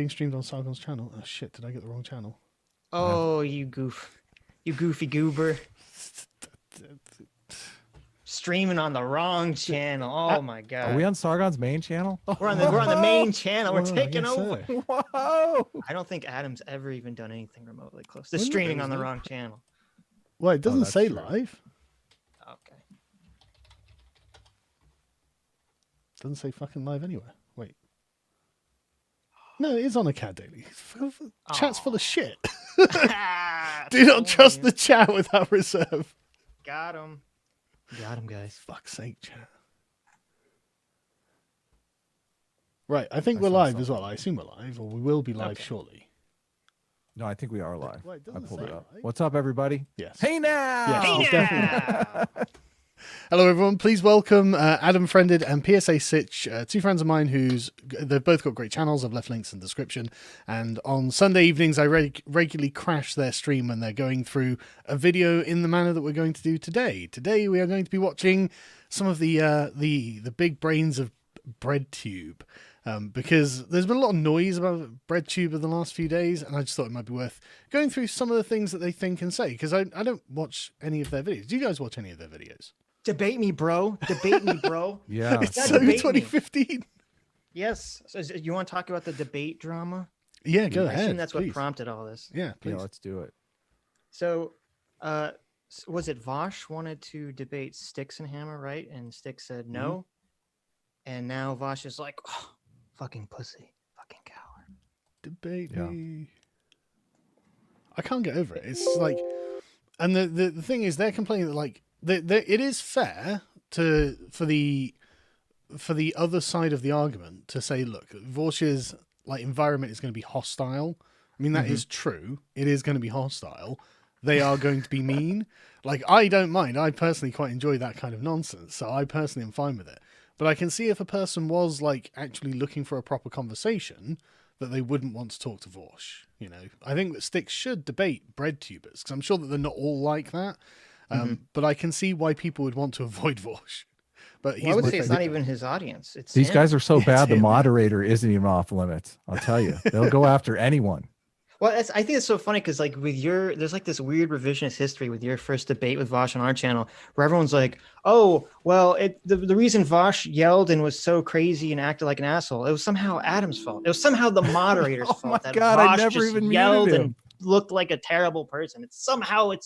Being streamed on Sargon's channel. Oh shit! Did I get the wrong channel? Oh, you goofy goober. Streaming on the wrong channel. Oh my god. Are we on Sargon's main channel? We're on the main channel. We're Whoa, taking yes, over. sir. Whoa! I don't think Adam's ever even done anything remotely close. They're streaming on the wrong channel. Well, it doesn't that's say true. live. Okay. Doesn't say fucking live anywhere. Wait. No, it is on Akkad Daily. Chat's full of shit. Do not trust the chat without reserve. Got him. Got him, guys. Fuck's sake, chat. Right, I think I we're saw live as something. well. I assume we're live, or we will be live Okay. shortly. No, I think we are live. Well, it I doesn't pulled say it up. live. What's up, everybody? Yes. Hey now! Yes. Hey it's definitely- now. Hello, everyone. Please welcome Adam Friended and PSA Sitch, two friends of mine they've both got great channels. I've left links in the description. And on Sunday evenings, I regularly crash their stream when they're going through a video in the manner that we're going to do today. Today, we are going to be watching some of the big brains of Breadtube. Because there's been a lot of noise about Breadtube in the last few days, and I just thought it might be worth going through some of the things that they think and say, because I don't watch any of their videos. Do you guys watch any of their videos? Debate me, bro. Debate me, bro. Yeah. It's Yeah, so debate me. 2015. Yes. So you want to talk about the debate drama? Yeah, go I ahead. assume that's please. what prompted all this. Yeah, please. Yeah, let's do it. So, was it Vosh wanted to debate Styx and Hammer, right? And Styx said no. And now Vosh is like, oh, fucking pussy, fucking coward. Debate Yeah. me. I can't get over it. It's like, and the thing is, they're complaining that like it is fair for the other side of the argument to say, look, Vorsh's like environment is going to be hostile. I mean, that is true. It is going to be hostile. They are going to be mean. Like, I don't mind. I personally quite enjoy that kind of nonsense. So I personally am fine with it. But I can see if a person was like actually looking for a proper conversation that they wouldn't want to talk to Vorsh. You know, I think that Styx should debate Breadtubers because I'm sure that they're not all like that. But I can see why people would want to avoid Vorsh. But he's Well, I would my say it's favorite not guy. even his audience. It's These him. guys are so bad, the him. moderator isn't even off limits. I'll tell you. They'll go after anyone. Well, I think it's so funny because like there's like this weird revisionist history with your first debate with Vosh on our channel where everyone's like, oh, well, the reason Vosh yelled and was so crazy and acted like an asshole, it was somehow Adam's fault. It was somehow the moderator's Oh my fault that God, I Vosh never just even muted yelled him. and looked like a terrible person. It's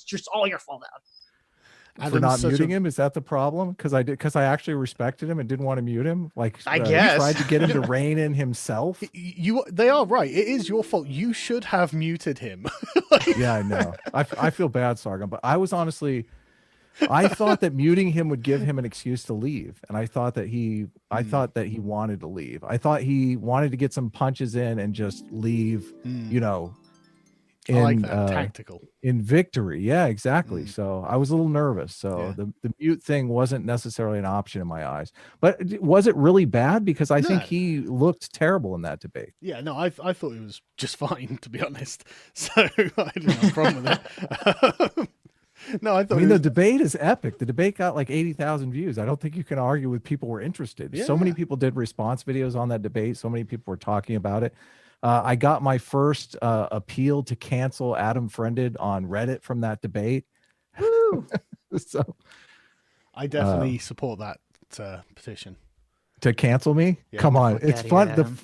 just all your fault. For Adam's not such muting a- him, is that the problem? Because I actually respected him and didn't want to mute him. Like I he guess. tried to get him to rein in himself. They are right. It is your fault. You should have muted him. Yeah, I know. I feel bad, Sargon, but I was honestly, I thought that muting him would give him an excuse to leave, and I thought that he wanted to leave. I thought he wanted to get some punches in and just leave. You know, I like that. Tactical. in victory. Yeah, exactly. So I was a little nervous. So Yeah. the mute thing wasn't necessarily an option in my eyes. But was it really bad? Because I think No. he looked terrible in that debate. Yeah, no, I thought it was just fine, to be honest. So I didn't have a problem with it. No, I thought I mean, it the was, debate is epic. The debate got like 80,000 views. I don't think you can argue with people were interested. So many Yeah. people did response videos on that debate. So many people were talking about it. I got my first appeal to cancel Adam Friended on Reddit from that debate. Woo! So I definitely support that petition. to cancel me? Yeah. Come on, Fuck it's outta fun. here, Adam.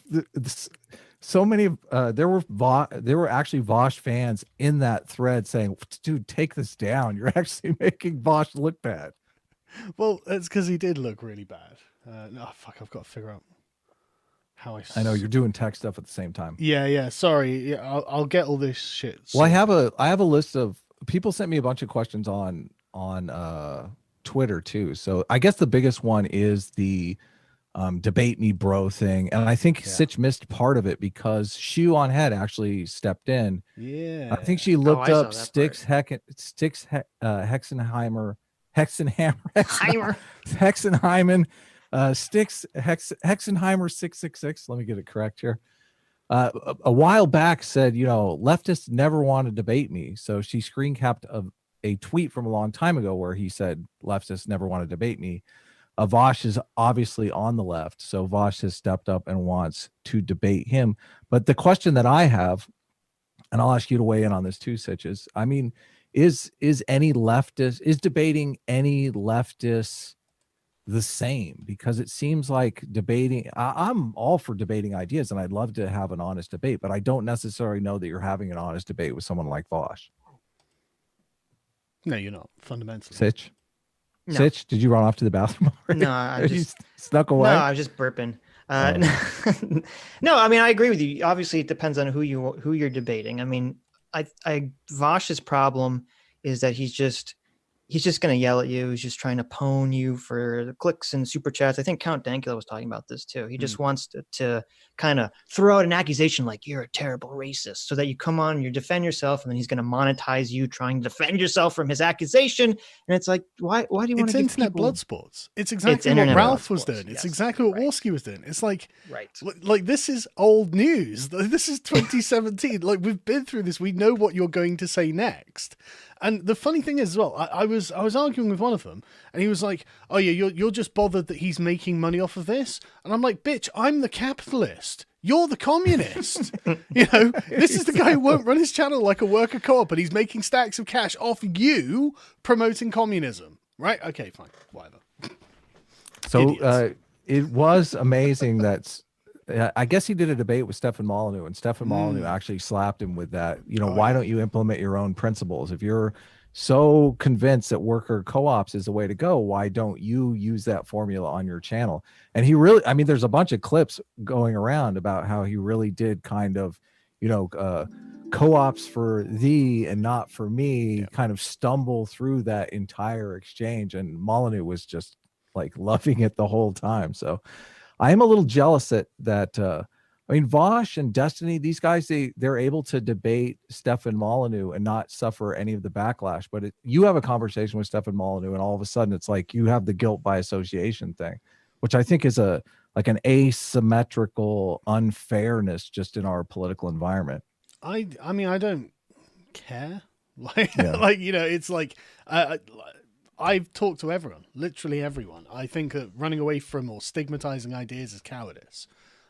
So many there were actually Vosh fans in that thread saying, "Dude, take this down. You're actually making Vosh look bad." Well, it's because he did look really bad. No, fuck, I've got to figure out how I know you're doing tech stuff at the same time. Yeah, sorry. Yeah, I'll get all this shit. Well, I have a list of people sent me a bunch of questions on Twitter too. So I guess the biggest one is the debate me bro thing, and I think Sitch missed part of it because Shoe on Head actually stepped in. Yeah. I think she looked I saw up that Styx Hexenheimer Heimer. Hexenheimer Styx Hexenheimer 666. Let me get it correct here. A while back said, you know, leftists never want to debate me. So she screen capped a tweet from a long time ago where he said leftists never want to debate me. Vosh is obviously on the left, so Vosh has stepped up and wants to debate him. But the question that I have, and I'll ask you to weigh in on this too, Sitches. I mean, is debating any leftist the same? Because it seems like debating, I'm all for debating ideas, and I'd love to have an honest debate, but I don't necessarily know that you're having an honest debate with someone like Vosh. No, you're not, fundamentally. Sitch? No. Sitch, did you run off to the bathroom already? No, I just snuck away. No, I was just burping. No, I mean, I agree with you. Obviously, it depends on who you're debating. I mean, Vosh's problem is that he's just going to yell at you. He's just trying to pwn you for the clicks and super chats. I think Count Dankula was talking about this too. He just wants to kind of throw out an accusation like you're a terrible racist, so that you come on and you defend yourself, and then he's going to monetize you trying to defend yourself from his accusation. And it's like, why do you want to? It's internet blood sports. It's exactly what Ralph was doing. It's exactly what Warski was doing. It's like, like this is old news. This is 2017. Like, we've been through this. We know what you're going to say next. And the funny thing is, as well, I was arguing with one of them, and he was like, "Oh yeah, you're just bothered that he's making money off of this," and I'm like, "Bitch, I'm the capitalist. You're the communist. You know, this is the guy who won't run his channel like a worker co-op, and he's making stacks of cash off you promoting communism, right? Okay, fine, whatever." So it was amazing that. I guess he did a debate with Stefan Molyneux, and Stefan Molyneux actually slapped him with that. You know, why don't you implement your own principles? If you're so convinced that worker co-ops is the way to go, why don't you use that formula on your channel? And he really, I mean, there's a bunch of clips going around about how he really did kind of, you know, co-ops for thee and not for me, kind of stumble through that entire exchange. And Molyneux was just like loving it the whole time. So I am a little jealous that I mean, Vosh and Destiny, these guys, they're able to debate Stefan Molyneux and not suffer any of the backlash. But you have a conversation with Stefan Molyneux, and all of a sudden it's like you have the guilt by association thing, which I think is like an asymmetrical unfairness just in our political environment. I mean, I don't care. Like, like, you know, it's like I've talked to everyone, literally everyone. I think that running away from or stigmatizing ideas is cowardice.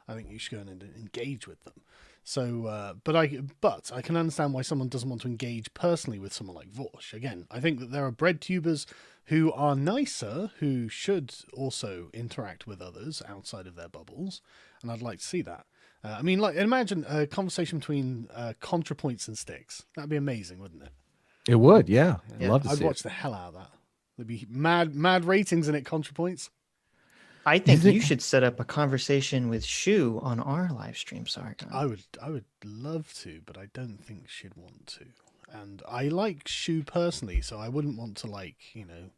I think you should go and engage with them. So, but I can understand why someone doesn't want to engage personally with someone like Vosh. Again, I think that there are Breadtubers who are nicer, who should also interact with others outside of their bubbles, and I'd like to see that. I mean, like, imagine a conversation between ContraPoints and Sticks. That'd be amazing, wouldn't it? It would, yeah. I'd love to see I'd watch the hell out of that. There'd be mad ratings in it, ContraPoints. I think you should set up a conversation with Shu on our live stream, Sargon. I would love to, but I don't think she'd want to. And I like Shu personally, so I wouldn't want to, like, you know.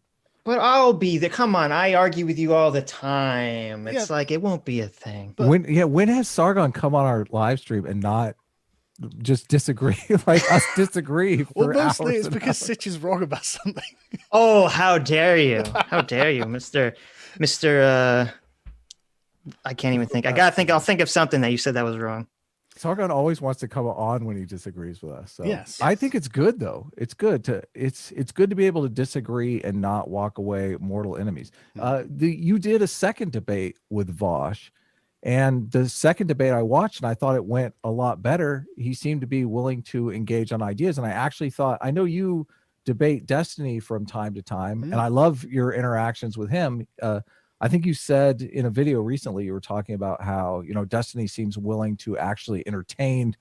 But I'll be there. Come on, I argue with you all the time. It's like it won't be a thing. But when has Sargon come on our live stream and not just disagree, like us disagree? Well, mostly it's because Sitch is wrong about something. Oh, how dare you? How dare you, Mr. I can't even think. I'll think of something that you said that was wrong. Sargon always wants to come on when he disagrees with us. So yes. I think it's good though. It's good to be able to disagree and not walk away mortal enemies. You did a second debate with Vosh, and the second debate I watched and I thought it went a lot better. He seemed to be willing to engage on ideas, and I actually thought, I know you debate Destiny from time to time, and I love your interactions with him. I think you said in a video recently, you were talking about how, you know, Destiny seems willing to actually entertain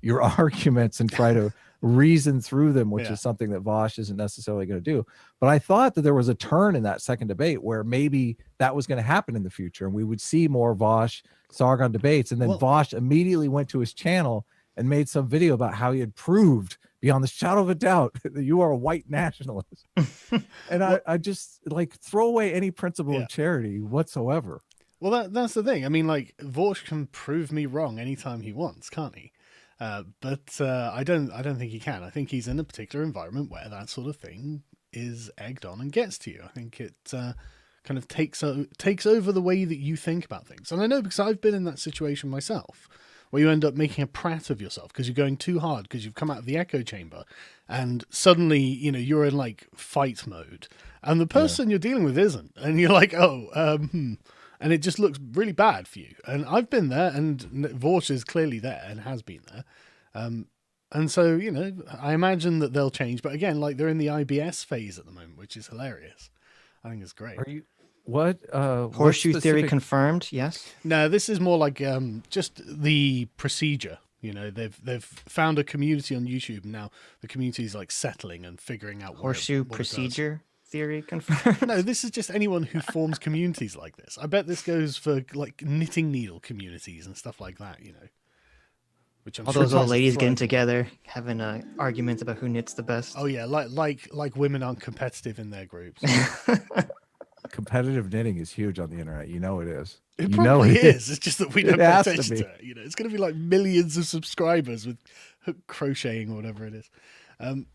your arguments and try to reason through them, which is something that Vosh isn't necessarily going to do. But I thought that there was a turn in that second debate where maybe that was going to happen in the future, and we would see more Vosh Sargon debates. And then Vosh immediately went to his channel and made some video about how he had proved beyond the shadow of a doubt that you are a white nationalist. And I just, like, throw away any principle of charity whatsoever. Well, that's the thing. I mean, like, Vosh can prove me wrong anytime he wants, can't he? But I don't think he can. I think he's in a particular environment where that sort of thing is egged on and gets to you. I think it kind of takes over the way that you think about things. And I know because I've been in that situation myself, where you end up making a prat of yourself because you're going too hard because you've come out of the echo chamber, and suddenly, you know, you're in like fight mode, and the person you're dealing with isn't, and you're like, and it just looks really bad for you. And I've been there, and Vorsh is clearly there and has been there. And so, you know, I imagine that they'll change. But again, like they're in the IBS phase at the moment, which is hilarious. I think it's great. Are you what horseshoe theory confirmed? Yes. No, this is more like just the procedure. You know, they've found a community on YouTube, and now the community is like settling and figuring out horseshoe procedure theory confirmed. No, this is just anyone who forms communities like this. I bet this goes for like knitting needle communities and stuff like that. You know, which I'm all sure those old ladies getting together, having arguments about who knits the best. Oh yeah, like women aren't competitive in their groups. Competitive knitting is huge on the internet. You know it is. It probably is. It's just that we don't pay attention to it. You know, it's going to be like millions of subscribers with hook crocheting or whatever it is.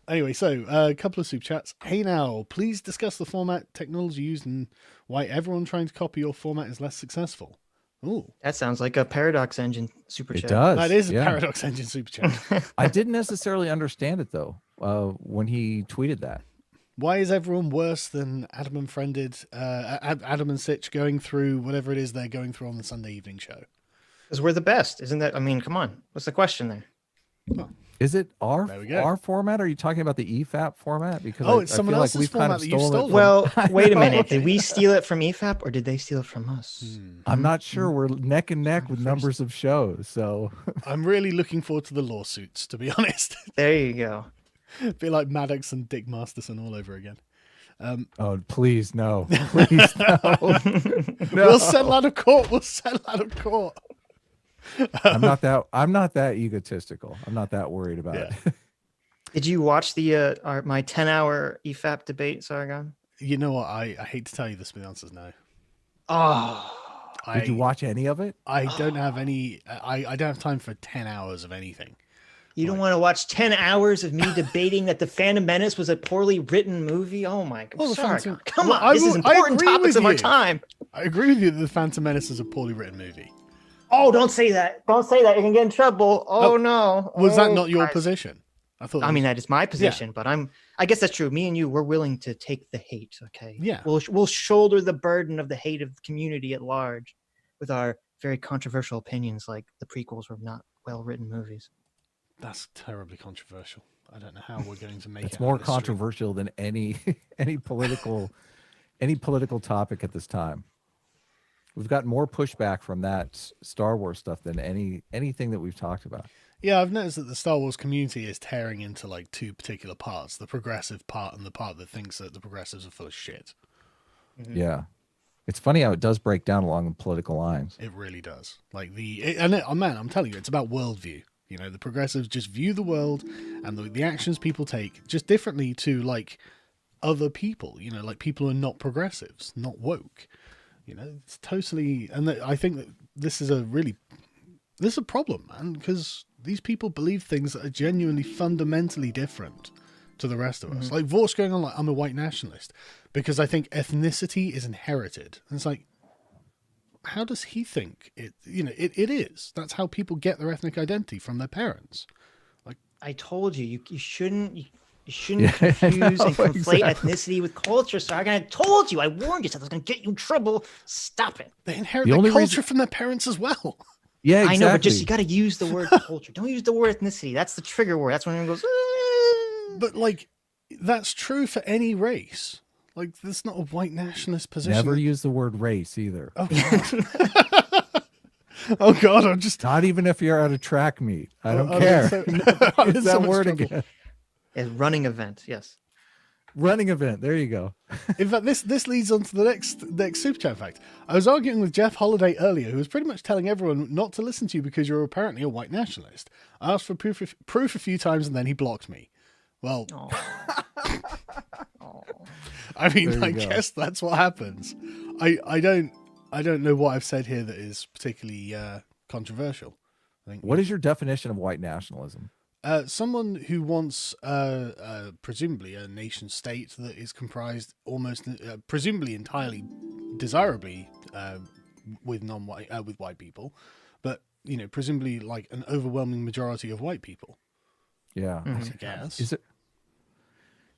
Anyway, so a couple of super chats. Hey now, please discuss the format technology used and why everyone trying to copy your format is less successful. Ooh, that sounds like a Paradox Engine super chat. It does. That is a Paradox Engine super chat. I didn't necessarily understand it though when he tweeted that. Why is everyone worse than Adam and Friended, Adam and Sitch going through whatever it is they're going through on the Sunday evening show? Because we're the best, isn't that? I mean, come on. What's the question there? Well, is it our format? Are you talking about the EFAP format? Because it's someone else's format that you stole. Well, wait a minute. Did we steal it from EFAP or did they steal it from us? I'm not sure. We're neck and neck with numbers of shows. So I'm really looking forward to the lawsuits, to be honest. There you go. Be like Maddox and Dick Masterson all over again. Oh, please no! Please no! No. We'll settle out of court. We'll settle out of court. I'm not that egotistical. I'm not that worried about it. Did you watch the my 10-hour EFAP debate, Sargon? You know what? I hate to tell you this, but the answer is no. Oh. Did you watch any of it? I don't have any. I don't have time for 10 hours of anything. You don't want to watch 10 hours of me debating that The Phantom Menace was a poorly written movie? Oh my God. Well, come on. This is important topics of our time. I agree with you that The Phantom Menace is a poorly written movie. Oh, don't say that. Don't say that. You can get in trouble. Oh, no. Was that not your position? I mean, that is my position, but I guess that's true. Me and you, we're willing to take the hate. Okay. Yeah. We'll shoulder the burden of the hate of the community at large with our very controversial opinions, like the prequels were not well-written movies. That's terribly controversial. I don't know how we're going to make it. It's more controversial than any political topic at this time. We've got more pushback from that Star Wars stuff than anything that we've talked about. Yeah, I've noticed that the Star Wars community is tearing into like two particular parts: the progressive part and the part that thinks that the progressives are full of shit. Mm-hmm. Yeah, it's funny how it does break down along the political lines. It really does. Like man, I'm telling you, it's about worldview. You know, the progressives just view the world and the actions people take just differently to like other people. You know, like people who are not progressives, not woke. You know, it's totally. And I think that this is a problem, man, because these people believe things that are genuinely fundamentally different to the rest of us. Like Vorsh going on like, I'm a white nationalist because I think ethnicity is inherited. And it's like, how does he think it? You know, it is. That's how people get their ethnic identity, from their parents. Like I told you, you shouldn't confuse and conflate ethnicity with culture, Sargon. I told you, I warned you, so I was going to get you in trouble. Stop it. They inherit their culture from their parents as well. Yeah, exactly. I know, but just you got to use the word culture. Don't use the word ethnicity. That's the trigger word. That's when everyone goes. But like, that's true for any race. Like, that's not a white nationalist position. Never use the word race either. Oh God. Oh God, I'm just not even if you're at a track meet. I don't care. Use that word again. A running event, yes. Running event. There you go. In fact, this leads on to the next super chat fact. I was arguing with Jeff Holiday earlier, who was pretty much telling everyone not to listen to you because you're apparently a white nationalist. I asked for proof a few times and then he blocked me. Well, I mean, I guess that's what happens. I don't know what I've said here that is particularly controversial. I think. What is your definition of white nationalism? Someone who wants, presumably, a nation state that is comprised almost, presumably entirely, desirably, with white people, but you know, presumably like an overwhelming majority of white people. Yeah, I guess.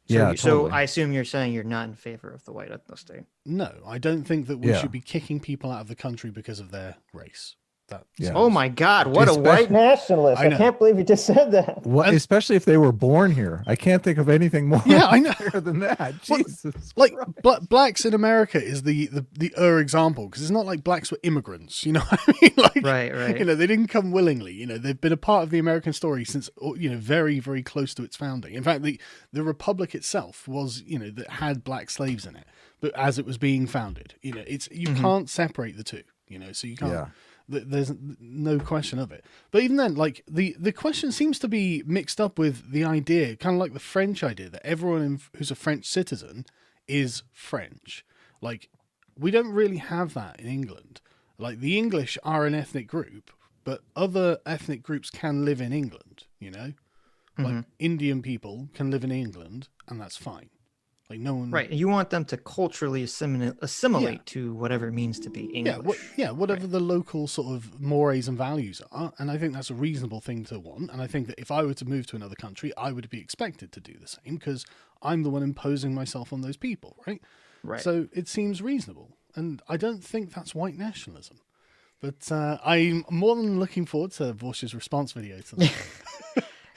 Yeah, So totally. I assume you're saying you're not in favor of the white ethnicity. No, I don't think that we Yeah. should be kicking people out of the country because of their race. That Yeah. seems- Oh my God! What a Especially- white nationalist! I I know. can't believe you just said that. What, And- especially if they were born here. I can't think of anything more Yeah, I know. clear than that. Well, Jesus. Like Christ. blacks in America is the example, because it's not like blacks were immigrants, you know what I mean? Like, Right. you know, they didn't come willingly. You know, they've been a part of the American story since, you know, very, very close to its founding. In fact, the republic itself was, you know, that had black slaves in it, but as it was being founded, you know, you can't separate the two, you know, so you can't. Yeah. There's no question of it. But even then, like the question seems to be mixed up with the idea, kind of like the French idea, that everyone who's a French citizen is French. Like, we don't really have that in England. Like, the English are an ethnic group, but other ethnic groups can live in England, you know? Like, Indian people can live in England, and that's fine. Like, no one... Right. You want them to culturally assimilate to whatever it means to be English. Whatever the local sort of mores and values are. And I think that's a reasonable thing to want. And I think that if I were to move to another country, I would be expected to do the same, because I'm the one imposing myself on those people, right? Right. So it seems reasonable. And I don't think that's white nationalism. But I'm more than looking forward to Vorsh's response video to that.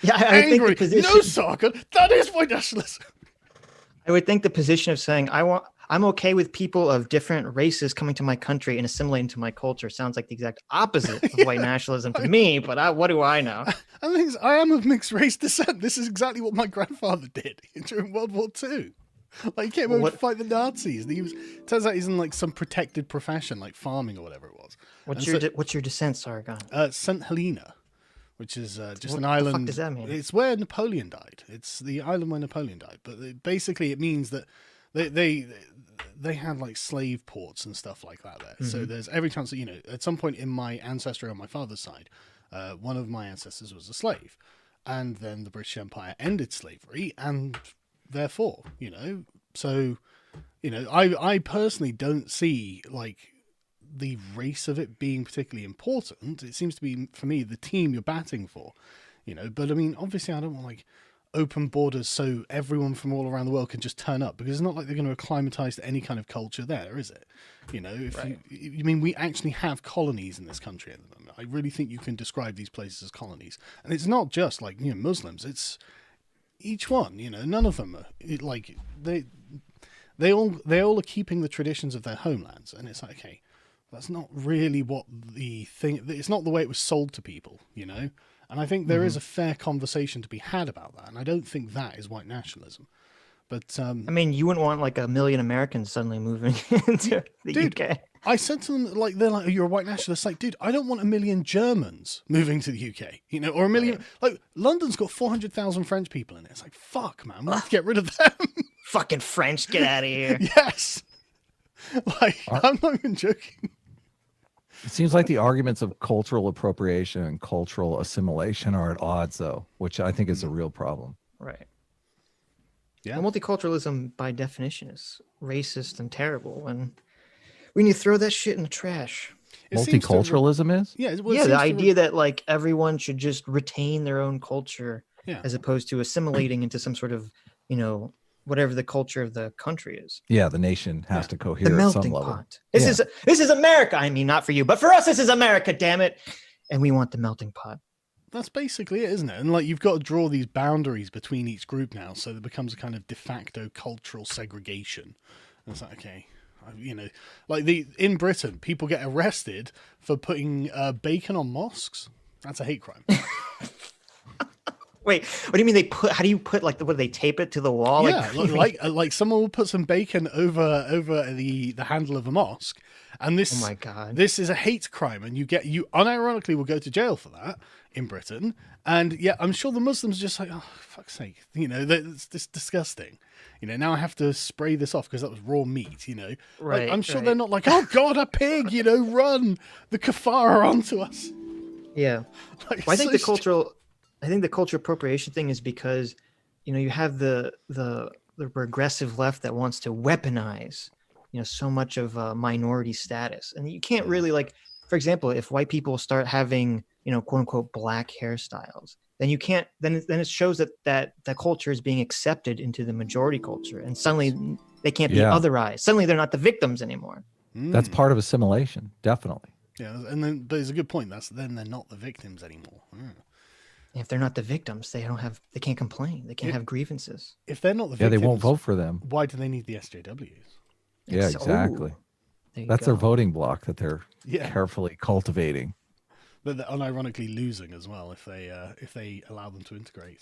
Yeah, I think Angry. the position. No, Sarkon, that is white nationalism. I would think the position of saying I'm okay with people of different races coming to my country and assimilating to my culture sounds like the exact opposite of white nationalism to me. But what do I know? And the thing is, I am of mixed race descent. This is exactly what my grandfather did during World War II. Like, he came over to fight the Nazis. And turns out he's in like some protected profession, like farming or whatever it was. What's your descent, Sargon? St. Helena, which is just an What island. the fuck does that mean? It's where Napoleon died. It's the island where Napoleon died. But basically, it means that they had like slave ports and stuff like that there. So there's every chance that, you know, at some point in my ancestry on my father's side, one of my ancestors was a slave, and then the British Empire ended slavery, and therefore, you know, so, you know, I personally don't see like the race of it being particularly important. It seems to be, for me, the team you're batting for, you know. But I mean, obviously, I don't want like open borders so everyone from all around the world can just turn up, because it's not like they're going to acclimatize to any kind of culture there, is it? You know, if you mean, we actually have colonies in this country at the moment. I really think you can describe these places as colonies, and it's not just like, you know, Muslims. It's each one, you know. None of them are like they all are keeping the traditions of their homelands, and it's like, okay, that's not really what the thing. It's not the way it was sold to people, you know. And I think there is a fair conversation to be had about that, and I don't think that is white nationalism. But I mean, you wouldn't want like 1 million Americans suddenly moving into the UK. I said to them, like, they're like, oh, you're a white nationalist. Like, dude, I don't want 1 million Germans moving to the UK, you know, or 1 million. Like, London's got 400,000 French people in it. It's like, fuck, man, we have to get rid of them. Fucking French, get out of here. Yes. Like, I'm not even joking. It seems like the arguments of cultural appropriation and cultural assimilation are at odds, though, which I think is a real problem. Right. Yeah. Well, multiculturalism, by definition, is racist and terrible, and we need to throw that shit in the trash. It seems to- Multiculturalism is? Yeah, The idea that like everyone should just retain their own culture, Yeah. as opposed to assimilating into some sort of, you know, whatever the culture of the country is. Yeah, the nation has to The cohere at some melting level. pot. This is America. I mean, not for you, but for us, this is America. Damn it! And we want the melting pot. That's basically it, isn't it? And like, you've got to draw these boundaries between each group now, so there becomes a kind of de facto cultural segregation. And it's like, okay, you know, like in Britain, people get arrested for putting bacon on mosques. That's a hate crime. Wait, what do you mean they put? How do you put like what do they tape it to the wall? Yeah, like someone will put some bacon over the handle of a mosque, and this, Oh my God. this is a hate crime, and you unironically will go to jail for that in Britain. And yeah, I'm sure the Muslims are just like, oh, fuck's sake, you know, that's just disgusting. You know, now I have to spray this off because that was raw meat. You know, Right, I'm sure right. they're not like, oh God, a pig, you know, run the kafara onto us. Yeah. Like, Well, I think so the cultural appropriation thing is because, you know, you have the progressive left that wants to weaponize, you know, so much of minority status, and you can't really like, for example, if white people start having quote unquote black hairstyles, then you can't. Then it shows that the culture is being accepted into the majority culture, and suddenly they can't be otherized. Suddenly they're not the victims anymore. That's part of assimilation, definitely. Yeah, and then but it's a good point. Then they're not the victims anymore. If they're not the victims, they can't complain. They can't have grievances. If they're not the victims, they won't vote for them. Why do they need the SJWs? Yeah, exactly. That's their voting block that they're carefully cultivating. But they're unironically losing as well if they allow them to integrate.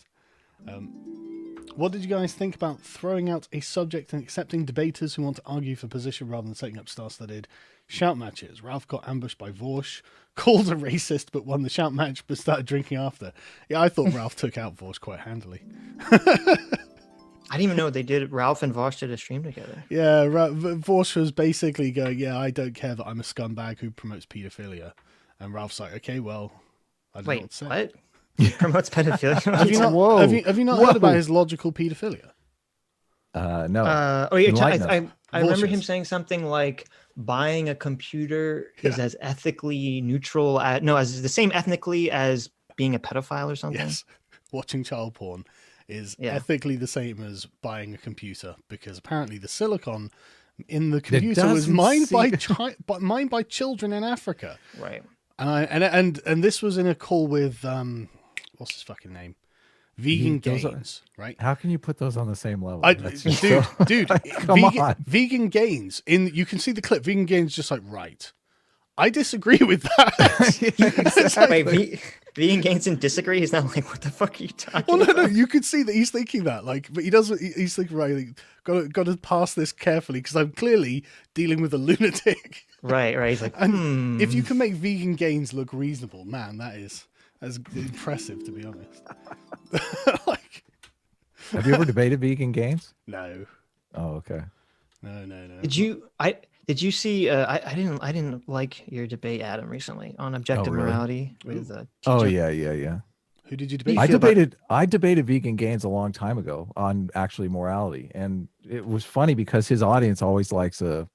What did you guys think about throwing out a subject and accepting debaters who want to argue for position rather than setting up star-studded shout matches? Ralph got ambushed by Vorsh, called a racist, but won the shout match, but started drinking after. Yeah, I thought Ralph took out Vorsh quite handily. I didn't even know they did. Ralph and Vosh did a stream together. Yeah, Vorsh was basically going, yeah, I don't care that I'm a scumbag who promotes pedophilia. And Ralph's like, okay, well, I don't know what to say. What? Promotes pedophilia? Have you not heard about his logical pedophilia? No. I remember him saying something like buying a computer is as ethically neutral as the same ethnically as being a pedophile or something. Yes. Watching child porn is ethically the same as buying a computer, because apparently the silicon in the computer was mined by children in Africa. Right. And this was in a call with what's his fucking name? Vegan Gains, right? How can you put those on the same level? Dude, Vegan Gains. You can see the clip. Vegan Gains just like, right. I disagree with that. Vegan Gains and disagree. He's not like, what the fuck are you talking about? No. You can see that he's thinking that, but he doesn't. He's thinking, right, got to pass this carefully because I'm clearly dealing with a lunatic. Right. He's like, and if you can make Vegan Gains look reasonable, man, that's impressive, to be honest. Have you ever debated Vegan Gains? No. Oh, okay. No. Did you see? I didn't like your debate, Adam, recently on objective morality with. Oh yeah. Who did you debate? I debated Vegan Gains a long time ago on actually morality, and it was funny because his audience always likes a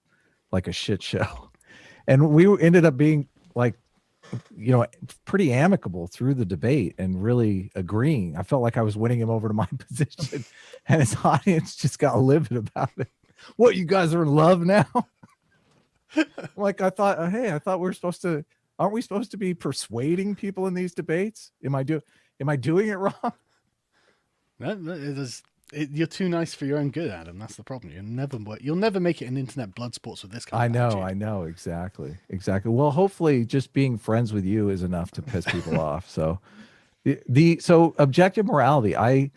shit show, and we ended up being pretty amicable through the debate and really agreeing. I felt like I was winning him over to my position, and his audience just got livid about it. What, you guys are in love now? I thought, aren't we supposed to be persuading people in these debates? Am I doing it wrong? No, you're too nice for your own good, Adam. That's the problem. You'll never make it in internet blood sports with this kind of attitude. I know, exactly. Well, hopefully just being friends with you is enough to piss people off. So so objective morality, I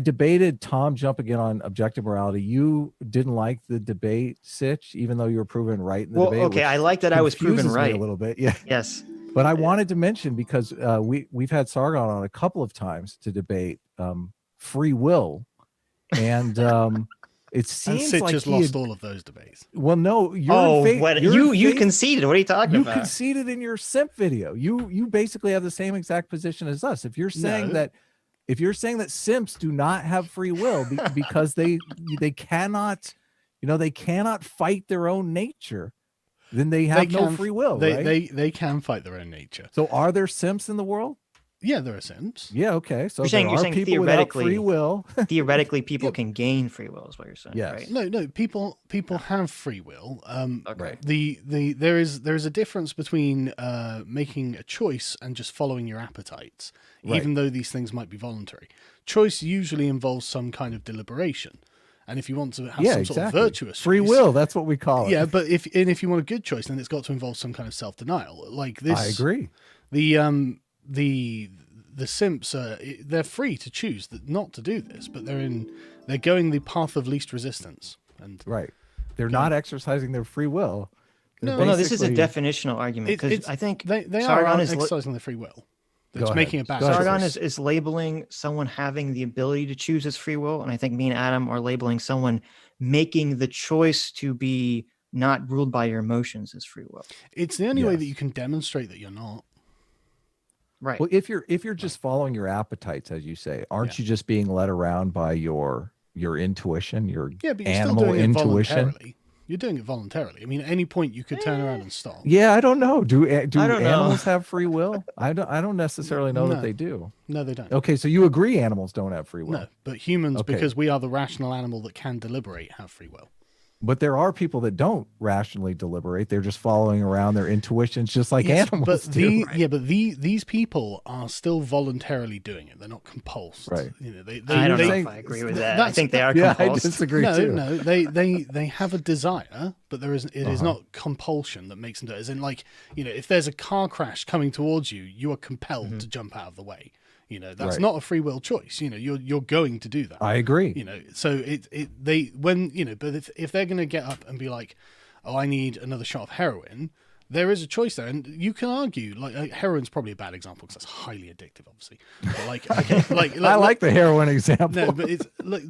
debated Tom jumping in on objective morality. You didn't like the debate, Sitch, even though you were proven right in the debate. Okay, I like that I was proven right a little bit. Yeah. Yes. But I wanted to mention, because we've had Sargon on a couple of times to debate free will, and it seems Sitch like has lost all of those debates. Well, no, you conceded. What are you talking about? You conceded in your simp video. You basically have the same exact position as us. If you're saying that simps do not have free will because they cannot, they cannot fight their own nature, then they have no free will. They can fight their own nature. So are there simps in the world? Yeah, there are simps. Yeah, okay. So you're saying people without free will. Theoretically, people can gain free will, is what you're saying. Yes. Right? No. People have free will. Okay. There is a difference between making a choice and just following your appetites, even though these things might be voluntary. Choice usually involves some kind of deliberation. And if you want to have some sort of virtuous free choice, will, that's what we call it. Yeah, but if you want a good choice, then it's got to involve some kind of self-denial. Like this, I agree. The simps they're free to choose not to do this, but they're going the path of least resistance. And they're not exercising their free will. No, this is a definitional argument, because I think they are exercising their free will. It's making a bad choice. Sargon is labeling someone having the ability to choose his free will, and I think me and Adam are labeling someone making the choice to be not ruled by your emotions as free will. It's the only way that you can demonstrate that you're not. Right. Well, if you're just following your appetites, as you say, aren't you just being led around by your intuition, your but you're animal still doing intuition? it You're doing it voluntarily. I mean, at any point you could turn around and stop. Yeah, I don't know. Do I don't know. animals have free will? I don't necessarily know that No. they do. No, they don't. Okay, so you agree animals don't have free will. No, but humans, Okay. because we are the rational animal that can deliberate, have free will. But there are people that don't rationally deliberate. They're just following around their intuitions, just like Yes, animals but do. these people are still voluntarily doing it. They're not compulsed. Right. You know, I don't know saying- if I agree with that. I that's- think they are Yeah, I compulsed. disagree No, too. no, they have a desire, but it is Uh-huh. not compulsion that makes them do it. As in, like, you know, if there's a car crash coming towards you, you are compelled to jump out of the way. You know, that's Right. not a free will choice. You know, you're going to do that. I agree. You know, so but if they're going to get up and be like, oh, I need another shot of heroin, there is a choice there, and you can argue like heroin's probably a bad example because that's highly addictive, obviously. But like, okay, I like the heroin example. no, but it's like,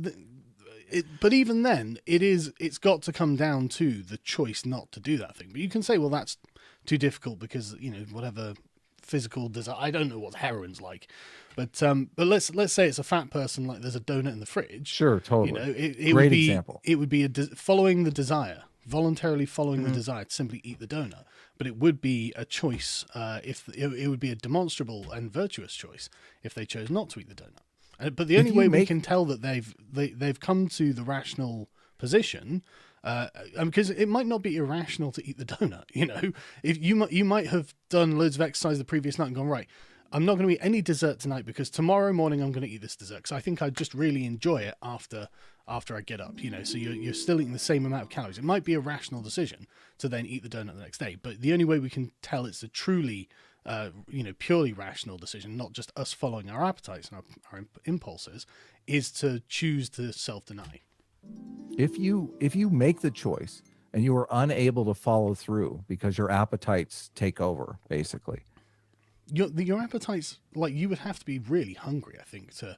but even then, it's got to come down to the choice not to do that thing. But you can say, well, that's too difficult because, you know, whatever physical desire. I don't know what heroin's like, but let's say it's a fat person, like there's a donut in the fridge. Sure, totally. You know, it Great would be example. it would be following the desire, voluntarily following the desire to simply eat the donut. But it would be a choice if it would be a demonstrable and virtuous choice if they chose not to eat the donut. But the only way we can tell that they've come to the rational position, because it might not be irrational to eat the donut. You know, if you might have done loads of exercise the previous night and gone, right, I'm not going to eat any dessert tonight because tomorrow morning I'm going to eat this dessert because I think I just really enjoy it after I get up. You know, so you're still eating the same amount of calories. It might be a rational decision to then eat the donut the next day, but the only way we can tell it's a truly purely rational decision, not just us following our appetites and our impulses, is to choose to self-deny. If you make the choice and you are unable to follow through because your appetites take over, basically. Your appetites, like, you would have to be really hungry, I think, to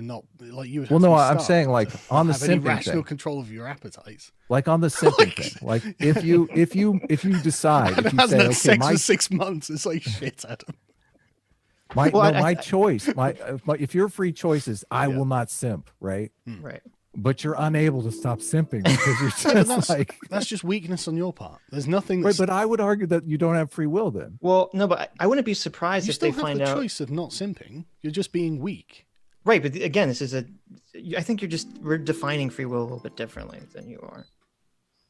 not, like, you would have Well, to no, be I'm starved saying, like, to on the have any simping rational thing. control of your appetites. Like on the simping thing. Like if you decide, if you Hasn't say, had okay, sex for 6 months. It's like, shit, Adam. my choice, if your free choice is I will not simp, right? Right. But you're unable to stop simping because you're But just like, that's just weakness on your part. There's nothing right, that's, but I would argue that you don't have free will then. Well, no, but I wouldn't be surprised you if still they have find the out. choice of not simping. You're just being weak. Right, but again, I think we're defining free will a little bit differently than you are.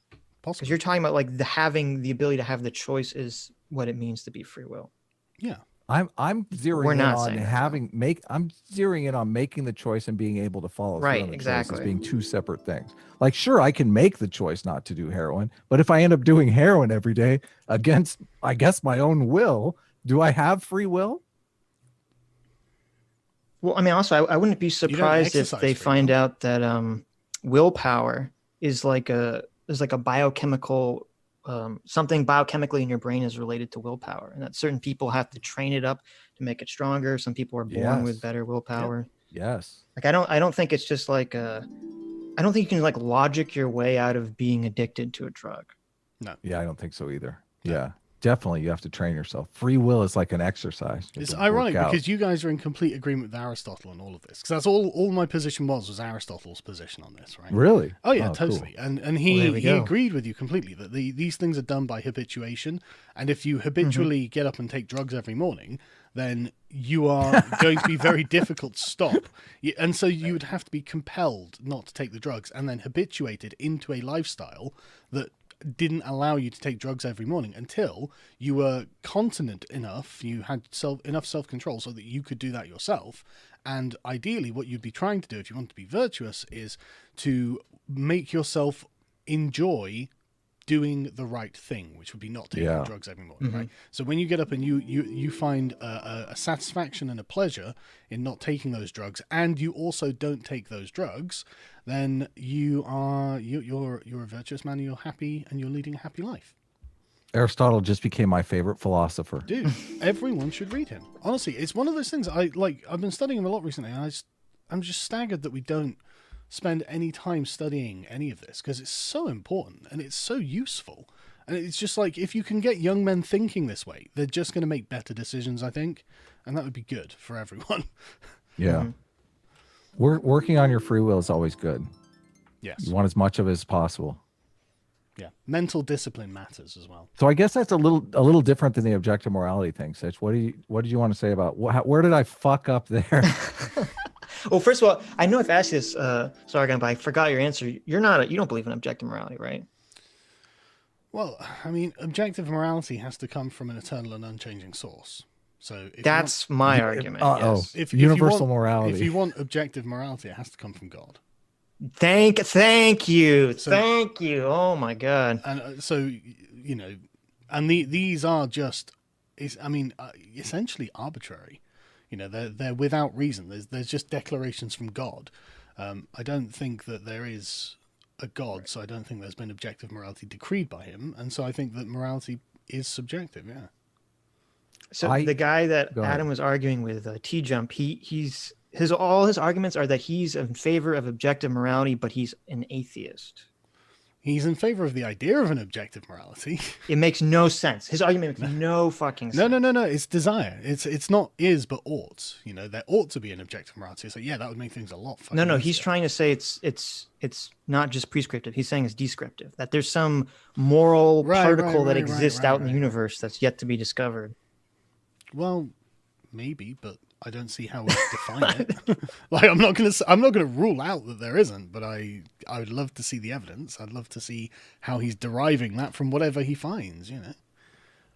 Because Possibly. you're talking about like having the ability to have the choice is what it means to be free will. Yeah. I'm We're zeroing in not on saying that, I'm zeroing in on making the choice and being able to follow through Right, on the choice exactly. as being two separate things. Like, sure, I can make the choice not to do heroin, but if I end up doing heroin every day against, I guess, my own will, do I have free will? Well, I mean, also, I wouldn't be surprised if exercise they free find will. out that willpower is like a biochemical something biochemically in your brain is related to willpower, and that certain people have to train it up to make it stronger. Some people are born with Yes. better willpower. Yes. Like I don't think it's just like I don't think you can like logic your way out of being addicted to a drug. Yeah, I don't think so either. Yeah. Definitely, you have to train yourself. Free will is like an exercise. You have It's to ironic work out. because you guys are in complete agreement with Aristotle on all of this. Because that's all my position was Aristotle's position on this, right? Really? Oh yeah, cool. totally. And Well, there he we go. agreed with you completely that these things are done by habituation, and if you habitually get up and take drugs every morning, then you are going to be very difficult to stop. And so you would have to be compelled not to take the drugs and then habituated into a lifestyle that didn't allow you to take drugs every morning until you were continent enough, you had enough self-control so that you could do that yourself. And ideally what you'd be trying to do if you want to be virtuous is to make yourself enjoy doing the right thing, which would be not taking drugs every morning, right? So when you get up and you find a satisfaction and a pleasure in not taking those drugs, and you also don't take those drugs, then you're a virtuous man, and you're happy, and you're leading a happy life. Aristotle just became my favorite philosopher. Dude, everyone should read him. Honestly, it's one of those things I've been studying him a lot recently, and I'm just staggered that we don't spend any time studying any of this, because it's so important and it's so useful. And it's just like, if you can get young men thinking this way, they're just going to make better decisions, I think, and that would be good for everyone. Yeah. Working on your free will is always good. Yes. You want as much of it as possible. Yeah, mental discipline matters as well. So I guess that's a little different than the objective morality thing. Sitch, what did you want to say about where did I fuck up there? Well, first of all, I know I've asked this, Sargon, but I forgot your answer. You don't believe in objective morality, right? Well, I mean, objective morality has to come from an eternal and unchanging source. So that's my argument. Yes. If universal you want, morality. If you want objective morality, it has to come from God. Thank you. Oh my God. And so, you know, and these are just, essentially arbitrary. You know, they're without reason. There's just declarations from God. I don't think that there is a God, so I don't think there's been objective morality decreed by him, and so I think that morality is subjective. Yeah. So the guy that Adam was arguing with, T-Jump, all his arguments are that he's in favor of objective morality, but he's an atheist. He's in favor of the idea of an objective morality. It makes no sense. His argument makes no fucking sense. No. It's desire. It's not is, but ought. You know, there ought to be an objective morality. So yeah, that would make things a lot fucking easier. He's trying to say it's not just prescriptive. He's saying it's descriptive. That there's some moral particle that exists out in the universe that's yet to be discovered. Well, maybe, but I don't see how we define it. Like, I'm not gonna rule out that there isn't, but I would love to see the evidence. I'd love to see how he's deriving that from whatever he finds. You know.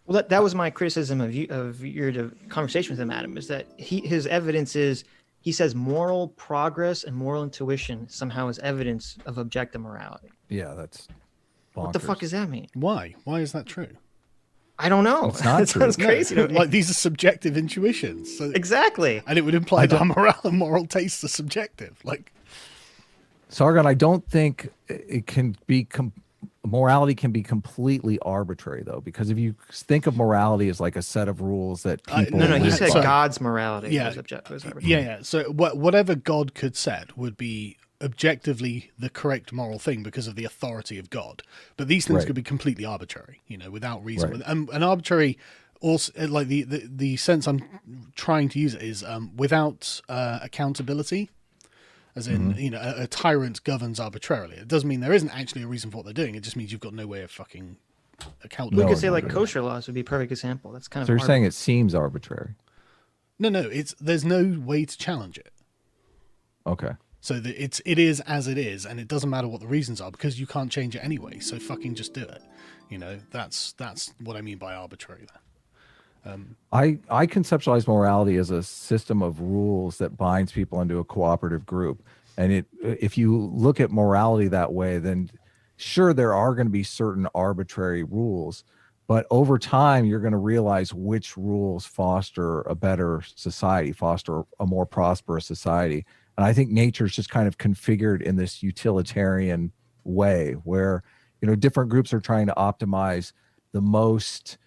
Well, that was my criticism of your conversation with him, Adam. Is that his evidence is he says moral progress and moral intuition somehow is evidence of objective morality. Yeah, that's bonkers. What the fuck does that mean? Why? Why is that true? I don't know. It's not that sounds crazy. No, like these are subjective intuitions. So, exactly. And it would imply that moral tastes are subjective. Like, Sargon, I don't think it can be morality can be completely arbitrary though, because if you think of morality as like a set of rules that people he said God's morality was arbitrary. Yeah. So whatever God could set would be objectively the correct moral thing because of the authority of God. But these things could be completely arbitrary, you know, without reason. Right. And arbitrary also, like the sense I'm trying to use it is without accountability. As in, you know, a tyrant governs arbitrarily. It doesn't mean there isn't actually a reason for what they're doing. It just means you've got no way of fucking accounting. We could say like kosher laws would be a perfect example. That's kind of. So you're saying it seems arbitrary? No. There's no way to challenge it. Okay. So it is as it is, and it doesn't matter what the reasons are because you can't change it anyway. So fucking just do it. You know, that's what I mean by arbitrary there. I conceptualize morality as a system of rules that binds people into a cooperative group. And if you look at morality that way, then sure, there are going to be certain arbitrary rules, but over time, you're going to realize which rules foster a better society, foster a more prosperous society. And I think nature is just kind of configured in this utilitarian way where, you know, different groups are trying to optimize the most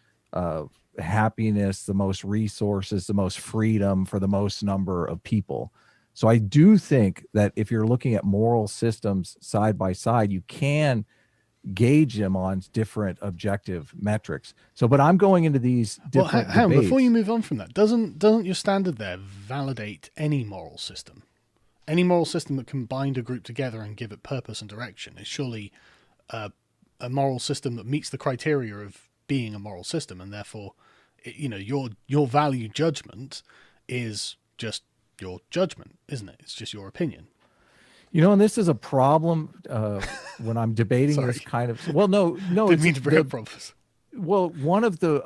happiness, the most resources, the most freedom for the most number of people. So I do think that if you're looking at moral systems side by side, you can gauge them on different objective metrics. So, but I'm going into these different debates. Before you move on from that, doesn't your standard there validate any moral system? Any moral system that can bind a group together and give it purpose and direction is surely a moral system that meets the criteria of being a moral system, and therefore, you know, your value judgment is just your judgment, isn't it? It's just your opinion. You know, and this is a problem when I'm debating this kind of. Well, no, didn't mean to bring up problems. Well, one of the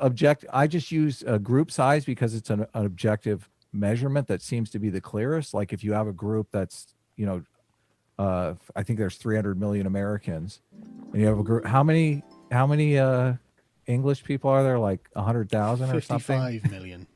I just use group size because it's an objective measurement that seems to be the clearest. Like if you have a group that's, you know, I think there's 300 million Americans, and you have a group. How many English people are there? Like 100,000 or something? 55 million.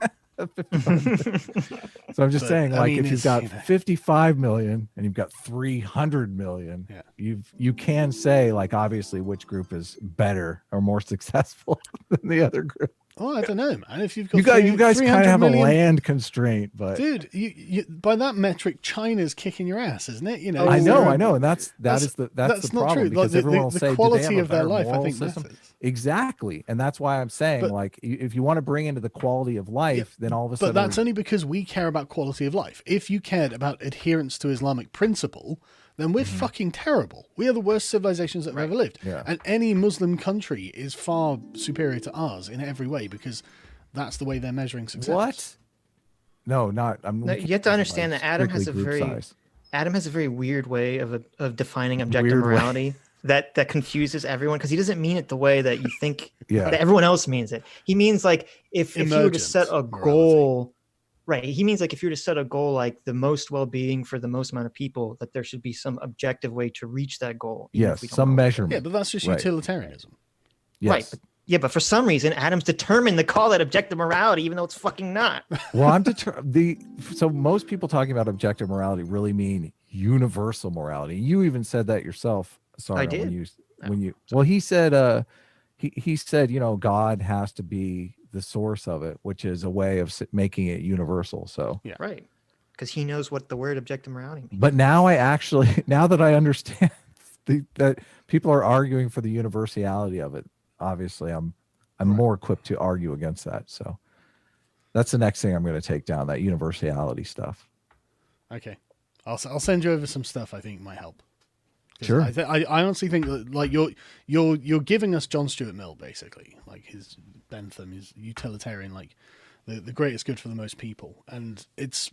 So I'm just saying, like, if you've got 55 million and you've got 300 million, you can say, like, obviously which group is better or more successful than the other group. Oh, I don't know, man. If you guys kind of have a land constraint, but dude, you by that metric, China's kicking your ass, isn't it? You know, I know, and that's the not problem true. because Like, everyone will say the quality do they have of their life, I think, system? Matters. Exactly, and that's why I'm saying, like, if you want to bring into the quality of life, then all of a sudden. But that's only because we care about quality of life. If you cared about adherence to Islamic principle, then we're fucking terrible. We are the worst civilizations that have ever lived. Yeah. And any Muslim country is far superior to ours in every way because that's the way they're measuring success. What? No, not. No, you have to understand that Adam has a very weird way of defining objective morality that confuses everyone because he doesn't mean it the way that you think that everyone else means it. He means like if you were to set a goal, right? He means like if you were to set a goal like the most well-being for the most amount of people, that there should be some objective way to reach that goal. Yes, some measurement. Yeah, but that's just utilitarianism. Yes. Right. But for some reason, Adam's determined to call that objective morality, even though it's fucking not. Well, so most people talking about objective morality really mean universal morality. You even said that yourself. Sorry, I did. Well, he said, he said, God has to be the source of it, which is a way of making it universal. So yeah, right, because he knows what the word objective morality means. But now now that I understand that people are arguing for the universality of it. Obviously, I'm more equipped to argue against that. So that's the next thing I'm going to take down, that universality stuff. Okay, I'll send you over some stuff I think might help. Sure. I honestly think that like you're giving us John Stuart Mill basically, like his Bentham, his utilitarian, like the greatest good for the most people, and it's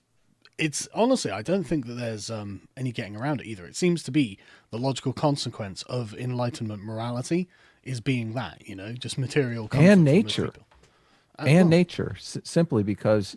honestly I don't think that there's any getting around it either. It seems to be the logical consequence of Enlightenment morality is being that, just material comfort and nature nature simply because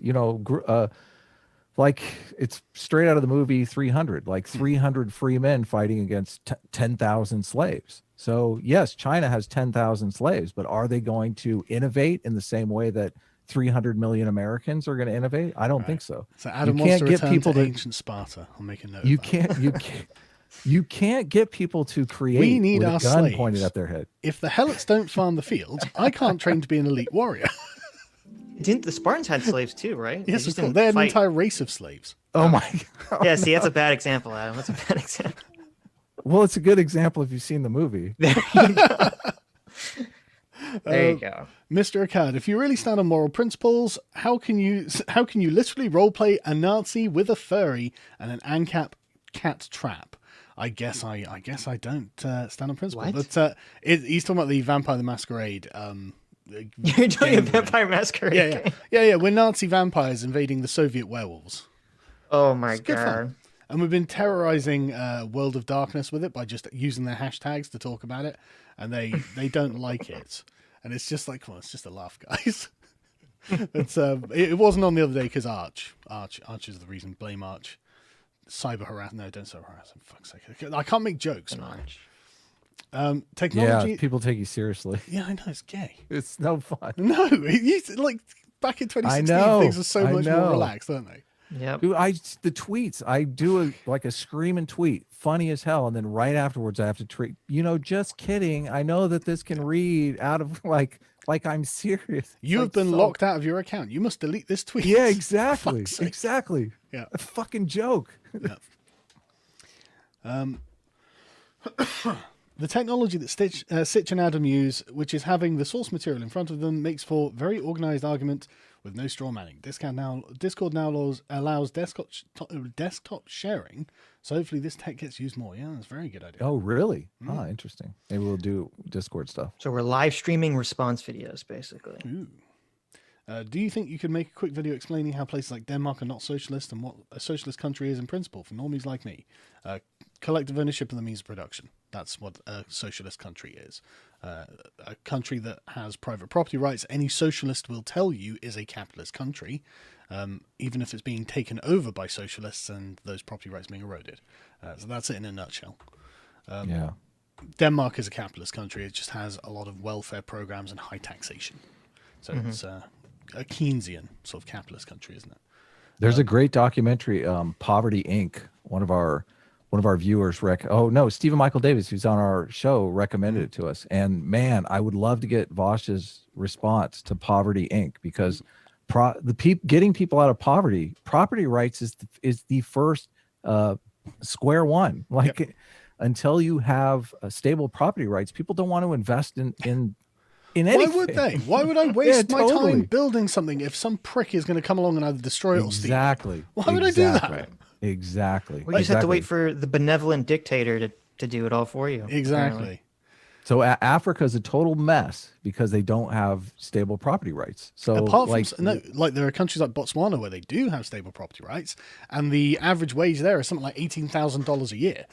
like it's straight out of the movie 300, like 300 free men fighting against 10,000 slaves. So yes, China has 10,000 slaves, but are they going to innovate in the same way that 300 million Americans are going to innovate? I don't think so. So Adam you wants can't to get return people to to ancient Sparta. I'll make a note. You can't get people to create we need with our a gun slaves. pointed at their head. If the Helots don't farm the fields, I can't train to be an elite warrior. Didn't the Spartans had slaves too, right? Yes, of course. They had an entire race of slaves. Oh my God. Yeah, see, that's a bad example, Adam. That's a bad example. Well, it's a good example if you've seen the movie. There you go. There you go. Mr. Akkad, if you really stand on moral principles, how can you literally roleplay a Nazi with a furry and an ANCAP cat trap? I guess I don't stand on principle. What? But he's talking about the Vampire the Masquerade. You're doing a Vampire Masquerade. Yeah. We're Nazi vampires invading the Soviet werewolves. Oh my Good God. fun. And we've been terrorizing World of Darkness with it by just using their hashtags to talk about it, and they don't like it. And it's just like, come on, it's just a laugh, guys. It wasn't on the other day because Arch is the reason. Blame Arch. Cyber harass. No, don't cyber harass. For fuck's sake. I can't make jokes, man. Technology. Yeah, people take you seriously. Yeah, I know, it's gay. It's no fun. No, like back in 2016, things are so much more relaxed, aren't they? Yeah. Dude, the tweets, I do a screaming tweet, funny as hell, and then right afterwards I have to tweet, just kidding. I know that this can read out of like I'm serious. You have been locked out of your account. You must delete this tweet. Yeah, exactly. Exactly. Yeah. A fucking joke. Yeah. The technology that Sitch and Adam use, which is having the source material in front of them, makes for very organized argument with no straw manning. Discord now allows desktop sharing, so hopefully this tech gets used more. Yeah, that's a very good idea. Oh, really? Oh, interesting. Maybe we'll do Discord stuff. So we're live streaming response videos, basically. Ooh. Do you think you could make a quick video explaining how places like Denmark are not socialist and what a socialist country is in principle for normies like me? Collective ownership of the means of production. That's what a socialist country is. A country that has private property rights, any socialist will tell you is a capitalist country, even if it's being taken over by socialists and those property rights being eroded. So that's it in a nutshell. Yeah. Denmark is a capitalist country. It just has a lot of welfare programs and high taxation. So it's a Keynesian sort of capitalist country, isn't it? There's a great documentary, Poverty Inc. One of our viewers Stephen Michael Davis, who's on our show, recommended it to us. And man, I would love to get Vosh's response to Poverty Inc. because getting people out of poverty, property rights is the first square one. Until you have stable property rights, people don't want to invest in anything. Why would they? Why would I waste my time building something if some prick is going to come along and either destroy it or steal? Exactly. Why would I do that? Exactly. Well, you just have to wait for the benevolent dictator to do it all for you. Exactly. Apparently. So Africa is a total mess because they don't have stable property rights. So apart from like there are countries like Botswana where they do have stable property rights, and the average wage there is something like $18,000 a year.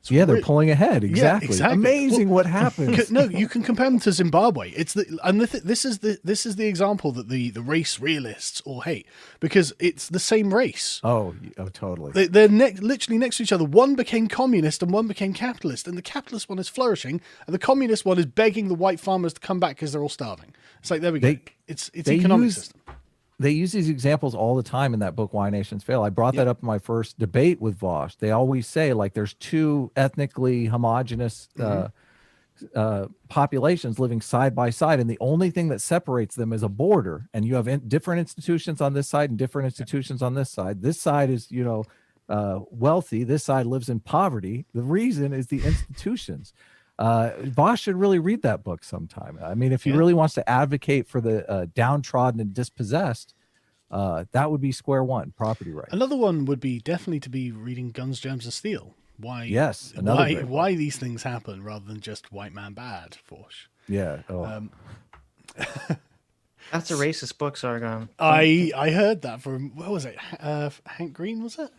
They're pulling ahead. Exactly. Yeah, exactly. Amazing what happens. No, you can compare them to Zimbabwe. This is the example that the race realists all hate, because it's the same race. Oh, totally. They're literally next to each other. One became communist and one became capitalist, and the capitalist one is flourishing, and the communist one is begging the white farmers to come back because they're all starving. It's like, there we go. It's economic system. They use these examples all the time in that book, Why Nations Fail. I brought that up in my first debate with Vosh. They always say, like, there's two ethnically homogenous populations living side by side, and the only thing that separates them is a border. And you have different institutions on this side and different institutions on this side. This side is, wealthy. This side lives in poverty. The reason is the institutions. Vosh should really read that book sometime. I mean, if he really wants to advocate for the downtrodden and dispossessed, that would be square one, property rights. Another one would be definitely to be reading Guns, Germs, and Steel. Why these things happen rather than just white man bad, Vosh. Yeah. That's a racist book, Sargon. I heard that from, what was it? Hank Green, was it?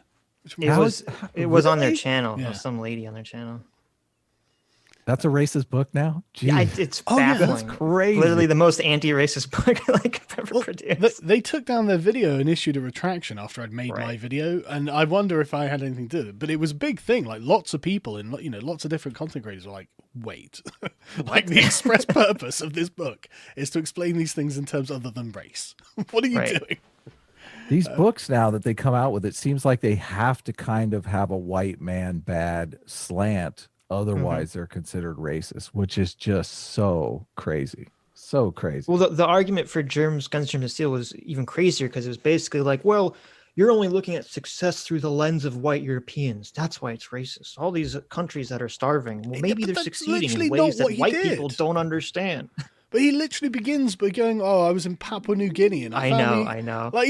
It was on their channel. Yeah. Some lady on their channel. That's a racist book now? Jeez. Yeah, it's baffling. That's crazy. Literally the most anti-racist book I've ever produced. They took down their video and issued a retraction after I'd made my video, and I wonder if I had anything to do with it. But it was a big thing. Like, lots of people and lots of different content creators were like, wait. Like, the express purpose of this book is to explain these things in terms other than race. What are you doing? These books now that they come out with, it seems like they have to kind of have a white man bad slant. Otherwise, they're considered racist, which is just so crazy. So crazy. Well, the argument for Guns, Germs, and Steel was even crazier because it was basically like, well, you're only looking at success through the lens of white Europeans. That's why it's racist. All these countries that are starving, well, maybe they're succeeding in ways that white people don't understand. But he literally begins by going, "Oh, I was in Papua New Guinea, and I know. Like,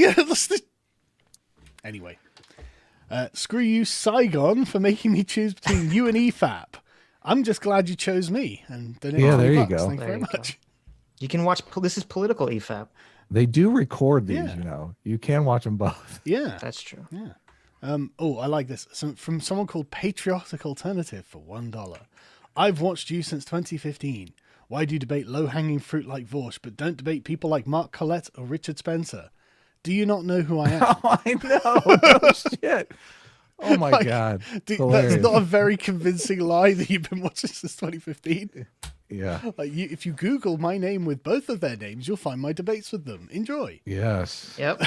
anyway." Screw you, Saigon, for making me choose between you and EFAP. I'm just glad you chose me. And there you go. Thank you very much. You can watch. This is political EFAP. They do record these. You can watch them both. Yeah, that's true. Yeah. I like this. From someone called Patriotic Alternative for $1. I've watched you since 2015. Why do you debate low-hanging fruit like Vosh, but don't debate people like Mark Collette or Richard Spencer? Do you not know who I am? Oh, I know. Oh, shit. Oh, my God. That's not a very convincing lie that you've been watching since 2015. Yeah. Like, if you Google my name with both of their names, you'll find my debates with them. Enjoy. Yes. Yep.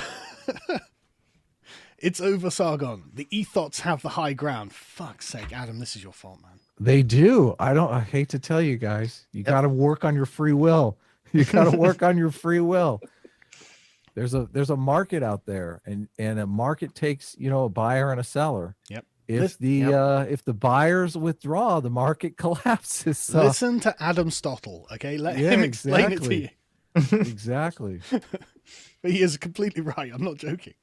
It's over, Sargon. The ethots have the high ground. Fuck's sake, Adam, this is your fault, man. They do. I hate to tell you guys. You got to work on your free will. You got to work on your free will. There's a market out there, and a market takes, a buyer and a seller. Yep. If the buyers withdraw, the market collapses. So. Listen to Adam Stottle, okay? Let him explain it to you. Exactly. But he is completely right. I'm not joking.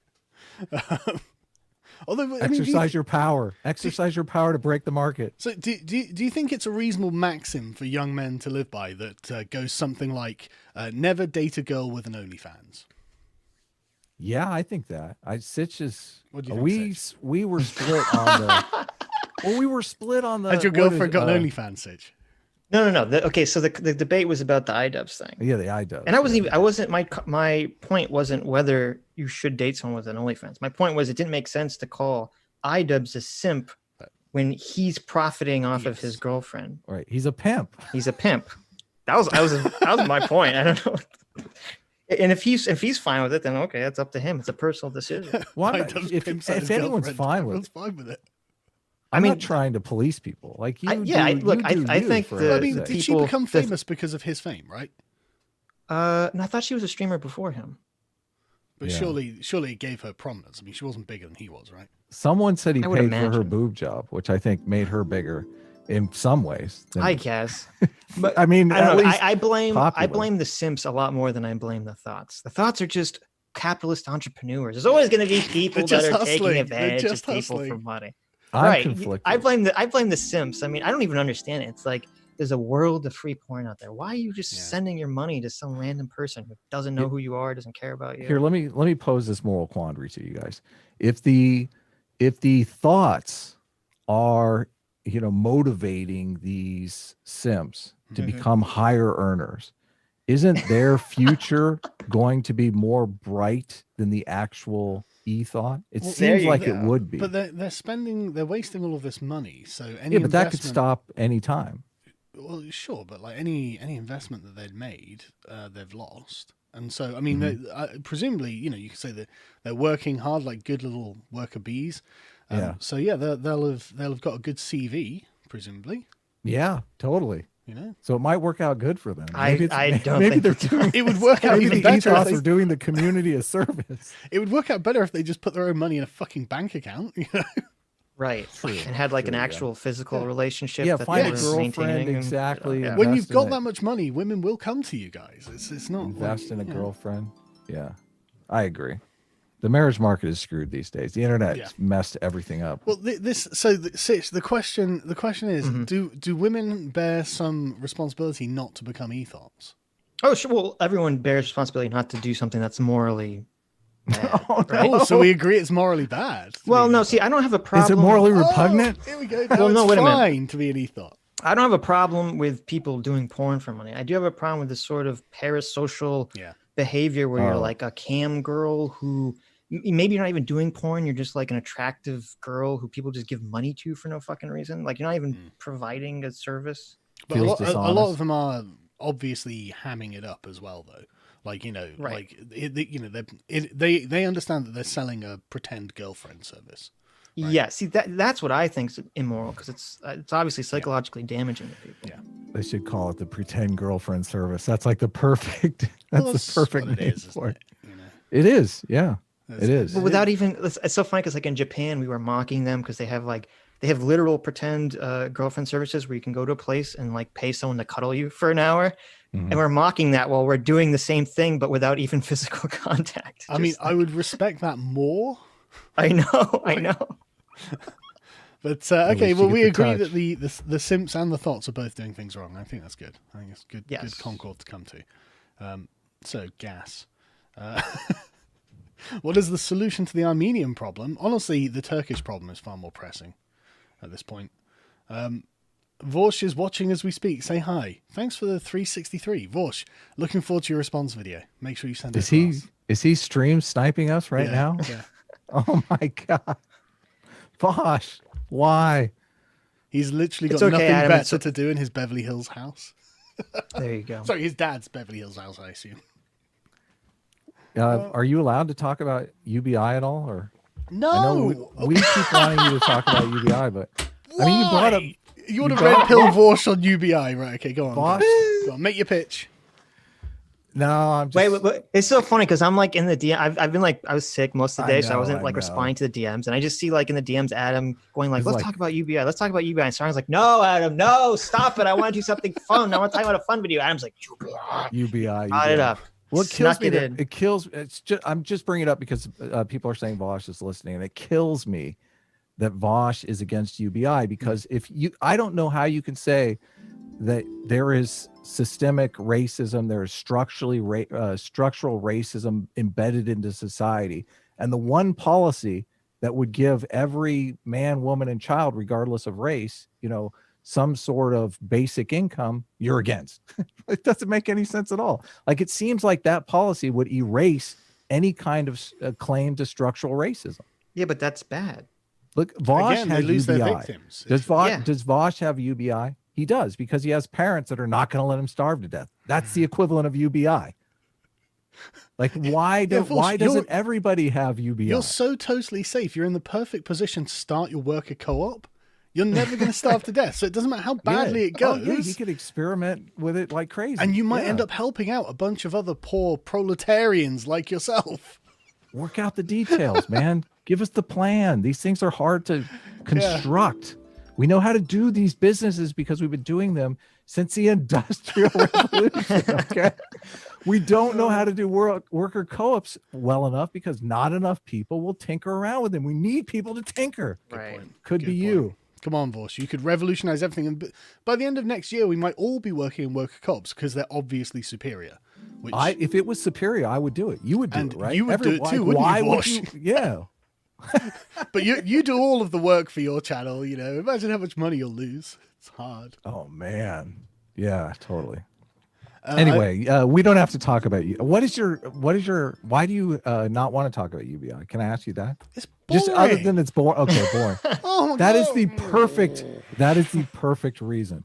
Although, exercise your power. Exercise your power to break the market. So do you think it's a reasonable maxim for young men to live by that goes something like, never date a girl with an OnlyFans? Yeah, I think that. Sitch is. What do you think, Sitch? We were split on the. Well, we were split on the. Had your girlfriend got an OnlyFans, Sitch? No. Okay, so the debate was about the iDubbbz thing. Yeah, the iDubbbz. And I wasn't. My point wasn't whether you should date someone with an OnlyFans. My point was it didn't make sense to call iDubbbz a simp when he's profiting off of his girlfriend. Right, he's a pimp. He's a pimp. That was my point. I don't know. And if he's fine with it, then okay, that's up to him. It's a personal decision. Why? If anyone's fine with it. I'm not trying to police people. Like you. I think did she become famous because of his fame, right? No, I thought she was a streamer before him. But surely it gave her prominence. I mean, she wasn't bigger than he was, right? Someone said he paid for her boob job, which I think made her bigger in some ways. I guess. But I mean, I blame the simps a lot more than I blame the thoughts. The thoughts are just capitalist entrepreneurs. There's always going to be people that are taking advantage of people for money. I'm conflicted. I blame the simps. I mean, I don't even understand it. It's like there's a world of free porn out there. Why are you just sending your money to some random person who doesn't know who you are, doesn't care about you? Here, let me pose this moral quandary to you guys. If the thoughts are, motivating these simps to become higher earners, isn't their future going to be more bright than the actual e-thought? It seems like it would be. But they're wasting all of this money. So but that could stop any time. Well, sure, but like any investment that they'd made, they've lost. And so, I mean, presumably, you could say that they're working hard, like good little worker bees. So they'll have got a good CV, presumably. Yeah, totally. So it might work out good for them. Maybe it would work out even better if they're doing the community a service. It would work out better if they just put their own money in a fucking bank account. Right. True. And had like an actual physical relationship. Yeah, find a girlfriend. Exactly. When you've got that much money, women will come to you guys. It's not invest in a girlfriend. Yeah, I agree. The marriage market is screwed these days. The internet's messed everything up. Well, the question is, do women bear some responsibility not to become ethos? Oh, sure. Well, everyone bears responsibility not to do something that's morally bad, right? So we agree it's morally bad. Well, no, see, I don't have a problem. Is it morally repugnant? Here we go. Well, no, wait a minute. To be an ethos. I don't have a problem with people doing porn for money. I do have a problem with this sort of parasocial behavior where you're like a cam girl who maybe you're not even doing porn. You're just like an attractive girl who people just give money to for no fucking reason. Like you're not even providing a service. But a lot of them are obviously hamming it up as well, though. Like, like they understand that they're selling a pretend girlfriend service. Right? Yeah, see that's what I think is immoral because it's obviously psychologically damaging to people. Yeah, they should call it the pretend girlfriend service. That's like the perfect. That's the perfect name for it. It is, yeah, it is. But without even, it's so funny because like in Japan we were mocking them because they have literal pretend girlfriend services where you can go to a place and like pay someone to cuddle you for an hour. And we're mocking that while we're doing the same thing, but without even physical contact. I mean, I would respect that more. I know. But okay, well, we agree that the simps and the thoughts are both doing things wrong. I think that's good. I think it's good concord to come to. So gas. What is the solution to the Armenian problem? Honestly, the Turkish problem is far more pressing at this point. Vorsh is watching as we speak. Say hi. Thanks for the 363. Vorsh, looking forward to your response video. Make sure you send it. Is he stream sniping us right now? Yeah. Oh my God. Vosh, why? He's literally got nothing better to do in his Beverly Hills house. There you go. Sorry, his dad's Beverly Hills house, I assume. Are you allowed to talk about UBI at all? Or no. I know we keep wanting you to talk about UBI, but why? I mean, you brought up. You want to red pill Vorsh on UBI, right? Okay, go on. Vosh? Go on, make your pitch. No, I'm just... Wait. It's so funny because I'm like in the DM. I've been like, I was sick most of the day, so I wasn't like responding to the DMs. And I just see like in the DMs, Adam going like, let's talk about UBI. Let's talk about UBI. And Sarah's like, no, Adam, no, stop it. I want to do something fun. I want to talk about a fun video. Adam's like, UBI. Brought it up. Well, it kills me. It kills. It's just. I'm just bringing it up because people are saying Vosh is listening, and it kills me that Vosh is against UBI because I don't know how you can say that there is systemic racism, there is structural racism embedded into society, and the one policy that would give every man, woman, and child, regardless of race, some sort of basic income, you're against. It doesn't make any sense at all. Like it seems like that policy would erase any kind of claim to structural racism. Yeah, but that's bad. Look, Vosh has UBI. Does Vosh have UBI? He does because he has parents that are not going to let him starve to death. That's the equivalent of UBI. Like why doesn't everybody have UBI? You're so totally safe. You're in the perfect position to start your worker co-op. You're never going to starve to death, so it doesn't matter how badly it goes. You could experiment with it like crazy. And you might end up helping out a bunch of other poor proletarians like yourself. Work out the details, man. Give us the plan. These things are hard to construct. We know how to do these businesses because we've been doing them since the Industrial Revolution. Okay, We don't know how to do worker co-ops well enough because not enough people will tinker around with them. We need people to tinker. Right. Could be you. Come on, Vosh. You could revolutionize everything. And by the end of next year, we might all be working in worker co-ops because they're obviously superior. Which... If it was superior, I would do it. You would do it, right? You would do it too, wouldn't why you, would Vosh? you? Yeah. But you do all of the work for your channel, you know. Imagine how much money you'll lose. It's hard. Oh, man. Yeah, totally. Anyway, we don't have to talk about you. Why do you not want to talk about UBI? Can I ask you that? It's boring. Just other than it's boring. Okay, boring. Oh my That God. is the perfect reason.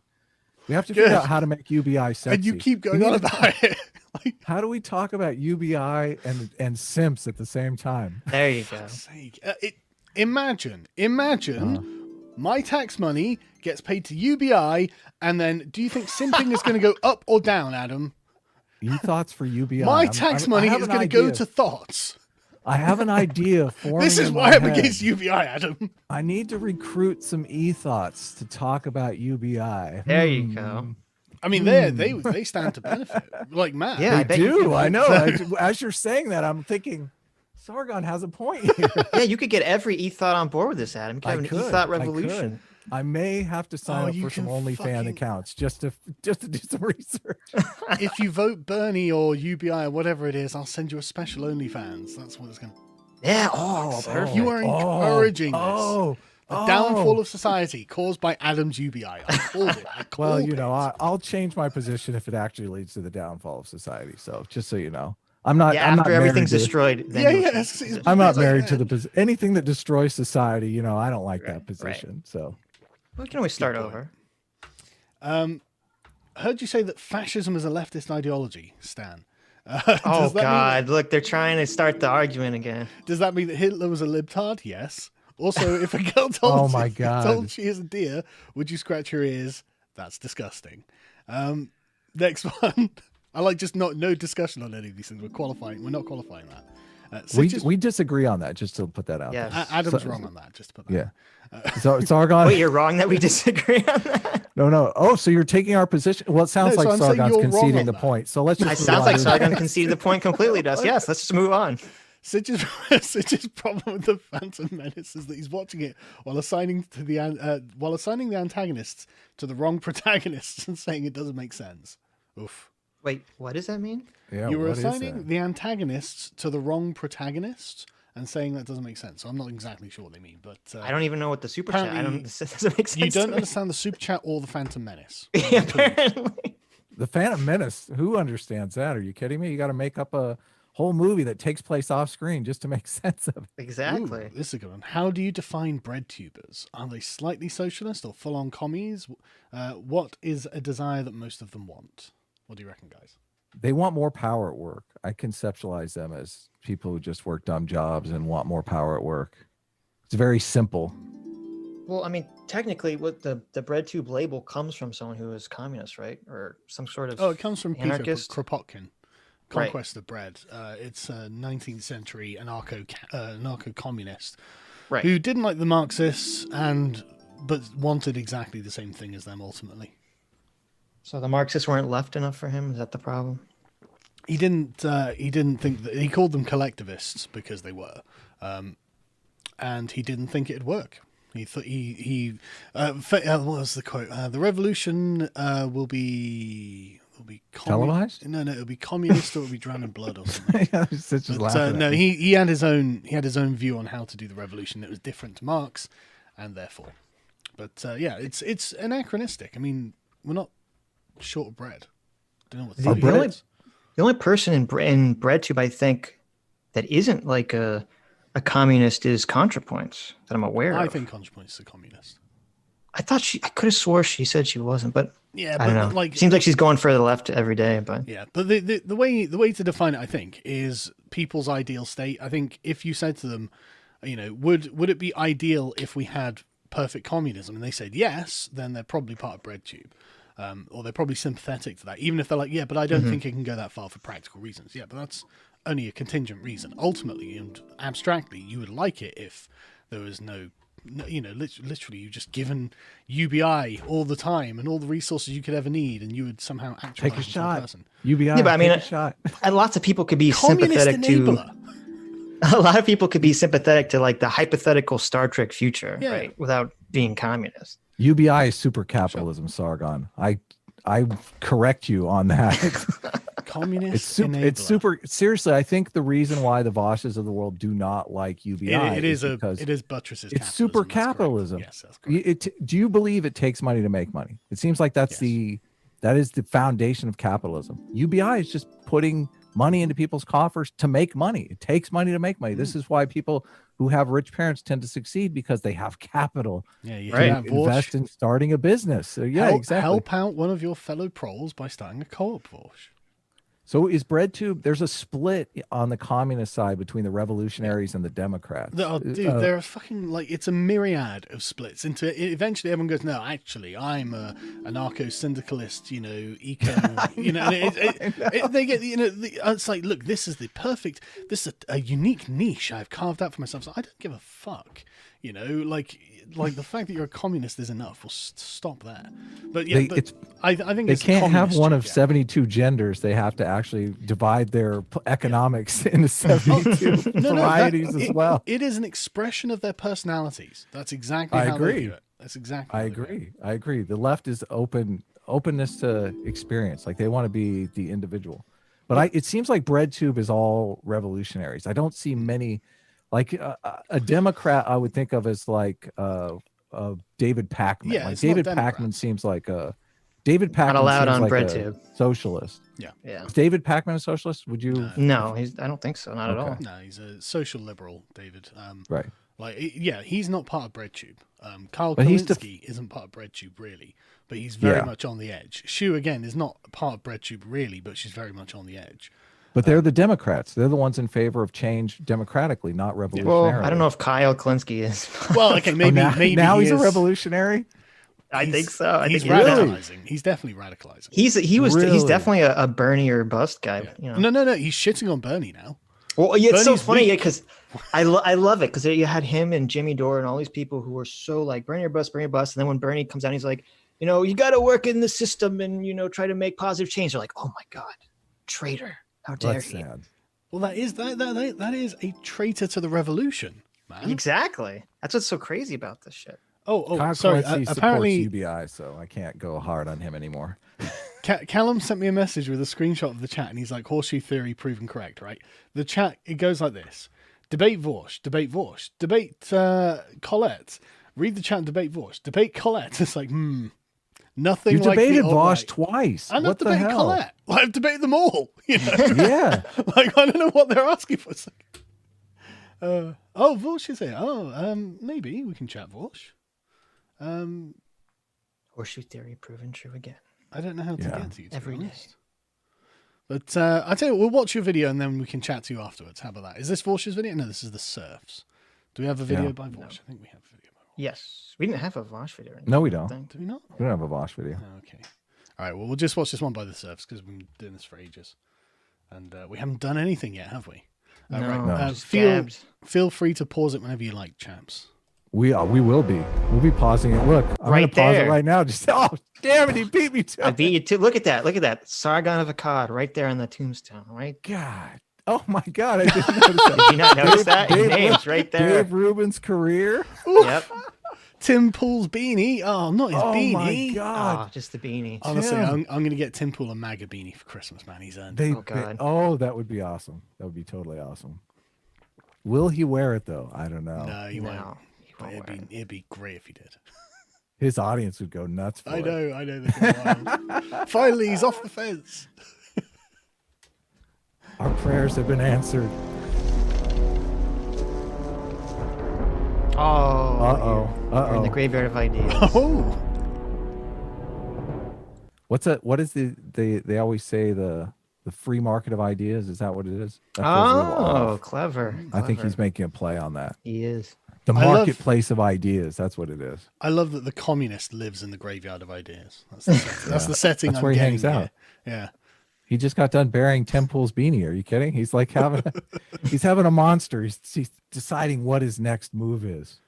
We have to figure out how to make UBI sexy. And you keep going on about it. Like, how do we talk about UBI and simps at the same time? There you go. Imagine my tax money gets paid to UBI, and then do you think simping is going to go up or down, Adam? Thoughts for UBI. My tax money is going to go to thoughts. I have an idea forming. This is in why my I'm head. against UBI, Adam. I need to recruit some thoughts to talk about UBI. There you go. I mean, they stand to benefit, like Matt. Yeah, I They bet you do. could. I know. As you're saying that, I'm thinking Sargon has a point here. Yeah, you could get every e-thought on board with this, Adam. You could have an e-thought I revolution. I may have to sign up you for some can OnlyFans fucking- accounts just to do some research. If you vote Bernie or UBI or whatever it is, I'll send you a special OnlyFans. That's what it's going to... Yeah. Oh, perfect. You are encouraging this. Oh, The downfall of society caused by Adam's UBI. I called it. well, you know, I'll change my position if it actually leads to the downfall of society. So just so you know, I'm not. Yeah, I'm not after everything's married to- destroyed. Then Yeah, you'll- yeah. it's I'm not like married to that. anything that destroys society. You know, I don't like that Right. position. So We can always start point. over. Heard you say that fascism is a leftist ideology, Stan. Oh Does that God! Look, they're trying to start the argument again. Does that mean that Hitler was a libtard? Yes. Also, if a girl Oh my God. told she is a deer, would you scratch your ears? That's disgusting. Next one. I like just no discussion on any of these things. We're not qualifying that. we disagree on that. Just to put that out. Yes. there. Adam's So- wrong on that. Just to put that. Yeah. So Sargon. Wait, you're wrong that we disagree on that. No. Oh, so you're taking our position. Well, it sounds No, so like I'm saying Sargon's you're wrong conceding on the that. point. So let's just. It move sounds on like to- Sargon conceded the point completely to us. Yes, let's just move on. Sidge's problem with the Phantom Menace is that he's watching it while assigning the antagonists to the wrong protagonists and saying it doesn't make sense. Oof. Wait, what does that mean? Yeah, You were what is assigning that? the antagonists to the wrong protagonists and saying that doesn't make sense. So I'm not exactly sure what they mean, but I don't even know what the super chat. apparently This doesn't make sense. you don't to me. understand the Super Chat or the Phantom Menace. Yeah, apparently. The Phantom Menace. Who understands that? Are you kidding me? You got to make up a whole movie that takes place off screen just to make sense of it. Exactly. Ooh, this is a good one. How do you define breadtubers? Are they slightly socialist or full-on commies? What is a desire that most of them want? What do you reckon, guys? They want more power at work. I conceptualize them as people who just work dumb jobs and want more power at work. It's very simple. Well, I mean, technically, what the Breadtube label comes from someone who is communist, right? Or some sort of Oh, it comes from Peter anarchist. Kropotkin. Right. Conquest of Bread. It's a 19th century anarcho-communist Right. who didn't like the Marxists but wanted exactly the same thing as them ultimately. So the Marxists weren't left enough for him. Is that the problem? He didn't think that he called them collectivists because they were, and he didn't think it'd work. He thought what was the quote? The revolution will be Televised? No, it'll be communist or it'll be drowned in blood or something. Yeah, it's just But, laughing at no, me. he had his own view on how to do the revolution. It was different to Marx, and therefore, but yeah, it's anachronistic. I mean, we're not short of bread. Don't know what The, the the only, is. the only person in Breadtube, I think, that isn't like a communist is ContraPoints that I'm aware I of. think ContraPoints is a communist. I could have swore she said she wasn't, but Yeah, I don't know. but like Seems like she's going further left every day, but yeah, but the way to define it, I think, is people's ideal state. I think if you said to them, you know, would it be ideal if we had perfect communism, and they said yes, then they're probably part of Breadtube. Or they're probably sympathetic to that, even if they're like, yeah, but I don't think it can go that far for practical reasons. Yeah, but that's only a contingent reason. Ultimately and abstractly, you would like it if there was no literally you've just given UBI all the time and all the resources you could ever need, and you would somehow actualize Take a into shot. person. UBI. Yeah, but I mean, take a shot. and lots of people could be Communist sympathetic enabler. to. A lot of people could be sympathetic to like the hypothetical Star Trek future, Yeah. right? Without being communist. UBI is super capitalism, Sargon. I correct you on that. Communist It's super seriously. I think the reason why the Voshes of the world do not like UBI is because it is buttresses. it's super capitalism. Yes, that's correct. Do you believe it takes money to make money? It seems like that is the foundation of capitalism. UBI is just putting money into people's coffers to make money. It takes money to make money. This is why people who have rich parents tend to succeed, because they have capital You to have invest in starting a business. So exactly. Help out one of your fellow proles by starting a co-op, Vorsh. So is Breadtube? There's a split on the communist side between the revolutionaries and the Democrats. Oh, dude, there are fucking it's a myriad of splits. Eventually, everyone goes, no, actually, I'm a anarcho-syndicalist, eco, and they get, it's like, look, this is this is a unique niche I've carved out for myself. So I don't give a fuck, like the fact that you're a communist is enough. We'll stop there. But yeah, I think they it's can't have communist, one of 72 genders. They have to actually divide their economics into 72 varieties as well. It is an expression of their personalities. That's exactly how they view it. That's exactly. I agree. The left is openness to experience. Like they want to be the individual. But it seems like Breadtube is all revolutionaries. I don't see many. Like a Democrat, I would think of as like David Pakman. Yeah, like David Pakman seems like David Pakman. Not allowed seems on like Breadtube. Socialist. Yeah. Is David Pakman a socialist? Would you? No, I don't think so. Not at all. No, he's a social liberal, David. Right. He's not part of Breadtube. Kyle But Kalinske isn't part of Breadtube really, but he's very much on the edge. Shu again is not part of Breadtube really, but she's very much on the edge. But they're the Democrats. They're the ones in favor of change democratically, not revolutionarily. Well, I don't know if Kyle Kalinske is. Well, okay, maybe now he's a is. revolutionary. I think so. He's think radicalizing. He's definitely radicalizing. He's Really? definitely a Bernie or bust guy. No. He's shitting on Bernie now. Well, yeah, it's so Bernie's funny, weak. because I love it, because you had him and Jimmy Dore and all these people who were so like Bernie or bust, and then when Bernie comes out, he's like, you got to work in the system and try to make positive change. They're like, oh my god, traitor! How dare That's he? sad. Well, that is a traitor to the revolution, man. Exactly. That's what's so crazy about this shit. Oh, sorry. Apparently, supports UBI, so I can't go hard on him anymore. Callum sent me a message with a screenshot of the chat, and he's like, "Horseshoe theory proven correct." Right? The chat, it goes like this: debate Vorsh, debate Colette. Read the chat and debate Vorsh, debate Colette. It's like, nothing. You like debated the Vosh twice. I'm what not the debating hell? Colette. I've debated them all. Yeah. Like I don't know what they're asking for. It's like, Vorsh is here. Maybe we can chat Vorsh. Horseshoe theory proven true again. I don't know how to get to you every day. But I tell you, we'll watch your video and then we can chat to you afterwards. How about that? Is this Vorsh's video? No, this is the Surfs. Do we have a video by Vorsh? No. I think we have a video by Vorsh. Yes, we didn't have a Vosh video. No, we don't. Do we not? We don't have a Vosh video. Oh, okay. All right. Well, we'll just watch this one by the Surfs because we've been doing this for ages, and we haven't done anything yet, have we? Just Feel free to pause it whenever you like, chaps. We will be. We'll be pausing it. Look, I'm Right gonna pause there. it right now. Just damn it, he beat me to I it. beat you too. Look at that. Look at that. Sargon of Akkad right there on the tombstone. Right. God. Oh my God, I didn't notice that. Did you not notice that? His Dave- name's right there. Dave Rubin's career. Yep. Tim Pool's beanie. Oh, not his Oh beanie. my God. Oh, just the beanie. Honestly, Tim. I'm going to get Tim Pool a MAGA beanie for Christmas, man. He's earned it. They, Oh, God. that would be awesome. That would be totally awesome. Will he wear it though? I don't know. No, he won't. No, he But won't wear it. it'd be great if he did. His audience would go nuts for I it. know. They're wild. Finally, he's off the fence. Our prayers have been answered. Oh. We're in the Uh-oh. graveyard of ideas. Oh, What's that? What is they always say the free market of ideas? Is that what it is? That feels a little Oh, off. clever. I think he's Clever. making a play on that. He is. The I love- marketplace of ideas. That's what it is. I love that the communist lives in the graveyard of ideas. That's the setting. That's the setting. That's I'm where he getting hangs out. here. Yeah. He just got done burying Tim Pool's beanie. Are you kidding? He's like he's having a monster. He's deciding what his next move is.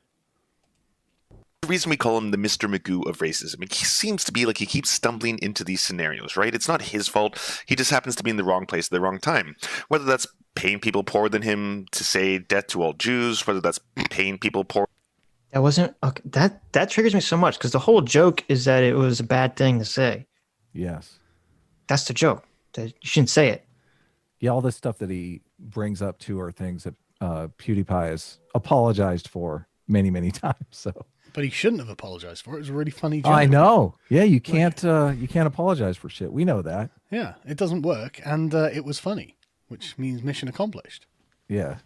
the reason we call him the Mr. Magoo of racism. He seems to be like he keeps stumbling into these scenarios, right? It's not his fault. He just happens to be in the wrong place at the wrong time. Whether that's paying people poorer than him to say death to all Jews, whether that's paying people poor. That wasn't okay, that triggers me so much because the whole joke is that it was a bad thing to say. Yes. That's the joke. That you shouldn't say it. Yeah, all this stuff that he brings up to are things that PewDiePie has apologized for many, many times. So, but he shouldn't have apologized for it. It was a really funny joke. I know. Yeah, you can't apologize for shit. We know that. Yeah, it doesn't work, and it was funny, which means mission accomplished. Yeah.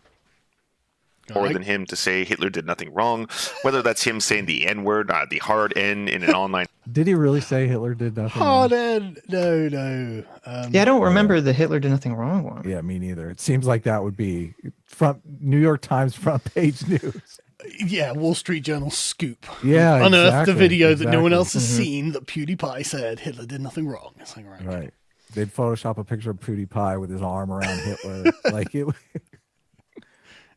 More than him to say Hitler did nothing wrong, whether that's him saying the N-word, the hard N in an online. Did he really say Hitler did nothing hard wrong? N? No. Yeah, I don't remember the Hitler did nothing wrong one. Yeah, me neither. It seems like that would be New York Times front page news. Yeah, Wall Street Journal scoop. Yeah, unearthed the video that no one else has Mm-hmm. seen that PewDiePie said Hitler did nothing wrong. It's like, right. They'd Photoshop a picture of PewDiePie with his arm around Hitler. Like it.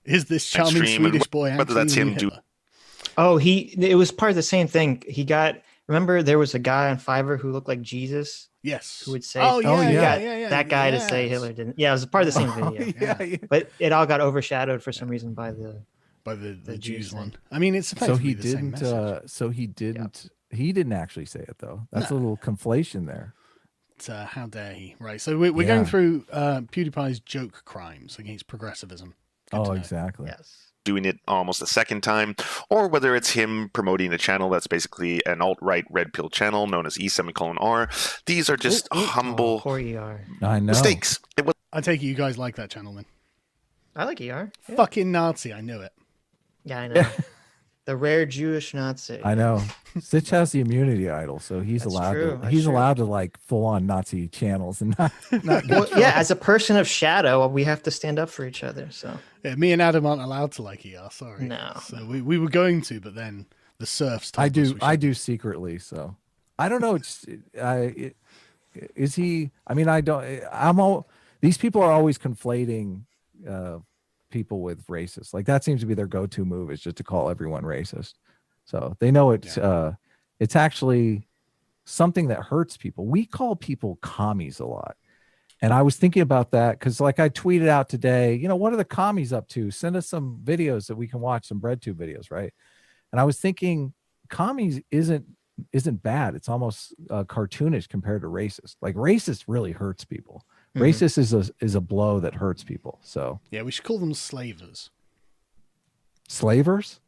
Is this charming Extreme, Swedish boy whether that's him Hitler? Oh, it was part of the same thing. He got, remember there was a guy on Fiverr who looked like Jesus? Yes. Who would say, oh, yeah, yeah. yeah, that guy to say Hitler didn't. Yeah, it was part of the same video. Yeah. But it all got overshadowed for some reason by the Jews thing. one. I mean, it's So effectively he the same didn't. message. He didn't actually say it though. That's a little conflation there. How dare he? Right. So we're Yeah. going through PewDiePie's joke crimes against progressivism. Good to Oh, know. exactly. Yes. Doing it almost a second time, or whether it's him promoting a channel that's basically an alt-right red pill channel known as E::R. These are just humble Oh, poor ER. I know. mistakes. It was I take it you guys like that channel, man. I like ER. Yeah, Fucking Nazi, I knew it. I know. The rare Jewish Nazi. I know. Stitch has the immunity idol, so he's That's allowed true, to. that's He's true. allowed to like full on Nazi channels and not Well, yeah, as a person of shadow, we have to stand up for each other. So Yeah, me and Adam aren't allowed to like ER, sorry. No. So we were going to, but then the serfs told I us do. we I should. do secretly. So I don't know. Is he? I mean, I don't. These people are always conflating people with racist. Like that seems to be their go-to move, is just to call everyone racist. So they know it's it's actually something that hurts people. We call people commies a lot. And I was thinking about that because, like, I tweeted out today, what are the commies up to? Send us some videos that we can watch, some Breadtube videos, right? And I was thinking, commies isn't bad. It's almost cartoonish compared to racist. Like, racist really hurts people. Mhm. Racist is a blow that hurts people. So Yeah, we should call them slavers. slavers,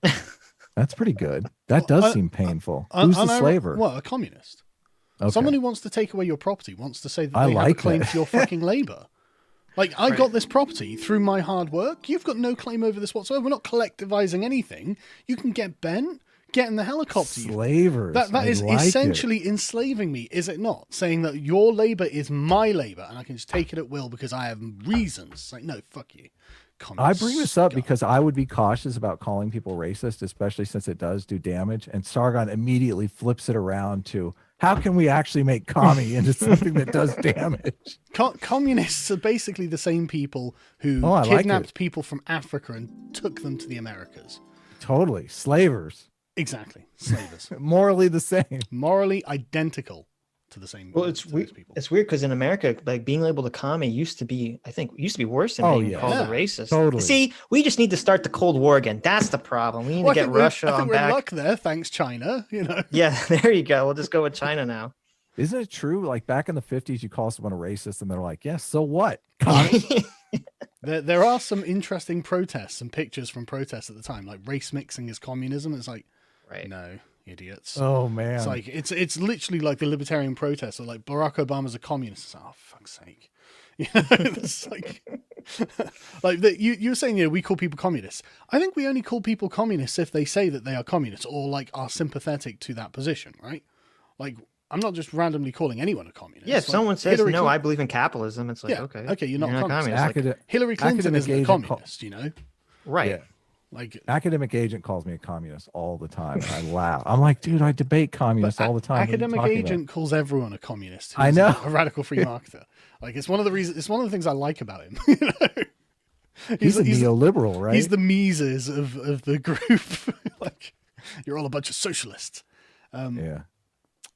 that's pretty good. That Well, does seem painful. Who's the slaver? Well, a communist. Okay. Someone who wants to take away your property, wants to say that I they have a like claim that. to your fucking labor. Like, I got this property through my hard work. You've got no claim over this whatsoever. We're not collectivizing anything. You can get bent, get in the helicopter. Slavers. That I is like it. essentially enslaving me, is it not? Saying that your labor is my labor and I can just take it at will because I have reasons. It's like, no, fuck you. I Communist bring this up scum. because I would be cautious about calling people racist, especially since it does do damage. And Sargon immediately flips it around to, how can we actually make commie into something that does damage? Communists are basically the same people who Oh, I like kidnapped it. people from Africa and took them to the Americas. Totally. Slavers. Exactly. Slavers. Morally the same. Morally identical to the same Well, to it's those weird. people. It's weird because in America, like being labeled a commie used to be worse than Oh, being yeah. called Yeah, a racist. totally. See, we just need to start the Cold War again. That's the problem. We need Well, to I get think we're- Russia I think on we're in back. luck there, thanks China. Yeah, there you go. We'll just go with China now. Isn't it true? Like back in the 50s, you call someone a racist and they're like, yes, so what? Commie? There are some interesting protests and pictures from protests at the time, like race mixing is communism. It's like, Right. no, idiots. Oh, man. It's like it's literally like the libertarian protests are like Barack Obama's a communist. It's like, oh, fuck's sake. It's like you were saying, we call people communists. I think we only call people communists if they say that they are communists or like are sympathetic to that position, right? Like, I'm not just randomly calling anyone a communist. Yeah, if Like, someone says, Hillary no, Clinton- I believe in capitalism, it's like, Yeah, okay. you're not a communist. Like, Hillary Clinton academic is a agent communist, right. Yeah. Like, Academic agent calls me a communist all the time. I laugh. I'm like, dude, I debate communists all the time. What are you academic talking agent calls everyone a communist. I who's know. a radical free marketer. Like, it's one of the reasons. It's one of the things I like about him. He's a neoliberal, right? He's the Mises of the group. Like, You're all a bunch of socialists. Yeah.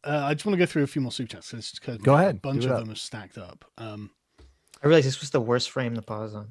I just want to go through a few more super chats because Go ahead. a bunch Do it of up. them are stacked up. I realized this was the worst frame to pause on.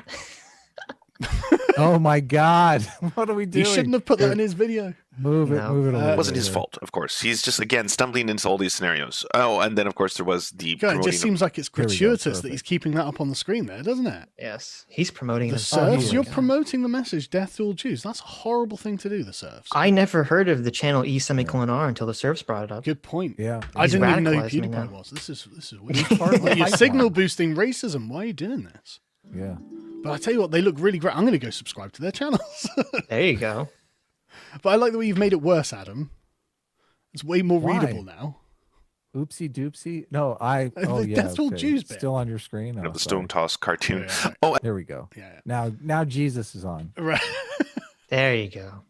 Oh my God. What are we He doing? shouldn't have put that in his video. Move it. No. Move it away. It wasn't his fault, of course. He's just, again, stumbling into all these scenarios. Oh, and then, of course, there was the God, it promoting just seems like it's Here we go, gratuitous that perfect. he's keeping that up on the screen there, doesn't it? Yes, he's promoting The himself. serfs, my you're God. promoting the message, death to all Jews. That's a horrible thing to do, the serfs. I never heard of the channel E::R until the serfs brought it up. Good point. Yeah. I He's didn't even know who radicalized me PewDiePie now. was. This is weird. He's part of the Like, you're hype signal man. boosting racism. Why are you doing this? Yeah. But I tell you what, they look really great. I'm going to go subscribe to their channels. There you go. But I like the way you've made it worse, Adam. It's way more Why? readable now. Oopsie doopsie. No, Oh yeah. That's all Jews bit. Still on your screen. of Oh, the sorry. Stone Toss cartoon. Yeah. Oh, There we go. Yeah. Now Jesus is on. Right. There you go.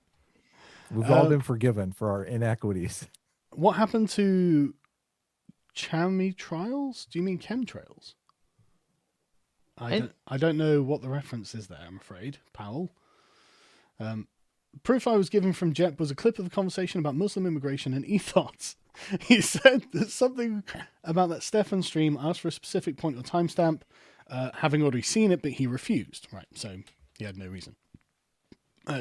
We've all been forgiven for our inequities. What happened to chemtrails? Do you mean chemtrails? I don't know what the reference is there, I'm afraid, Powell. Proof I was given from Jep was a clip of a conversation about Muslim immigration and ethos. He said there's something about that Stefan stream, asked for a specific point or timestamp, having already seen it, but he refused. Right, so he had no reason.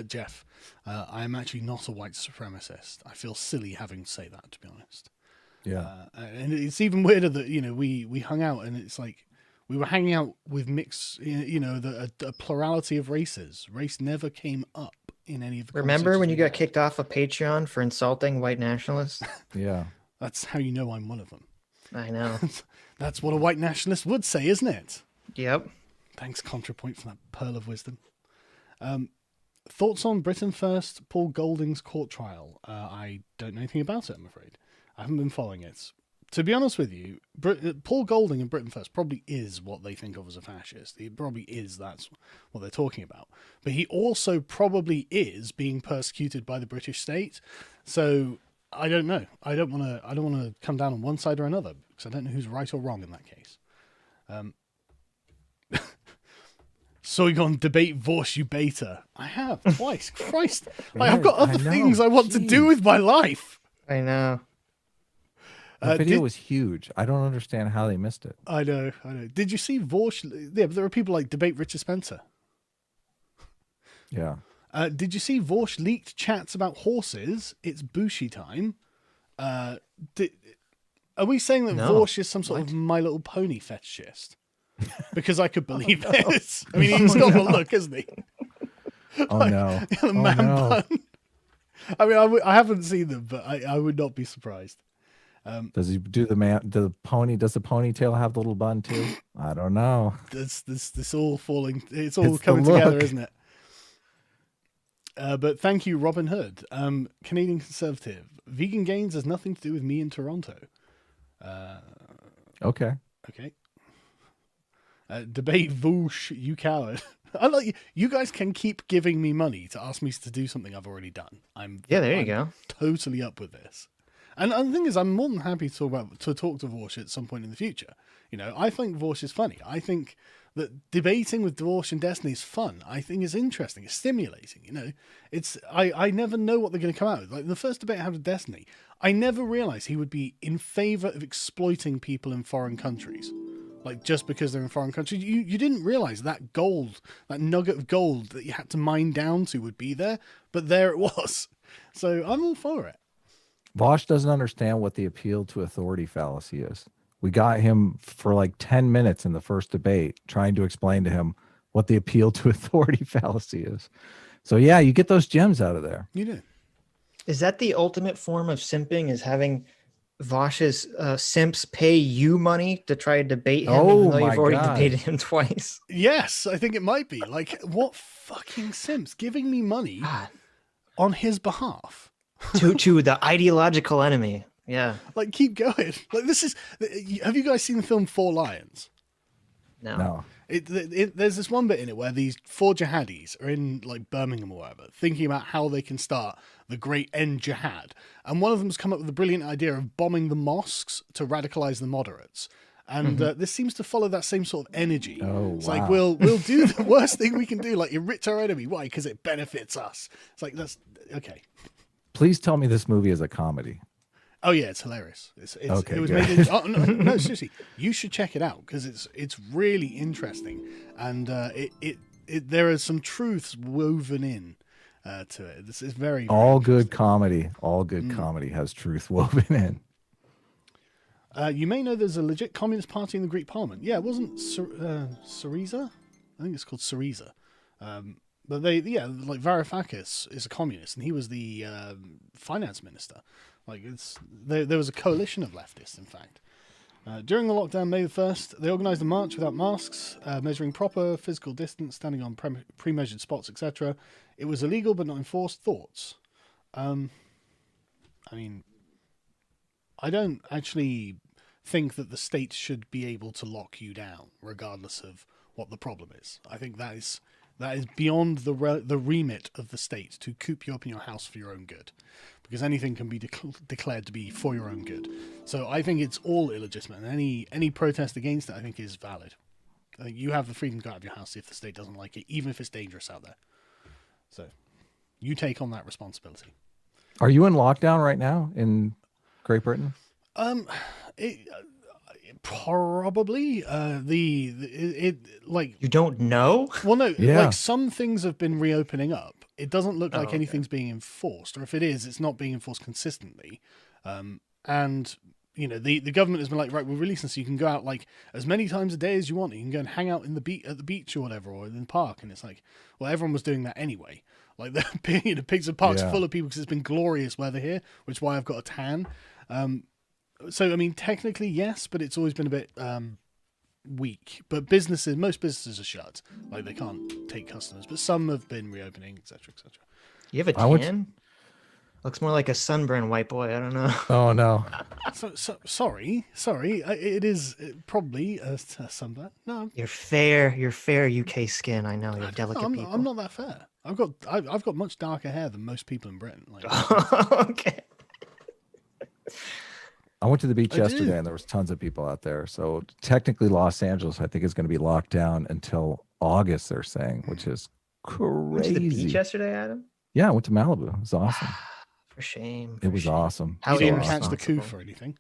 Jeff, I am actually not a white supremacist. I feel silly having to say that, to be honest. Yeah. And it's even weirder that, we hung out and it's like, we were hanging out with mixed, a plurality of races. Race never came up in any of the Remember when you got conversations kicked off of Patreon for insulting white nationalists? Yeah. we had. That's how you know I'm one of them. I know. That's what a white nationalist would say, isn't it? Yep. Thanks, ContraPoint, for that pearl of wisdom. Thoughts on Britain First, Paul Golding's court trial? I don't know anything about it, I'm afraid. I haven't been following it. To be honest with you, Paul Golding and Britain First probably is what they think of as a fascist. He probably is, that's what they're talking about. But he also probably is being persecuted by the British state. So I don't know. I don't want to come down on one side or another because I don't know who's right or wrong in that case. Soigon debate Vorsh you beta. I have twice. Christ. Like, I've got I other know. things I want to do Jeez. with my life. I know. The video did- was huge. I don't understand how they missed it. I know. Did you see Vorsh? Yeah, but there are people like debate Richard Spencer. Yeah. Did you see Vorsh leaked chats about horses? It's Bushi time. Are we saying that No. Vorsh is some sort of What? My Little Pony fetishist? Because I could believe this. I mean, he's got the look, hasn't he? Oh no. The Oh, man no. bun. I mean, I haven't seen them, but I would not be surprised. Does he do the pony? Does the ponytail have the little bun too? I don't know. This all falling. It's all It's the coming together, look. isn't it? But thank you, Robin Hood. Canadian Conservative. Vegan gains has nothing to do with me in Toronto. Okay. Okay. Debate Voosh, you coward. I like you. You guys can keep giving me money to ask me to do something I've already done. Yeah, there you I'm go. Totally up with this. And the thing is, I'm more than happy to talk to Vorsh at some point in the future. I think Vorsh is funny. I think that debating with Vorsh and Destiny is fun. I think it's interesting. It's stimulating. It's I never know what they're going to come out with. Like the first debate I had with Destiny, I never realized he would be in favor of exploiting people in foreign countries. Like just because they're in foreign countries, you didn't realize that gold, that nugget of gold that you had to mine down to would be there, but there it was. So I'm all for it. Vosh doesn't understand what the appeal to authority fallacy is. We got him for like 10 minutes in the first debate trying to explain to him what the appeal to authority fallacy is. So yeah, you get those gems out of there. You do. Is that the ultimate form of simping? Is having Vosh's simps pay you money to try to debate him, Oh even though my you've already God. debated him twice? Yes, I think it might be. Like, what fucking simps giving me money God. on his behalf? to the ideological enemy. Yeah. Like, keep going. Like, this is. Have you guys seen the film Four Lions? No. There's this one bit in it where these four jihadis are in like Birmingham or whatever, thinking about how they can start the great end jihad. And one of them's come up with the brilliant idea of bombing the mosques to radicalize the moderates. And this seems to follow that same sort of energy. Oh, It's wow. like, we'll do the worst thing we can do, like enrich our enemy. Why? Because it benefits us. It's like, that's okay. Please tell me this movie is a comedy. Oh yeah, it's hilarious. Okay, it was good. made in, no, seriously, you should check it out because it's really interesting, and there are some truths woven in to it. This is very, very All good interesting. comedy. All good comedy has truth woven in. You may know there's a legit communist party in the Greek parliament. Yeah, it wasn't Syriza? I think it's called Syriza. But like Varoufakis is a communist, and he was the finance minister. Like there was a coalition of leftists, in fact. During the lockdown, May the 1st, they organised a march without masks, measuring proper physical distance, standing on pre-measured spots, etc. It was illegal but not enforced. Thoughts? I mean, I don't actually think that the state should be able to lock you down, regardless of what the problem is. I think that is beyond the remit of the state to coop you up in your house for your own good, because anything can be declared to be for your own good. So I think it's all illegitimate, and any protest against it, I think, is valid. I think you have the freedom to go out of your house if the state doesn't like it, even if it's dangerous out there. So you take on that responsibility. Are you in lockdown right now in Great Britain? Probably like You don't know? well no Yeah. like some things have been reopening up. It doesn't look like anything's being enforced, or if it is, it's not being enforced consistently. And you know, the government has been like, right, we're releasing so you can go out like as many times a day as you want. You can go and hang out at the beach or whatever, or in the park. And it's like, well, everyone was doing that anyway. Like the pigs and parks full of people because it's been glorious weather here, which is why I've got a tan. So I mean, technically yes, but it's always been a bit weak. But most businesses are shut, like they can't take customers. But some have been reopening, etc., etc. You have a tan? Looks more like a sunburn white boy. I don't know. Oh no. Sorry. It is probably a sunburn. No, You're fair UK skin. I know you're delicate people. I'm not that fair. I've got much darker hair than most people in Britain. Like, okay. I went to the beach yesterday and there was tons of people out there. So technically Los Angeles, I think, is going to be locked down until August, they're saying, which is crazy. Went to the beach yesterday, Adam? Yeah, I went to Malibu. It was awesome. For shame. It was awesome. How You didn't didn't catch the responsible. coup or anything?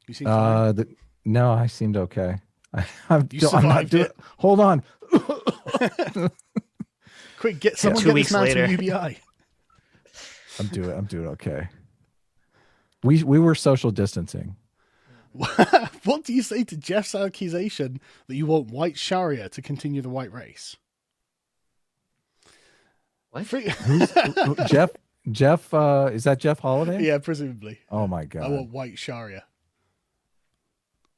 You seem fine. No, I seemed okay. I'm not survived doing. it. Hold on. Quick, get someone 2 get weeks this man later. some UBI. I'm doing okay. We were social distancing. What do you say to Jeff's accusation that you want white Sharia to continue the white race? What? Jeff, is that Jeff Holiday? Yeah, presumably. Oh my I God. want white Sharia.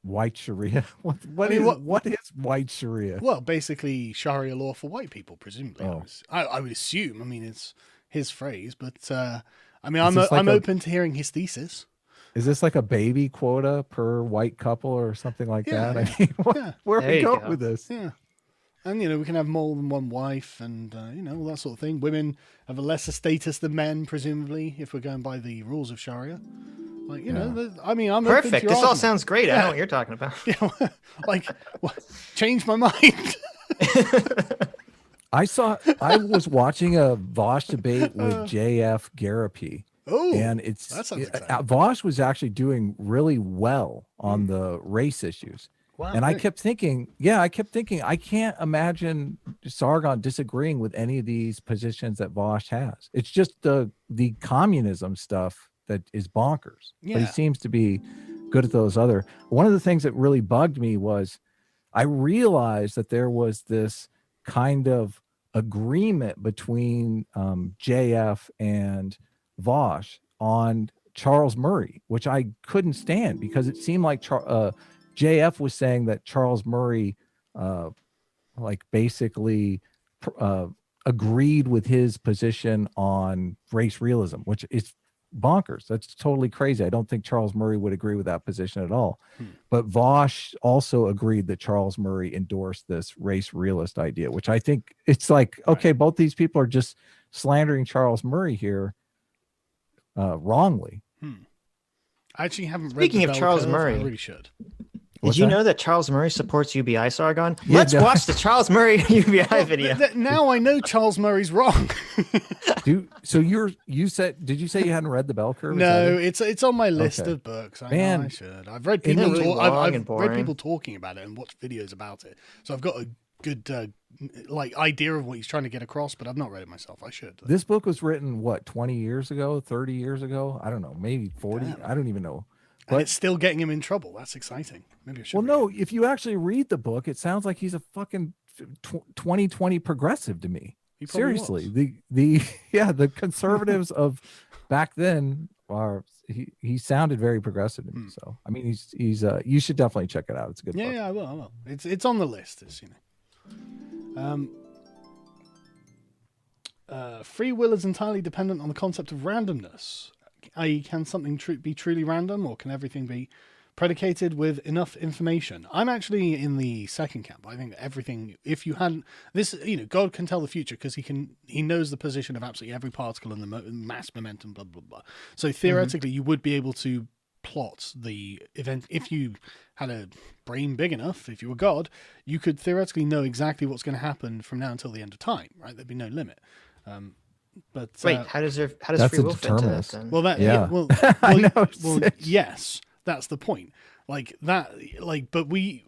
White Sharia? What is white Sharia? Well, basically Sharia law for white people, presumably. Oh. I would assume. I mean, it's his phrase, but I mean, Is this I'm like open to hearing his thesis. Is this like a baby quota per white couple or something like Yeah, that? yeah. I mean, Yeah. where are There we you going go. with this? Yeah. And, you know, we can have more than one wife and, you know, all that sort of thing. Women have a lesser status than men, presumably, if we're going by the rules of Sharia. Like, you know, I mean, I'm open to Perfect. your This all argument. sounds great. I know what you're talking about. Yeah, like, what? Change my mind. I was watching a Vosh debate with JF Garapi. Oh, And that sounds exciting. Vosh was actually doing really well on the race issues. Wow, And I really? kept thinking, I can't imagine Sargon disagreeing with any of these positions that Vosh has. It's just the communism stuff that is bonkers. But he Yeah. seems to be good at those other. One of the things that really bugged me was I realized that there was this kind of agreement between JF and Vosh on Charles Murray, which I couldn't stand because it seemed like JF was saying that Charles Murray like basically agreed with his position on race realism, which is bonkers. That's totally crazy. I don't think Charles Murray would agree with that position at all. But Vosh also agreed that Charles Murray endorsed this race realist idea, which I think it's like, okay, both these people are just slandering Charles Murray here wrongly. I actually haven't read Speaking the of Bell Charles Curve. Murray. I really should. What's Did you that? know that Charles Murray supports UBI, Sargon? Yeah, Let's no. watch the Charles Murray UBI video. Now I know Charles Murray's wrong. So you said, did you say you hadn't read the bell curve? Is that No, it? it's on my list Okay. of books. I Man, know I should. I've read Isn't it people really talk, long I've and read boring? people talking about it and watched videos about it. So I've got a good idea of what he's trying to get across, but I've not read it myself. I should. This book was written, what, 20 years ago, 30 years ago? I don't know, maybe 40. Damn. I don't even know. And But it's still getting him in trouble. That's exciting. Maybe I should. well, read no, it. if you actually read the book, it sounds like he's a fucking 2020 progressive to me. He probably Seriously, was. the conservatives of back then are he sounded very progressive to me. So I mean, he's you should definitely check it out. It's a good book. Yeah, I will. It's on the list. It's, free will is entirely dependent on the concept of randomness. I.e., can something be truly random, or can everything be predicated with enough information? I'm actually in the second camp. I think that everything, if you hadn't this, God can tell the future because he knows the position of absolutely every particle in the mass momentum, blah blah blah. So theoretically, you would be able to plot the event if you had a brain big enough. If you were God, you could theoretically know exactly what's going to happen from now until the end of time. Right? There'd be no limit. But Wait, how does that's free a will fit into that determinist. then? well, that Yeah. I know, well, Sitch. yes, that's the point. Like that, but we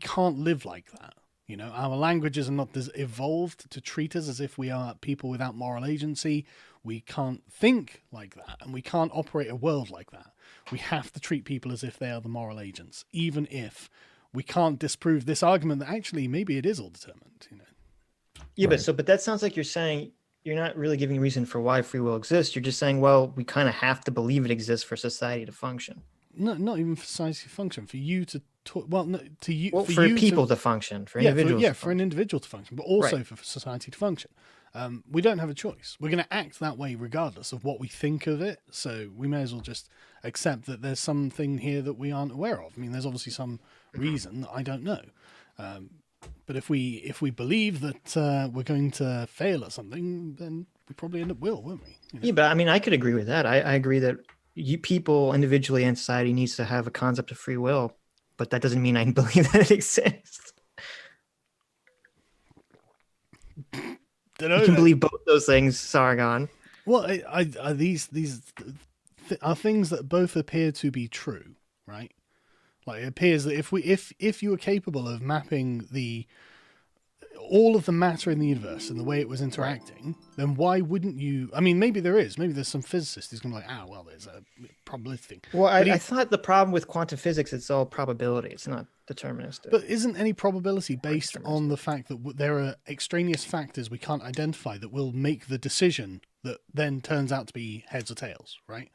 can't live like that. Our languages are not evolved to treat us as if we are people without moral agency. We can't think like that, and we can't operate a world like that. We have to treat people as if they are the moral agents, even if we can't disprove this argument that actually maybe it is all determined. Yeah, Right. but that sounds like you're saying you're not really giving a reason for why free will exists. You're just saying, well, we kind of have to believe it exists for society to function. No, not even for society to function. For you to talk, well, no, to you, Well, for for you people to to function, for yeah, individuals. for to an function. individual to function, but also Right. for society to function. We don't have a choice. We're going to act that way regardless of what we think of it. So we may as well just accept that there's something here that we aren't aware of. I mean, there's obviously some reason that I don't know. But if we believe that we're going to fail at something, then we probably end up won't we? Yeah, but I mean, I could agree with that. I agree that people individually and society needs to have a concept of free will, but that doesn't mean I believe that it exists. Dunno You can then. believe both those things, Sargon. Well, these are things that both appear to be true, right? Like it appears that if you were capable of mapping all of the matter in the universe and the way it was interacting, then why wouldn't you? I mean, maybe there's some physicist who's going to be like, well, there's a probability thing. Well, But I thought the problem with quantum physics, it's all probability. It's not deterministic. But isn't any probability based on the fact that there are extraneous factors we can't identify that will make the decision that then turns out to be heads or tails, right?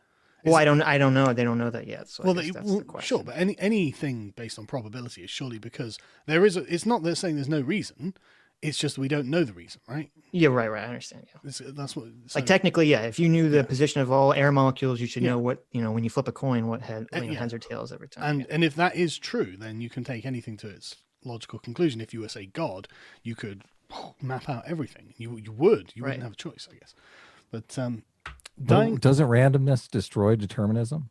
well, I don't know. They don't know that yet. So I guess that's the question. sure, but anything based on probability is surely because there is. It's not they're saying there's no reason. It's just we don't know the reason, right? Yeah, right. I understand. Yeah. That's what. Like technically, yeah. If you knew the position of all air molecules, you should know what when you flip a coin, what heads or tails every time. And if that is true, then you can take anything to its logical conclusion. If you were say God, you could map out everything. You wouldn't have a choice, I guess. But Doesn't randomness destroy determinism?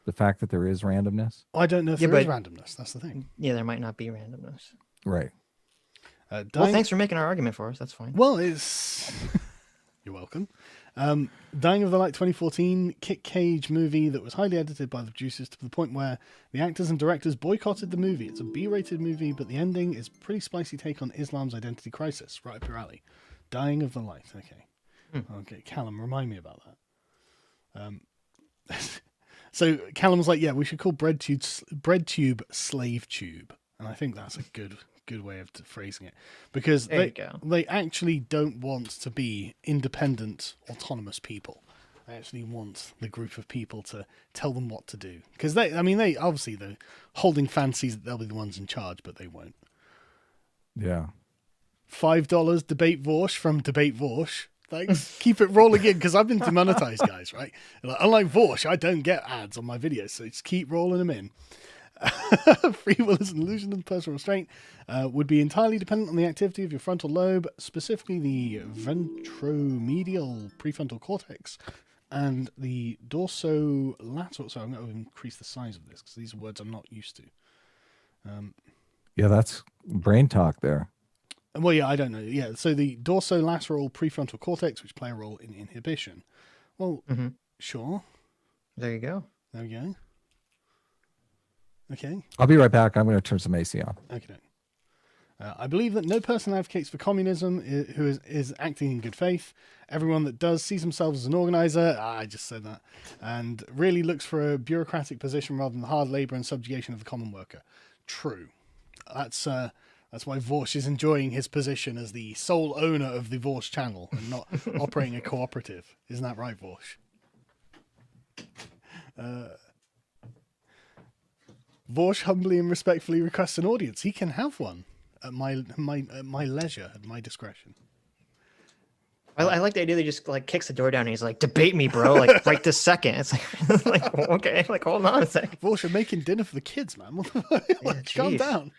The fact that there is randomness, I don't know if there is randomness. That's the thing. Yeah, there might not be randomness. right? Well, thanks for making our argument for us. That's fine. Well, it's you're welcome. Dying of the Light 2014 Kick Cage movie that was highly edited by the producers to the point where the actors and directors boycotted the movie. It's a B-rated movie, but the ending is a pretty spicy take on Islam's identity crisis. Right up your alley. Dying of the Light. Okay, Callum, remind me about that. So Callum was like, "Yeah, we should call Breadtube Slave Tube," and I think that's a good way of phrasing it, because they actually don't want to be independent, autonomous people. They actually want the group of people to tell them what to do, because they obviously they're holding fancies that they'll be the ones in charge, but they won't. Yeah. $5 Debate Vorsh from Debate Vorsh. Thanks. Keep it rolling in, because I've been demonetized, guys, right? Like, unlike Vorsh, I don't get ads on my videos, so just keep rolling them in. Free will is an illusion of personal restraint. Would be entirely dependent on the activity of your frontal lobe, specifically the ventromedial prefrontal cortex and the dorsolateral. So I'm going to increase the size of this because these are words I'm not used to. Yeah, that's brain talk there. Well, yeah, I don't know. Yeah, so the dorsolateral prefrontal cortex, which play a role in inhibition. Well, sure. There you go. There we go. Okay. I'll be right back. I'm going to turn some AC on. Okay. I believe that no person advocates for communism who is acting in good faith. Everyone that does sees themselves as an organizer. I just said that. And really looks for a bureaucratic position rather than the hard labor and subjugation of the common worker. True. That's why Vorsh is enjoying his position as the sole owner of the Vorsh channel and not operating a cooperative. Isn't that right, Vorsh? Vorsh humbly and respectfully requests an audience. He can have one at my leisure, at my discretion. I like the idea that he just like kicks the door down and he's like, debate me, bro, like right this second. It's like okay, like hold on a second. Vorsh, you're making dinner for the kids, man. Like, calm down.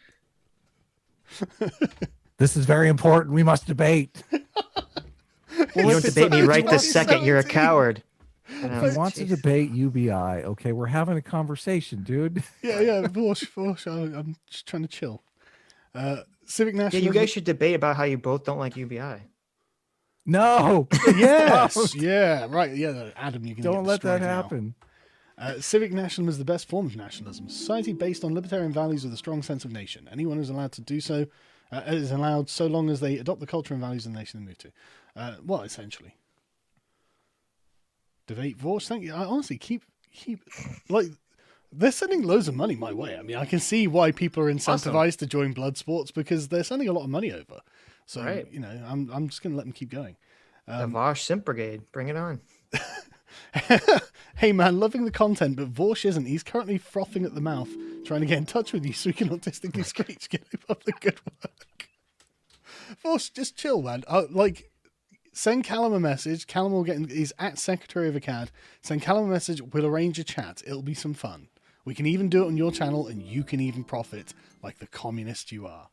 This is very important. We must debate. You don't debate me right this second. You're a coward. If he wants to debate UBI, okay, we're having a conversation, dude. Yeah, Vorsh, I'm just trying to chill. Civic nationalism. Yeah, you guys should debate about how you both don't like UBI. No. Yes. Yeah. Right. Yeah. Adam, you can Don't let that happen. Civic nationalism is the best form of nationalism. Society based on libertarian values with a strong sense of nation. Anyone who's allowed to do so is allowed so long as they adopt the culture and values of the nation they move to. Well, essentially. Debate Vorsh. Thank you. I honestly keep like they're sending loads of money my way. I mean, I can see why people are incentivized to join blood sports because they're sending a lot of money over. So right. You know, I'm just gonna let them keep going. The Vosh Simp Brigade, bring it on. Hey man, loving the content, but Vorsh isn't. He's currently frothing at the mouth, trying to get in touch with you so we can autistically screech, get up the good work. Vorsh, just chill, man. Like, send Callum a message. Callum will get. He's at Secretary of Akkad. Send Callum a message. We'll arrange a chat. It'll be some fun. We can even do it on your channel, and you can even profit like the communist you are.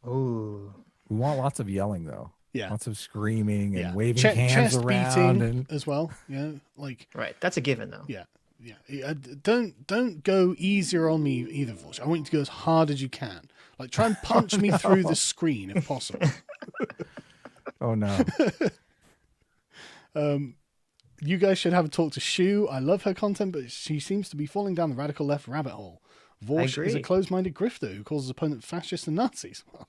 Ooh. We want lots of yelling, though. Yeah. Lots of screaming and Yeah. waving hands chest around beating and as well. Yeah, like Right. That's a given, though. yeah. Don't go easier on me either, Vorsh. I want you to go as hard as you can. Like try and punch me through the screen if possible. Oh no. You guys should have a talk to Shu. I love her content, but she seems to be falling down the radical left rabbit hole. Vorsh is a closed-minded grifter who calls his opponent fascists and Nazis. Well,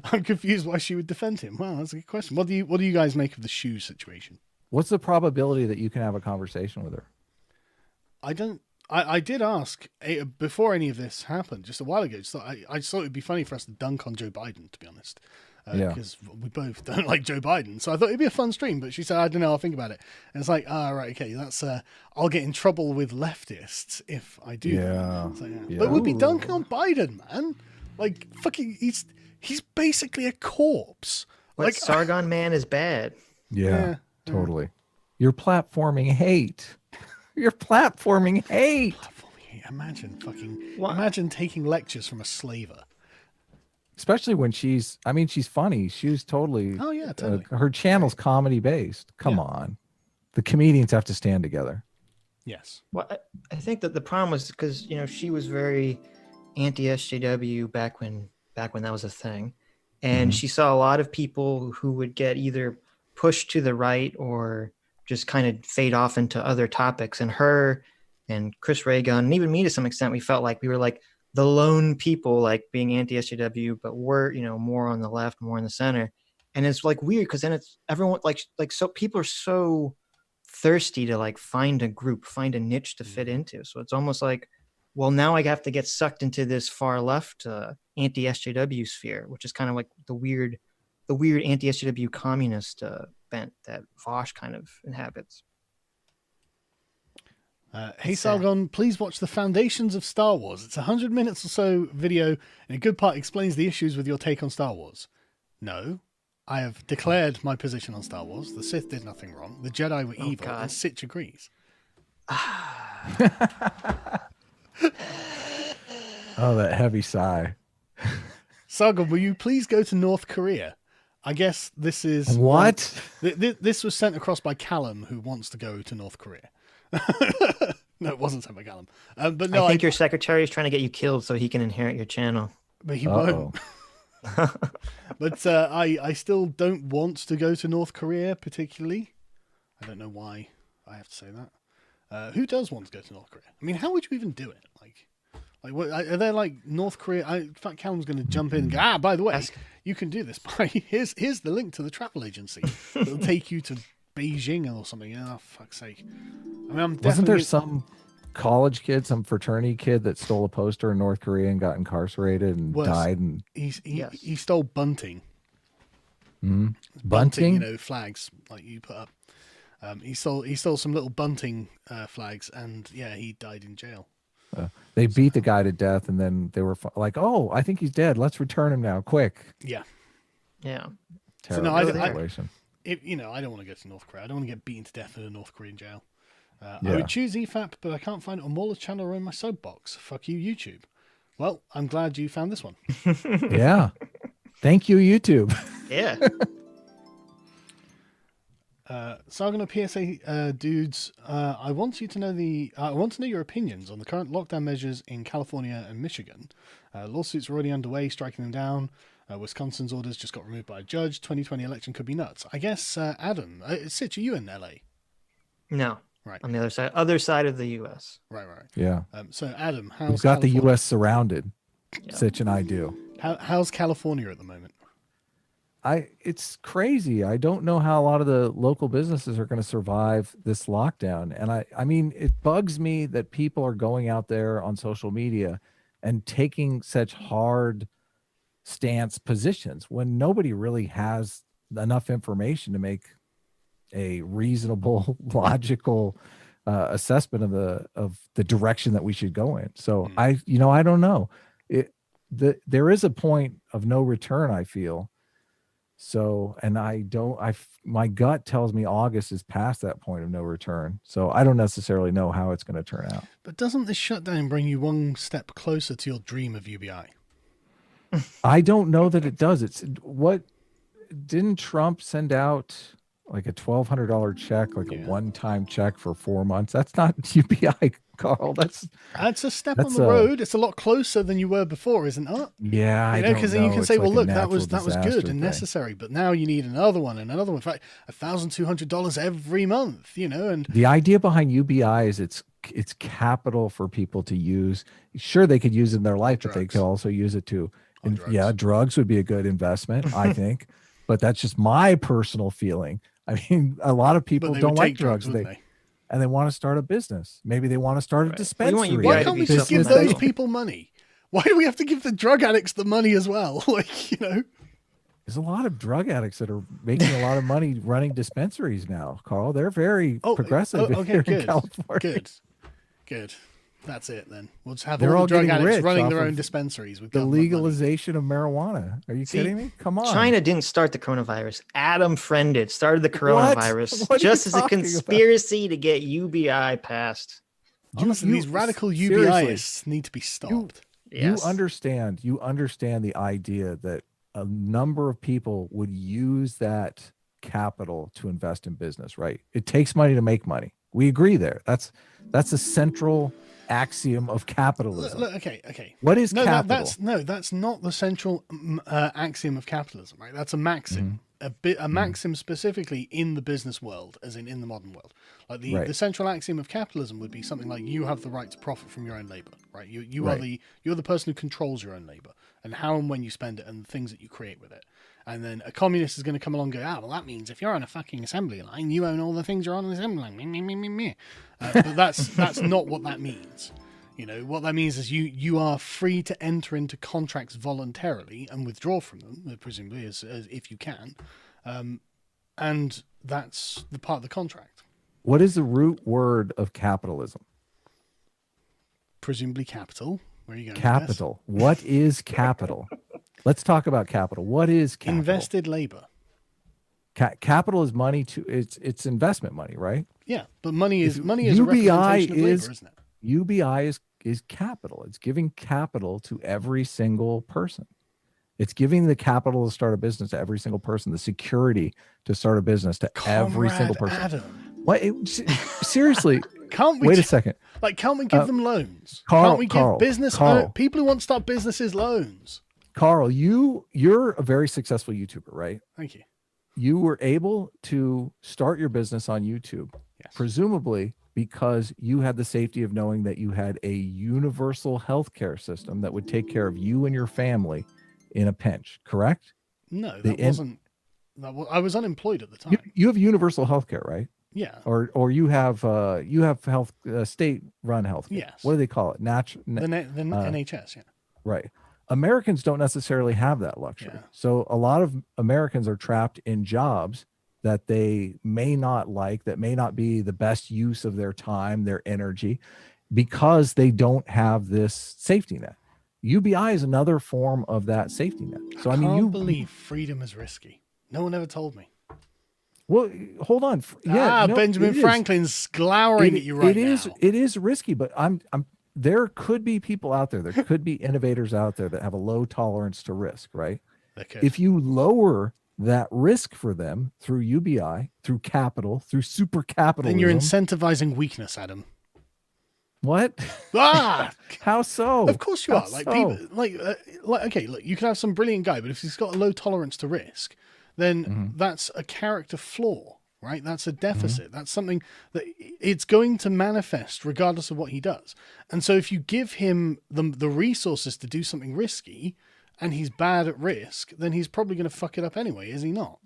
I'm confused why she would defend him. Well, that's a good question. What do you guys make of the Shu situation? What's the probability that you can have a conversation with her? I did ask before any of this happened, just a while ago. I just thought it'd be funny for us to dunk on Joe Biden, to be honest. Because we both don't like Joe Biden. So I thought it'd be a fun stream, but she said, I don't know, I'll think about it. And it's like, right, okay, that's, I'll get in trouble with leftists if I do that. So, yeah. But we'd be dunking on Biden, man. Like, fucking, he's basically a corpse. Like, Sargon Man is bad. Yeah, totally. You're platforming hate. You're platforming hate. Imagine taking lectures from a slaver. Especially when she's funny. She's totally. Oh yeah, totally. Her channel's comedy based. Come on, the comedians have to stand together. Yes. Well, I think that the problem was because she was very anti-SJW back when that was a thing, and she saw a lot of people who would get either pushed to the right or just kind of fade off into other topics. And her and Chris Reagan, and even me to some extent, we felt like we were like the lone people, like being anti-SJW, but we're, more on the left, more in the center. And it's like weird because then it's everyone like so people are so thirsty to like find a group, find a niche to fit into. So it's almost like, well, now I have to get sucked into this far left anti-SJW sphere, which is kind of like the weird anti-SJW communist bent that Vosh kind of inhabits. Hey Sargon, please watch The Foundations of Star Wars. It's 100 minutes or so video, and a good part explains the issues with your take on Star Wars. No, I have declared my position on Star Wars. The Sith did nothing wrong. The Jedi were evil, and Sitch agrees. Oh, that heavy sigh. Sargon, will you please go to North Korea? I guess this is... What? This was sent across by Callum, who wants to go to North Korea. No, wasn't sent by Callum. But I no, think your secretary is trying to get you killed so he can inherit your channel. but he Uh-oh. won't. But I still don't want to go to North Korea particularly. I don't know why I have to say that. Who does want to go to North Korea? I mean, how would you even do it? Like, what, are there like North Korea? In fact, Callum's going to jump in and go, by the way, you can do this by here's the link to the travel agency. It'll take you to Beijing or something. Oh, fuck's sake. I mean, I'm definitely... Wasn't there some college kid, some fraternity kid that stole a poster in North Korea and got incarcerated and died? And he stole bunting. Bunting? You know, flags like you put up. He stole some little bunting flags, and yeah, he died in jail. They beat the guy to death, and then they were like, "Oh, I think he's dead. Let's return him now, quick!" Yeah. Terrible situation. I don't want to go to North Korea. I don't want to get beaten to death in a North Korean jail. I would choose EFAP, but I can't find it on Mauler's channel or in my soapbox. Fuck you, YouTube. Well, I'm glad you found this one. Yeah. Thank you, YouTube. Yeah. Sargon of PSA dudes, I want to know your opinions on the current lockdown measures in California and Michigan. Lawsuits are already underway, striking them down. Wisconsin's orders just got removed by a judge. 2020 election could be nuts. I guess, Adam, Sitch, are you in LA? No. Right. On the other side of the U.S. Right. Yeah. So, Adam, how's We've got California? the U.S. surrounded. Yeah. Sitch and I do. How's California at the moment? It's crazy. I don't know how a lot of the local businesses are going to survive this lockdown. And I mean, it bugs me that people are going out there on social media and taking such hard stance positions when nobody really has enough information to make a reasonable, logical assessment of the direction that we should go in. So I don't know. There is a point of no return, I feel. So, and my gut tells me August is past that point of no return. So I don't necessarily know how it's going to turn out. But doesn't this shutdown bring you one step closer to your dream of UBI? I don't know that it does. Didn't Trump send out like a $1,200 check, like a one-time check for 4 months? That's not UBI, Carl. That's a step on the road. It's a lot closer than you were before, isn't it? Yeah, because then you can say, it's well, like look, that was good and thing. necessary, but now you need another one and another one. In fact, $1,200 every month, and the idea behind UBI is it's capital for people to use. Sure, they could use it in their life, but they could also use it to, drugs would be a good investment, I think. But that's just my personal feeling. I mean, a lot of people don't like drugs. And they want to start a business. Maybe they want to start a dispensary. Why can't we just give those people money? Why do we have to give the drug addicts the money as well? There's a lot of drug addicts that are making a lot of money running dispensaries now, Carl. They're very progressive here in California. Good. That's it then. We'll just have all the drug addicts running their own dispensaries with the legalization of marijuana. Are you kidding me? Come on. China didn't start the coronavirus. Adam Friended started the coronavirus What just as a conspiracy to get UBI passed. Honestly, these radical UBIists need to be stopped. You understand the idea that a number of people would use that capital to invest in business, right? It takes money to make money. We agree there. That's a central axiom of capitalism. Okay. What is capital? That's not the central axiom of capitalism, right? That's a maxim. A maxim specifically in the business world, as in the modern world. Like the central axiom of capitalism would be something like you have the right to profit from your own labor, right? You're the person who controls your own labor and how and when you spend it and the things that you create with it. And then a communist is going to come along and go, well, that means if you're on a fucking assembly line, you own all the things you're on an assembly line. But that's not what that means. What that means is you are free to enter into contracts voluntarily and withdraw from them, presumably, as if you can. And that's the part of the contract. What is the root word of capitalism? Presumably capital. Where are you going? Capital. What is capital? Let's talk about capital. What is capital? Invested labor. Capital is money it's investment money, right? Yeah, but money is UBI a representation of labor, isn't it? UBI is capital. It's giving capital to every single person. It's giving the capital to start a business to every single person, the security to start a business to every single person. Adam. What? Seriously, Can't we wait a second. Like, can't we give them loans? Carl, Can't we give Carl. people who want to start businesses loans? Carl, you're a very successful YouTuber, right? Thank you. You were able to start your business on YouTube, Yes. presumably because you had the safety of knowing that you had a universal healthcare system that would take care of you and your family in a pinch, correct? No, I was unemployed at the time. You have universal healthcare, right? Yeah. Or you have health state run healthcare. Yes. What do they call it? The NHS, yeah. Right. Americans don't necessarily have that luxury. Yeah. So a lot of Americans are trapped in jobs that they may not like, that may not be the best use of their time, their energy, because they don't have this safety net. UBI is another form of that safety net. So I can't believe freedom is risky. No one ever told me. Well, hold on. Yeah, Benjamin Franklin's glowering at you right now. It is risky, but there could be people out there. There could be innovators out there that have a low tolerance to risk, right? If you lower that risk for them through UBI, through capital, through super capitalism, then you're incentivizing weakness, Adam. What? How so? Of course you are. Like people, like okay, look, you can have some brilliant guy, but if he's got a low tolerance to risk, then that's a character flaw, right? That's a deficit. That's something that it's going to manifest regardless of what he does. And so if you give him the resources to do something risky and he's bad at risk, then he's probably going to fuck it up anyway, is he not?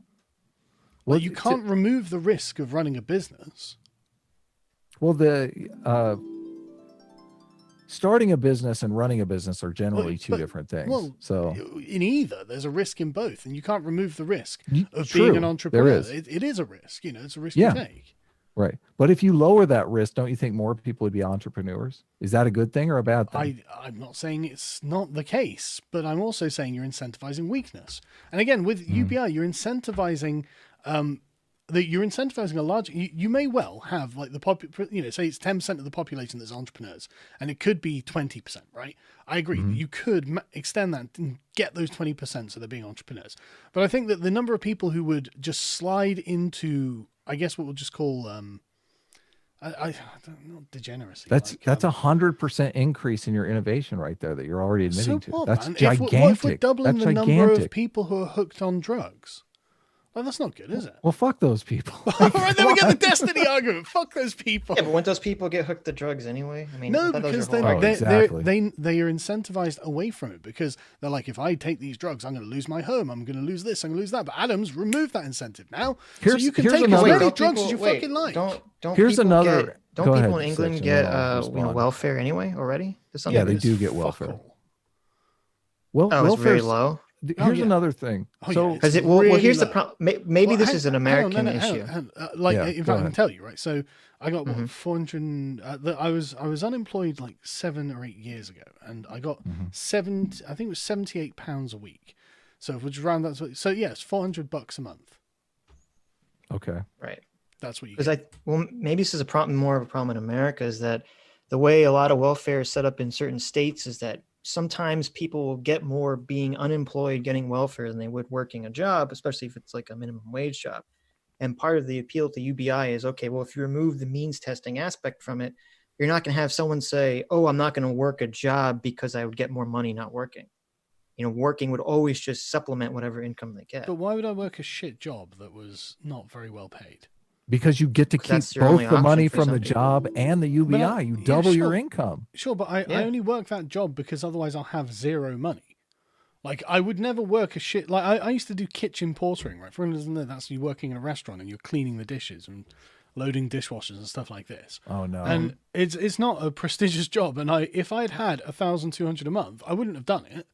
Well, you can't remove the risk of running a business. Well, starting a business and running a business are generally two different things. Well, so in either, there's a risk in both, and you can't remove the risk of being an entrepreneur. There is. It is a risk. It's a risk you take. Right. But if you lower that risk, don't you think more people would be entrepreneurs? Is that a good thing or a bad thing? I'm not saying it's not the case, but I'm also saying you're incentivizing weakness. And again, with UBI, you're incentivizing you're incentivizing a large. You may well have like say it's 10% of the population that's entrepreneurs, and it could be 20%, right? I agree. You could extend that and get those 20% so they're being entrepreneurs. But I think that the number of people who would just slide into, I guess, what we'll just call, I don't know, degeneracy. That's 100% increase in your innovation right there that you're already admitting to. That's man? gigantic. What if we're doubling That's the gigantic. number of people who are hooked on drugs? Well, that's not good, is it? Well, fuck those people. All right, then we get the destiny argument. Fuck those people. Yeah, but wouldn't those people get hooked to drugs anyway? I mean, no, because they are incentivized away from it because they're like, if I take these drugs, I'm going to lose my home. I'm going to lose this. I'm going to lose that. But Adam's removed that incentive now, so you can take as many drugs as you fucking like. Don't Here's people another. Don't people in England get welfare anyway already? Yeah, they do get welfare. Well, it's very low. Here's another thing. Because here's the problem. Maybe this is an American issue. In fact, I can tell you, right? So I got 400. I was unemployed like 7 or 8 years ago, and I got I think it was £78 a week. So if we just round that, so yes, $400 a month. Okay. Right. That's what you. Because maybe this is more of a problem in America, is that the way a lot of welfare is set up in certain states is that sometimes people will get more being unemployed, getting welfare than they would working a job, especially if it's like a minimum wage job. And part of the appeal to UBI is, okay, well, if you remove the means testing aspect from it, you're not going to have someone say, oh, I'm not going to work a job because I would get more money not working. Working would always just supplement whatever income they get. But why would I work a shit job that was not very well paid? Because you get to keep both the money from the job and the UBI. You double your income. Sure, but I only work that job because otherwise I'll have zero money. Like, I would never work a shit... Like, I used to do kitchen portering, right? For anyone who doesn't know, that's you working in a restaurant and you're cleaning the dishes and loading dishwashers and stuff like this. Oh, no. And it's not a prestigious job. And if I'd had $1,200 a month, I wouldn't have done it.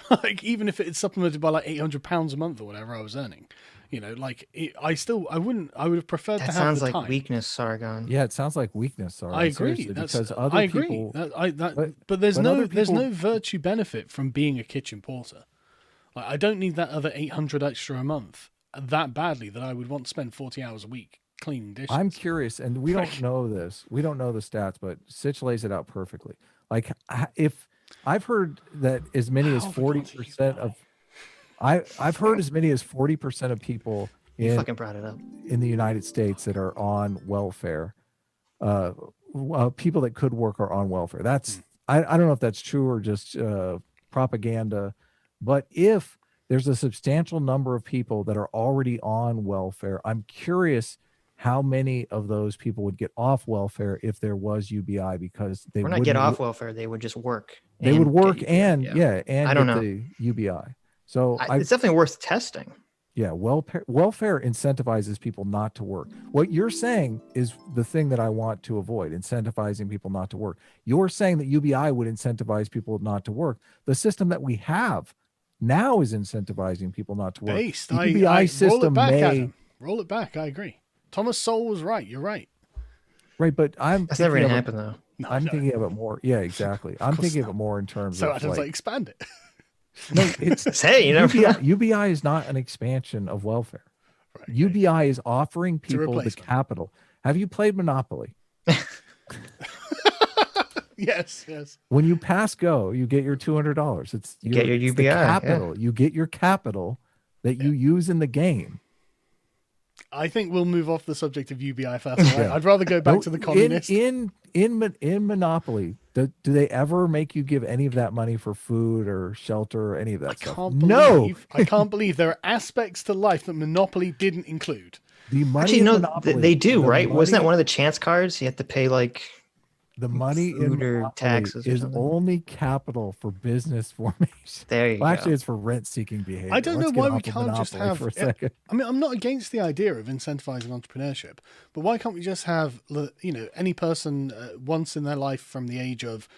Like, even if it's supplemented by like £800 a month or whatever I was earning. I would have preferred to have the time. That sounds like weakness, Sargon. Yeah, it sounds like weakness, Sargon. I agree. Because other people... But there's no virtue benefit from being a kitchen porter. Like, I don't need that other $800 extra a month that badly that I would want to spend 40 hours a week cleaning dishes. I'm curious, and we don't know this. We don't know the stats, but Sitch lays it out perfectly. Like, if I've heard that as many as 40% of... I've heard as many as 40% of people in fucking brought it up in the United States that are on welfare people that could work are on welfare. That's I don't know if that's true or just propaganda, but if there's a substantial number of people that are already on welfare, I'm curious how many of those people would get off welfare if there was UBI, because they Or not get off welfare, they would just work. They would work and I don't know. the UBI. So it's definitely worth testing. Yeah, welfare incentivizes people not to work. What you're saying is the thing that I want to avoid, incentivizing people not to work. You're saying that UBI would incentivize people not to work. The system that we have now is incentivizing people not to work. Based. The UBI system roll it back. I agree. Thomas Sowell was right. You're right. Right, but that's never going to happen, though. I'm thinking of it more. Yeah, exactly. I'm thinking of it more in terms of Adam's like expand it. No, it's hey, UBI is not an expansion of welfare. Right, UBI is offering people the capital. Have you played Monopoly? Yes. When you pass go, you get your $200. You get your UBI capital. Yeah. You get your capital that you use in the game. I think we'll move off the subject of UBI first. Right? I'd rather go back to the communist. In Monopoly, do they ever make you give any of that money for food or shelter or any of that stuff? I can't believe there are aspects to life that Monopoly didn't include. The money actually, no, Monopoly, they do, right? Wasn't that one of the chance cards? You have to pay like the money food or taxes is only capital for business formation. There you go. Actually, it's for rent-seeking behavior. I don't know why we can't Monopoly just have. For a second. I mean, I'm not against the idea of incentivizing entrepreneurship, but why can't we just have, any person once in their life from the age of,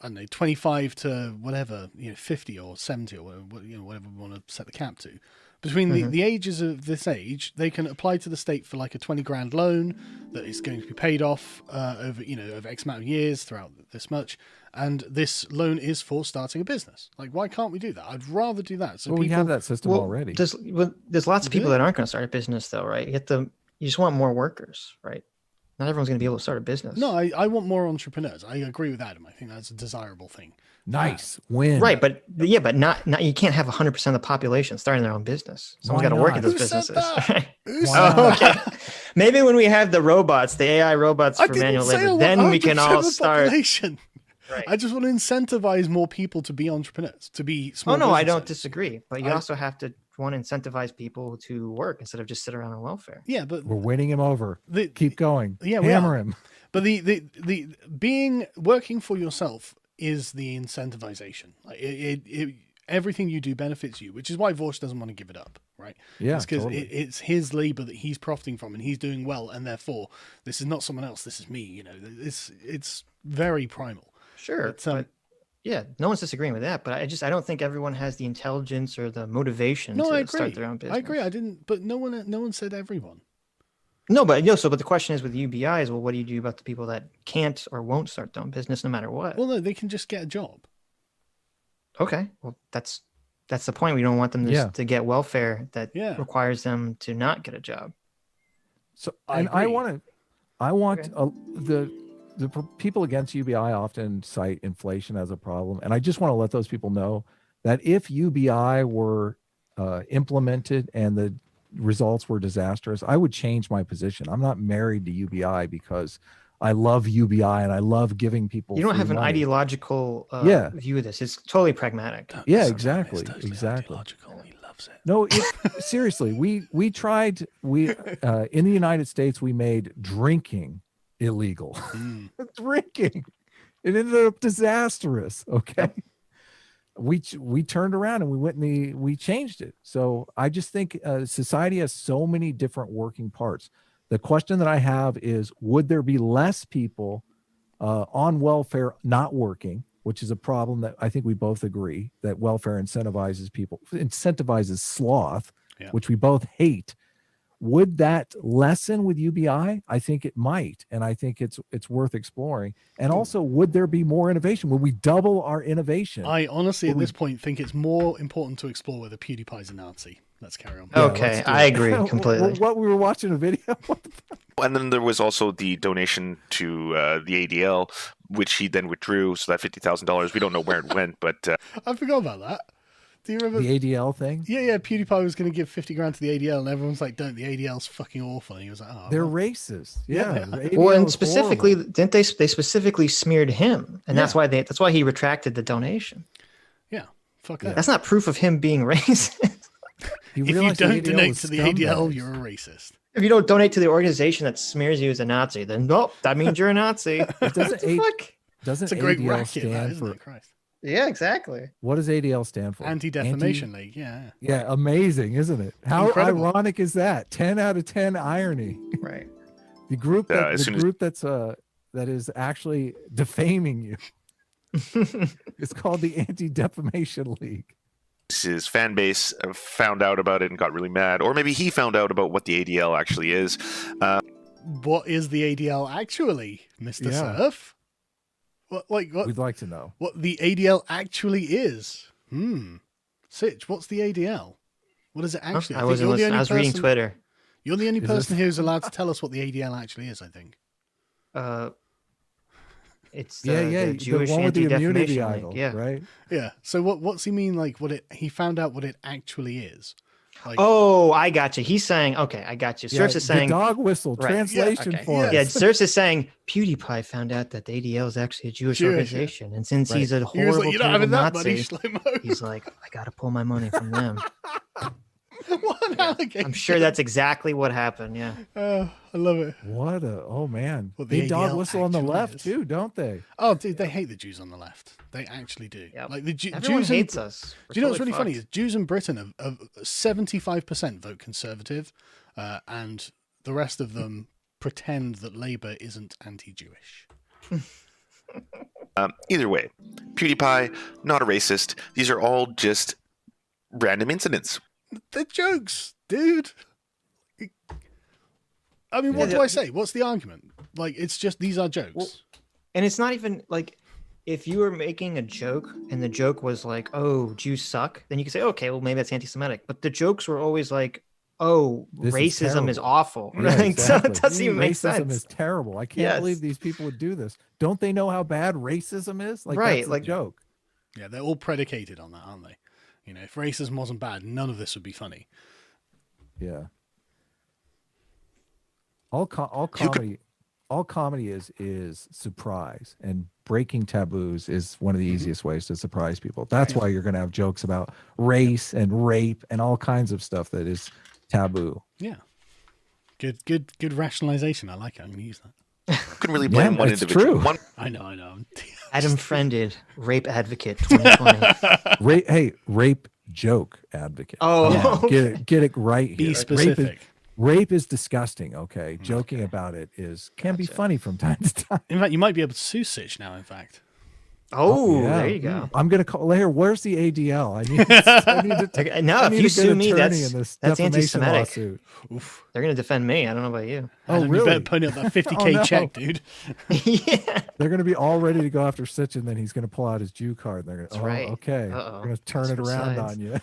I don't know, 25 to whatever, 50 or 70 or whatever we want to set the cap to. Between the ages of this age, they can apply to the state for like a 20 grand loan that is going to be paid off over X amount of years throughout this much. And this loan is for starting a business. Like, why can't we do that? I'd rather do that. So we have that system already. There's lots of people that aren't going to start a business though, right? You just want more workers, right? Not everyone's going to be able to start a business. No, I want more entrepreneurs. I agree with Adam. I think that's a desirable thing. Nice win. Right, but not you can't have 100% of the population starting their own business. Someone's got to work at those businesses. Okay. Maybe when we have the robots, the AI robots for manual labor, then we can all start. Right. I just want to incentivize more people to be entrepreneurs, to be small. Oh no, I don't disagree. But you also have to want to incentivize people to work instead of just sit around on welfare. Yeah, but we're winning him over. Keep going. Yeah, hammer him. But the working for yourself is the incentivization. Everything you do benefits you, which is why Vorsh doesn't want to give it up, right? Yeah, it's because it's his labor that he's profiting from, and he's doing well, and therefore this is not someone else. This is me. It's very primal. Sure, but yeah, no one's disagreeing with that. But I don't think everyone has the intelligence or the motivation to start their own business. I agree. But no one said everyone. No, but but the question is with UBI is, well, what do you do about the people that can't or won't start their own business no matter what? Well, no, they can just get a job. Okay, well, that's the point. We don't want them to get welfare that requires them to not get a job. So, I want the people against UBI often cite inflation as a problem, and I just want to let those people know that if UBI were implemented and the results were disastrous, I would change my position. I'm not married to UBI because I love UBI and I love giving people. You don't have an ideological view of this. It's totally pragmatic. Yeah, exactly. Ideological. He loves it. No, seriously, we tried. In the United States, we made drinking illegal. Drinking, it ended up disastrous. Okay. We turned around and we went and we changed it. So I just think society has so many different working parts. The question that I have is, would there be less people on welfare not working, which is a problem that I think we both agree that welfare incentivizes sloth, which we both hate. Would that lessen with UBI? I think it might, and I think it's worth exploring. And also, would there be more innovation? Would we double our innovation? I honestly, at this point, think it's more important to explore whether PewDiePie's a Nazi. Let's carry on. Okay, I agree completely. What we were watching a video. And then there was also the donation to the ADL, which he then withdrew. So that $50,000, we don't know where it went, but I forgot about that. Do you remember The ADL thing? Yeah, PewDiePie was going to give 50 grand to the ADL, and everyone's like, "Don't! The ADL's fucking awful." And he was like, "Oh, They're well." racist. Yeah. the Well, ADL and is specifically, horrible. didn't they specifically smeared him, and that's Yeah. why he retracted the donation. Yeah, fuck Yeah. that. That's not proof of him being racist. He If you realized the don't ADL donate was to the ADL, scumbags. you're a racist. If you don't donate to the organization that smears you as a Nazi, then nope, that means you're a Nazi. Doesn't What the fuck? Doesn't It's a great ADL racket, that, stand isn't for it? Christ. Yeah, exactly. what does ADL stand for? Anti-Defamation League. Yeah. Yeah, amazing, isn't it? How Incredible. ironic is that? 10 out of 10 irony. Right. The group Yeah, that as soon as- that is actually defaming you. It's called the Anti-Defamation League. His fan base found out about it and got really mad, or maybe he found out about what the ADL actually is. What is the ADL actually, Mr. Yeah. Surf? What We'd like to know. what the ADL actually is? Sitch, what's the ADL? What is it actually? I think wasn't you're the listening. only I was reading person- Twitter. You're the only Is person this- who's allowed to tell us what the ADL actually is, I think. It's Yeah, the Jewish the one with the immunity Anti-Defamation idol, League. Yeah. right? Yeah. So what's he mean? Like he found out what it actually is. Like, Oh, I got you. He's saying, okay, I got you. Surf's is the saying, dog whistle Right. translation okay. for yeah, it. Surf's is saying PewDiePie found out that the ADL is actually a Jewish Jewish, organization, and since he's a he was horrible, like, "You're not terrible having that, buddy, Nazi, Shlomo." he's like, I gotta pull my money from them. What an allegation. I'm sure that's exactly what happened. Yeah. Oh, I love it. What a man. What They the dog ADL whistle on the actually left is. too, don't they? Oh, dude, they hate the Jews on the left. They actually do. Yep. Like the Everyone Jews hates in, us. Do you know what's really funny? Is Jews in Britain are 75% vote Conservative, and the rest of them pretend that Labour isn't anti-Jewish. Either way, PewDiePie, not a racist. These are all just random incidents. They're jokes, dude. I mean, what Yeah, do I say? What's the argument? Like, it's just these are jokes. Well, and it's not even like if you were making a joke and the joke was like, "Oh, Jews suck," then you could say, "Okay, well, maybe that's anti-Semitic." But the jokes were always like, "Oh, This is racism is terrible." awful." Yeah, Like, exactly. So it doesn't even make Racism sense. is terrible. I can't Yes. believe these people would do this. Don't they know how bad racism is? Like, Right, that's the like- joke. Yeah, they're all predicated on that, aren't they? You know, if racism wasn't bad, none of this would be funny. Yeah. All comedy is surprise, and breaking taboos is one of the easiest ways to surprise people. That's why you're going to have jokes about race and rape and all kinds of stuff that is taboo. Yeah. Good rationalization. I like it. I'm going to use that. Couldn't really blame one it's individual. true. I know. Adam Friended, rape advocate, 2020. Rape joke advocate. Oh, Yeah, get it right here. Be specific. Rape is disgusting. Okay, joking about it can be funny from time to time. In fact, you might be able to sue Sitch now, in fact. Oh, Yeah. there you go. I'm gonna call Lair. Where's the ADL? I need to. Okay, no, I if need you a good sue me, attorney in this that's defamation anti-Semitic. lawsuit. Oof. They're gonna defend me. I don't know about you. Oh, Adam, You really? better pony up that 50K Oh, no. check, dude. Yeah. They're gonna be all ready to go after Sitch, and then he's gonna pull out his Jew card. And they're gonna. That's right. Okay. Uh-oh. We're gonna turn it Switch around sides. on you.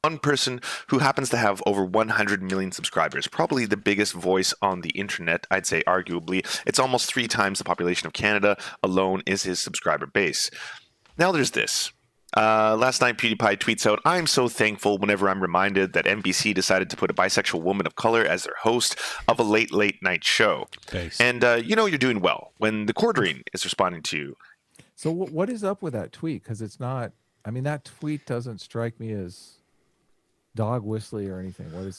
One person who happens to have over 100 million subscribers, probably the biggest voice on the internet, I'd say arguably. It's almost 3 times the population of Canada alone is his subscriber base. Now there's this. Last night, PewDiePie tweets out, "I'm so thankful whenever I'm reminded that NBC decided to put a bisexual woman of color as their host of a late night show." Base. And you know you're doing well when the quartering is responding to you. So what is up with that tweet? Because it's not. I mean, that tweet doesn't strike me as dog whistly or anything. Well,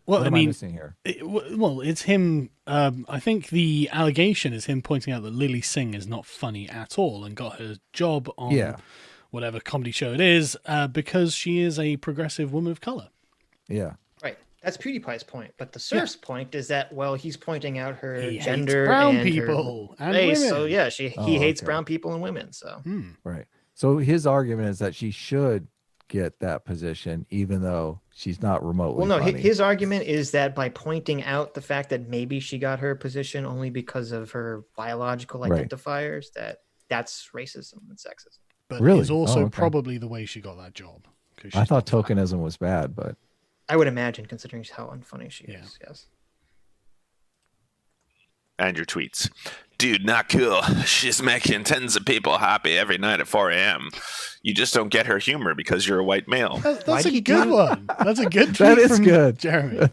what I am mean, missing here? Well, it's him. I think the allegation is him pointing out that Lily Singh is not funny at all and got her job on whatever comedy show it is because she is a progressive woman of color. Yeah. Right. That's PewDiePie's point. But the Surf's point is that, well, he's pointing out her He hates gender brown and people her and race. women. So yeah, he hates okay. brown people and women. So Right. So his argument is that she should get that position, even though she's not remotely. well, no, funny. his argument is that by pointing out the fact that maybe she got her position only because of her biological Right. identifiers, that's racism and sexism. But Really? it's also Oh, okay. probably the way she got that job. 'Cause I she's thought not fat. tokenism was bad, but I would imagine, considering how unfunny she Yeah. is. Yes. And your tweets. dude, not cool. She's making tens of people happy every night at 4 a.m. You just don't get her humor because you're a white male. That's a good one. That's a good tweet That is from good. Jeremy.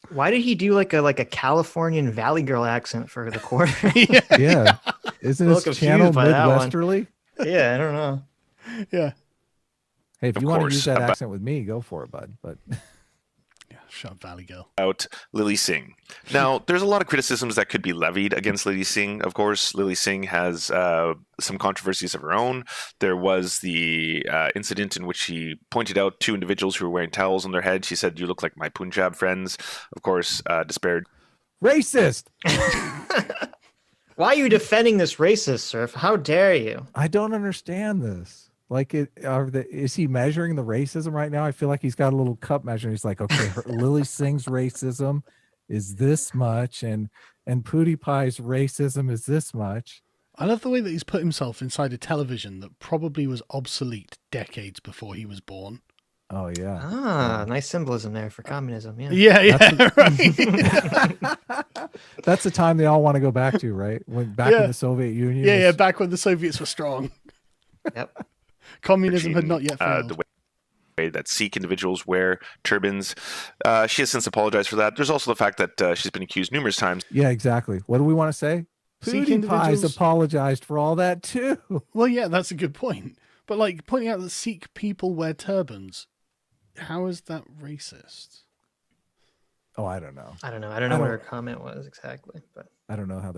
Why did he do like a Californian Valley Girl accent for the quarter? Yeah. Isn't Little his channel confused by that one. Midwesterly? Yeah, I don't know. Yeah. Hey, if Of you want to course, use that but- accent with me, go for it, bud. But Yeah, shut up, Valley Girl. About Lily Singh. Now, there's a lot of criticisms that could be levied against Lily Singh. Of course, Lily Singh has some controversies of her own. There was the incident in which she pointed out 2 individuals who were wearing towels on their head. She said, "You look like my Punjab friends." Of course, disparaged. racist. Why are you defending this racist, Surf? How dare you? I don't understand this. Like, is he measuring the racism right now? I feel like he's got a little cup measure. He's like, okay, Lily Singh's racism is this much, and PewDiePie's racism is this much. I love the way that he's put himself inside a television that probably was obsolete decades before he was born. Oh yeah. Ah, nice symbolism there for communism. Yeah. Yeah, right. That's the time they all want to go back to, right? When back in the Soviet Union. Yeah, was- back when the Soviets were strong. Yep. Communism had not yet failed. The way that Sikh individuals wear turbans. She has since apologized for that. There's also the fact that she's been accused numerous times. Yeah, exactly. What do we want to say? Sikh PewDiePie's individuals- apologized for all that too. Well, yeah, that's a good point. But like pointing out that Sikh people wear turbans, how is that racist? Oh, I don't know. I don't know. I don't know what her comment was exactly, but I don't know how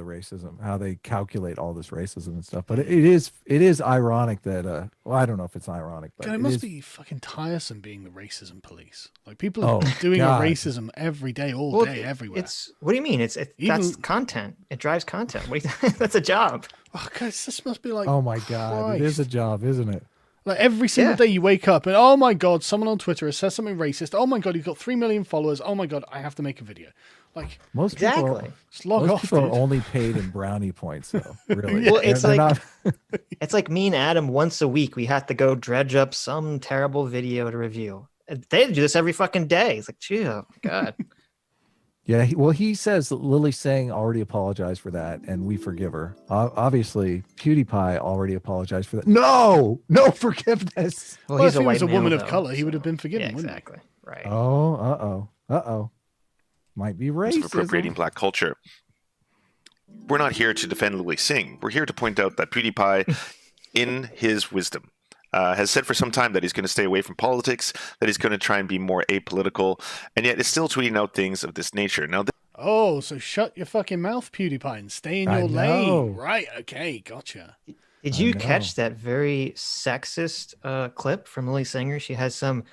they calculate all this racism and stuff. But it is ironic that well, I don't know if it's ironic, but God, it must be fucking tiresome being the racism police. Like people Oh, are doing God. a racism every day, all day, everywhere. It's what do you mean? That's Even- content. It drives content. What do you, that's a job. Oh, guys, this must be like Oh my God, it is a Christ. job, isn't it? Like every single Yeah. day you wake up and oh my God, someone on Twitter has said something racist. Oh my God, you've got 3 million followers. Oh my God, I have to make a video. Like Most people, Exactly. just log most off. people are Dude. only paid in brownie points, though. Really, Well, it's They're like- not- It's like me and Adam once a week. We have to go dredge up some terrible video to review. They do this every fucking day. It's like, gee, oh my God. yeah. He says that Lily Singh already apologized for that, and we forgive her. Obviously, PewDiePie already apologized for that. No forgiveness. Well, Well, he's if a he white was a male, woman of though, color, he would have so- been forgiven, Yeah, wouldn't he? exactly. Right. Oh, might be For appropriating racist. black culture. We're not here to defend Lily Singh. We're here to point out that PewDiePie, in his wisdom, has said for some time that he's going to stay away from politics, that he's going to try and be more apolitical, and yet is still tweeting out things of this nature. Now, Oh, so shut your fucking mouth, PewDiePie, and stay in I your know. lane. Right, okay, gotcha. Did I you know. catch that very sexist clip from Lily Singer? She has some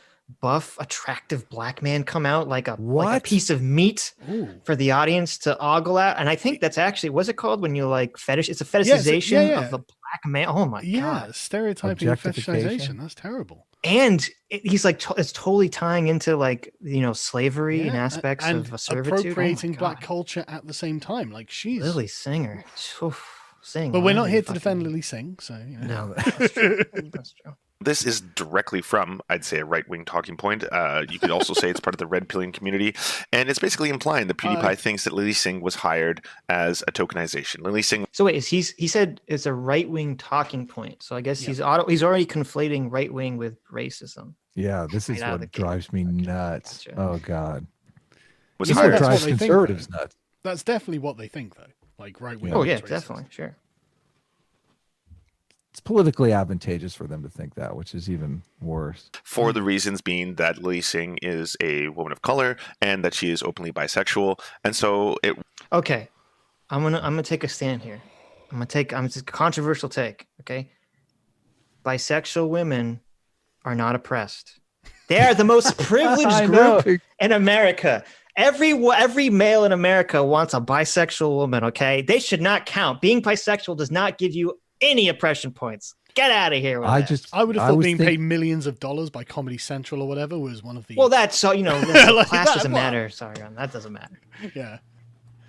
buff, attractive black man come out like a What? piece of meat Ooh. for the audience to ogle at. And I think that's actually what's it called when you like fetish? It's a Yeah, fetishization yeah. of the black man. Oh my Yeah, god! stereotyping and Objectification. fetishization. That's terrible. And he's like it's totally tying into like slavery and Yeah, aspects and of servitude. appropriating Oh my black God. culture at the same time. Like she's Lily Singer. Oof, sing. But we're not whatever here you to defend fucking- Lily Singh, so you know. No, that's true. That's true. this is directly from, I'd say, a right-wing talking point. You could also say it's part of the red pilling community, and it's basically implying that PewDiePie thinks that Lily Singh was hired as a tokenization. Lily Singh So wait, he said it's a right wing talking point. So I guess he's already conflating right wing with racism. Yeah, this is Right out of the what gate. drives me nuts. Gotcha. Oh God, was this is hired- what That's drives what they think, conservatives though. nuts. That's definitely what they think, though. Like right wing. Oh yeah, definitely, sure. It's politically advantageous for them to think that, which is even worse. for the reasons being that Lily Singh is a woman of color and that she is openly bisexual, and so it Okay, I'm gonna take a stand here. It's a controversial take. Okay, bisexual women are not oppressed. They are the most privileged I know. group in America. Every male in America wants a bisexual woman. Okay, they should not count. Being bisexual does not give you any oppression points. Get out of here with that. I would have thought was being think- paid millions of dollars by Comedy Central or whatever was one of the. Well, that's so that's, Like class that, doesn't well. matter. Sorry, that doesn't matter. yeah.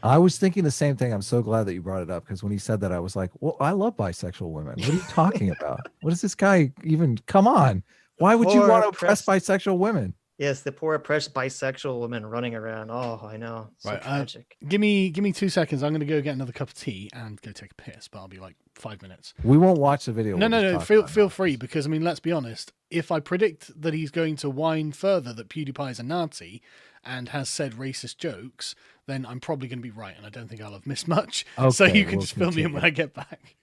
I was thinking the same thing. I'm so glad that you brought it up because when he said that, I was like, "Well, I love bisexual women. What are you talking about? What is this guy even? Come on! Why would you Or want to oppress oppressed. bisexual women?" Yes, the poor oppressed bisexual woman running around. Oh, I know. So Right, tragic. Give me 2 seconds. I'm going to go get another cup of tea and go take a piss, but I'll be like 5 minutes. We won't watch the video. No, we'll no. just talk about Feel it. free, because I mean, let's be honest. If I predict that he's going to whine further that PewDiePie is a Nazi and has said racist jokes, then I'm probably going to be right, and I don't think I'll have missed much. So Okay, you can we'll just fill me in when I get back.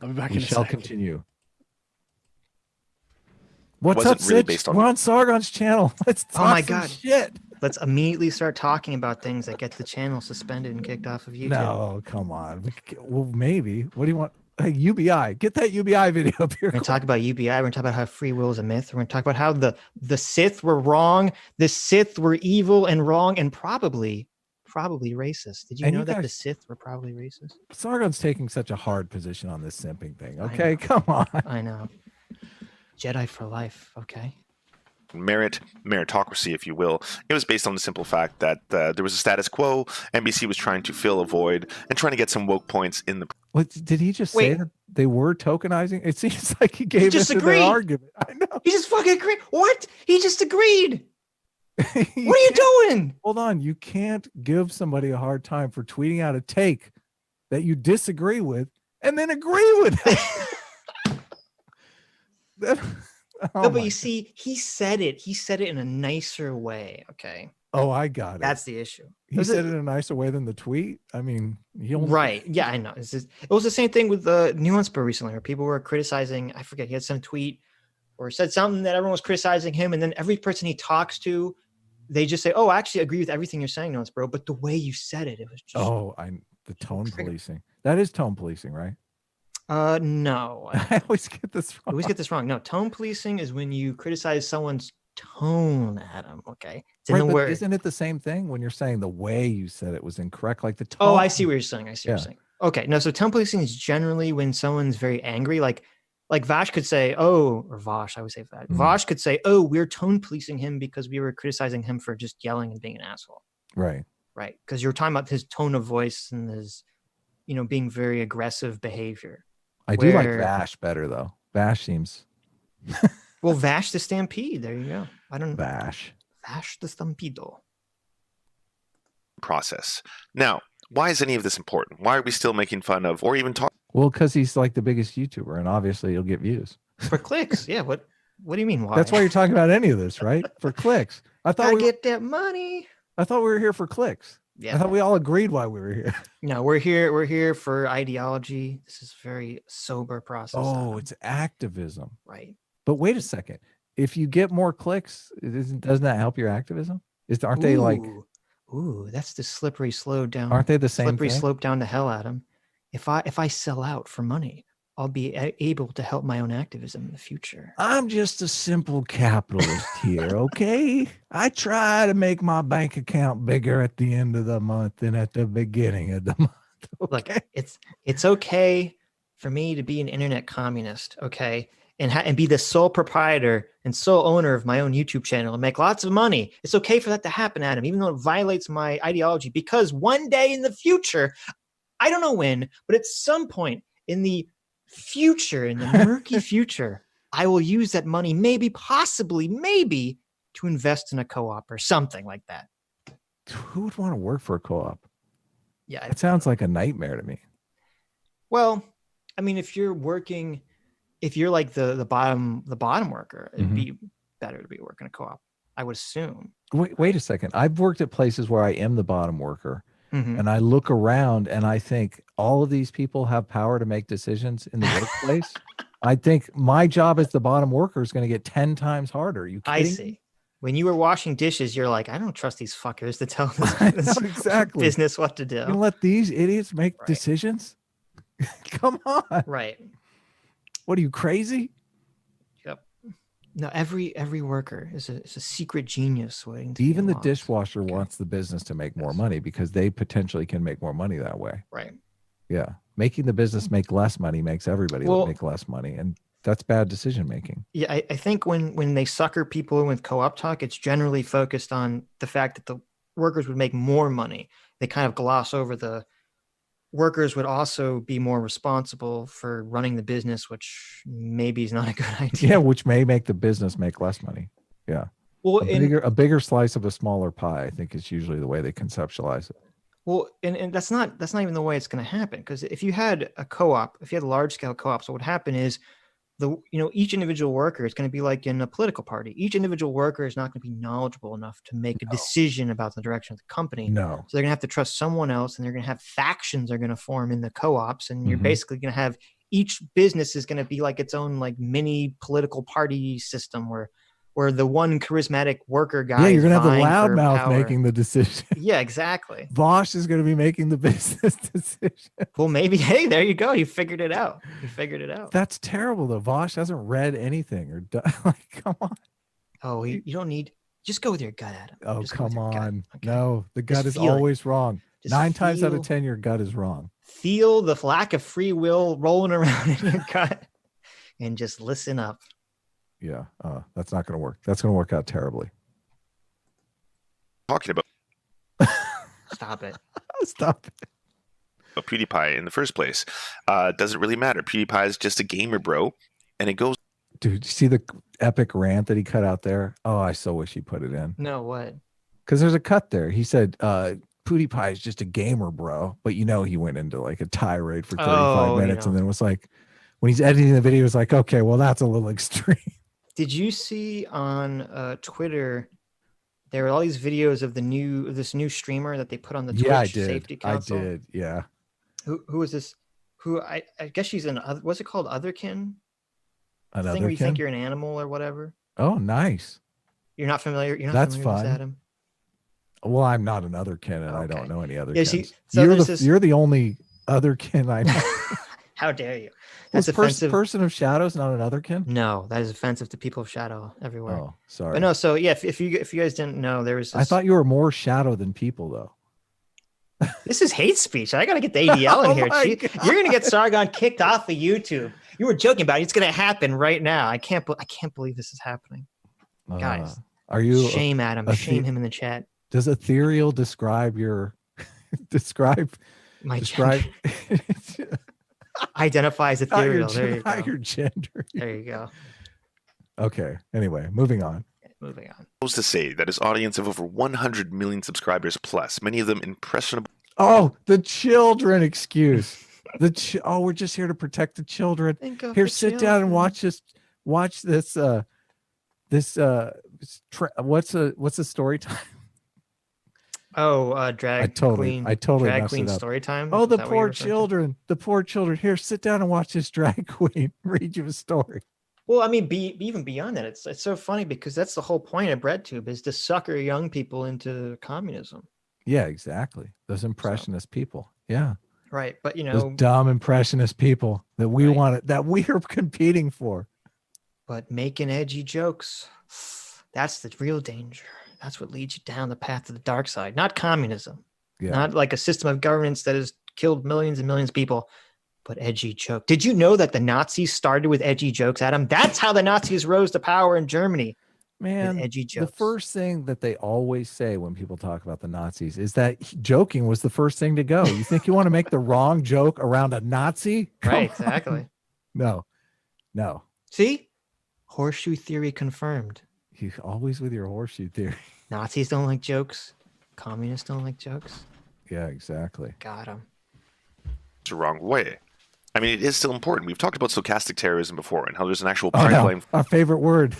I'll be back We in a shall sec. continue. What's Was up, it really Sitch? based on- We're on Sargon's channel. Let's talk my some God. shit. Let's immediately start talking about things that get the channel suspended and kicked off of YouTube. No, come on. Well, maybe. What do you want? Hey, UBI. Get that UBI video up here. We're going to talk about UBI. We're going to talk about how free will is a myth. We're going to talk about how the Sith were wrong. The Sith were evil and wrong and probably racist. Did you And know you that the guys- Sith were probably racist? Sargon's taking such a hard position on this simping thing. I Okay, know. come on. I know. Jedi for life. Okay. Meritocracy, if you will. It was based on the simple fact that there was a status quo. NBC was trying to fill a void and trying to get some woke points in the. What did he just say Wait. that they were tokenizing? It seems like he gave just into their agreed. argument. I know. He just fucking agreed. What? He just agreed. What What are you doing? Hold on. You can't give somebody a hard time for tweeting out a take that you disagree with and then agree with it. Oh, No, but my- you see, he said it. He said it in a nicer way. Okay. oh, I got it. That's the issue. He said it in a nicer way than the tweet. I mean, he only, Right. Yeah, I know. It was the same thing with the Nuance Bro recently, where people were criticizing, I forget, he had some tweet or said something that everyone was criticizing him. And then every person he talks to, they just say, oh, I actually agree with everything you're saying, Nuance Bro. But the way you said it, it was just, the tone trigger. policing. That is tone policing, right? no. I always get this I wrong. always get this wrong. No, tone policing is when you criticize someone's tone, Adam. Okay. It's in Right, the but word. isn't it the same thing when you're saying the way you said it was incorrect? Like the tone. Oh, I see what you're saying. I see what Yeah. you're saying. Okay. No, so tone policing is generally when someone's very angry. Like Vash could say, oh, or Vosh, I would say that. Mhm. Vosh could say, oh, we're tone policing him because we were criticizing him for just yelling and being an asshole. Right. Right. Because you're talking about his tone of voice and his, being very aggressive behavior. I do like Where- Vash better though. Vash seems Well, Vash the Stampede. There you go. I don't know. Vash. Vash the Stampedo. process. Now, why is any of this important? Why are we still making fun of or even talking? Well, because he's like the biggest YouTuber, and obviously he'll get views. For clicks. Yeah. What do you mean? Why? That's why you're talking about any of this, right? For clicks. I thought I we get that money. were here for clicks. Yeah. I thought we all agreed why we were here. No, we're here for ideology. This is a very sober process. Oh, Adam. it's activism. right. But wait a second. If you get more clicks, doesn't that help your activism? Aren't they like? Ooh, that's the slippery slope down. Aren't they the same slippery thing? slope down to hell, Adam? If I sell out for money, I'll be able to help my own activism in the future. I'm just a simple capitalist here, okay? I try to make my bank account bigger at the end of the month than at the beginning of the month. Look, Okay? it's okay for me to be an internet communist, okay, and be the sole proprietor and sole owner of my own YouTube channel and make lots of money. It's okay for that to happen, Adam, even though it violates my ideology. Because one day in the future, I don't know when, but at some point in the future, in the murky future, I will use that money, maybe, possibly, maybe, to invest in a co-op or something like that. Who would want to work for a co-op? Yeah. It sounds like a nightmare to me. Well, I mean, if you're like the bottom worker, it'd Mhm. be better to be working a co-op, I would assume. Wait a second. I've worked at places where I am the bottom worker, Mhm. and I look around and I think all of these people have power to make decisions in the workplace. I think my job as the bottom worker is going to get 10 times harder. You I kidding? see. When you were washing dishes, you're like, I don't trust these fuckers to tell I this know, exactly. business what to do. You let these idiots make Right. decisions? Come on. Right. What are you, crazy? Yep. No, every worker is a secret genius waiting to Even be the unlocked. dishwasher Okay. wants the business to make more Yes. money because they potentially can make more money that way. Right. Yeah. Making the business make less money makes everybody Well- make less money. And that's bad decision making. Yeah, I think when they sucker people in with co-op talk, it's generally focused on the fact that the workers would make more money. They kind of gloss over the workers would also be more responsible for running the business, which maybe is not a good idea. Yeah, which may make the business make less money. Yeah. Well, A bigger slice of a smaller pie, I think, is usually the way they conceptualize it. Well, and that's not even the way it's going to happen. Because if you had a co-op, if you had large scale co-ops, what would happen is each individual worker is going to be like in a political party. Each individual worker is not going to be knowledgeable enough to make a decision about the direction of the company. No. So they're going to have to trust someone else, and they're going to have factions are going to form in the co-ops, and you're basically going to have each business is going to be like its own like mini political party system where the one charismatic worker guy. Yeah, you're going gonna to have the loudmouth making the decision. Yeah, exactly. Vosh is gonna be making the business decision. Well, maybe. Hey, there you go. You figured it out. That's terrible though. Vosh hasn't read anything or done. Like, come on. Oh, you don't need. Just go with your gut, Adam. Oh, Just come on. Okay. No, the gut is feel it. always wrong. Just 9 times out of 10, your gut is wrong. Feel the lack of free will rolling around in your gut, and just listen up. Yeah, that's not going to work. That's going to work out terribly. Talking about Stop it. Stop it. PewDiePie in the first place. Doesn't really matter. PewDiePie is just a gamer, bro. And it goes. Dude, you see the epic rant that he cut out there? Oh, I so wish he put it in. No, what? Because there's a cut there. He said, PewDiePie is just a gamer, bro. But he went into like a tirade for 35 minutes and then was like, when he's editing the video, he was like, okay, well, that's a little extreme. Did you see on Twitter, there were all these videos of this new streamer that they put on the Twitch Safety Council? I did, yeah. Who is this? Who I guess she's what's it called? Otherkin? Another thing where you think you're an animal or whatever? Oh, nice. You're not familiar? That's familiar with fun. this, Adam? Well, I'm not an otherkin, and I don't know any otherkins. You're the only otherkin I know. How dare you? That's offensive. Person of shadows, not an otherkin? No, that is offensive to people of shadow everywhere. Oh, sorry. But no, so yeah, if you guys didn't know, there was. I thought you were more shadow than people, though. This is hate speech. I got to get the ADL in here. You're gonna get Sargon kicked off of YouTube. You were joking about it. It's gonna happen right now. I can't believe this is happening, guys. Are you shame Adam? Shame him in the chat. Does ethereal describe your identify as ethereal? There you go. Your gender. There you go. Okay. Anyway, moving on. Supposed to say that his audience of over 100 million subscribers plus, many of them impressionable. Oh, the children excuse. We're just here to protect the children. Here, sit down and watch this. Watch this. What's the story time? Oh, drag queen story time. Oh, the poor children. The poor children. Here, sit down and watch this drag queen read you a story. Well, I mean, even beyond that, it's so funny because that's the whole point of Breadtube is to sucker young people into communism. Yeah, exactly. Those impressionist people. Yeah. Right, but those dumb impressionist people that we that we are competing for. But making edgy jokes, that's the real danger. That's what leads you down the path to the dark side, not communism, not like a system of governance that has killed millions and millions of people, but edgy joke. Did you know that the Nazis started with edgy jokes, Adam? That's how the Nazis rose to power in Germany. Man, edgy jokes. The first thing that they always say when people talk about the Nazis is that joking was the first thing to go. You think you want to make the wrong joke around a Nazi? Right, exactly. No. See? Horseshoe theory confirmed. You always with your horseshoe theory. Nazis don't like jokes. Communists don't like jokes. Yeah, exactly. Got him. It's the wrong way. I mean, it is still important. We've talked about stochastic terrorism before and how there's an actual party blame. Our favorite word.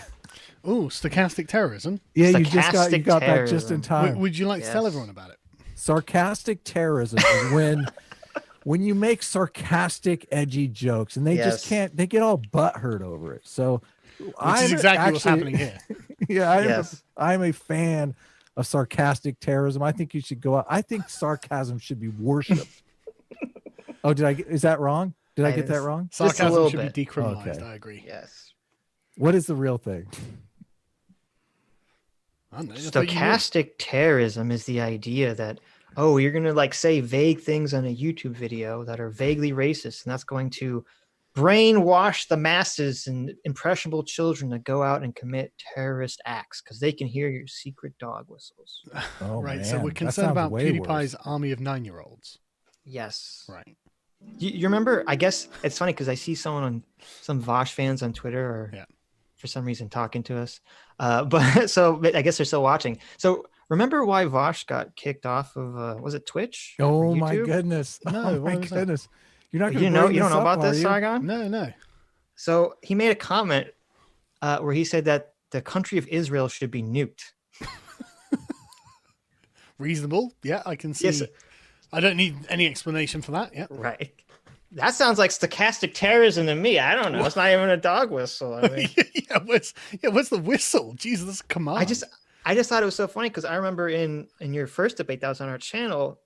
Ooh, stochastic terrorism. Yeah, you got that just in time. Would you like to tell everyone about it? Sarcastic terrorism is when you make sarcastic, edgy jokes and they just can't. They get all butthurt over it. So, which is exactly what's happening here. Yeah, I'm a fan of sarcastic terrorism. I think you should go out. I think sarcasm should be worshipped. Oh, is that wrong? Did I get that wrong? Sarcasm should be decriminalized. Okay. I agree. Yes. What is the real thing? Stochastic terrorism is the idea that, you're going to say vague things on a YouTube video that are vaguely racist, and that's going to brainwash the masses and impressionable children to go out and commit terrorist acts because they can hear your secret dog whistles. Oh, right. Man. So we're concerned about PewDiePie's army of 9-year-olds. Yes. Right. You remember? I guess it's funny because I see some Vosh fans on Twitter are for some reason talking to us. But so I guess they're still watching. So remember why Vosh got kicked off of was it Twitch? Or Oh my YouTube? goodness. No, Oh why my was that? goodness. You're not You going to know, bring you don't this know up, about this, are you? Sargon? No. So he made a comment where he said that the country of Israel should be nuked. Reasonable. Yeah, I can see. Yes. I don't need any explanation for that. Yeah. Right. That sounds like stochastic terrorism to me. I don't know. It's not even a dog whistle. I mean, where's the whistle? Jesus, that's a command. I just thought it was so funny because I remember in your first debate that was on our channel,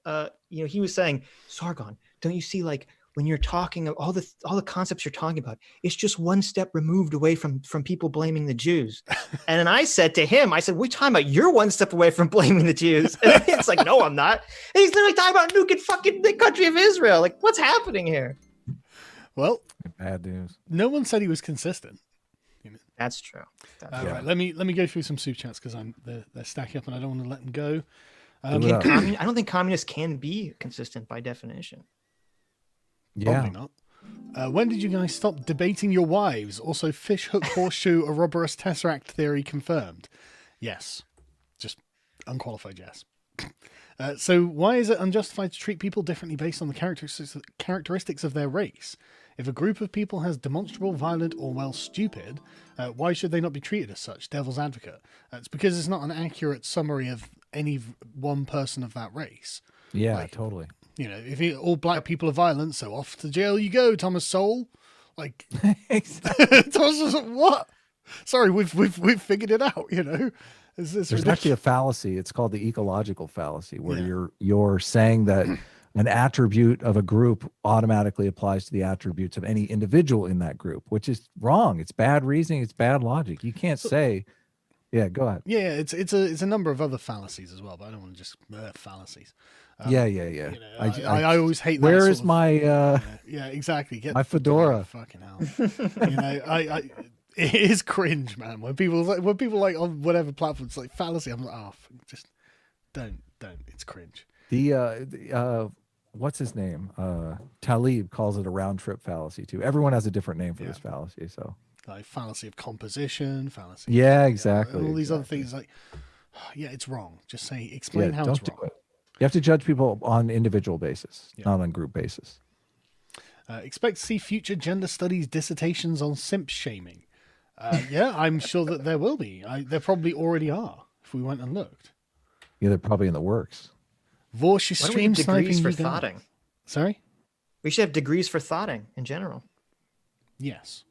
he was saying, Sargon, don't you see, like, when you're talking of all the concepts you're talking about, it's just one step removed away from people blaming the Jews. And then I said to him, we're talking about you're one step away from blaming the Jews. And it's like, no, I'm not. And he's literally talking about nuking fucking the country of Israel. Like, what's happening here? Well, Bad news. no one said he was consistent. That's true. Right, let me go through some soup chats because they're stacking up and I don't want to let them go. I don't think communists can be consistent by definition. Probably not. When did you guys stop debating your wives? Also, fish hook horseshoe Ouroboros tesseract theory confirmed. Yes, just unqualified yes. So why is it unjustified to treat people differently based on the characteristics of their race? If a group of people has demonstrable, violent, or well, stupid, why should they not be treated as such? Devil's advocate. It's because it's not an accurate summary of any one person of that race. Yeah, totally. You know, if all black people are violent, so off to jail you go, Thomas Sowell. Like, Thomas was like, what? Sorry, we've figured it out. You know, there's actually a fallacy. It's called the ecological fallacy, where you're saying that an attribute of a group automatically applies to the attributes of any individual in that group, which is wrong. It's bad reasoning. It's bad logic. You can't say. Yeah, go ahead. Yeah, it's a number of other fallacies as well, but I don't want to just fallacies. Yeah. You know, I always hate that. Where is my yeah, exactly. Get my fedora. Fucking hell. You know, it is cringe, man. When people like on whatever platform it's like fallacy, I'm like, oh, just don't. It's cringe. The what's his name? Talib calls it a round trip fallacy too. Everyone has a different name for this fallacy. So like fallacy of composition, fallacy. Yeah, exactly. All these other things like, yeah, it's wrong. Just say explain how it's wrong. Do it. You have to judge people on individual basis, not on group basis. Expect to see future gender studies dissertations on simp shaming. Yeah, I'm sure that there will be. There probably already are if we went and looked. Yeah, they're probably in the works. Vorsh is stream degrees for sniping thoughting. Sorry? We should have degrees for thoughting in general. Yes.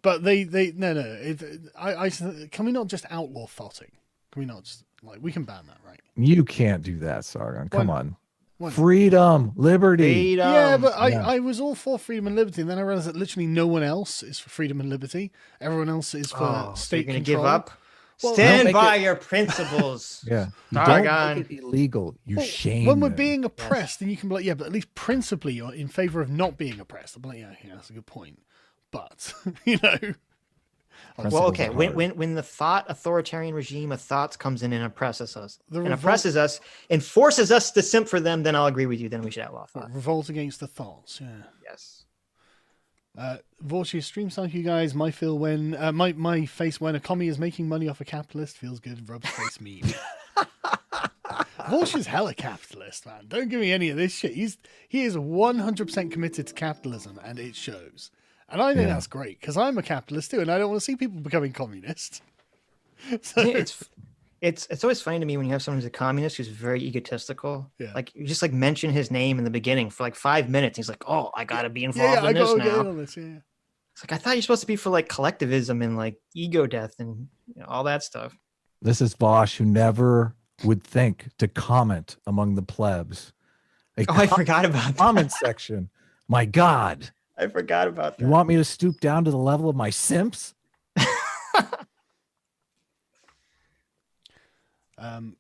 But they no. I can we not just outlaw thoughting? Can we not just we can ban that, right? You can't do that, Sargon. Come on. Why? Freedom, liberty. Yeah, but I was all for freedom and liberty, and then I realized that literally no one else is for freedom and liberty. Everyone else is for state so you're control. Give up? Well, stand by your principles. Yeah. Sargon. Don't make it illegal. You shame when we're them. being oppressed, then you can be like, yeah, but at least principally you're in favor of not being oppressed. I'm like, yeah, that's a good point. But you know, well, okay. When the thought authoritarian regime of thoughts comes in and oppresses us, oppresses us and forces us to simp for them, then I'll agree with you. Then we should outlaw thought. Revolt against the thoughts. Yeah. Yes. Vortius stream thank you guys. My feel when my face when a commie is making money off a capitalist feels good. Rubs face meme. Vortius hella capitalist, man. Don't give me any of this shit. He is 100% committed to capitalism, and it shows. And I think that's great because I'm a capitalist too, and I don't want to see people becoming communists. So, it's always funny to me when you have someone who's a communist who's very egotistical. Yeah. Like you just mention his name in the beginning for 5 minutes. He's like, "Oh, I got to be involved in this now." Get in on this, yeah. It's like I thought you're supposed to be for collectivism and ego death and all that stuff. This is Vosh, who never would think to comment among the plebs. I forgot about that. Comment section. My God. I forgot about that. You want me to stoop down to the level of my simps? I'm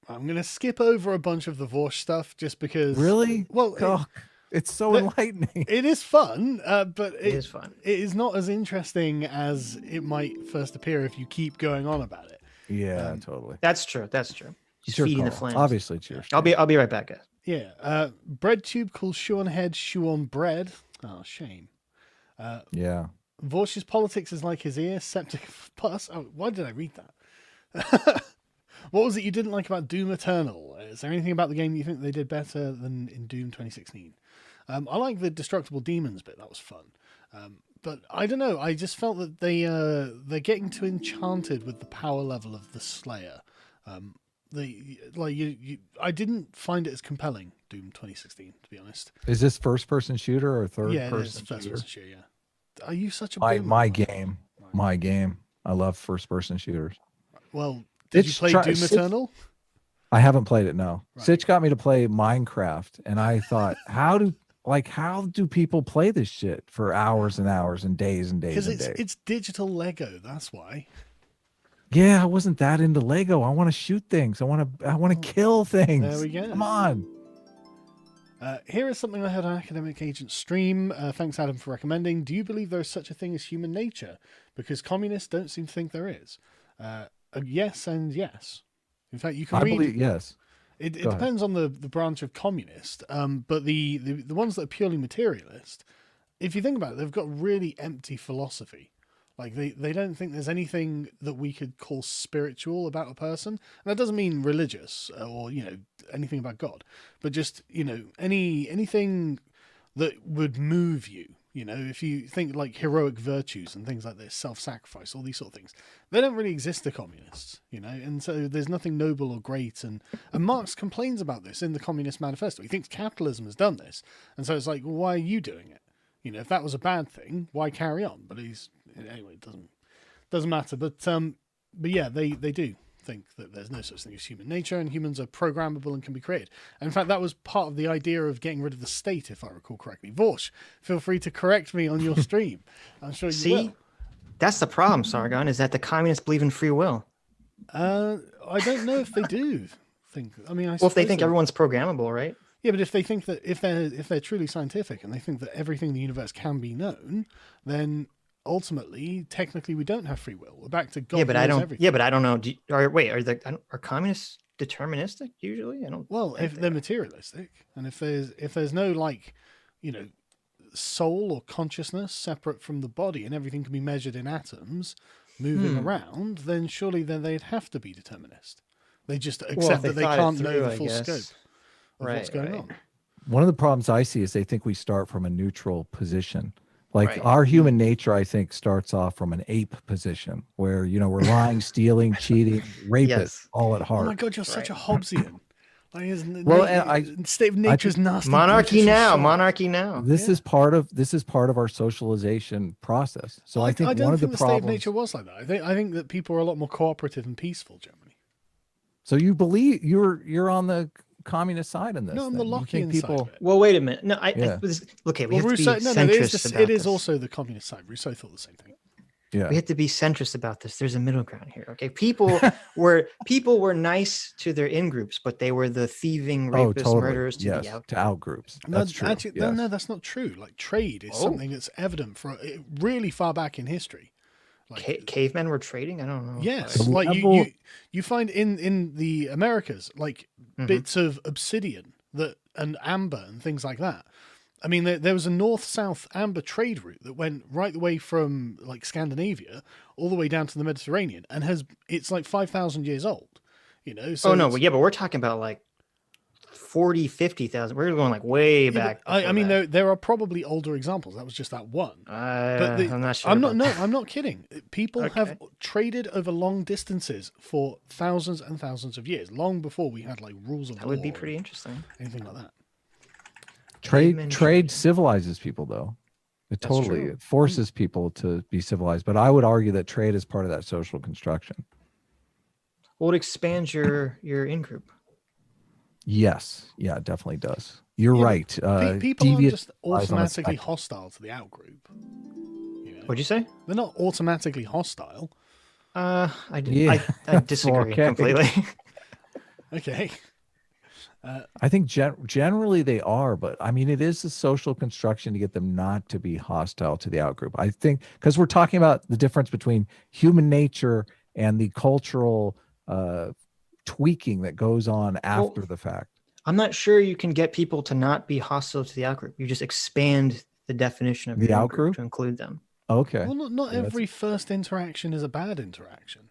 going to skip over a bunch of the Vorsh stuff just because. Really? Well, it's so enlightening. It is fun, but it is fun. It is not as interesting as it might first appear if you keep going on about it. Yeah, totally. That's true. Just feeding the flames. Obviously, cheers. I'll be right back, guys. Yeah. Breadtube calls shoe on head, shoe on bread. Oh, shame. Yeah. Vorsh's politics is like his ear, septic pus. Oh, why did I read that? What was it you didn't like about Doom Eternal? Is there anything about the game you think they did better than in Doom 2016? I like the destructible demons bit. That was fun. But I don't know. I just felt that they're getting too enchanted with the power level of the Slayer. I didn't find it as compelling, Doom 2016, to be honest. Is this first person shooter or third Yeah, person? it is first person shooter. Yeah. Are you such a my boomer? my game? I love first person shooters. Well, did you play Doom Eternal? I haven't played it. No, Right. Sitch got me to play Minecraft, and I thought, how do people play this shit for hours and hours and days and days? Because it's digital Lego. That's why. Yeah, I wasn't that into Lego. I want to shoot things. I want to kill things. There we go. Come on. Here is something I heard on Academic Agent stream. Thanks, Adam, for recommending. Do you believe there is such a thing as human nature? Because communists don't seem to think there is. Yes and yes. In fact, you can read. Believe, yes. It depends on the branch of communist. But the ones that are purely materialist, if you think about it, they've got really empty philosophy. Like they don't think there's anything that we could call spiritual about a person. And that doesn't mean religious or, anything about God, but just, anything that would move you. If you think like heroic virtues and things like this, self-sacrifice, all these sort of things, they don't really exist to communists, and so there's nothing noble or great. And Marx complains about this in the Communist Manifesto. He thinks capitalism has done this. And so it's like, well, why are you doing it? If that was a bad thing, why carry on? But anyway, it doesn't matter. But yeah, they do think that there's no such thing as human nature, and humans are programmable and can be created. And in fact, that was part of the idea of getting rid of the state, if I recall correctly. Vorsh, feel free to correct me on your stream. I'm sure you will. That's the problem, Sargon, is that the communists believe in free will. I don't know if they do think. I mean, if they think everyone's programmable, right? Yeah, but if they think that if they're truly scientific and they think that everything in the universe can be known, then ultimately, technically, we don't have free will. We're back to God. Yeah, but I don't. Everything. Yeah, but I don't know. Are communists deterministic usually? I don't. Well, if they're materialistic, and if there's no soul or consciousness separate from the body, and everything can be measured in atoms moving around, then surely they'd have to be determinist. They just accept that they can't know the full scope of what's going on. One of the problems I see is they think we start from a neutral position. Like our human nature, I think, starts off from an ape position where, we're lying, stealing, cheating, rapists, all at heart. Oh my God, you're such a Hobbesian. State of nature is nasty. Monarchy now. This is part of our socialization process. So I think one of the problems. The state of nature was like that. I think that people are a lot more cooperative and peaceful generally. So you believe you're on the communist side in this? No, I'm the Lockean side. Well, wait a minute. No, we have to be centrist about this. It is also the communist side. Rousseau thought the same thing. Yeah, we have to be centrist about this. There's a middle ground here. Okay, people were nice to their in groups, but they were the thieving, rapists, murderers to the out. To out groups. That's true. Actually, no, that's not true. Like trade is something that's evident for really far back in history. Like cavemen were trading. I don't know. Yes, you find in the Americas bits of obsidian and amber and things like that. I mean, there was a north-south amber trade route that went right the way from Scandinavia all the way down to the Mediterranean, and it's 5,000 years old. So but we're talking about 40, 50,000. We're going way back. I mean, there are probably older examples. That was just that one. I'm not sure. I'm not kidding. People have traded over long distances for thousands and thousands of years, long before we had rules of law. That would be pretty interesting. Anything like that. Trade civilizes people, though. It forces people to be civilized. But I would argue that trade is part of that social construction. Well, it expands your in group. Yes, yeah, it definitely does. You're right. People aren't just automatically hostile to the out group. What'd you say? They're not automatically hostile. I disagree completely. Okay. I think generally they are, but I mean, it is a social construction to get them not to be hostile to the outgroup. I think because we're talking about the difference between human nature and the cultural tweaking that goes on after the fact. I'm not sure you can get people to not be hostile to the outgroup. You just expand the definition of the outgroup to include them. Okay. Well, not Yeah, every first interaction is a bad interaction.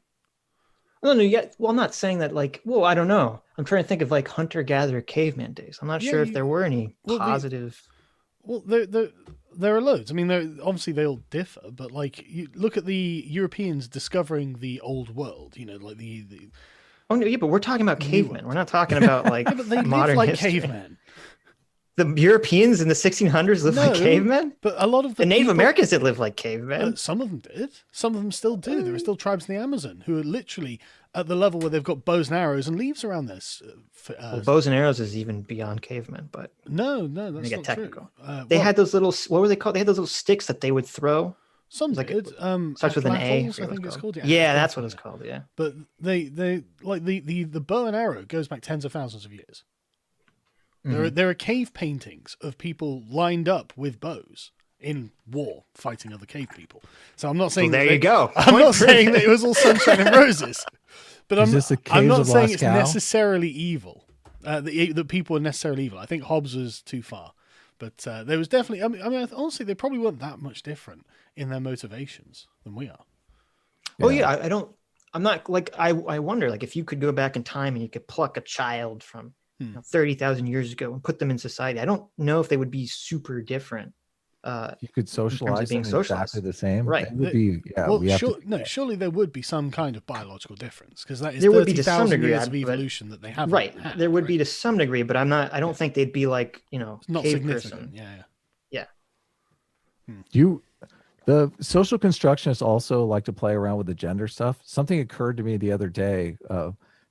No, yeah. Well, I'm not saying that like, well, I don't know. I'm trying to think of like hunter-gatherer caveman days. I'm not sure if there were any positive. Well, there are loads. I mean, obviously they all differ, but like you look at the Europeans discovering the old world. You know, like the Oh no, yeah, but we're talking about cavemen. We're not talking about like yeah, but they modern live like history. cavemen. The Europeans in the 1600s lived like cavemen. But a lot of the Native Americans did live like cavemen. Some of them did. Some of them still do. There are still tribes in the Amazon who are literally at the level where they've got bows and arrows and leaves around this. Well, bows and arrows is even beyond cavemen, but no, that's not technical. True. They had those little, what were they called? They had those little sticks that they would throw. Some did. Starts with an A. I think it's called. Yeah, that's what it's called. Yeah. But they like the bow and arrow goes back tens of thousands of years. There are cave paintings of people lined up with bows in war fighting other cave people. So I'm not saying you go. I'm not saying that it was all sunshine and roses, but I'm not saying it's necessarily evil. That people are necessarily evil. I think Hobbes was too far, but there was definitely. I mean, honestly, they probably weren't that much different in their motivations than we are. Oh yeah, I don't. I'm not like I wonder like if you could go back in time and you could pluck a child from 30,000 years ago and put them in society. I don't know if they would be super different. You could socialize them exactly the same, right? It would be, surely there would be some kind of biological difference because that is there would be to some degree years of evolution that they have. Right, there would be to some degree, but I don't think they'd be like not significant. Person. Yeah. The social constructionists also like to play around with the gender stuff. Something occurred to me the other day.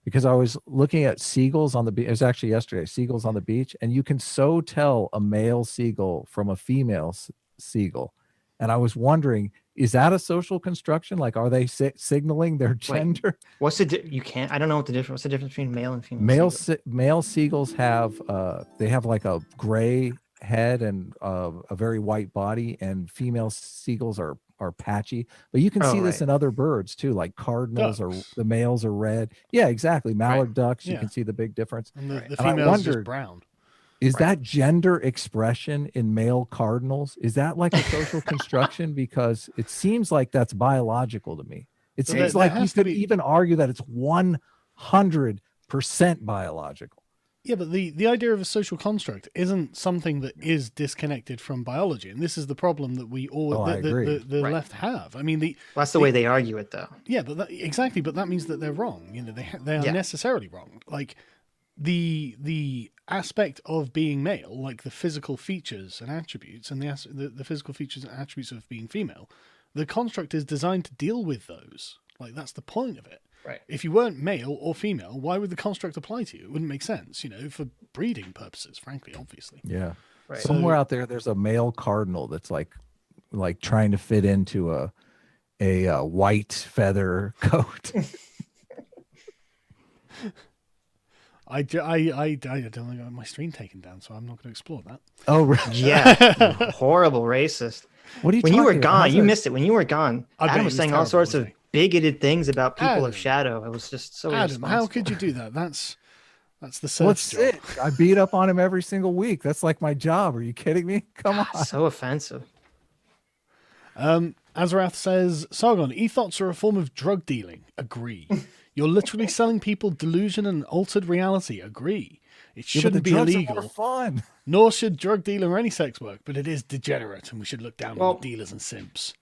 Because I was looking at seagulls on the beach. It was actually yesterday, seagulls on the beach. And you can so tell a male seagull from a female seagull. And I was wondering, is that a social construction? Like, are they signaling their gender? Wait, you can't, I don't know what the difference, what's the difference between male and female? Male seagulls have, they have like a gray head and a very white body, and female seagulls are patchy, but you can see this in other birds too, like cardinals, or the males are red. Yeah, exactly. Mallard ducks, you can see the big difference. And the females are just brown. Is that gender expression in male cardinals? Is that like a social construction? Because it seems like that's biological to me. It seems like you could even argue that it's 100% biological. Yeah, but the idea of a social construct isn't something that is disconnected from biology, and this is the problem that we all the left have. I mean, that's the way they argue it, though. Yeah, but exactly. But that means that they're wrong. They are necessarily wrong. Like the aspect of being male, like the physical features and attributes, and the physical features and attributes of being female, the construct is designed to deal with those. Like that's the point of it. Right. If you weren't male or female, why would the construct apply to you? It wouldn't make sense, for breeding purposes, frankly, obviously. Yeah. Right. Somewhere out there's a male cardinal that's like trying to fit into a white feather coat. I don't think I got my stream taken down, so I'm not going to explore that. Oh, right. Yeah. Horrible racist. What are you when you were gone, about? you missed it. When you were gone, Adam was saying all sorts of bigoted things about people of shadow. It was just so Adam, how could you do that? That's the search What's job. it? I beat up on him every single week. That's like my job. Are you kidding me? Come on. So offensive. Azarath says, Sargon, e-thoughts are a form of drug dealing. Agree. You're literally selling people delusion and altered reality. Agree. It shouldn't be illegal. Are more fun. Nor should drug dealing or any sex work, but it is degenerate, and we should look down on the dealers and simps.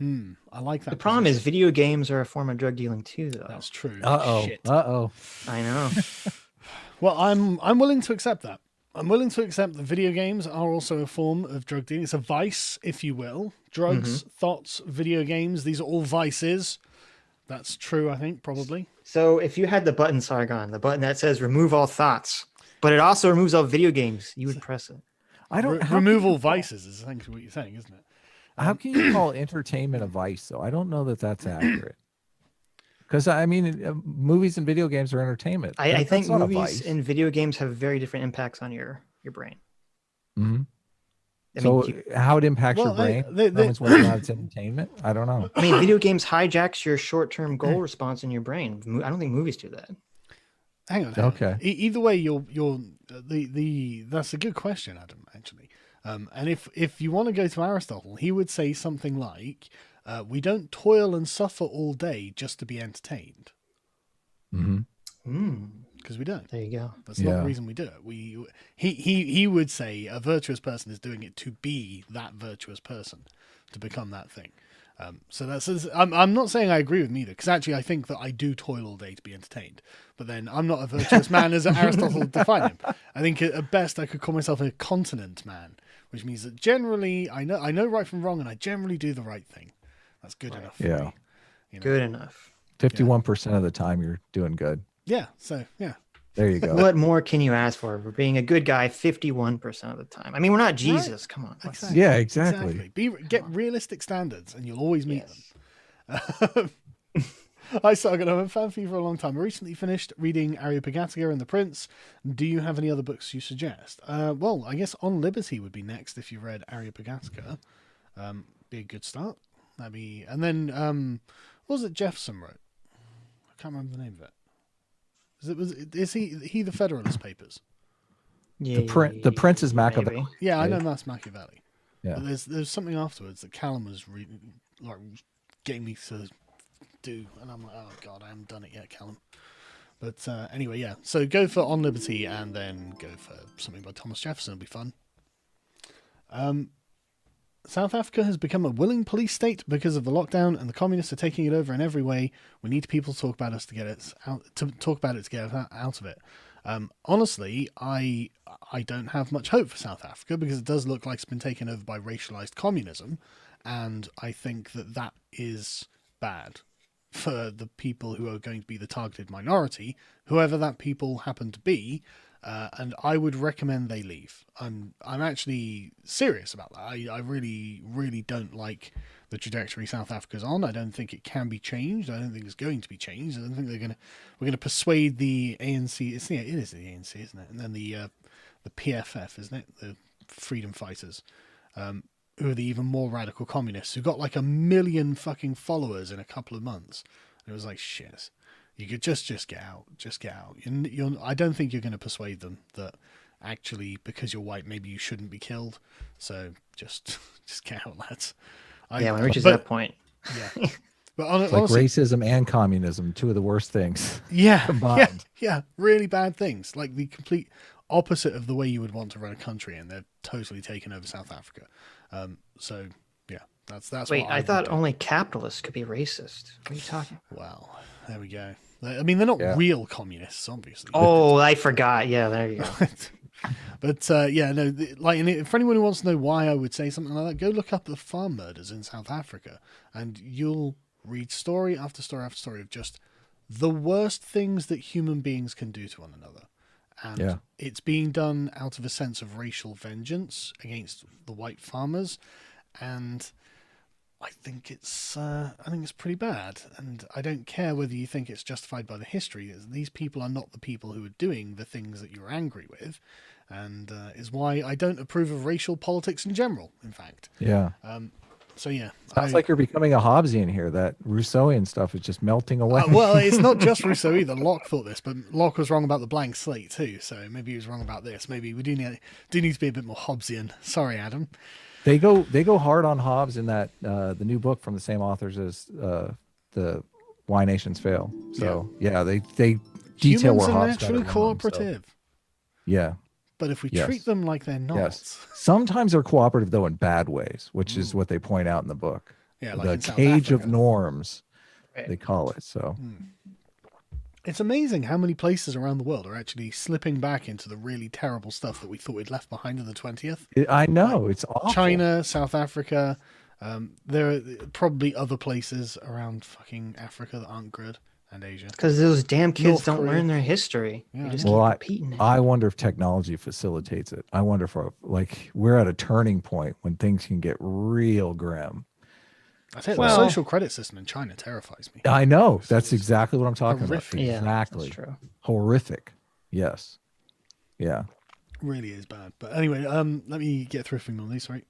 I like that. The problem is video games are a form of drug dealing too, though. That's true. Uh-oh. I know. Well, I'm willing to accept that. I'm willing to accept that video games are also a form of drug dealing. It's a vice, if you will. Drugs, thoughts, video games, these are all vices. That's true, I think, probably. So if you had the button, Sargon, the button that says remove all thoughts, but it also removes all video games, you would press it. I don't remove all vices is essentially what you're saying, isn't it? How can you call entertainment a vice, though? I don't know that that's accurate. Because, I mean, movies and video games are entertainment. I think movies and video games have very different impacts on your brain. Mm-hmm. How it impacts your brain? Whether or not it's entertainment? I don't know. I mean, video games hijacks your short-term goal response in your brain. I don't think movies do that. Hang on. Okay. Either way, you're that's a good question, Adam, actually. And if you want to go to Aristotle, he would say something like, we don't toil and suffer all day just to be entertained. Because we don't. There you go. That's not the reason we do it. He would say a virtuous person is doing it to be that virtuous person, to become that thing. So that's. I'm not saying I agree with neither, because actually I think that I do toil all day to be entertained. But then I'm not a virtuous man as Aristotle defined him. I think at best I could call myself a continent man, which means that generally I know right from wrong, and I generally do the right thing. That's good enough for me. You know? Good enough. 51% of the time you're doing good. Yeah. So yeah. There you go. What more can you ask for being a good guy 51% of the time? I mean, we're not Jesus. Come on. Exactly. Yeah, exactly. Get realistic standards, and you'll always meet them. Hi, Sargon. I'm a fan for you for a long time. I recently finished reading Areopagitica and the Prince. Do you have any other books you suggest? Well, I guess On Liberty would be next if you read Areopagitica. Be a good start. And then what was it Jefferson wrote? I can't remember the name of it. Is he the Federalist Papers? Yeah, the Prince is Machiavelli. maybe. Yeah, I know that's Machiavelli. Yeah. But there's something afterwards that Callum was reading, like getting me to do, and I'm like, oh god, I haven't done it yet, Callum. But anyway, yeah. So go for On Liberty, and then go for something by Thomas Jefferson. It'll be fun. South Africa has become a willing police state because of the lockdown, and the communists are taking it over in every way. We need people to talk about us to get it out. To talk about it to get out of it. Honestly, I don't have much hope for South Africa because it does look like it's been taken over by racialized communism, and I think that is bad for the people who are going to be the targeted minority, whoever that people happen to be. And I would recommend they leave. I'm actually serious about that. I really, really don't like the trajectory South Africa's on. I don't think it can be changed. I don't think it's going to be changed. I don't think we're gonna persuade the ANC. It is the ANC, isn't it? And then the PFF, isn't it? The Freedom Fighters, who are the even more radical communists, who got like 1 million fucking followers in a couple of months. And it was like, shit. You could just get out. Just get out. I don't think you're going to persuade them that actually, because you're white, maybe you shouldn't be killed. So just get out, lads. When it reaches that point. Yeah. But It's honestly, like racism and communism, two of the worst things. Yeah. combined. Yeah. Really bad things. Like the complete opposite of the way you would want to run a country, and they're totally taken over South Africa. So yeah, that's. Wait, what I would thought do. only capitalists could be racist. What are you talking about? Well, there we go. I mean, they're not real communists, obviously. Oh, I forgot. Yeah, there you go. But for anyone who wants to know why I would say something like that, go look up the farm murders in South Africa, and you'll read story after story after story of just the worst things that human beings can do to one another. And it's being done out of a sense of racial vengeance against the white farmers, and I think it's pretty bad, and I don't care whether you think it's justified by the history. These people are not the people who are doing the things that you're angry with, and is why I don't approve of racial politics in general. In fact, so yeah, sounds like you're becoming a Hobbesian here. That Rousseauian stuff is just melting away. Well, it's not just Rousseau either. Locke thought this, but Locke was wrong about the blank slate too. So maybe he was wrong about this. Maybe we do need to be a bit more Hobbesian. Sorry, Adam. They go hard on Hobbes in that the new book from the same authors as the Why Nations Fail. So they detail Humans where are Hobbes got it naturally wrong, cooperative. So, yeah. But if we treat them like they're not, sometimes they're cooperative though in bad ways, which is what they point out in the book. Yeah, like the cage of norms, they call it. So it's amazing how many places around the world are actually slipping back into the really terrible stuff that we thought we'd left behind in the 20th. I know, it's awful. China, South Africa. There are probably other places around fucking Africa that aren't good, and Asia. Because those damn kids North don't Korea. learn their history. Yeah, They just well, keep repeating it. I wonder if technology facilitates it. I wonder if we're at a turning point when things can get real grim. I tell you, the social credit system in China terrifies me. I know. That's exactly what I'm talking horrific. about. Yeah, Exactly. that's true. Horrific. Yes. Yeah. Really is bad. But anyway, let me get through a few more of these, right?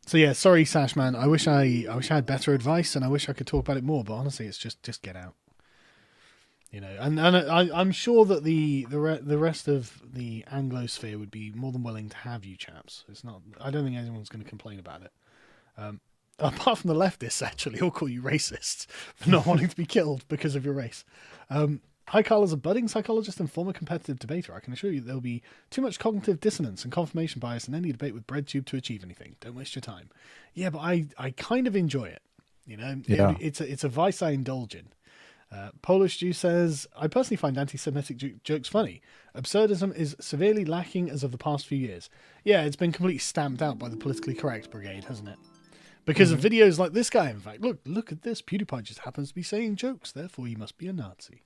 So yeah, sorry, Sash man. I wish I had better advice, and I wish I could talk about it more. But honestly, it's just get out. You know, and I'm sure that the rest of the Anglosphere would be more than willing to have you chaps. It's not. I don't think anyone's going to complain about it. Apart from the leftists, actually, who'll call you racist for not wanting to be killed because of your race. Hi, Carl, as a budding psychologist and former competitive debater, I can assure you there'll be too much cognitive dissonance and confirmation bias in any debate with Breadtube to achieve anything. Don't waste your time. Yeah, but I kind of enjoy it. You know, it's a vice I indulge in. Polish Jew says, I personally find anti-Semitic jokes funny. Absurdism is severely lacking as of the past few years. Yeah, it's been completely stamped out by the politically correct brigade, hasn't it? Because of videos like this guy, in fact. Look at this. PewDiePie just happens to be saying jokes, therefore he must be a Nazi.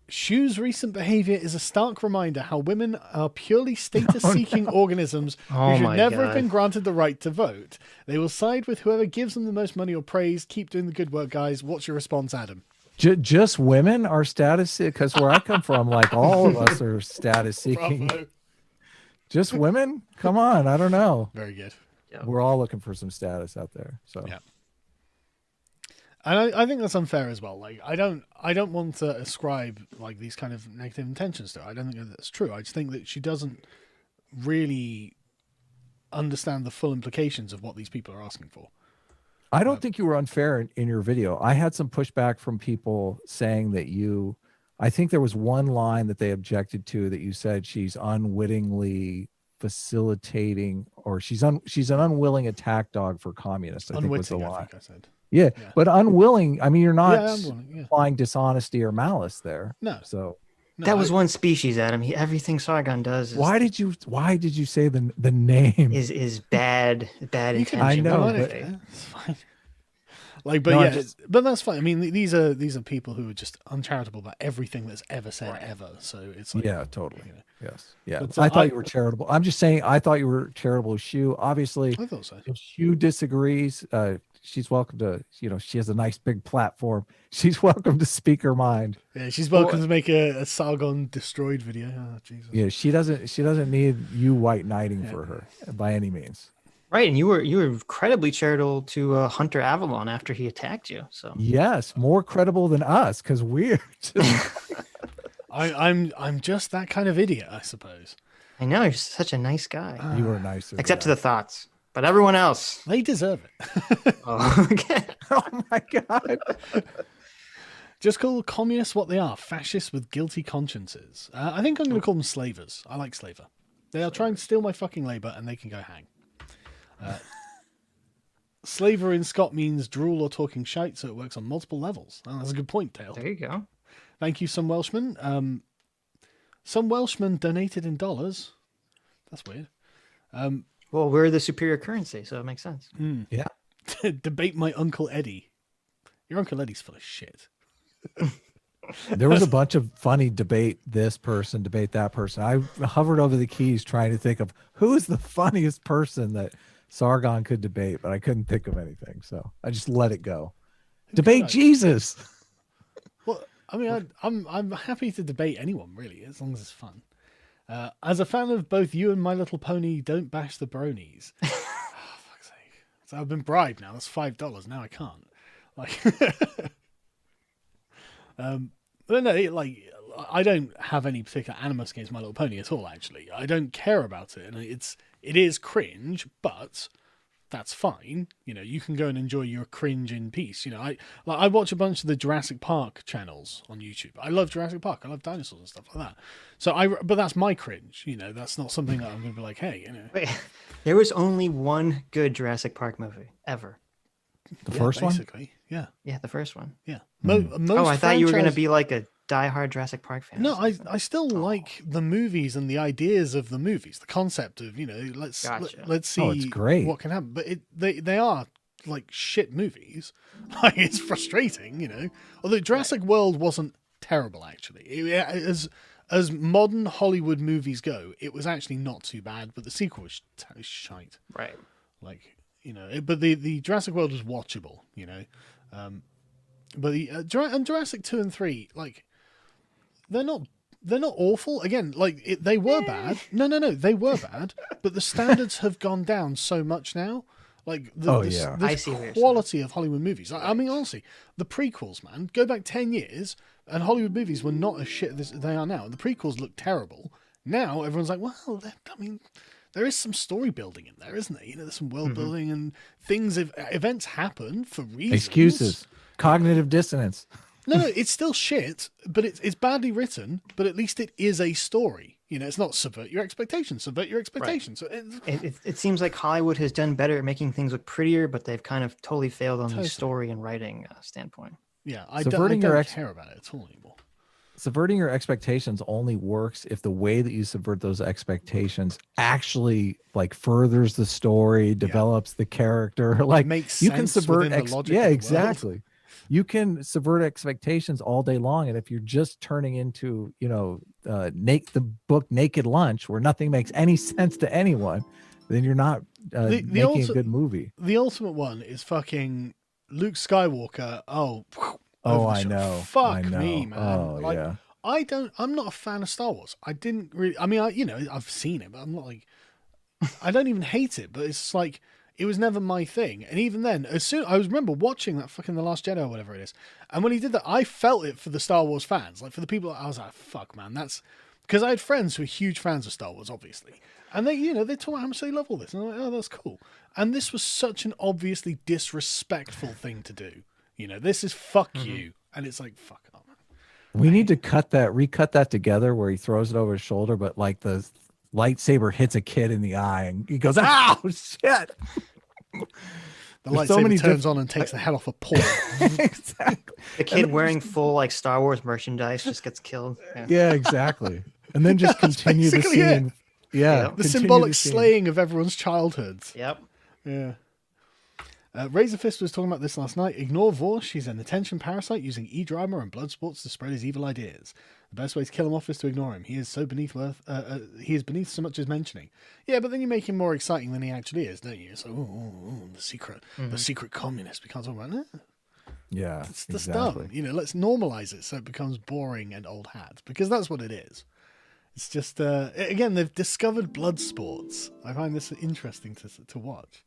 Shu's recent behavior is a stark reminder how women are purely status-seeking organisms who should never have been granted the right to vote. They will side with whoever gives them the most money or praise. Keep doing the good work, guys. What's your response, Adam? Just women are status, because where I come from, like all of us are status-seeking. Just women? Come on, I don't know. Very good. Yep. We're all looking for some status out there. So yeah. And I think that's unfair as well. Like I don't want to ascribe like these kind of negative intentions to her. I don't think that's true. I just think that she doesn't really understand the full implications of what these people are asking for. I don't think you were unfair in your video. I had some pushback from people saying that I think there was one line that they objected to that you said she's unwittingly facilitating, or she's an unwilling attack dog for communists. I think was the line. I said. Yeah, but unwilling, I mean, you're not unwilling, applying dishonesty or malice there. No. So that was one species, Adam. Everything Sargon does is why did you say the name is bad intention. I know, but it's fine. Like, but but that's fine. I mean, these are people who are just uncharitable about everything that's ever said ever. So it's like, totally. You know. Yes, yeah. But, I thought you were charitable. I'm just saying, I thought you were charitable. Shu, obviously, I thought so. If Shu disagrees, she's welcome to. You know, she has a nice big platform. She's welcome to speak her mind. Yeah, she's welcome to make a Sargon destroyed video. Oh, Jesus. Yeah, she doesn't need you white knighting for her by any means. Right, and you were incredibly charitable to Hunter Avalon after he attacked you. So yes, more credible than us because we're. I'm just that kind of idiot, I suppose. I know, you're such a nice guy. You were nicer, except to the thoughts, but everyone else, they deserve it. Oh, okay. Oh my God. Just call communists what they are: fascists with guilty consciences. I think I'm going to call them slavers. I like slaver. They are trying to steal my fucking labor, and they can go hang. Slaver in Scott means drool or talking shite, so it works on multiple levels. Oh, that's a good point, Dale. There you go. Thank you, some Welshman. Some Welshman donated in dollars. That's weird. Well, we're the superior currency, so it makes sense. Yeah. Debate my Uncle Eddie. Your Uncle Eddie's full of shit. There was a bunch of funny debate this person, debate that person. I hovered over the keys trying to think of who is the funniest person that Sargon could debate, but I couldn't think of anything. So I just let it go. Debate Jesus. Well, I mean, I'm happy to debate anyone, really, as long as it's fun. As a fan of both you and My Little Pony, don't bash the bronies. Oh, fuck's sake. So I've been bribed now. That's $5. Now I can't. Like, but no, like, I don't have any particular animus against My Little Pony at all, actually. I don't care about it. And it is cringe, but that's fine. You know, you can go and enjoy your cringe in peace. You know, I watch a bunch of the Jurassic Park channels on YouTube. I love Jurassic Park. I love dinosaurs and stuff like that. So but that's my cringe. You know, that's not something that I'm going to be like, hey, you know. Wait, there was only one good Jurassic Park movie ever. The first one? Basically, yeah. Yeah, the first one. Yeah. I thought you were going to be like a diehard Jurassic Park fan. No, I still like the movies and the ideas of the movies, the concept of, you know, let's see it's great. What can happen. But they are like shit movies. Like, it's frustrating, you know. Although Jurassic World wasn't terrible, actually. As modern Hollywood movies go, it was actually not too bad, but the sequel was shite. Right. Like, you know, but the Jurassic World was watchable, you know. But the Jurassic 2 and 3, like, they're not awful. Again, like, they were bad. No, they were bad. But the standards have gone down so much now. Like I see what the you're quality of Hollywood movies. I mean, honestly, the prequels, man, go back 10 years, and Hollywood movies were not as shit as they are now. The prequels look terrible. Now everyone's like, well, I mean, there is some story building in there, isn't there? You know, there's some world building and things. Events happen for reasons. Excuses, cognitive dissonance. No, it's still shit, but it's badly written. But at least it is a story. You know, it's not subvert your expectations. Subvert your expectations. Right. So It seems like Hollywood has done better at making things look prettier, but they've kind of totally failed on the story and writing standpoint. Yeah, I don't care about it at all anymore. Subverting your expectations only works if the way that you subvert those expectations actually like furthers the story, develops the character. Like makes you sense can subvert within the logic yeah, of the exactly. world. You can subvert expectations all day long, and if you're just turning into, you know, the book Naked Lunch, where nothing makes any sense to anyone, then you're not making a good movie. The ultimate one is fucking Luke Skywalker. Oh, I know. Fuck me, man. Oh, like, yeah. I'm not a fan of Star Wars. I didn't really. I mean, I've seen it, but I'm not like. I don't even hate it, but it's like. It was never my thing. And even then, I remember watching that fucking The Last Jedi or whatever it is. And when he did that, I felt it for the Star Wars fans. Like for the people, I was like, fuck, man, that's because I had friends who were huge fans of Star Wars, obviously. And they, you know, they talk about how much they love all this. And I'm like, oh, that's cool. And this was such an obviously disrespectful thing to do. You know, this is fuck you. And it's like, fuck off, man. We need to recut that together where he throws it over his shoulder, but like the lightsaber hits a kid in the eye and he goes, "Ow, shit!" The lightsaber turns on and takes the head off a paw. Exactly. The kid wearing full like Star Wars merchandise just gets killed. Yeah, exactly. And then just continue the scene. Yeah, the symbolic slaying of everyone's childhoods. Yep. Yeah. Razorfist was talking about this last night. Ignore Vorsh. He's an attention parasite using e-drama and blood sports to spread his evil ideas. The best way to kill him off is to ignore him. He is so beneath he is beneath so much as mentioning. Yeah, but then you make him more exciting than he actually is, don't you? It's like, the secret communist. We can't talk about it. Yeah, it's the stuff. You know, let's normalize it so it becomes boring and old hat, because that's what it is. It's just again, they've discovered blood sports. I find this interesting to watch.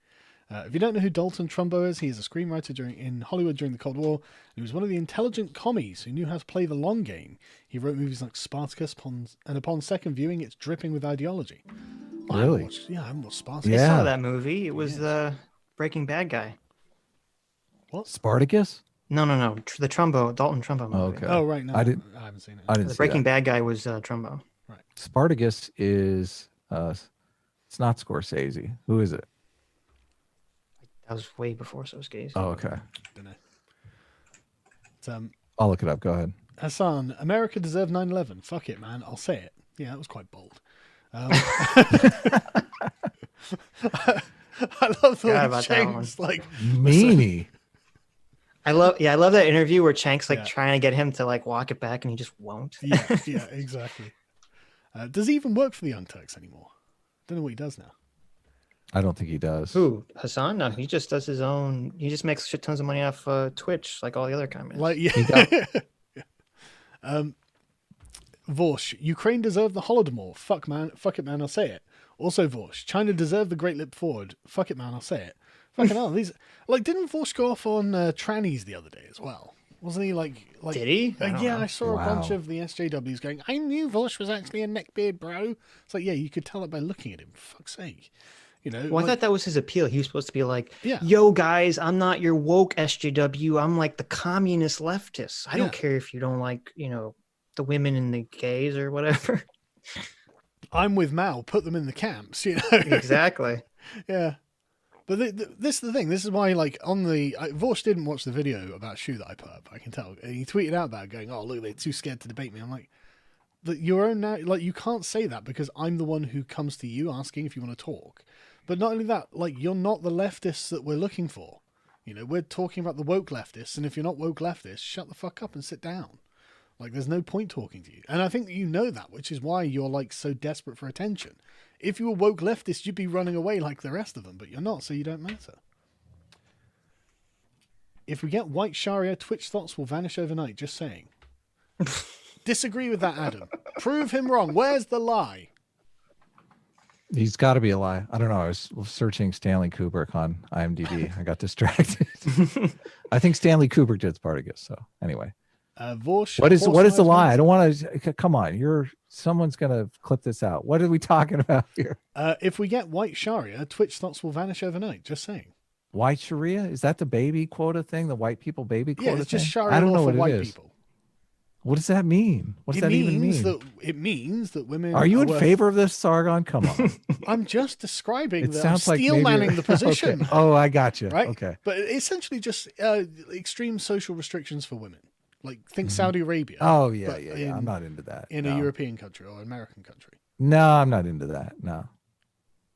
If you don't know who Dalton Trumbo is, he is a screenwriter in Hollywood during the Cold War. He was one of the intelligent commies who knew how to play the long game. He wrote movies like Spartacus, and upon second viewing, it's dripping with ideology. Really? I haven't watched Spartacus. I saw that movie. It was the Breaking Bad guy. What? No. Spartacus? The Dalton Trumbo movie. Oh, okay. Oh, right. No, I haven't seen it. The Breaking Bad guy was Trumbo. Right. Spartacus is, it's not Scorsese. Who is it? That was way before Scorsese. Oh, okay. Don't know. I'll look it up. Go ahead. Hassan, America deserved 9/11. Fuck it, man. I'll say it. Yeah, that was quite bold. I love the way Chang's like meanie. I love that interview where Chank's like trying to get him to like walk it back and he just won't. yeah, exactly. Does he even work for the Young Turks anymore? Don't know what he does now. I don't think he does. Who? Hassan? No, he just does his own. He just makes shit tons of money off Twitch, like all the other communists. Like, Vorsh, Ukraine deserved the Holodomor. Fuck it, man. I'll say it. Also, Vorsh, China deserved the Great Leap Forward. Fuck it, man. I'll say it. Fucking hell, these didn't Vorsh go off on trannies the other day as well? Wasn't he like? Did he? I saw a bunch of the SJWs going, I knew Vorsh was actually a neckbeard, bro. It's like, yeah, you could tell it by looking at him. For fuck's sake. You know, well, I thought that was his appeal. He was supposed to be like, yo, guys, I'm not your woke SJW. I'm like the communist leftist. I don't care if you don't like, you know, the women and the gays or whatever. I'm with Mao. Put them in the camps, you know. Exactly. Yeah. But this is the thing. This is why, like, Vorsh didn't watch the video about Shu that I put up. I can tell. And he tweeted out about it going, oh, look, they're too scared to debate me. I'm like, your own now, like, you can't say that because I'm the one who comes to you asking if you want to talk. But not only that, like, you're not the leftists that we're looking for. You know, we're talking about the woke leftists, and if you're not woke leftists, shut the fuck up and sit down. Like, there's no point talking to you. And I think that you know that, which is why you're, like, so desperate for attention. If you were woke leftists, you'd be running away like the rest of them, but you're not, so you don't matter. If we get white Sharia, Twitch thoughts will vanish overnight, just saying. Disagree with that, Adam. Prove him wrong. Where's the lie? He's got to be alive. I don't know. I was searching Stanley Kubrick on IMDb. I got distracted. I think Stanley Kubrick did Spartacus. So anyway, what is the lie? I don't want to. Come on, someone's gonna clip this out. What are we talking about here? If we get white Sharia, Twitch thoughts will vanish overnight. Just saying. White Sharia, is that the baby quota thing? The white people baby quota? Yeah, it's just thing? Sharia I don't law know for what white it is. people. What does that mean? What does that even mean? It means that women. Are you in favor of this, Sargon? Come on. I'm just describing It that. sounds I'm like steel manning the position. Okay. Oh, I got you. Right. Okay. But essentially, just extreme social restrictions for women. Like think Saudi Arabia. Oh yeah. I'm not into that. In a European country or an American country. No, I'm not into that. No.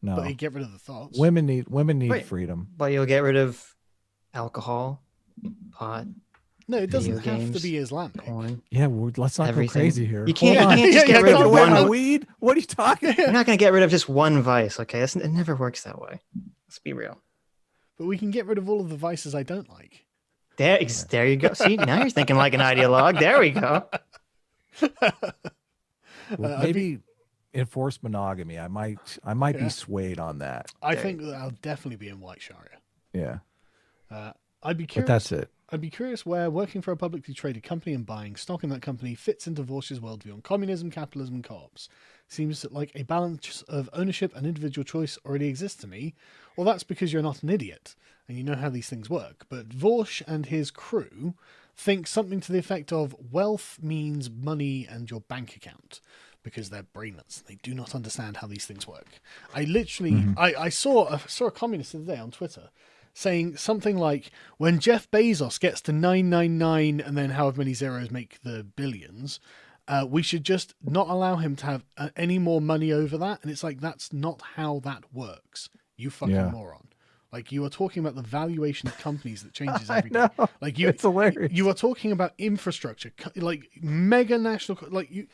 But you get rid of the thoughts. Women need freedom. But you'll get rid of alcohol, pot. No, it doesn't have games, to be Islamic. porn. Yeah, let's not go crazy here. You can't just get rid of one weed. What are you talking? You're not going to get rid of just one vice, okay? It never works that way. Let's be real. But we can get rid of all of the vices I don't like. There you go. See, now you're thinking like an ideologue. There we go. Well, maybe enforce monogamy. I might be swayed on that. I think that I'll definitely be in white Sharia. Yeah. I'd be curious. But that's it. I'd be curious where working for a publicly traded company and buying stock in that company fits into Vorsh's worldview on communism, capitalism, and co-ops. Seems like a balance of ownership and individual choice already exists to me. Well, that's because you're not an idiot and you know how these things work. But Vorsh and his crew think something to the effect of wealth means money and your bank account because they're brainlets. They do not understand how these things work. I literally, I saw a communist the other day on Twitter saying something like, when Jeff Bezos gets to 999 and then however many zeros make the billions, we should just not allow him to have any more money over that. And it's like, that's not how that works. You fucking moron. Like, you are talking about the valuation of companies that changes every day. Like, it's hilarious. You are talking about infrastructure, like mega national, like you.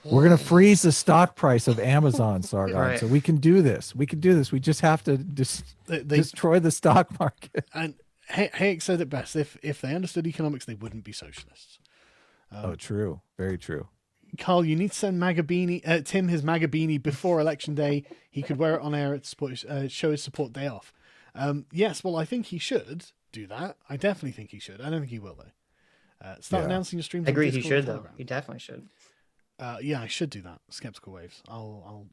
We're going to freeze the stock price of Amazon, Sargon. Right. So we can do this. We just have to destroy the stock market. And Hayek said it best. If they understood economics, they wouldn't be socialists. True. Very true. Carl, you need to send Tim his MAGA beanie before Election Day. He could wear it on air to support, show his support day off. Yes, well, I think he should do that. I definitely think he should. I don't think he will, though. Start announcing your streams. I agree. On He Discord should, and though. Telegram. He definitely should. Yeah, I should do that. Skeptical Waves. I will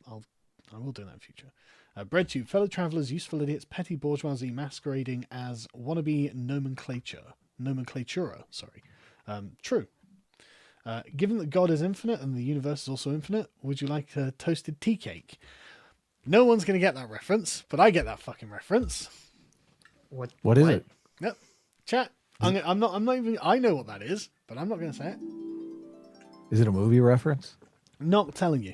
do that in future. Breadtube, fellow travelers, useful idiots, petty bourgeoisie masquerading as wannabe nomenclatura. Sorry. True. Given that God is infinite and the universe is also infinite, would you like a toasted tea cake? No one's going to get that reference, but I get that fucking reference. What is it? Yep. Chat. I'm not even. I know what that is, but I'm not going to say it. Is it a movie reference? Not telling you.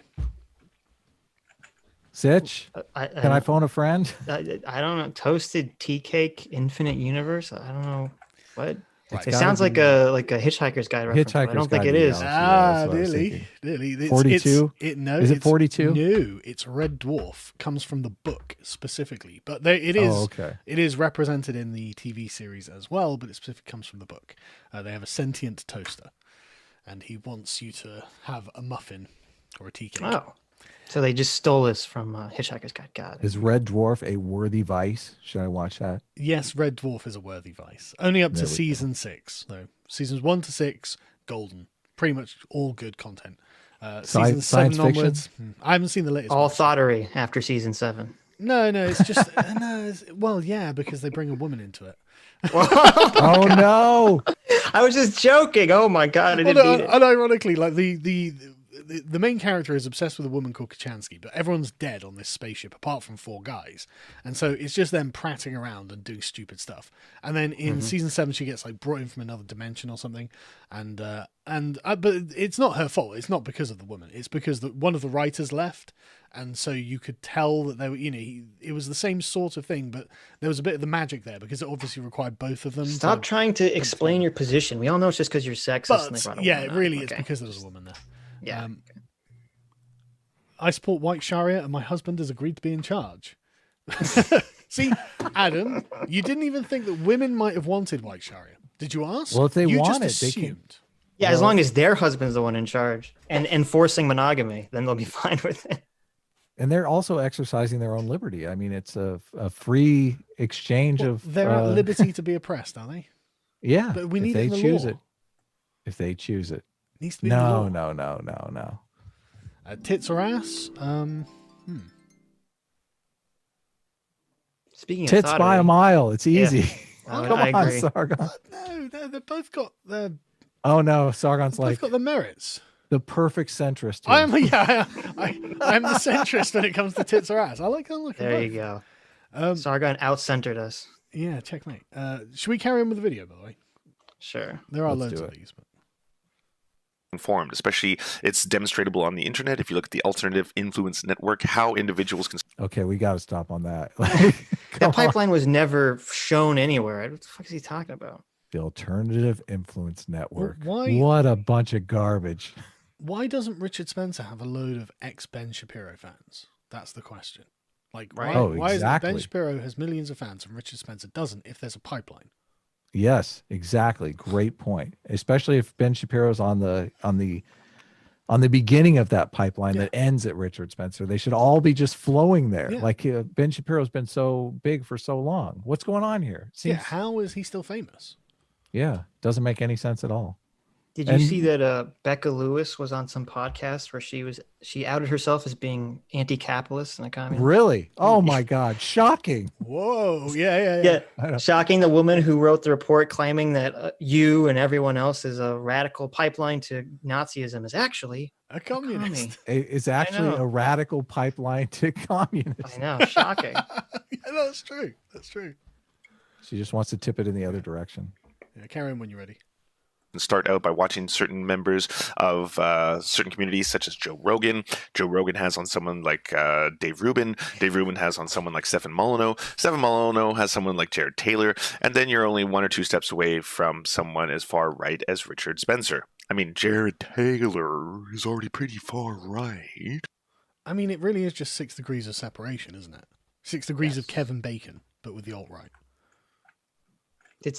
Sitch, can I phone a friend? I don't know. Toasted tea cake, infinite universe. I don't know what. Right. It sounds like a Hitchhiker's Guide reference. I don't think it is. Really? 42? Is it 42? No, it's Red Dwarf. Comes from the book specifically, but it is. Oh, okay. It is represented in the TV series as well, but it specifically comes from the book. They have a sentient toaster, and he wants you to have a muffin or a tea cake. Oh, so they just stole this from Hitchhiker's Guide. Got it. Is Red Dwarf a worthy vice? Should I watch that? Yes, Red Dwarf is a worthy vice. Only up to season 6, though. Seasons 1 to 6, golden. Pretty much all good content. Season 7 onwards, I haven't seen the latest. All thoughterly after season 7. No, it's just well, yeah, because they bring a woman into it. Oh no! I was just joking. Oh my god! I didn't beat it. And ironically, like the main character is obsessed with a woman called Kachansky, but everyone's dead on this spaceship apart from 4 guys, and so it's just them prattling around and doing stupid stuff. And then in season 7, she gets like brought in from another dimension or something, but it's not her fault. It's not because of the woman. It's because one of the writers left, and so you could tell that they were, it was the same sort of thing, but there was a bit of the magic there because it obviously required both of them. Stop trying to explain your position. We all know it's just because you're sexist. But yeah, it really is because there was a woman there. Yeah. I support white Sharia, and my husband has agreed to be in charge. See, Adam, you didn't even think that women might have wanted white Sharia. Did you ask? Well, if they you want just it, assumed. they can. Yeah, as long as their husband's the one in charge and enforcing monogamy, then they'll be fine with it. And they're also exercising their own liberty. I mean, it's a free exchange Well, of. they're at liberty to be oppressed, are they? Yeah, But we if need they it in the choose law. it. If they choose it. It needs to be in the law. No. Tits or ass? Speaking of Tits by a mile. It's easy. Yeah. Come I on, agree. Sargon. What? No, they've both got their Oh no, Sargon's like got the merits. the perfect centrist. Here. I am the centrist when it comes to tits or ass. I like them There both. you go. Sargon out-centered us. Yeah, checkmate. Should we carry on with the video, by the way? Sure. There are Let's loads do of it. these. But... Informed, especially it's demonstratable on the internet. If you look at the Alternative Influence Network, how individuals can. Okay, we got to stop on that. That pipeline was never shown anywhere. What the fuck is he talking about? The Alternative Influence Network. why- What a bunch of garbage. Why doesn't Richard Spencer have a load of ex-Ben Shapiro fans? That's the question. Like, Right. why is it exactly. Ben Shapiro has millions of fans and Richard Spencer doesn't if there's a pipeline? Yes, exactly. Great point. Especially if Ben Shapiro's on the beginning of that pipeline that ends at Richard Spencer. They should all be just flowing there. Yeah. Like Ben Shapiro's been so big for so long. What's going on here? Yeah, how is he still famous? Yeah, doesn't make any sense at all. Did you And- see that Becca Lewis was on some podcast where she outed herself as being anti-capitalist and a communist? Really? Oh my God. Shocking. Whoa! Yeah. Yeah, I know. shocking. The woman who wrote the report claiming that you and everyone else is a radical pipeline to Nazism is actually A communist. It's actually know. a radical pipeline to communism. I know, shocking. Yeah, that's true. That's true. She just wants to tip it in the other direction. Yeah, carry on when you're ready. Start out by watching certain members of certain communities, such as Joe Rogan. Joe Rogan has on someone like Dave Rubin. Dave Rubin has on someone like Stephen Molyneux. Stephen Molyneux has someone like Jared Taylor. And then you're only one or two steps away from someone as far right as Richard Spencer. I mean, Jared Taylor is already pretty far right. I mean, it really is just 6 degrees of separation, isn't it? 6 degrees of Kevin Bacon, but with the alt-right. He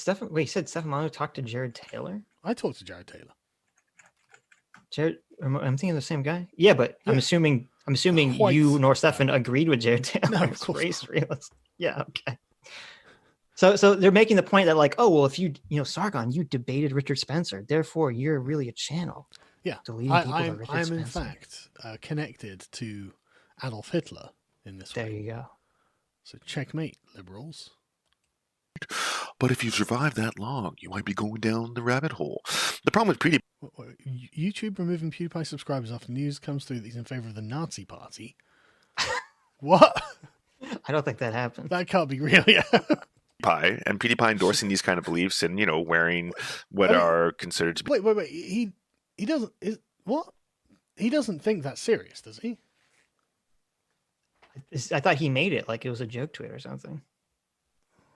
said Stephen Molyneux talked to Jared Taylor? I talked to Jared Taylor. I'm thinking of the same guy. Yeah, but I'm assuming Quite. you nor Stefan agreed with Jared Taylor. No, of as course race realist. Yeah, okay. So they're making the point that like, oh well, if you Sargon, you debated Richard Spencer, therefore you're really a channel. Yeah, Deleting people to I'm Richard in Spencer. fact connected to Adolf Hitler in this There way. you go. So checkmate, liberals. But if you survive that long, you might be going down the rabbit hole. The problem with PewDiePie YouTube removing PewDiePie subscribers after news comes through that he's in favor of the Nazi party. What? I don't think that happened. That can't be real. Yeah. and PewDiePie endorsing these kind of beliefs and, wearing what I mean- are considered to be Wait. He doesn't. What? He doesn't think that's serious, does he? I thought he made it like it was a joke to it or something.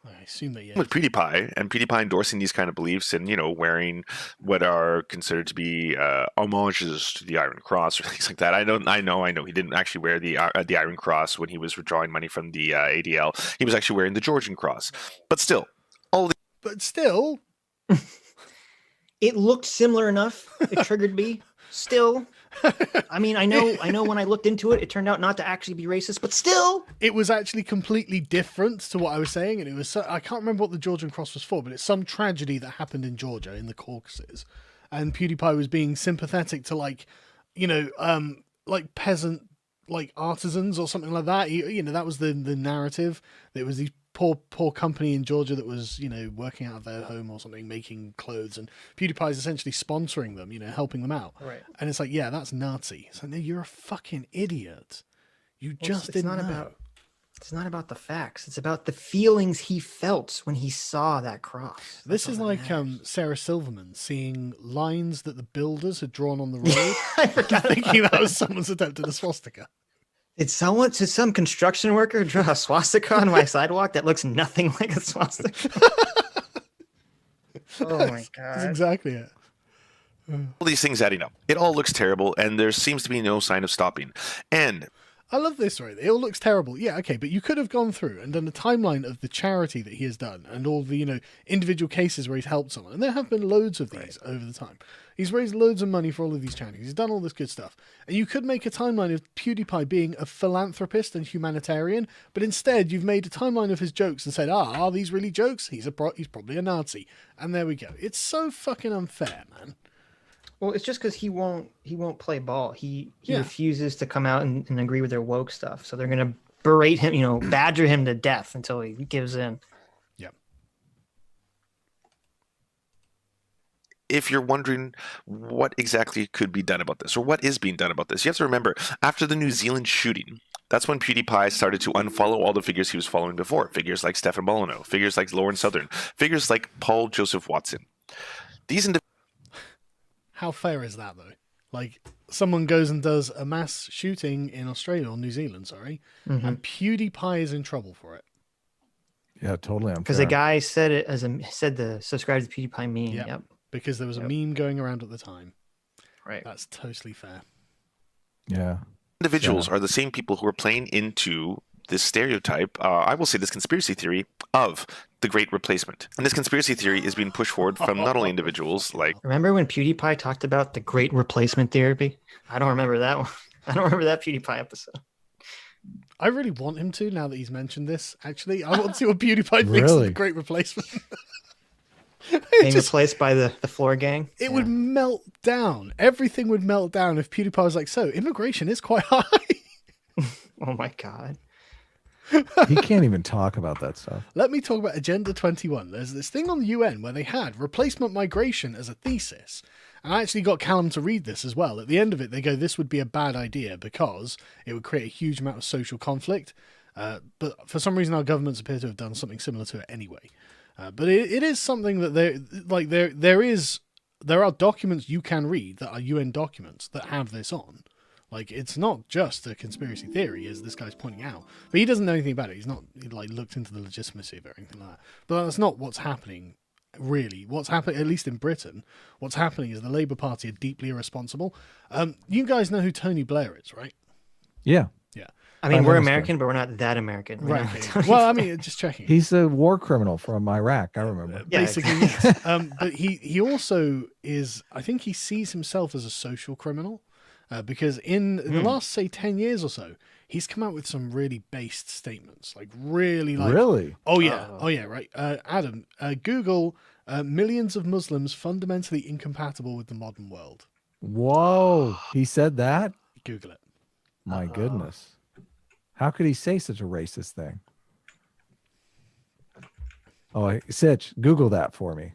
I assume that, yeah. with PewDiePie and PewDiePie endorsing these kind of beliefs and, wearing what are considered to be homages to the Iron Cross or things like that. I know. He didn't actually wear the Iron Cross when he was withdrawing money from the ADL. He was actually wearing the Georgian Cross. But still, But still, It looked similar enough. It triggered me. Still, I mean, I know when I looked into it, it turned out not to actually be racist, but still. it was actually completely different to what I was saying, and it was I can't remember what the Georgian Cross was for, but it's some tragedy that happened in Georgia in the Caucasus, and PewDiePie was being sympathetic to like peasant artisans or something like that. That was the narrative. It was these poor company in Georgia that was working out of their home or something, making clothes, and PewDiePie is essentially sponsoring them, helping them out. Right. And it's like, yeah, that's Nazi. It's like, no, you're a fucking idiot. You just it's didn't not know. It's not about the facts. It's about the feelings he felt when he saw that cross. This That's is all that like matters. Sarah Silverman seeing lines that the builders had drawn on the road, I forgot thinking about that was someone's attempt at a swastika. Did some construction worker draw a swastika on my sidewalk that looks nothing like a swastika? Oh my That's god. exactly it. all these things adding up. It all looks terrible, and there seems to be no sign of stopping. And I love this, right? It all looks terrible. Yeah, okay, but you could have gone through and done a timeline of the charity that he has done and all the, individual cases where he's helped someone. And there have been loads of these over the time. He's raised loads of money for all of these charities. He's done all this good stuff. And you could make a timeline of PewDiePie being a philanthropist and humanitarian, but instead you've made a timeline of his jokes and said, are these really jokes? He's probably a Nazi. And there we go. It's so fucking unfair, man. Well, it's just because he won't play ball. He refuses to come out and agree with their woke stuff. So they're gonna berate him, badger him to death until he gives in. Yep. If you're wondering what exactly could be done about this, or what is being done about this, you have to remember, after the New Zealand shooting, that's when PewDiePie started to unfollow all the figures he was following before. Figures like Stefan Molyneux, figures like Lauren Southern, figures like Paul Joseph Watson. These individuals. How fair is that, though? Like, someone goes and does a mass shooting in Australia or New Zealand, and PewDiePie is in trouble for it. Yeah, totally unfair. Because the guy said it said the subscribe to PewDiePie meme. Yep. Because there was a meme going around at the time. Right. That's totally fair. Yeah. Individuals are the same people who are playing into this stereotype, I will say this conspiracy theory of the Great Replacement. And this conspiracy theory is being pushed forward from not only individuals like... Remember when PewDiePie talked about the Great Replacement theory? I don't remember that one. I don't remember that PewDiePie episode. I really want him to, now that he's mentioned this, actually. I want to see what PewDiePie thinks of the Great Replacement. Being replaced by the floor gang? It would melt down. Everything would melt down if PewDiePie was like, so, immigration is quite high. Oh my God. He can't even talk about that stuff. Let me talk about Agenda 21. There's this thing on the UN where they had replacement migration as a thesis. And I actually got Callum to read this as well. At the end of it, they go, this would be a bad idea because it would create a huge amount of social conflict. But for some reason, our governments appear to have done something similar to it anyway. But it is something that there are documents you can read that are UN documents that have this on. Like, it's not just a conspiracy theory, as this guy's pointing out. But he doesn't know anything about it. He's not, looked into the legitimacy of it or anything like that. But that's not what's happening, really. What's happening, at least in Britain, what's happening is the Labour Party are deeply irresponsible. You guys know who Tony Blair is, right? Yeah. Yeah. I mean, we're American, but we're not that American. Right. Well, I mean, just checking. He's a war criminal from Iraq, I remember. Basically, yes. But he also is, I think he sees himself as a social criminal. Because in the last, say, 10 years or so, he's come out with some really based statements. Really? Oh, yeah. Oh, yeah, right. Adam, Google millions of Muslims fundamentally incompatible with the modern world. Whoa. He said that? Google it. My goodness. How could he say such a racist thing? Oh, Sitch, Google that for me.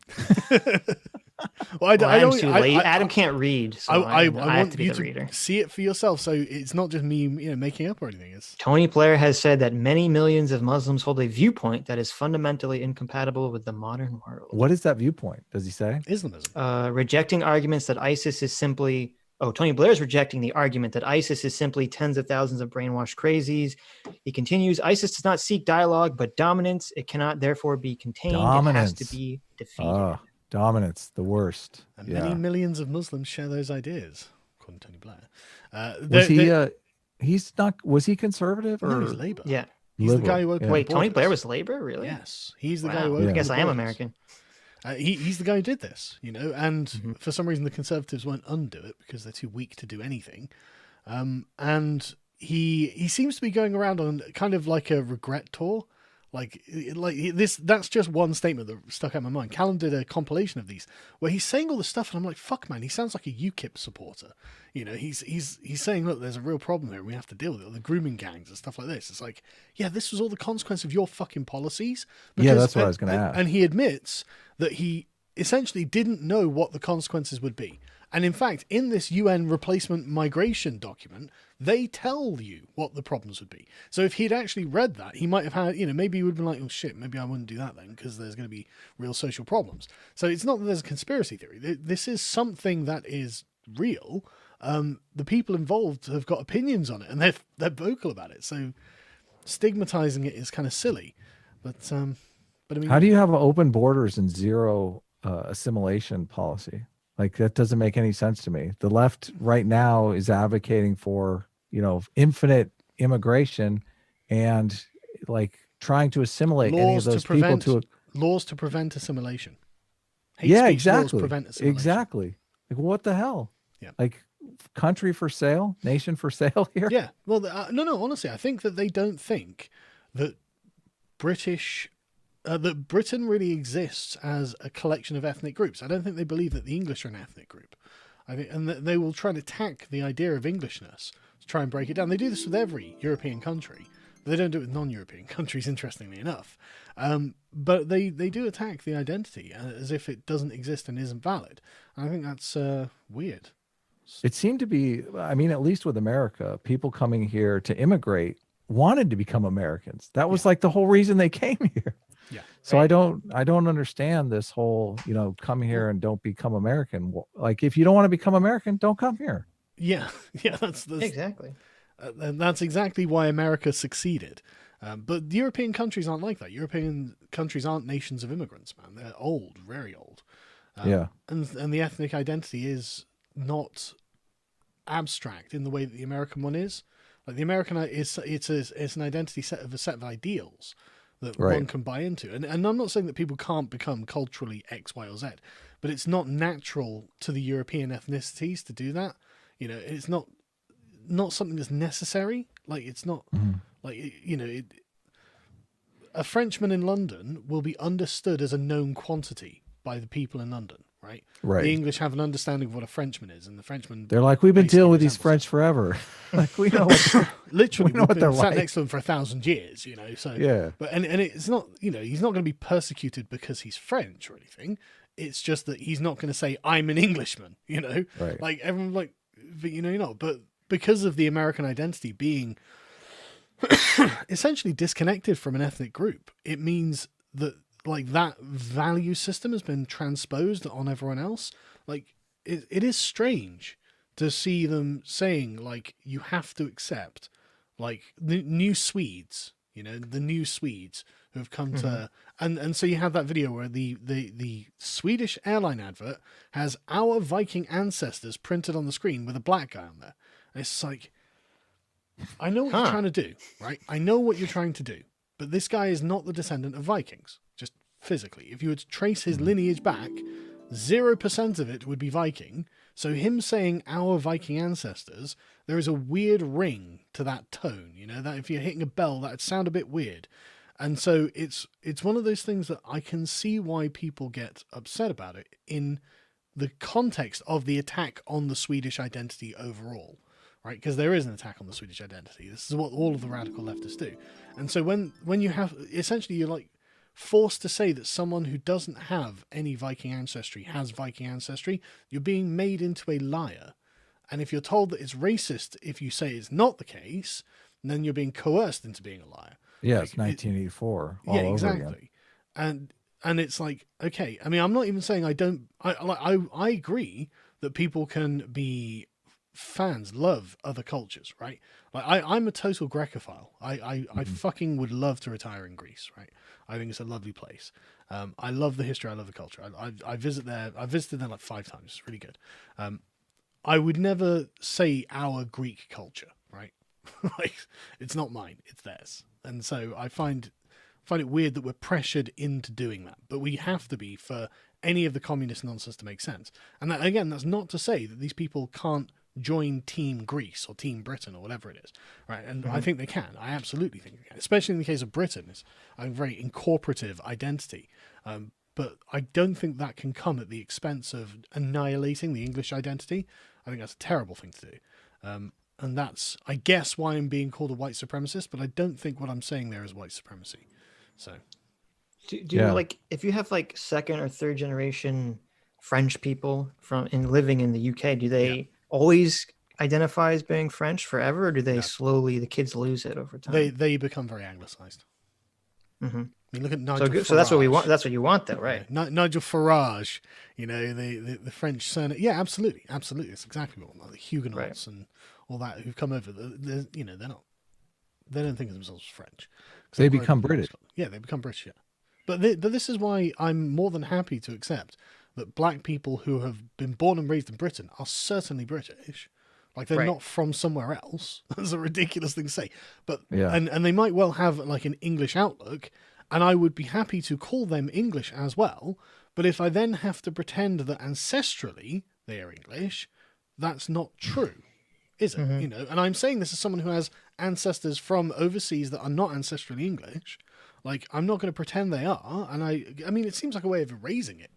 Well, Adam's too late. Adam can't read, so I want to be the reader. See it for yourself, so it's not just me, making up or anything. Tony Blair has said that many millions of Muslims hold a viewpoint that is fundamentally incompatible with the modern world. What is that viewpoint? Does he say? Islamism. Rejecting arguments that ISIS is simply... Oh, Tony Blair is rejecting the argument that ISIS is simply tens of thousands of brainwashed crazies. He continues, ISIS does not seek dialogue, but dominance. It cannot therefore be contained. Dominance. It has to be defeated. Dominance, the worst. And many millions of Muslims share those ideas, according to Tony Blair. Was he conservative? Or? No, he's Labour. Yeah. He's the guy who opened Wait, Tony Blair was Labour? Really? Yes. He's the guy who opened I guess I am American. He's the guy who did this, and for some reason the Conservatives won't undo it because they're too weak to do anything. And he seems to be going around on kind of like a regret tour. That's just one statement that stuck out in my mind. Callum did a compilation of these where he's saying all this stuff and I'm like, fuck man, he sounds like a UKIP supporter. He's saying, look, there's a real problem here and we have to deal with it, the grooming gangs and stuff like this. It's like, yeah, this was all the consequence of your fucking policies. That's what I was going to ask. And he admits that he essentially didn't know what the consequences would be. And in fact, in this UN replacement migration document, they tell you what the problems would be. So if he'd actually read that, he might have had, maybe he would have been like, oh shit, maybe I wouldn't do that then because there's going to be real social problems. So it's not that there's a conspiracy theory. This is something that is real. The people involved have got opinions on it and they're vocal about it. So stigmatizing it is kind of silly. But I mean, how do you have open borders and zero assimilation policy? Like, that doesn't make any sense to me. The left right now is advocating for, infinite immigration and like trying to assimilate any of those people to laws to prevent assimilation. Hate speech exactly. Laws prevent assimilation. Exactly. Like what the hell? Yeah. Like country for sale, nation for sale here. Yeah. Well, no. Honestly, I think that they don't think that that Britain really exists as a collection of ethnic groups. I don't think they believe that the English are an ethnic group. I think, and that they will try to attack the idea of Englishness to try and break it down. They do this with every European country. But they don't do it with non-European countries, interestingly enough. But they do attack the identity as if it doesn't exist and isn't valid. And I think that's weird. It seemed to be, I mean, at least with America, people coming here to immigrate wanted to become Americans. That was like the whole reason they came here. Yeah. So I don't understand this whole, come here and don't become American. Like if you don't want to become American, don't come here. Yeah. Yeah. That's exactly. And that's exactly why America succeeded. But European countries aren't like that. European countries aren't nations of immigrants, man. They're old, very old. And the ethnic identity is not abstract in the way that the American one is. Like the American it's an identity set of ideals that one can buy into. And I'm not saying that people can't become culturally X, Y, or Z, but it's not natural to the European ethnicities to do that. It's not something that's necessary. Like it's not a Frenchman in London will be understood as a known quantity by the people in London, right? Right. The English have an understanding of what a Frenchman is, and the Frenchman, they're like, we've been dealing with these French forever. Like we know literally we know what they're sat like next to them for 1,000 years, So yeah. But and it's not, he's not going to be persecuted because he's French or anything. It's just that he's not going to say I'm an Englishman, Right. Like everyone's like, but you're not. But because of the American identity being essentially disconnected from an ethnic group, it means that like that value system has been transposed on everyone else. Like it is strange to see them saying like you have to accept like the new Swedes, the new Swedes who have come to and so you have that video where the Swedish airline advert has our Viking ancestors printed on the screen with a black guy on there. And it's like, I know what you're trying to do, right? I know what you're trying to do, but this guy is not the descendant of Vikings, just physically. If you were to trace his lineage back, 0% of it would be Viking. So him saying our Viking ancestors, there is a weird ring to that tone, that if you're hitting a bell, that would sound a bit weird. And so it's one of those things that I can see why people get upset about it in the context of the attack on the Swedish identity overall. Right, because there is an attack on the Swedish identity. This is what all of the radical leftists do. And so when you have, essentially you're like forced to say that someone who doesn't have any Viking ancestry has Viking ancestry, you're being made into a liar. And if you're told that it's racist if you say it's not the case, then you're being coerced into being a liar. Yeah, it's 1984 all over exactly. Again. And it's like, okay, I mean, I'm not even saying I agree that people can be fans, love other cultures, right? Like I'm a total Grecophile. I fucking would love to retire in Greece, right? I think it's a lovely place. I love the history. I love the culture. I visit there. I visited there like 5 times. It's really good. I would never say our Greek culture, right? Like it's not mine. It's theirs. And so I find it weird that we're pressured into doing that, but we have to be for any of the communist nonsense to make sense. And that, again, that's not to say that these people can't join Team Greece or Team Britain or whatever it is, right? And I think they can. I absolutely think they can, especially in the case of Britain. It's a very incorporative identity, but I don't think that can come at the expense of annihilating the English identity. I think that's a terrible thing to do, and that's, I guess, why I'm being called a white supremacist, but I don't think what I'm saying there is white supremacy. So do you like, if you have like 2nd or 3rd generation French people living in the UK, do they always identify as being French forever, or do they slowly, the kids lose it over time? They become very anglicized. I mean, look at Nigel Farage. So that's what we want. That's what you want, though, right? Nigel Farage, the French surname. Yeah, absolutely. It's exactly what we want. The Huguenots and all that who've come over. They're not. They don't think of themselves as French. They become British. Yeah, they become British. Yeah, but this is why I'm more than happy to accept that black people who have been born and raised in Britain are certainly British. Like they're Right. not from somewhere else. That's a ridiculous thing to say. But Yeah. and they might well have like an English outlook, and I would be happy to call them English as well. But if I then have to pretend that ancestrally they are English, that's not true, is it? Mhm. You know, and I'm saying this as someone who has ancestors from overseas that are not ancestrally English. Like, I'm not going to pretend they are, and I mean, it seems like a way of erasing it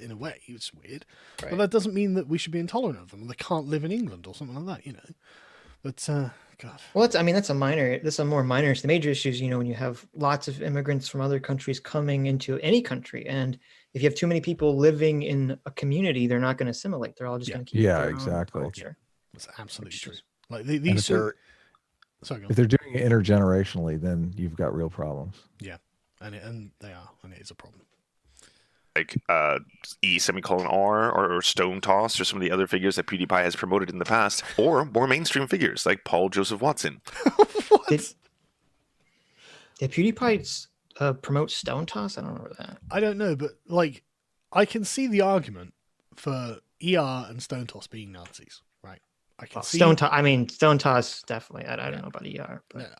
in a way. It's weird, Right. but that doesn't mean that we should be intolerant of them. They can't live in England or something like that, you know. But God, Well, that's a more minor issue. The major issue is, when you have lots of immigrants from other countries coming into any country, and if you have too many people living in a community, they're not going to assimilate. They're all just Yeah. going to keep Yeah, their exactly. own culture. that's absolutely Which true. is- Like And these. if they're Sorry, go on. if they're doing it intergenerationally, then you've got real problems. Yeah, and they are, and it is a problem. Like E::R or Stone Toss or some of the other figures that PewDiePie has promoted in the past, or more mainstream figures like Paul Joseph Watson. What? Did PewDiePie promote Stone Toss? I don't remember that. I don't know, but like, I can see the argument for ER and Stone Toss being Nazis, right? I can see Stone Toss definitely. I don't know about ER, but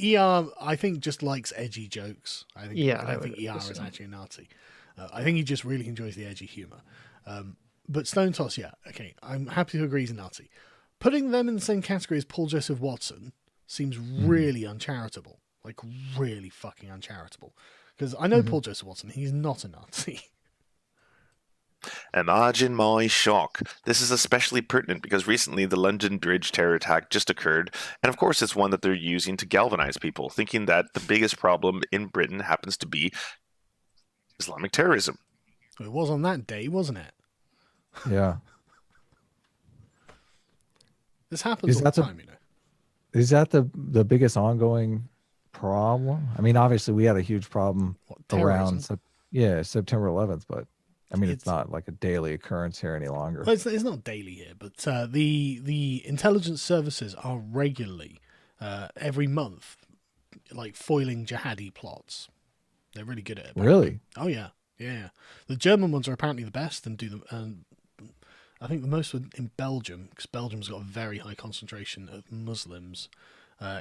ER, I think, just likes edgy jokes. I think. Yeah, I I don't think would ER is assume. actually a Nazi. I think he just really enjoys the edgy humor. But Stone Toss, yeah, okay, I'm happy to agree he's a Nazi. Putting them in the same category as Paul Joseph Watson seems really uncharitable. Like, really fucking uncharitable. Because I know Paul Joseph Watson, he's not a Nazi. Imagine my shock. This is especially pertinent because recently the London Bridge terror attack just occurred, and of course it's one that they're using to galvanize people, thinking that the biggest problem in Britain happens to be Islamic terrorism. It was on that day, wasn't it? Yeah. This happens Is all that the the- time, you know. Is that the biggest ongoing problem? I mean, obviously we had a huge problem What, around terrorism? September 11th, but I mean, it's It's- not like a daily occurrence here any longer. Well, it's not daily here, but the intelligence services are regularly, every month, like foiling jihadi plots. They're really good at it. Really? Oh yeah, yeah. The German ones are apparently the best and do them. And I think the most were in Belgium, because Belgium's got a very high concentration of Muslims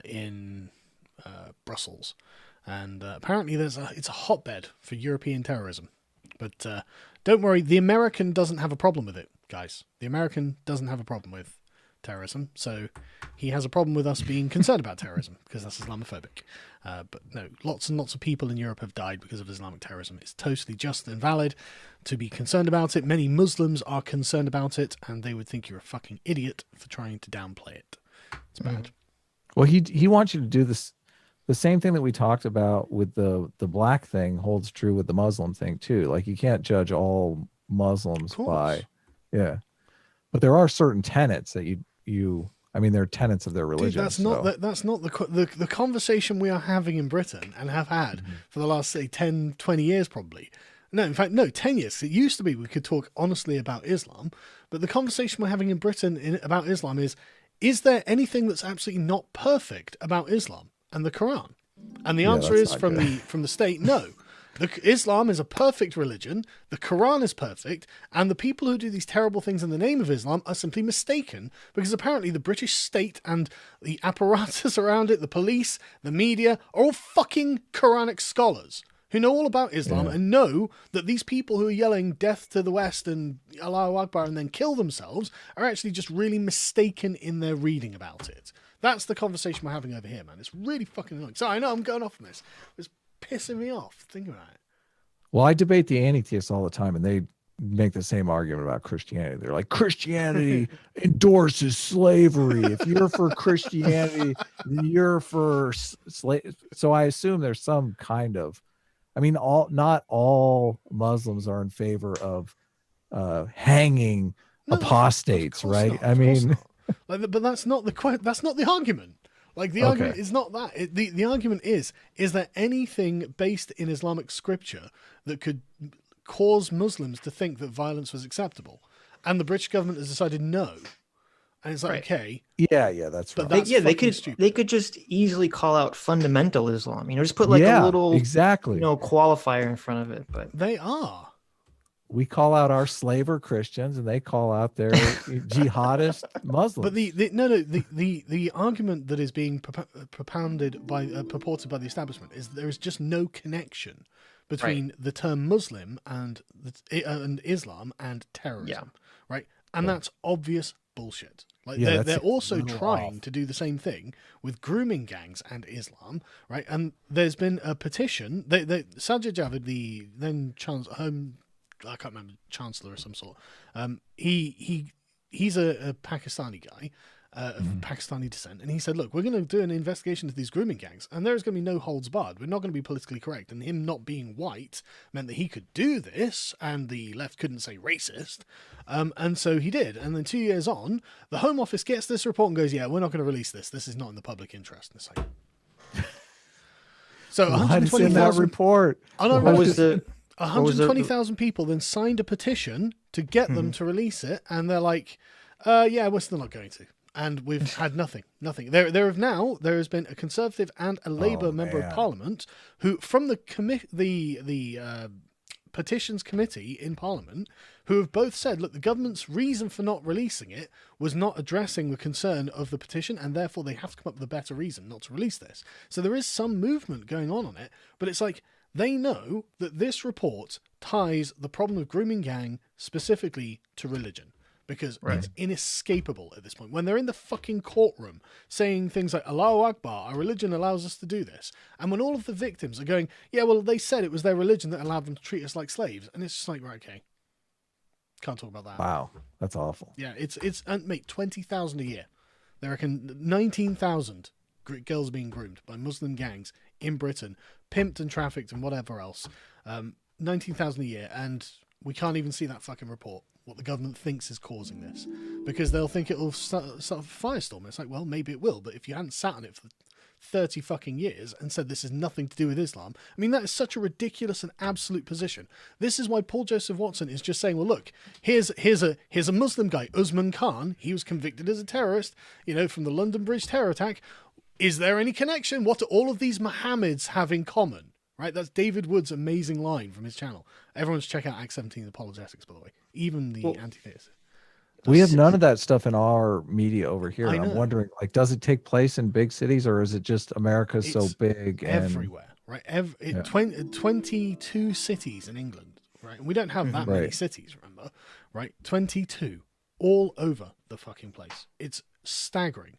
in Brussels, and apparently it's a hotbed for European terrorism. But don't worry, the American doesn't have a problem with it, guys. The American doesn't have a problem with terrorism, so he has a problem with us being concerned about terrorism because that's Islamophobic. But no, lots and lots of people in Europe have died because of Islamic terrorism. It's totally just and valid to be concerned about it. Many Muslims are concerned about it, and they would think you're a fucking idiot for trying to downplay it. It's bad. Well, he wants you to do this. The same thing that we talked about with the black thing holds true with the Muslim thing too. Like you can't judge all Muslims Of course. by, yeah. But there are certain tenets that I mean, they're tenets of their religion. Dude, that's not the conversation we are having in Britain and have had for the last, say, 10, 20 years probably. No, in fact, no, 10 years. It used to be we could talk honestly about Islam, but the conversation we're having in Britain about Islam is there anything that's absolutely not perfect about Islam and the Quran? And the answer that's is not good. from the state, no. Islam is a perfect religion, the Quran is perfect, and the people who do these terrible things in the name of Islam are simply mistaken, because apparently the British state and the apparatus around it, the police, the media, are all fucking Quranic scholars who know all about Islam and know that these people who are yelling death to the West and Allahu Akbar and then kill themselves are actually just really mistaken in their reading about it. That's the conversation we're having over here, man. It's really fucking annoying. Sorry, I know I'm going off on this. It's pissing me off. Think about it. Well, I debate the anti-theists all the time, and they make the same argument about Christianity. They're like, Christianity endorses slavery. If you're for Christianity, then you're for slave. So I assume there's some kind of, I mean, not all Muslims are in favor of hanging No, apostates, of course right? not, I of course mean, not. Like, but that's not the argument. Like the argument is not that. The argument is there anything based in Islamic scripture that could cause Muslims to think that violence was acceptable? And the British government has decided no. And it's like, Right. okay, yeah, that's But right. that's they fucking could stupid. they could just easily call out fundamental Islam. Just put like Yeah, a little exactly. qualifier in front of it. But they are. we call out our slaver Christians, and they call out their jihadist Muslims. But the argument that is being propounded by purported by the establishment is that there is just no connection between the term Muslim and Islam and terrorism, right? And that's obvious bullshit. Like they're also trying to do the same thing with grooming gangs and Islam, right? And there's been a petition. Sajid Javid, the then I can't remember, chancellor of some sort. He's a Pakistani guy of Pakistani descent, and he said, "Look, we're going to do an investigation of these grooming gangs, and there's going to be no holds barred. We're not going to be politically correct." And him not being white meant that he could do this, and the left couldn't say racist. And so he did. And then 2 years on, the Home Office gets this report and goes, "Yeah, we're not going to release this. This is not in the public interest." And it's like, so 120,000 that report. What was the 120,000 people then signed a petition to get them to release it, and they're like, "Yeah, we're still not going to." And we've had nothing. There has been a Conservative and a Labour member of Parliament who, from the petitions committee in Parliament, who have both said, look, the government's reason for not releasing it was not addressing the concern of the petition, and therefore they have to come up with a better reason not to release this. So there is some movement going on it, but it's like they know that this report ties the problem of grooming gang specifically to religion. Because it's inescapable at this point. When they're in the fucking courtroom saying things like, Allahu Akbar, our religion allows us to do this. And when all of the victims are going, yeah, well, they said it was their religion that allowed them to treat us like slaves. And it's just like, right, okay. Can't talk about that. Wow. That's awful. Yeah, it's mate, 20,000 a year. They reckon 19,000 girls being groomed by Muslim gangs in Britain, pimped and trafficked and whatever else. 19,000 a year. And we can't even see that fucking report. What the government thinks is causing this, because they'll think it'll start a firestorm. It's like, well, maybe it will, but if you hadn't sat on it for 30 fucking years and said this is nothing to do with Islam, I mean, that is such a ridiculous and absolute position. This is why Paul Joseph Watson is just saying, well, look, here's a Muslim guy, Usman Khan. He was convicted as a terrorist, from the London Bridge terror attack. Is there any connection? What do all of these Mohammeds have in common? Right, that's David Wood's amazing line from his channel. Everyone's check out Act 17 Apologetics, by the way. Even the anti-theists. We have none of that stuff in our media over here. I'm wondering, does it take place in big cities, or is it just America's so big? Everywhere, right? 22 cities in England, right? And we don't have that many cities, remember? Right? 22. All over the fucking place. It's staggering.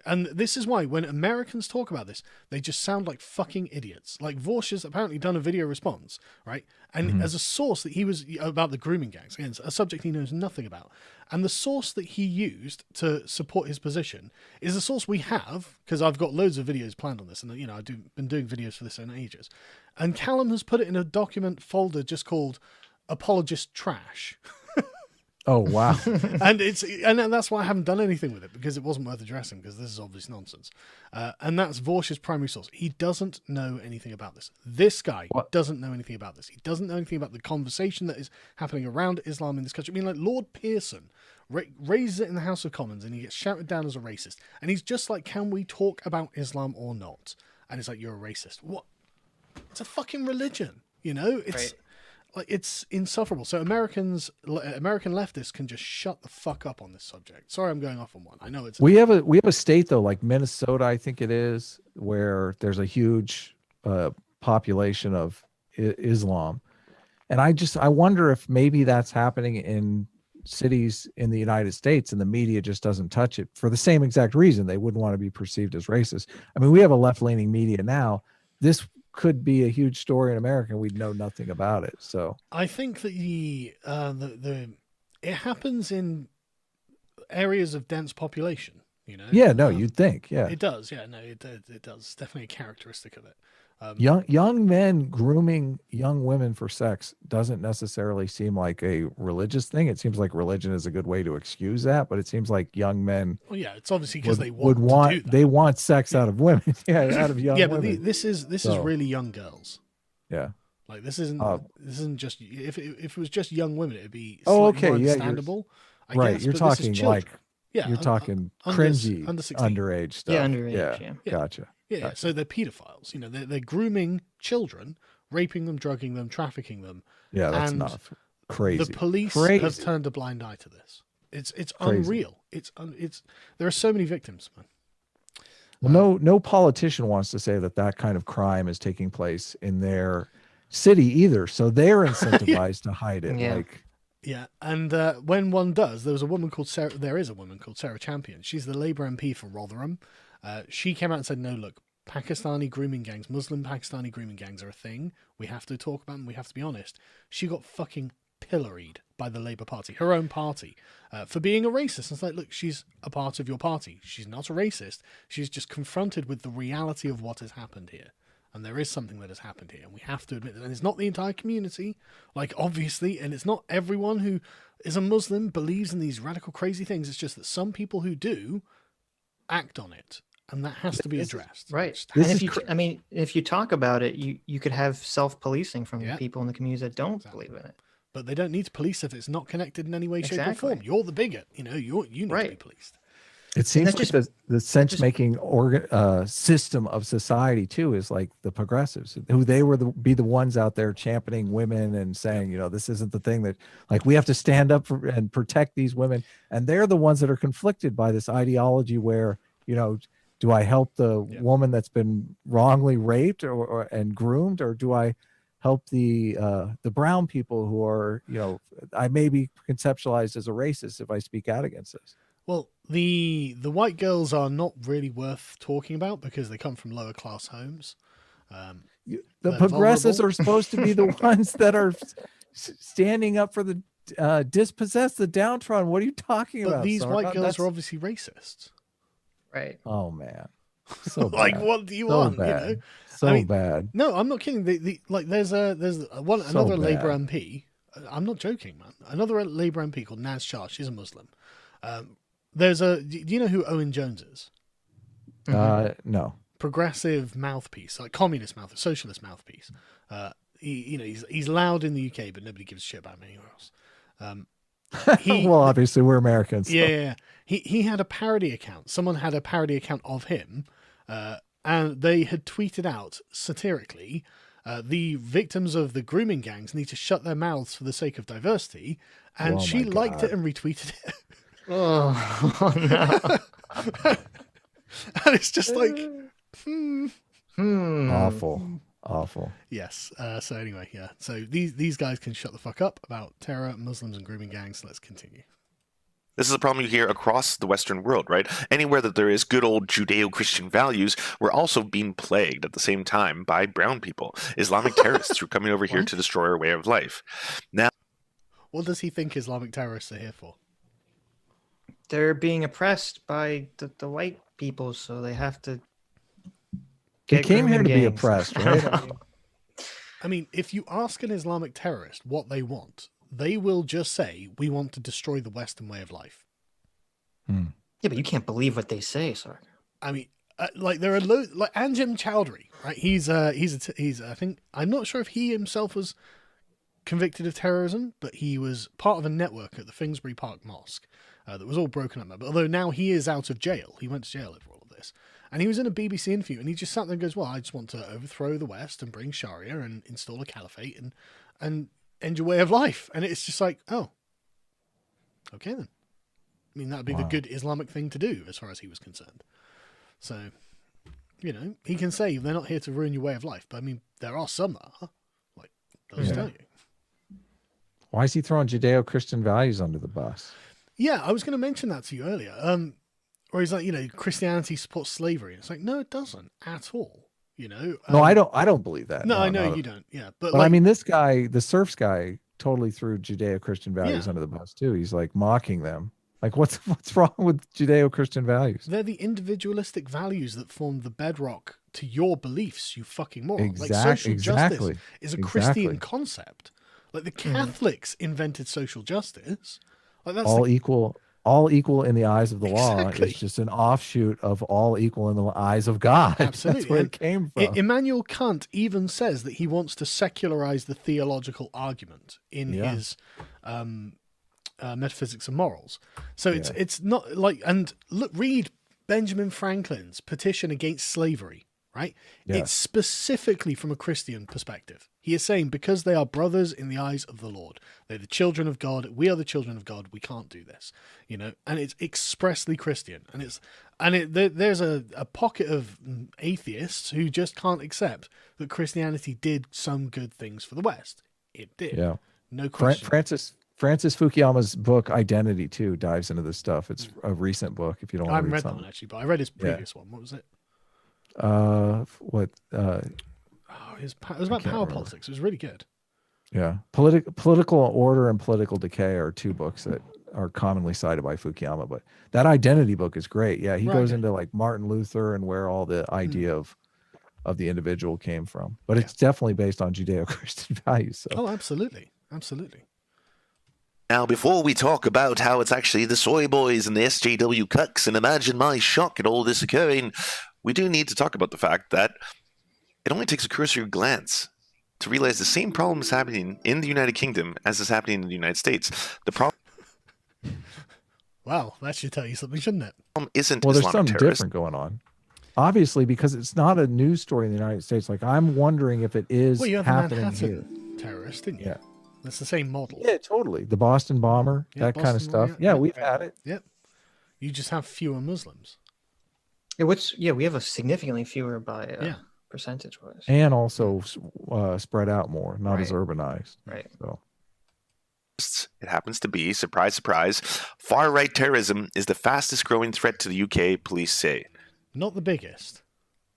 And this is why when Americans talk about this, they just sound like fucking idiots. Like Vorsh has apparently done a video response, right? And as a source that he was about the grooming gangs, again, a subject he knows nothing about. And the source that he used to support his position is a source we have, because I've got loads of videos planned on this, and I've been doing videos for this in ages. And Callum has put it in a document folder just called Apologist Trash. Oh, wow. and that's why I haven't done anything with it, because it wasn't worth addressing, because this is obvious nonsense. And that's Vorsh's primary source. He doesn't know anything about this. This guy doesn't know anything about this. He doesn't know anything about the conversation that is happening around Islam in this country. I mean, like Lord Pearson raises it in the House of Commons and he gets shouted down as a racist. And he's just like, can we talk about Islam or not? And it's like, you're a racist. What? It's a fucking religion, It's... Right. Like, it's insufferable. So American leftists can just shut the fuck up on this subject. Sorry, I'm going off on one. I know it's... We have a state, though, like Minnesota, I think it is, where there's a huge population of Islam. And I wonder if maybe that's happening in cities in the United States and the media just doesn't touch it for the same exact reason. They wouldn't want to be perceived as racist. I mean, we have a left-leaning media now. This could be a huge story in America and we'd know nothing about it. So I think that it happens in areas of dense population, Yeah, no, you'd think, yeah. It does, yeah, no, it does. It's definitely a characteristic of it. Young men grooming young women for sex doesn't necessarily seem like a religious thing. It seems like religion is a good way to excuse that, but it seems like young men. Well, yeah, it's obviously because they would want they want sex out of women, out of young women. Yeah, but this is really young girls. Yeah, like this isn't just if it was just young women, it'd be more understandable. Right, you're talking like you're talking cringy underage stuff. Yeah, underage. Yeah. Gotcha. Yeah, so they're pedophiles. They're grooming children, raping them, drugging them, trafficking them. Yeah, that's enough. crazy. The police Crazy. have turned a blind eye to this. It's Crazy. unreal. There are so many victims, man. Well, no politician wants to say that kind of crime is taking place in their city either. So they're incentivized to hide it. Yeah. Yeah, and when one does, there is a woman called Sarah Champion. She's the Labour MP for Rotherham. She came out and said, no, look, Muslim Pakistani grooming gangs are a thing. We have to talk about them. We have to be honest. She got fucking pilloried by the Labour Party, her own party, for being a racist. And it's like, look, she's a part of your party. She's not a racist. She's just confronted with the reality of what has happened here. And there is something that has happened here, and we have to admit that. And it's not the entire community, like, obviously, and it's not everyone who is a Muslim believes in these radical, crazy things. It's just that some people who do act on it, and that has to be addressed. Right. And if you talk about it, you could have self-policing from people in the community that don't believe in it. But they don't need to police if it's not connected in any way, shape, or form. You're the bigot. You need to be policed. It seems like the sense-making system of society too is like the progressives, who they were be the ones out there championing women and saying, this isn't the thing that, like, we have to stand up for and protect these women, and they're the ones that are conflicted by this ideology where, do I help the woman that's been wrongly raped and groomed, or do I help the brown people who are, I may be conceptualized as a racist if I speak out against this. Well, the white girls are not really worth talking about because they come from lower class homes. The progressives are supposed to be the ones that are standing up for the dispossessed, the downtrodden. What are you talking about? But these white girls are obviously racist. Right. Oh man. So like, bad. what do you so want? Bad. So bad. No, I'm not kidding. There's another Labour MP. I'm not joking, man. Another Labour MP called Naz Shah. She's a Muslim. Do you know who Owen Jones is? No. Progressive mouthpiece, like communist mouthpiece, socialist mouthpiece. He's loud in the UK, but nobody gives a shit about him anywhere else. Well, obviously we're Americans. So. Yeah. He had a parody account. Someone had a parody account of him, and they had tweeted out satirically, the victims of the grooming gangs need to shut their mouths for the sake of diversity, and she liked it and retweeted it. Oh no. And it's just like awful. Yes. So anyway, so these guys can shut the fuck up about terror, Muslims, and grooming gangs. Let's continue. This is a problem you hear across the Western world, right? Anywhere that there is good old Judeo-Christian values, we're also being plagued at the same time by brown people, Islamic terrorists who are coming over here to destroy our way of life. Now, what does he think Islamic terrorists are here for? They're being oppressed by the white people, so they have to. They came here to be oppressed, right? I mean, if you ask an Islamic terrorist what they want, they will just say, "We want to destroy the Western way of life." Yeah, but you can't believe what they say, sir. I mean, like there are like Anjem Chowdhury, right? He's I think I'm not sure if he himself was convicted of terrorism, but he was part of a network at the Finsbury Park Mosque that was all broken up. But although now he is out of jail, he went to jail over all of this, and he was in a BBC interview, and he just sat there and goes, "Well, I just want to overthrow the West and bring Sharia and install a caliphate and end your way of life." And it's just like, oh, okay then. I mean, that'd be the good Islamic thing to do as far as he was concerned. So, he can say they're not here to ruin your way of life, but I mean, there are some that are. Like, they'll just tell you. Why is he throwing Judeo-Christian values under the bus? Yeah, I was going to mention that to you earlier. Where he's like, Christianity supports slavery. It's like, no, it doesn't at all. No, I don't believe that. No, I know you don't. Yeah, but I mean, this guy, the Surfs guy, totally threw Judeo-Christian values under the bus too. He's like mocking them. Like, what's wrong with Judeo-Christian values? They're the individualistic values that form the bedrock to your beliefs, you fucking moron. Exactly. Like, social justice is a Christian concept. Like, the Catholics invented social justice. Like, that's all equal in the eyes of the law. It's just an offshoot of all equal in the eyes of God. Absolutely. That's where it came from. Immanuel Kant even says that he wants to secularize the theological argument in his Metaphysics and Morals. So it's not like, and look, read Benjamin Franklin's petition against slavery. right? Yeah. It's specifically from a Christian perspective. He is saying, because they are brothers in the eyes of the Lord, they're the children of God. We are the children of God. We can't do this, you know. And it's expressly Christian, there's a pocket of atheists who just can't accept that Christianity did some good things for the West. It did, Yeah. no question. Francis Fukuyama's book Identity too dives into this stuff. It's a recent book. If you don't I want to haven't read read that something, one actually, but I read his previous one. What was it? What? It was about power politics. It was really good. Yeah, political order and political decay are two books that are commonly cited by Fukuyama. But that Identity book is great. Yeah, he goes into like Martin Luther and where all the idea of the individual came from. But it's definitely based on Judeo-Christian values. So. Oh, absolutely, absolutely. Now, before we talk about how it's actually the soy boys and the SJW cucks, and imagine my shock at all this occurring, we do need to talk about the fact that it only takes a cursory glance to realize the same problem is happening in the United Kingdom as is happening in the United States. The problem Wow, that should tell you something, shouldn't it? isn't Well, there's Islamic something terrorists. different going on. Obviously, because it's not a news story in the United States. Like, I'm wondering if it is Well, you have the happening here. Manhattan terrorist, didn't you? Yeah. That's the same model. Yeah, totally. The Boston bomber, Yeah, that kind of Boston stuff. bomber, Yeah, yeah. we've had it. Yep. You just have fewer Muslims. Yeah, we have a significantly fewer by percentage wise. And also spread out more, not as Right. urbanized. Right. So It happens to be, surprise, surprise, far-right terrorism is the fastest growing threat to the UK, police say. Not the biggest.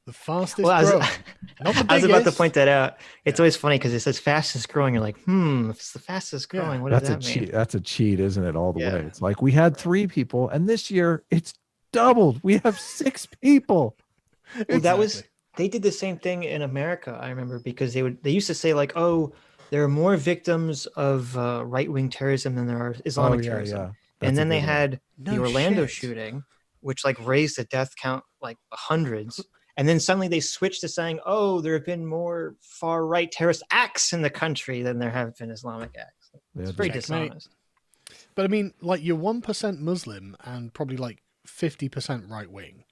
The fastest Well, growing. Not the biggest. I was about to point that out. It's always funny because it says fastest growing. You're like, if it's the fastest growing, what does that's a that mean? cheat. That's a cheat, isn't it? All the Yeah. way. It's like we had 3 people, and this year it's doubled. We have 6 people. Well, that was Exactly. they did the same thing in America. I remember because they used to say like, oh, there are more victims of right-wing terrorism than there are Islamic terrorism. That's And a then they good one. had No the Orlando shit. shooting, which like raised the death count like hundreds. And then suddenly they switched to saying, oh, there have been more far-right terrorist acts in the country than there have been Islamic acts. It's very Checkmate. dishonest. But I mean, like, you're 1% Muslim and probably like 50% right wing.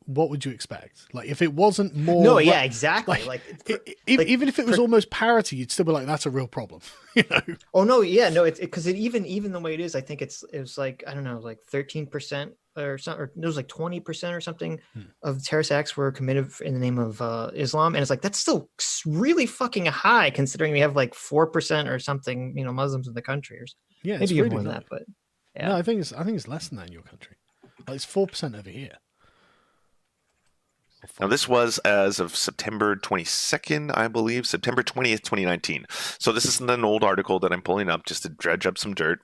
What would you expect? Like, if it wasn't more. No, yeah, exactly. Like, Like, even if it was almost parity, you'd still be like, that's a real problem. You know? oh no, yeah, no, it's because even the way it is, I think it was like, I don't know, like 13% or something, or it was like 20% or something of terrorist acts were committed in the name of Islam, and it's like that's still really fucking high considering we have like 4% or something, Muslims in the country, or Yeah, maybe it's even really more than low. that, but yeah. No, I think it's less than that in your country. Like, it's 4% over here. Now, this was as of September 22nd, I believe, September 20th, 2019. So this isn't an old article that I'm pulling up just to dredge up some dirt.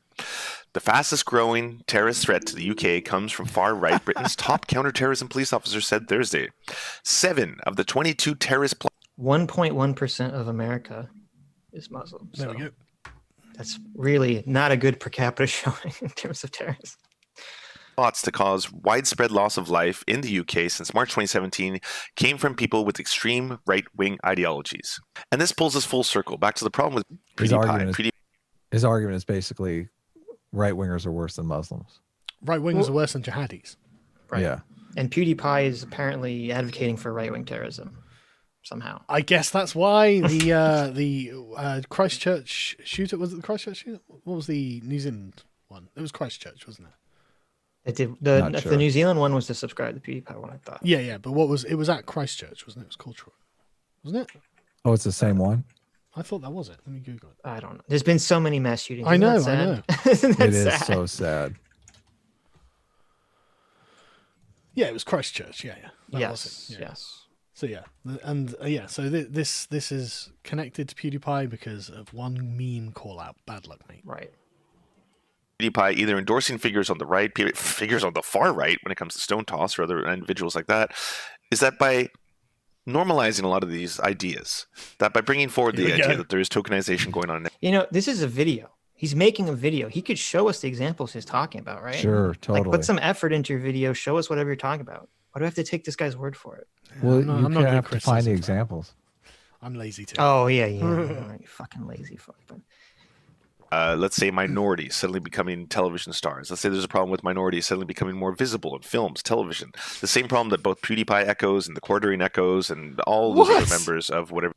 The fastest growing terrorist threat to the UK comes from far right. Britain's top counterterrorism police officer said Thursday. 7 of the 22 terrorist 1.1% of America is Muslim. There So we go. that's really not a good per capita showing in terms of terrorism. plots to cause widespread loss of life in the UK since March 2017 came from people with extreme right-wing ideologies. And this pulls us full circle back to the problem with His PewDiePie. argument is basically right-wingers are worse than Muslims. Right wingers are worse than jihadis. Right. Yeah. And PewDiePie is apparently advocating for right-wing terrorism somehow. I guess that's why the Christchurch shooter, was it the Christchurch shooter? What was the New Zealand one? It was Christchurch, wasn't it? It did, Not sure. the New Zealand one was to subscribe to PewDiePie one, I thought. Yeah, but it was at Christchurch, wasn't it? It was cultural, wasn't it? Oh, it's the same one? I thought that was it. Let me Google it. I don't know. There's been so many mass shootings. I Isn't know, that I sad? Isn't that It is sad? so sad. Yeah, it was Christchurch. Yeah. That Yes, was it. Yeah. yes. So so this is connected to PewDiePie because of one meme call out. Bad luck, mate. Right. PewDiePie either endorsing figures on the right, figures on the far right when it comes to Stone Toss or other individuals like that, is that by normalizing a lot of these ideas, that by bringing forward the Here we idea go. that there is tokenization going on. This is a video. He's making a video. He could show us the examples he's talking about, right? Sure, totally. Like, put some effort into your video. Show us whatever you're talking about. Why do I have to take this guy's word for it? Well, I'm not you good at have to find the criticism, examples. I'm lazy too. Oh, yeah. All right, you fucking lazy fuck. But let's say minorities suddenly becoming television stars. Let's say there's a problem with minorities suddenly becoming more visible in films, television. The same problem that both PewDiePie echoes and the Quartering echoes and all those other members of whatever.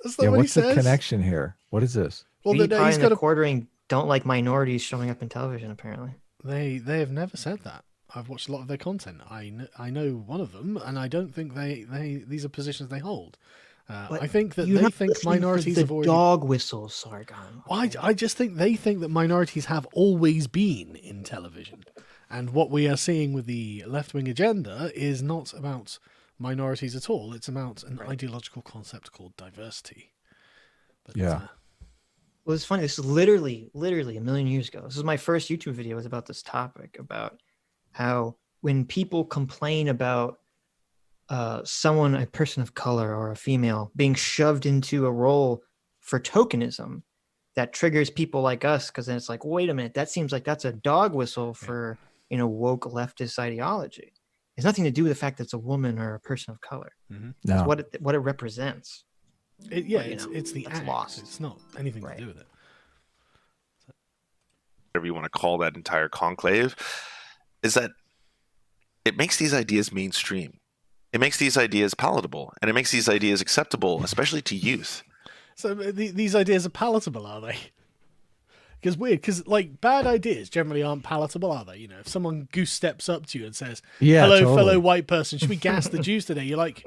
That's not Yeah, what what's he the says. connection here? What is this? Well, PewDiePie he's and got the a. Quartering don't like minorities showing up in television, apparently. They have never said that. I've watched a lot of their content. I know one of them, and I don't think these are positions they hold. I think that they think minorities have already. Dog whistles, Sargon. I just think they think that minorities have always been in television, and what we are seeing with the left-wing agenda is not about minorities at all. It's about an ideological concept called diversity. But, Yeah. Well, it's funny. This is literally a million years ago. This is my first YouTube video. Was about this topic, about how when people complain about someone, a person of color or a female, being shoved into a role for tokenism, that triggers people like us, because then it's like, wait a minute, that seems like that's a dog whistle for woke leftist ideology. It's nothing to do with the fact that it's a woman or a person of color. Mm-hmm. No. It's what it represents. It's the that's act. lost. It's not anything to do with it. Whatever you want to call that entire conclave, is that it makes these ideas mainstream. It makes these ideas palatable, and it makes these ideas acceptable, especially to youth. So these ideas are palatable, are they? Because like bad ideas generally aren't palatable, are they? You know, if someone goose steps up to you and says, "Hello, totally. fellow white person, should we gas the juice today?" You're like,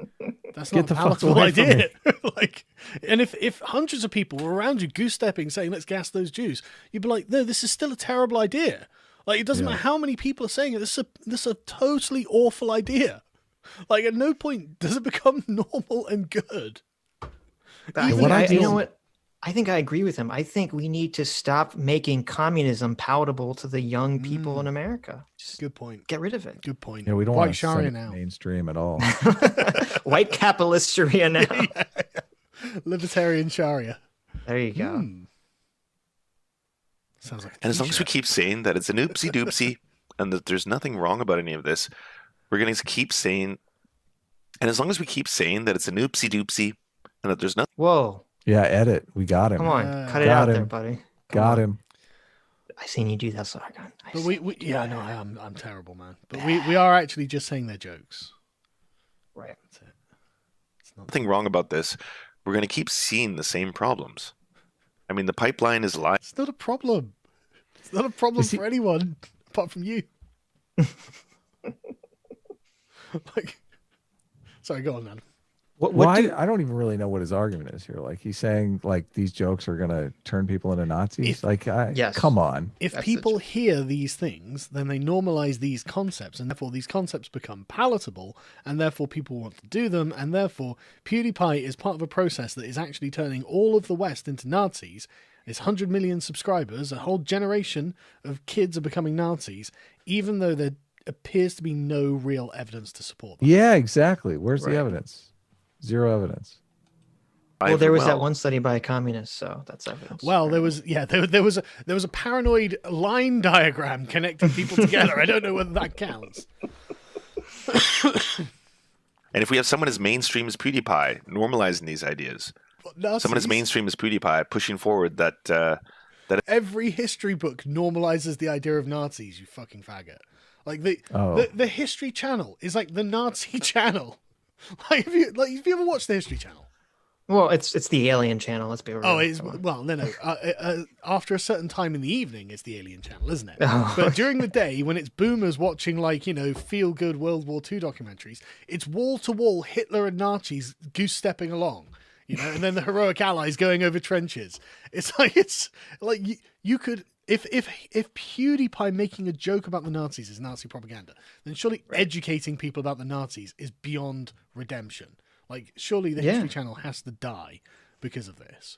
"That's not Get a the fuck palatable away from idea." Like, and if hundreds of people were around you goose stepping, saying, "Let's gas those Jews," you'd be like, "No, this is still a terrible idea." Like, it doesn't matter how many people are saying it. This is a totally awful idea. Like, at no point does it become normal and good. You know what? I think I agree with him. I think we need to stop making communism palatable to the young people in America. Just Good point. get rid of it. Good point. Yeah, we don't White want to Sharia send it now. mainstream at all. White capitalist Sharia now. Libertarian Sharia. There you go. Sounds like. And as long as we keep saying that it's an oopsie doopsie and that there's nothing wrong about any of this, we're going to keep saying, and as long as we keep saying that it's an oopsie doopsie and that there's nothing. Whoa. Yeah, edit. We got him. Come on. Cut it got out him. there, buddy. Got him. I seen you do that, Sargon. But I'm terrible, man. But we are actually just saying they're jokes. Right. That's it. It's not Nothing wrong about this. We're going to keep seeing the same problems. I mean, the pipeline is live. It's not a problem. It's not a problem for anyone apart from you. Like, sorry, go on, man. I don't even really know what his argument is here. Like, he's saying like these jokes are gonna turn people into Nazis. Yes. Come on. If That's people hear these things, then they normalize these concepts, and therefore these concepts become palatable, and therefore people want to do them, and therefore PewDiePie is part of a process that is actually turning all of the West into Nazis. It's 100 million subscribers, a whole generation of kids are becoming Nazis, even though there appears to be no real evidence to support them. Yeah, exactly. Where's the evidence? Zero evidence. Well, there was that one study by a communist, so that's evidence. Well, there was a paranoid line diagram connecting people together. I don't know whether that counts. And if we have someone as mainstream as PewDiePie normalizing these ideas, someone as mainstream as PewDiePie pushing forward that every history book normalizes the idea of Nazis, you fucking faggot. Like the History Channel is like the Nazi channel. Like, have you ever watched the History Channel? Well, it's the Alien Channel. Let's be real. Oh, no. After a certain time in the evening, it's the Alien Channel, isn't it? Oh. But during the day, when it's boomers watching feel good World War II documentaries, it's wall to wall Hitler and Nazis goose stepping along, and then the heroic allies going over trenches. It's like you could. If PewDiePie making a joke about the Nazis is Nazi propaganda, then surely educating people about the Nazis is beyond redemption. Like, surely the History Channel has to die because of this.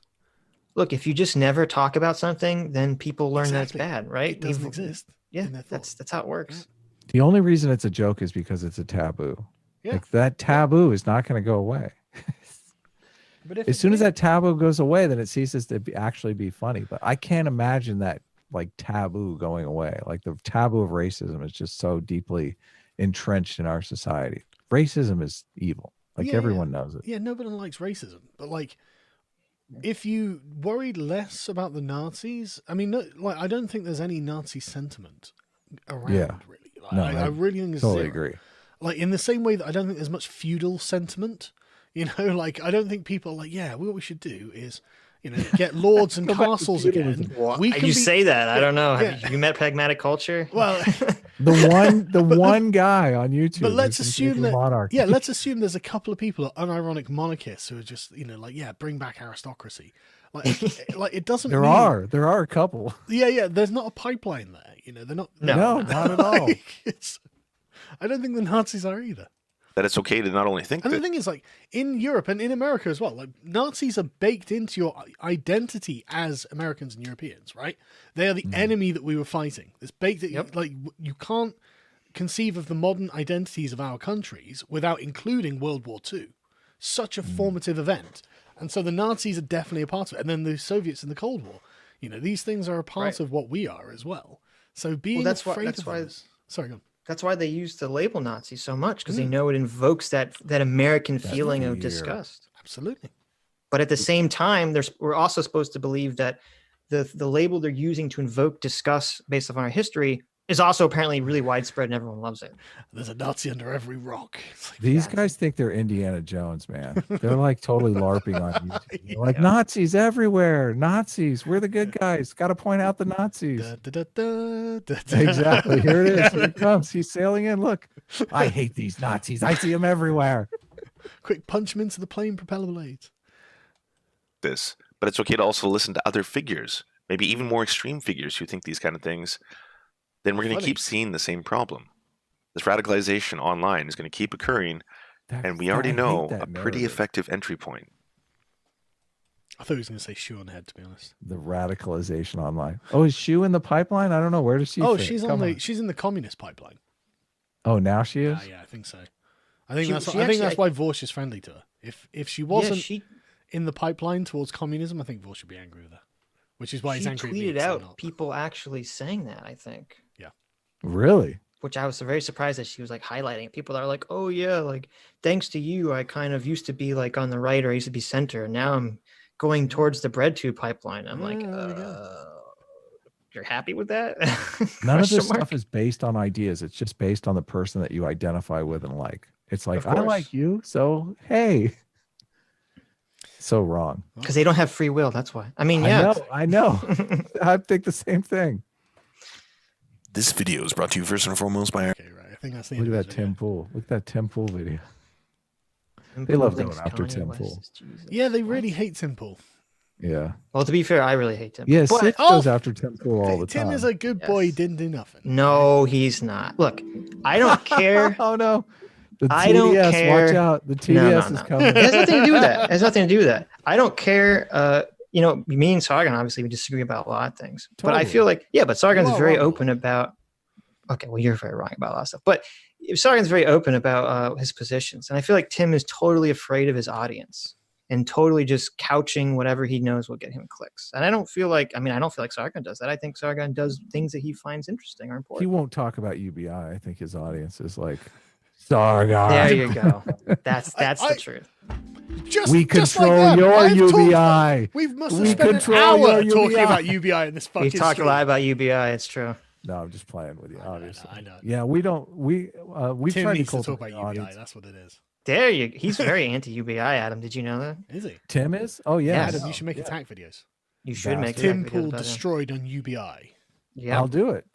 Look, if you just never talk about something, then people learn that it's bad, right? It doesn't exist. Yeah, that's how it works. The only reason it's a joke is because it's a taboo. Yeah. Like, that taboo is not going to go away. But as soon as that taboo goes away, then it ceases to actually be funny. But I can't imagine that like taboo going away. Like, the taboo of racism is just so deeply entrenched in our society. Racism is evil. Like, everyone knows it. Yeah, nobody likes racism, but like if you worried less about the Nazis, I mean, no, like I don't think there's any Nazi sentiment around. Yeah. Really. Like, No, I really think it's totally zero. agree. Like in the same way that I don't think there's much feudal sentiment. You know, like I don't think people are like, yeah, what we should do is, you know, get lords and Go back to castles again. feudalism. Well, We can you be- say that. I don't know. Yeah. Have you met pragmatic culture? Well, The one guy on YouTube. but let's who's in assume favor of that monarchy. yeah, let's assume there's a couple of people unironic monarchists who are just, you know, like, yeah, bring back aristocracy. Like it doesn't. There mean, are a couple. Yeah. There's not a pipeline there. You know, they're not. No, not at all. I don't think the Nazis are either. That it's okay to not only think And the that. thing is, like in Europe and in America as well, like Nazis are baked into your identity as Americans and Europeans, right? They are the enemy that we were fighting. It's baked. Yep. Like you can't conceive of the modern identities of our countries without including World War II. Such a formative event, and so the Nazis are definitely a part of it. And then the Soviets in the Cold War. You know, these things are a part Right. of what we are as well. So being that's why- afraid that's of why- others. Sorry, go on. That's why they use the label Nazi so much, because they know it invokes that American feeling of fear. disgust. Absolutely. But at the same time, we're also supposed to believe that the label they're using to invoke disgust based on our history is also apparently really widespread and everyone loves it. There's a Nazi under every rock. It's like, These guys think they're Indiana Jones, man. They're like totally LARPing on YouTube. They're like Nazis everywhere. Nazis. We're the good guys. Got to point out the Nazis. da, da, da, da, da. Exactly. Here it is. Here it comes. He's sailing in. Look, I hate these Nazis. I see them everywhere. Quick, punch him into the plane propeller blades. This, but it's okay to also listen to other figures, maybe even more extreme figures who think these kind of things. Then we're going to Funny. keep seeing the same problem. This radicalization online is going to keep occurring, and we already know a pretty effective entry point. I thought he was going to say shoe on head, to be honest. The radicalization online. Oh, is Shu in the pipeline? I don't know. Where does she? Oh, fit? she's Come on. she's in the communist pipeline. Oh, now she is. Yeah, I think so. I think She- that's she I think that's actually- why Vorsh is friendly to her. If she wasn't she in the pipeline towards communism, I think Vorsh would be angry with her. Which is why he's she angry at me. tweeted so out not. people actually saying that, I think. Really? Which I was very surprised that she was like highlighting. People are like, oh yeah, like thanks to you, I kind of used to be like on the right or I used to be center. And now I'm going towards the Breadtube pipeline. I'm like, there we go. you're happy with that? None of this Question mark? stuff is based on ideas. It's just based on the person that you identify with and like. It's like, Of I course. like you, so hey. So wrong. Because they don't have free will. That's why. I mean, yeah. I know. I think the same thing. This video is brought to you first and foremost by our Okay, right. I think that's the Look end at of that this Tim video. Pool. Look at that Tim Pool video. Tim They love Pool going thinks after Kanye Tim West Pool. is Jesus. Yeah, they What? really hate Tim Pool. Yeah. Well, to be fair, I really hate Tim. Yeah, But- Sid goes after Tim Pool all the Tim time. is a good boy. Yes. Didn't do nothing. No, he's not. Look, I don't care. Oh no. The TDS, I don't care. watch out. The TDS No, is no. coming. It has nothing to do with that. It has nothing to do with that. I don't care. You know, me and Sargon obviously we disagree about a lot of things, but I Totally. feel like but Sargon's You are very wrong. open about. Okay, well, you're very wrong about a lot of stuff, but Sargon's very open about his positions, and I feel like Tim is totally afraid of his audience and totally just couching whatever he knows will get him clicks. And I don't feel like Sargon does that. I think Sargon does things that he finds interesting or He important. won't talk about UBI. I think his audience is like, Sargon. There you go. That's I- the truth. We just like control them. your I've talked UBI. We must We have spent an control hour your talking UBI. about UBI in this fucking We've talked a stream. lot about UBI. It's true. No, I'm just playing with you, obviously. I know. Yeah, we've Tim tried needs to talk cultivate about UBI. audience. That's what it is. There you. He's very anti UBI. Adam, did you know that? Is he? Tim is? Oh yeah. Yes. Adam, you should make attack videos. You should make Bastard. Tim videos Pool about him. destroyed on UBI. Yeah. I'll do it.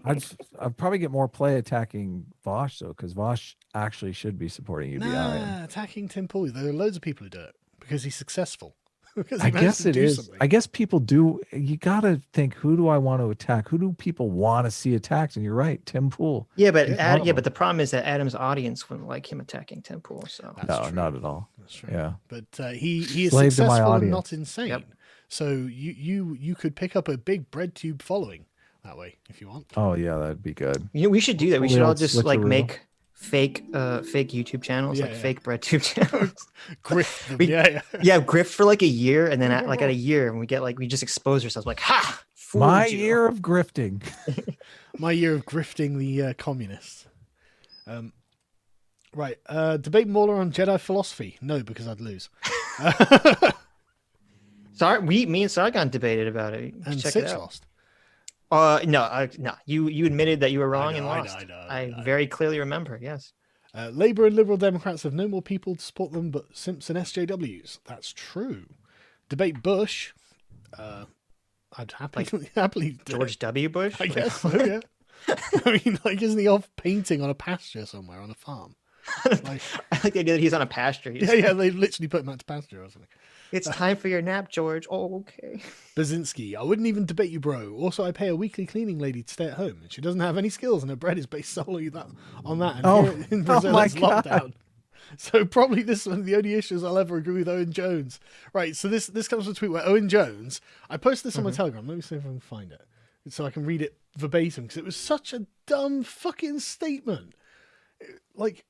I'd probably get more play attacking Vosh though, because Vosh actually should be supporting UBI. Nah, attacking Tim Pool. There are loads of people who do it because he's successful. Because he I managed guess to it do is. something. I guess people do. You gotta think, who do I want to attack? Who do people want to see attacked? And you're right, Tim Pool. Yeah, but He's one of them. but the problem is that Adam's audience wouldn't like him attacking Tim Pool. So That's No, true. not at all. That's true. Yeah. But he is Slave to my successful and audience. not insane. Yep. So you could pick up a big Breadtube following that way if you want. Oh yeah, that'd be good. we should do that. We Totally should all old just like switcheroo. make fake YouTube channels, Yeah, like yeah. fake Breadtube channels. Grift them. We- Yeah. Yeah, grift for like a year, and then at a year, and we get we just expose ourselves like, ha! Fooled My you. year of grifting. My year of grifting the communists. Right. Debate Mauler on Jedi philosophy. No, because I'd lose. Sorry, me and Sargon debated about it. You can And check it Sitch out. lost. No. You admitted that you were wrong and I lost. know. I very clearly remember. Yes. Labour and Liberal Democrats have no more people to support them but Simps and SJWs. That's true. Debate Bush. I'd happily do George it. W. Bush. I guess so, yeah. I mean, like, isn't he off painting on a pasture somewhere on a farm? Like, I like the idea that he's on a pasture. yeah, they literally put him out to pasture or something. It's time for your nap, George. Oh, okay. Baczynski, I wouldn't even debate you, bro. Also, I pay a weekly cleaning lady to stay at home, and she doesn't have any skills, and her bread is based solely on that. And here in Brazil, my it's God. lockdown. So probably this is one of the only issues I'll ever agree with Owen Jones. Right, so this comes from a tweet where Owen Jones, I posted this on my Telegram. Let me see if I can find it, so I can read it verbatim, because it was such a dumb fucking statement. Like,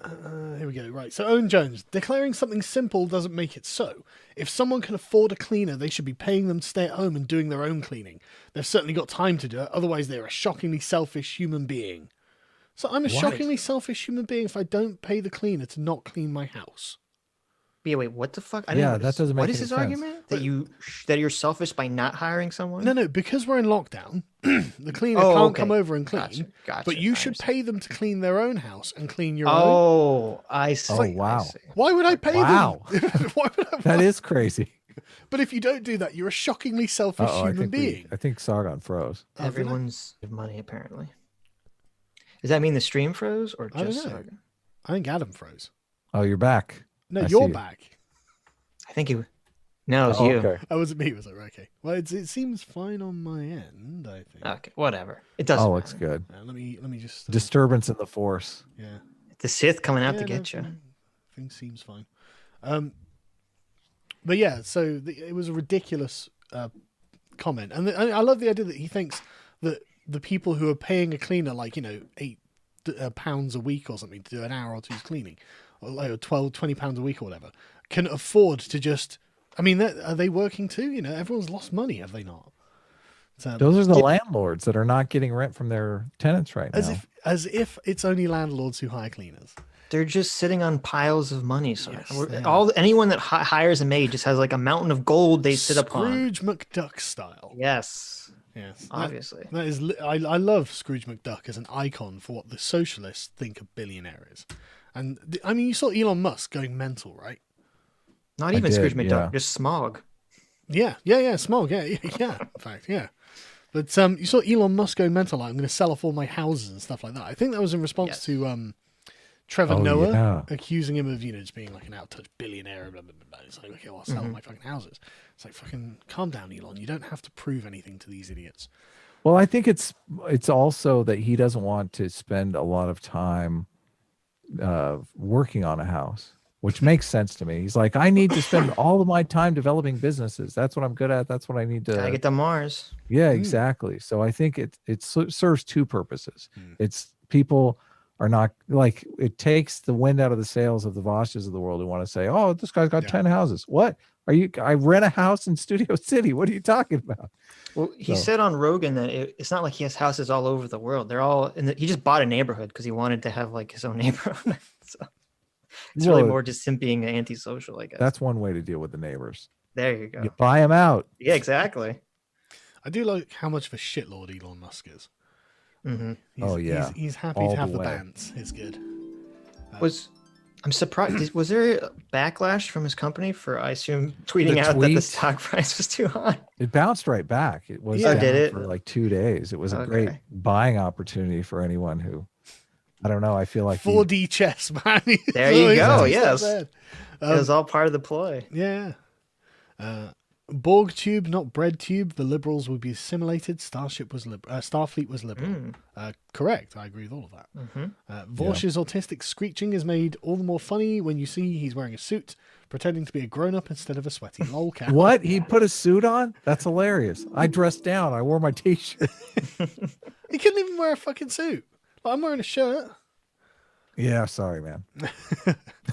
here we go. Right. So Owen Jones, declaring something simple doesn't make it so. If someone can afford a cleaner, they should be paying them to stay at home and doing their own cleaning. They've certainly got time to do it. Otherwise, they're a shockingly selfish human being. So I'm a shockingly selfish human being if I don't pay the cleaner to not clean my house. Yeah, wait, what the fuck? Yeah, that doesn't make What is any his sense. argument? That you're selfish by not hiring someone? No, because we're in lockdown, the cleaner Oh, can't okay. come over and clean. Gotcha. But you I should understand. pay them to clean their own house and clean your own. Oh, I see. Oh, wow. I see. Why would I pay Wow. them? Why would I? That is crazy. But if you don't do that, you're a shockingly selfish Uh-oh, human being. I think Sargon froze. Oh, did I? Everyone's money, apparently. Does that mean the stream froze or I don't just know. Sargon? I think Adam froze. Oh, you're back. No, I you're see. back. I think he. No, it was Oh, you. okay. Oh, was it me? Was it okay? Well, it seems fine on my end. I think. Okay, whatever. It doesn't. Oh, looks matter. good. Let me just. Disturbance in the force. Yeah. The Sith coming out Yeah, to get you. Things seems fine. But yeah, so it was a ridiculous comment, and I love the idea that he thinks that the people who are paying a cleaner, like, £8 a week or something to do an hour or two's cleaning, or like £20 a week or whatever, can afford to just. I mean, are they working too? Everyone's lost money, have they not? So, Those are the landlords that are not getting rent from their tenants right now. as if it's only landlords who hire cleaners. They're just sitting on piles of money. So Yes, they are. anyone that hires a maid just has like a mountain of gold they sit upon. Scrooge McDuck style. Yes, Yes, obviously. That is. I love Scrooge McDuck as an icon for what the socialists think a billionaire is. And I mean, you saw Elon Musk going mental, right? Not even Scrooge did, McDuck, yeah. just Smog. Yeah, smog. Yeah. In fact, yeah. But you saw Elon Musk going mental. Like, I'm going to sell off all my houses and stuff like that. I think that was in response to Trevor Oh, Noah yeah. accusing him of just being like an out-touch billionaire. Blah, blah, blah, blah. It's like, okay, well, I'll sell all my fucking houses. It's like, fucking calm down, Elon. You don't have to prove anything to these idiots. Well, I think it's also that he doesn't want to spend a lot of time working on a house, which makes sense to me. He's like, I need to spend all of my time developing businesses. That's what I'm good at. That's what I need to. Gotta get to Mars. Yeah, exactly. So I think it serves two purposes. It's people are not like, it takes the wind out of the sails of the Voshes of the world who want to say, oh, this guy's got 10 houses. What are you? I rent a house in Studio City. What are you talking about? Well, he So- said on Rogan that it's not like he has houses all over the world. They're all he just bought a neighborhood because he wanted to have like his own neighborhood. So it's really Well, more just him being antisocial, I guess. That's one way to deal with the neighbors. There you go. You buy them out. Yeah, exactly. I do like how much of a shitlord Elon Musk is. Mm-hmm. Oh, yeah. He's happy All to the have the way. bants. It's good. I'm surprised. Was there a backlash from his company for, I assume, tweeting The out that the tweet? stock price was too high? It bounced right back. It was Yeah. Oh, down did it? for like 2 days. It was a Okay. great buying opportunity for anyone who, I don't know. I feel like 4D chess, man. There you go, It's yes. not bad. It was all part of the ploy. Yeah. Borgtube, not Breadtube. The Liberals would be assimilated. Starfleet was liberal. Correct. I agree with all of that. Vorsh's autistic screeching is made all the more funny when you see he's wearing a suit, pretending to be a grown-up instead of a sweaty lolcat. what? He put a suit on? That's hilarious. I dressed down. I wore my t-shirt. He couldn't even wear a fucking suit. Like, I'm wearing a shirt. Yeah, sorry, man.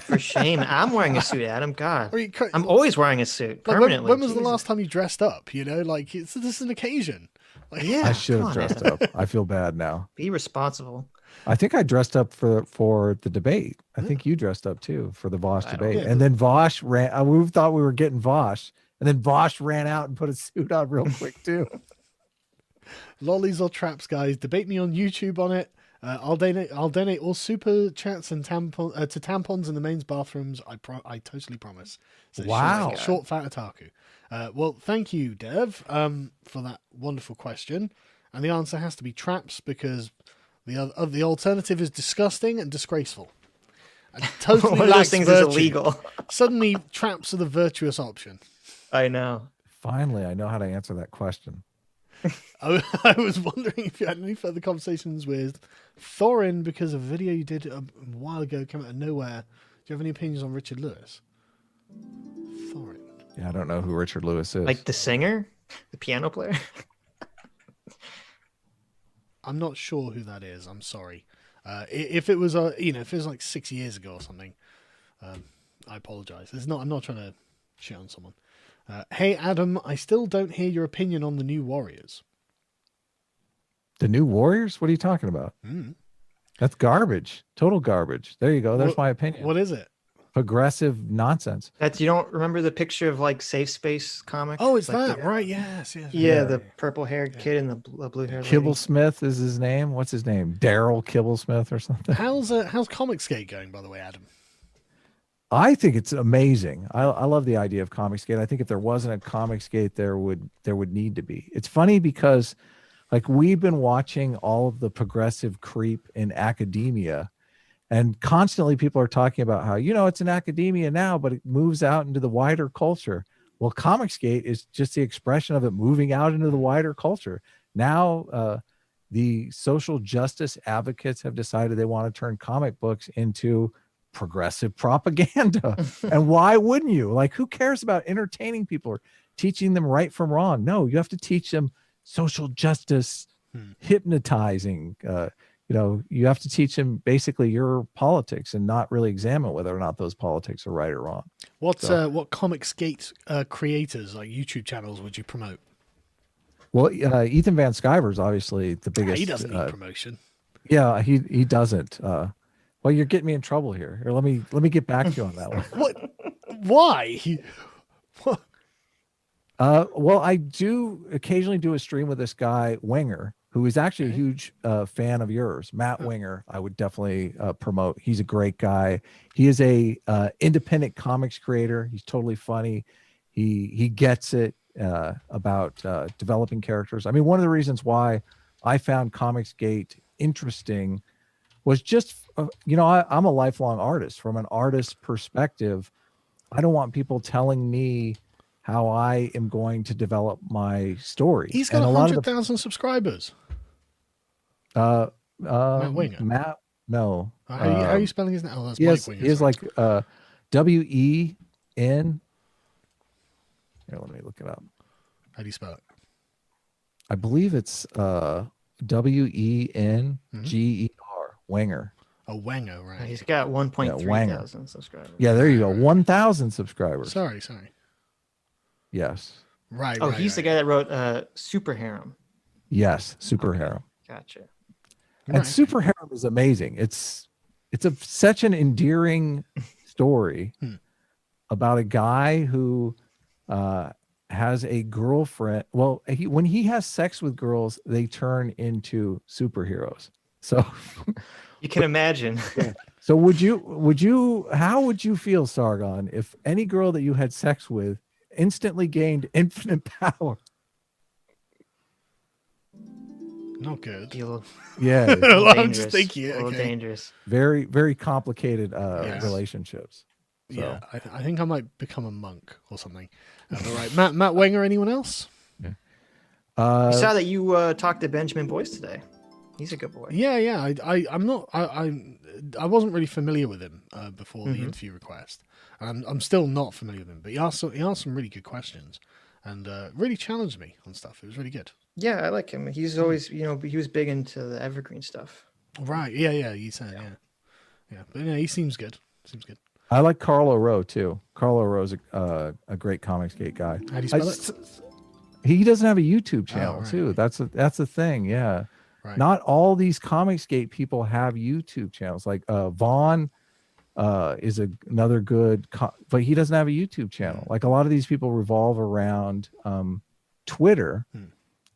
For shame. I'm wearing a suit, Adam. God. Or you I'm always wearing a suit like, permanently. when was the Jesus. last time you dressed up? Like, this is an occasion. Yeah, I should come have on, dressed Adam. up. I feel bad now. Be responsible. I think I dressed up for the debate. I think you dressed up too for the Vosh I don't debate. know. And then Vosh ran. We thought we were getting Vosh, and then Vosh ran out and put a suit on real quick too. Lollies or traps, guys? Debate me on YouTube on it. I'll donate all super chats and to tampons in the men's bathrooms. I totally promise. So Wow. short fat otaku. Well, thank you, Dev, for that wonderful question. And the answer has to be traps because the alternative is disgusting and disgraceful. And totally One of those lacks things virtue. is illegal. Suddenly, traps are the virtuous option. I know. Finally, I know how to answer that question. I was wondering if you had any further conversations with Thorin because a video you did a while ago came out of nowhere. Do you have any opinions on Richard Lewis? Thorin. Yeah, I don't know who Richard Lewis is. Like the singer, the piano player. I'm not sure who that is. I'm sorry. If it was if it was like 6 years ago or something, I apologize. I'm not trying to shit on someone. Hey Adam, I still don't hear your opinion on the new Warriors. The new Warriors? What are you talking about? That's garbage. Total garbage. There you go. There's my opinion. What is it? Progressive nonsense. That's you don't remember the picture of like Safe Space comic? Oh, it's like that, right? Yes. Yeah, the purple haired kid and the blue haired Kibble Smith is his name. What's his name? Daryl Kibble Smith or something. How's Comicsgate going, by the way, Adam? I think it's amazing. I love the idea of Comicsgate. I think if there wasn't a Comicsgate, there would need to be. It's funny because like we've been watching all of the progressive creep in academia, and constantly people are talking about how, it's in academia now, but it moves out into the wider culture. Well, Comicsgate is just the expression of it moving out into the wider culture. Now, the social justice advocates have decided they want to turn comic books into progressive propaganda. And why wouldn't you? Like, who cares about entertaining people or teaching them right from wrong? No, you have to teach them social justice, hypnotizing. You have to teach them basically your politics and not really examine whether or not those politics are right or wrong. What Comicsgate creators, like YouTube channels, would you promote? Well, Ethan Van Sciver is obviously the biggest. He doesn't need promotion. Yeah, he doesn't. Well, you're getting me in trouble here. Here, let me get back to you on that one. What? Why? What? Well, I do occasionally do a stream with this guy Winger, who is actually a huge fan of yours, Matt Winger. I would definitely promote. He's a great guy. He is a independent comics creator. He's totally funny. He gets it about developing characters. I mean, one of the reasons why I found Comicsgate interesting was just, I'm a lifelong artist. From an artist perspective, I don't want people telling me how I am going to develop my story. He's got 100,000 subscribers. Matt Winger. Matt, no. How are you spelling his name? Oh, that's he Mike has, Winger. he has sorry. like WEN. Here, let me look it up. How do you spell it? I believe it's WENGER. Winger. A Wenger, right? He's got 1.3 Wanger. thousand subscribers. Yeah, there you go. 1,000 subscribers. Sorry. Yes. Right. Oh, right, he's the right. guy that wrote Super Harem. Yes. Super Harem. Gotcha. And Right. Super Harem is amazing. It's such an endearing story about a guy who has a girlfriend. Well, when he has sex with girls, they turn into superheroes. So You can imagine. So how would you feel, Sargon, if any girl that you had sex with instantly gained infinite power? Not good. Be a little, Yeah. a little I'm dangerous. just thinking. A little Okay. dangerous. Very, very complicated Yes. relationships. So. Yeah, I think I might become a monk or something. All right, Matt Wenger. Anyone else? I saw that you talked to Benjamin Boyce today. He's a good boy. Yeah. I'm not. I wasn't really familiar with him before the interview request. I'm still not familiar with him, but he asked some really good questions, and really challenged me on stuff. It was really good. Yeah, I like him. He's always, he was big into the evergreen stuff. Right? Yeah. You said yeah. But he seems good. I like Carl O'Roe too. Carl O'Roe's a great Comicsgate guy. How do you spell it? He doesn't have a YouTube channel right, too. right. That's a thing. Yeah. Right. Not all these Comicsgate people have YouTube channels. Like Vaughn is another good, but he doesn't have a YouTube channel. Like a lot of these people revolve around Twitter,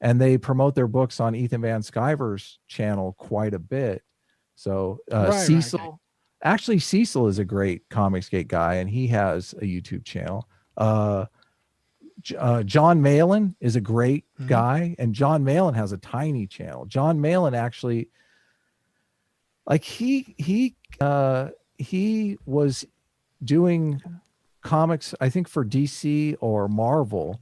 and they promote their books on Ethan Van Sciver's channel quite a bit. So Cecil, okay. actually Cecil is a great Comicsgate guy, and he has a YouTube channel. John Malin is a great guy, and John Malin has a tiny channel. John Malin actually, like he was doing comics, I think, for DC or Marvel,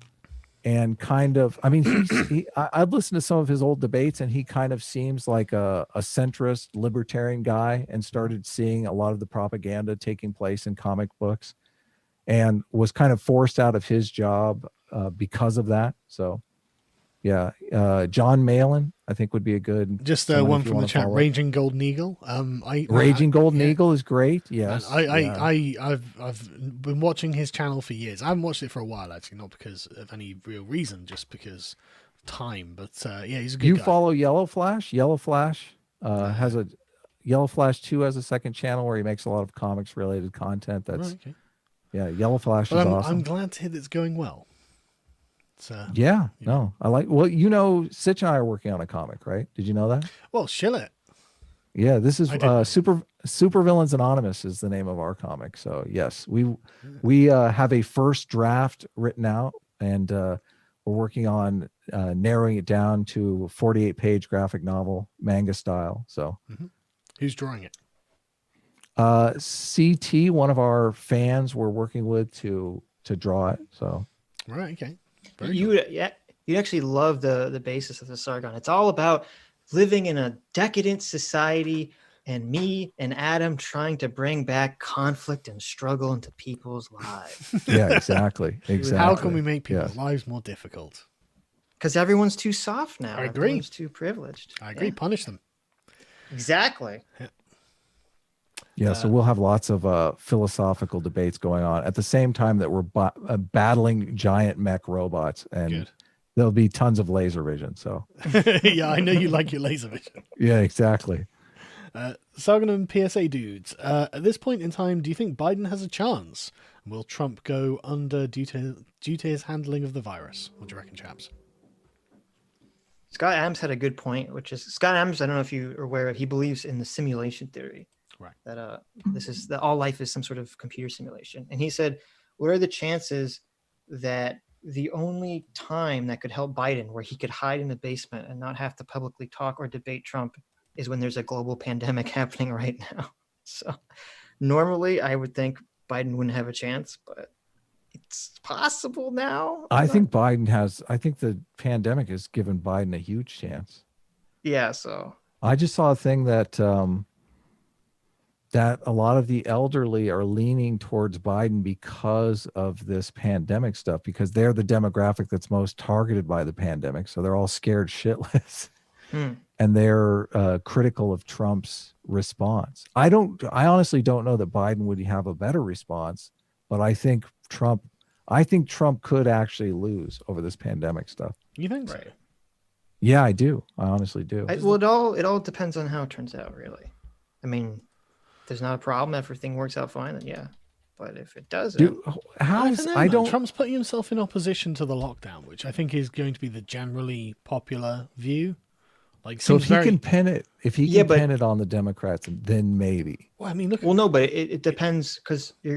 and kind of, I mean, I've listened to some of his old debates, and he kind of seems like a centrist libertarian guy, and started seeing a lot of the propaganda taking place in comic books, and was kind of forced out of his job because of that. So yeah, John Malin, I think, would be a good. Just one from the chat, Raging Golden Eagle. Raging Golden Eagle is great. Yes, I've been watching his channel for years. I haven't watched it for a while, actually, not because of any real reason, just because of time. But yeah, he's a good guy. Follow Yellow Flash? Yellow Flash has a Yellow Flash 2 has a second channel where he makes a lot of comics related content. That's right, okay. Yeah, Yellow Flash is awesome. I'm glad to hear that it's going well. Yeah, no, I like. Well, Sitch and I are working on a comic, right? Did you know that? Well, shill it. Yeah, this is Super Villains Anonymous is the name of our comic. So yes, we have a first draft written out, and we're working on narrowing it down to 48-page graphic novel, manga style. So, who's drawing it? CT, one of our fans, we're working with to draw it. So, right, okay. You'd actually love the basis of the Sargon. It's all about living in a decadent society, and me and Adam trying to bring back conflict and struggle into people's lives. Yeah, exactly. How can we make people's lives more difficult? Because everyone's too soft now. I agree. Everyone's too privileged. I agree. Punish them. Exactly. Yeah, so we'll have lots of philosophical debates going on at the same time that we're battling giant mech robots, and there'll be tons of laser vision. So yeah, I know you like your laser vision. Yeah, exactly. Sargon and PSA dudes, at this point in time, do you think Biden has a chance? Will Trump go under due to his handling of the virus? What do you reckon, chaps? Scott Adams had a good point, which is Scott Adams, I don't know if you are aware of, he believes in the simulation theory. Right. That that all life is some sort of computer simulation. And he said, what are the chances that the only time that could help Biden, where he could hide in the basement and not have to publicly talk or debate Trump, is when there's a global pandemic happening right now? So normally I would think Biden wouldn't have a chance, but it's possible now. I think the pandemic has given Biden a huge chance. Yeah. So I just saw a thing that that a lot of the elderly are leaning towards Biden because of this pandemic stuff, because they're the demographic that's most targeted by the pandemic. So they're all scared shitless. And they're critical of Trump's response. I honestly don't know that Biden would have a better response, but I think Trump could actually lose over this pandemic stuff. You think so? Yeah, I do. I honestly do. Well, it all depends on how it turns out, really. I mean, if there's not a problem, everything works out fine, then yeah. But if it doesn't, Trump's putting himself in opposition to the lockdown, which I think is going to be the generally popular view. Like, so if he can pin it, pin it on the Democrats, then maybe. Well, I mean, look. Well, no, but it depends, because you're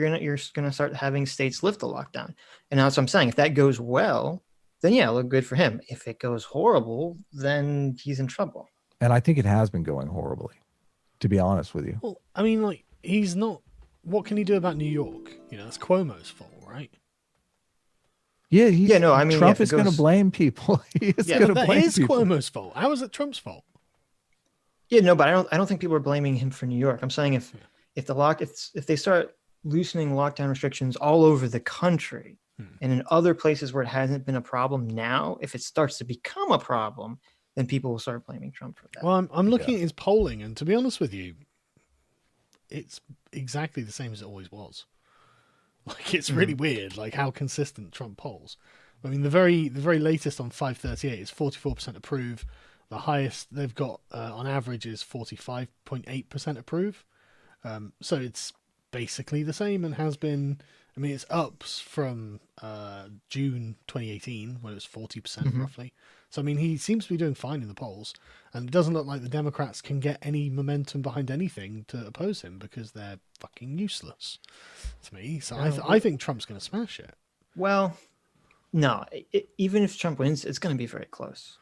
gonna start having states lift the lockdown, and that's what I'm saying. If that goes well, then yeah, look good for him. If it goes horrible, then he's in trouble. And I think it has been going horribly, to be honest with you. Well, I mean, like, he's not. What can he do about New York? That's Cuomo's fault, right? Yeah, no, I mean, Trump is going to blame people. He is going to blame people. Cuomo's fault. How is it Trump's fault? Yeah, no, but I don't think people are blaming him for New York. I'm saying if they start loosening lockdown restrictions all over the country, and in other places where it hasn't been a problem now, if it starts to become a problem, then people will start blaming Trump for that. Well, I'm looking at his polling, and to be honest with you, it's exactly the same as it always was. Like, it's really weird, like, how consistent Trump polls. I mean, the very latest on 538 is 44% approve. The highest they've got on average is 45.8% approve. So it's basically the same and has been. I mean, it's ups from June 2018 when it was 40% roughly. So I mean, he seems to be doing fine in the polls, and it doesn't look like the Democrats can get any momentum behind anything to oppose him because they're fucking useless to me. So I think Trump's going to smash it. Well, no, even if Trump wins, it's going to be very close.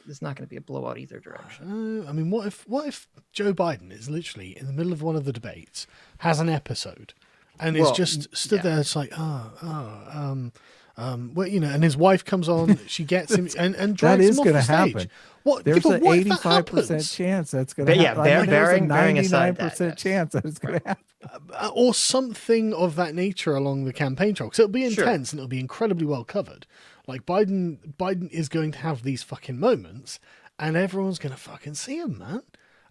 It's not going to be a blowout either direction. I mean, what if Joe Biden is literally in the middle of one of the debates, has an episode, and is just stood there, it's like, well, you know, and his wife comes on, she gets him and drags him off the stage. Happen. What? There's an what if that 85% happens? chance that's going to happen. Yeah, there's a bearing aside 99% that, chance that it's going to happen. Or something of that nature along the campaign trail. Because it'll be intense and it'll be incredibly well covered. Like Biden is going to have these fucking moments, and everyone's going to fucking see him, man.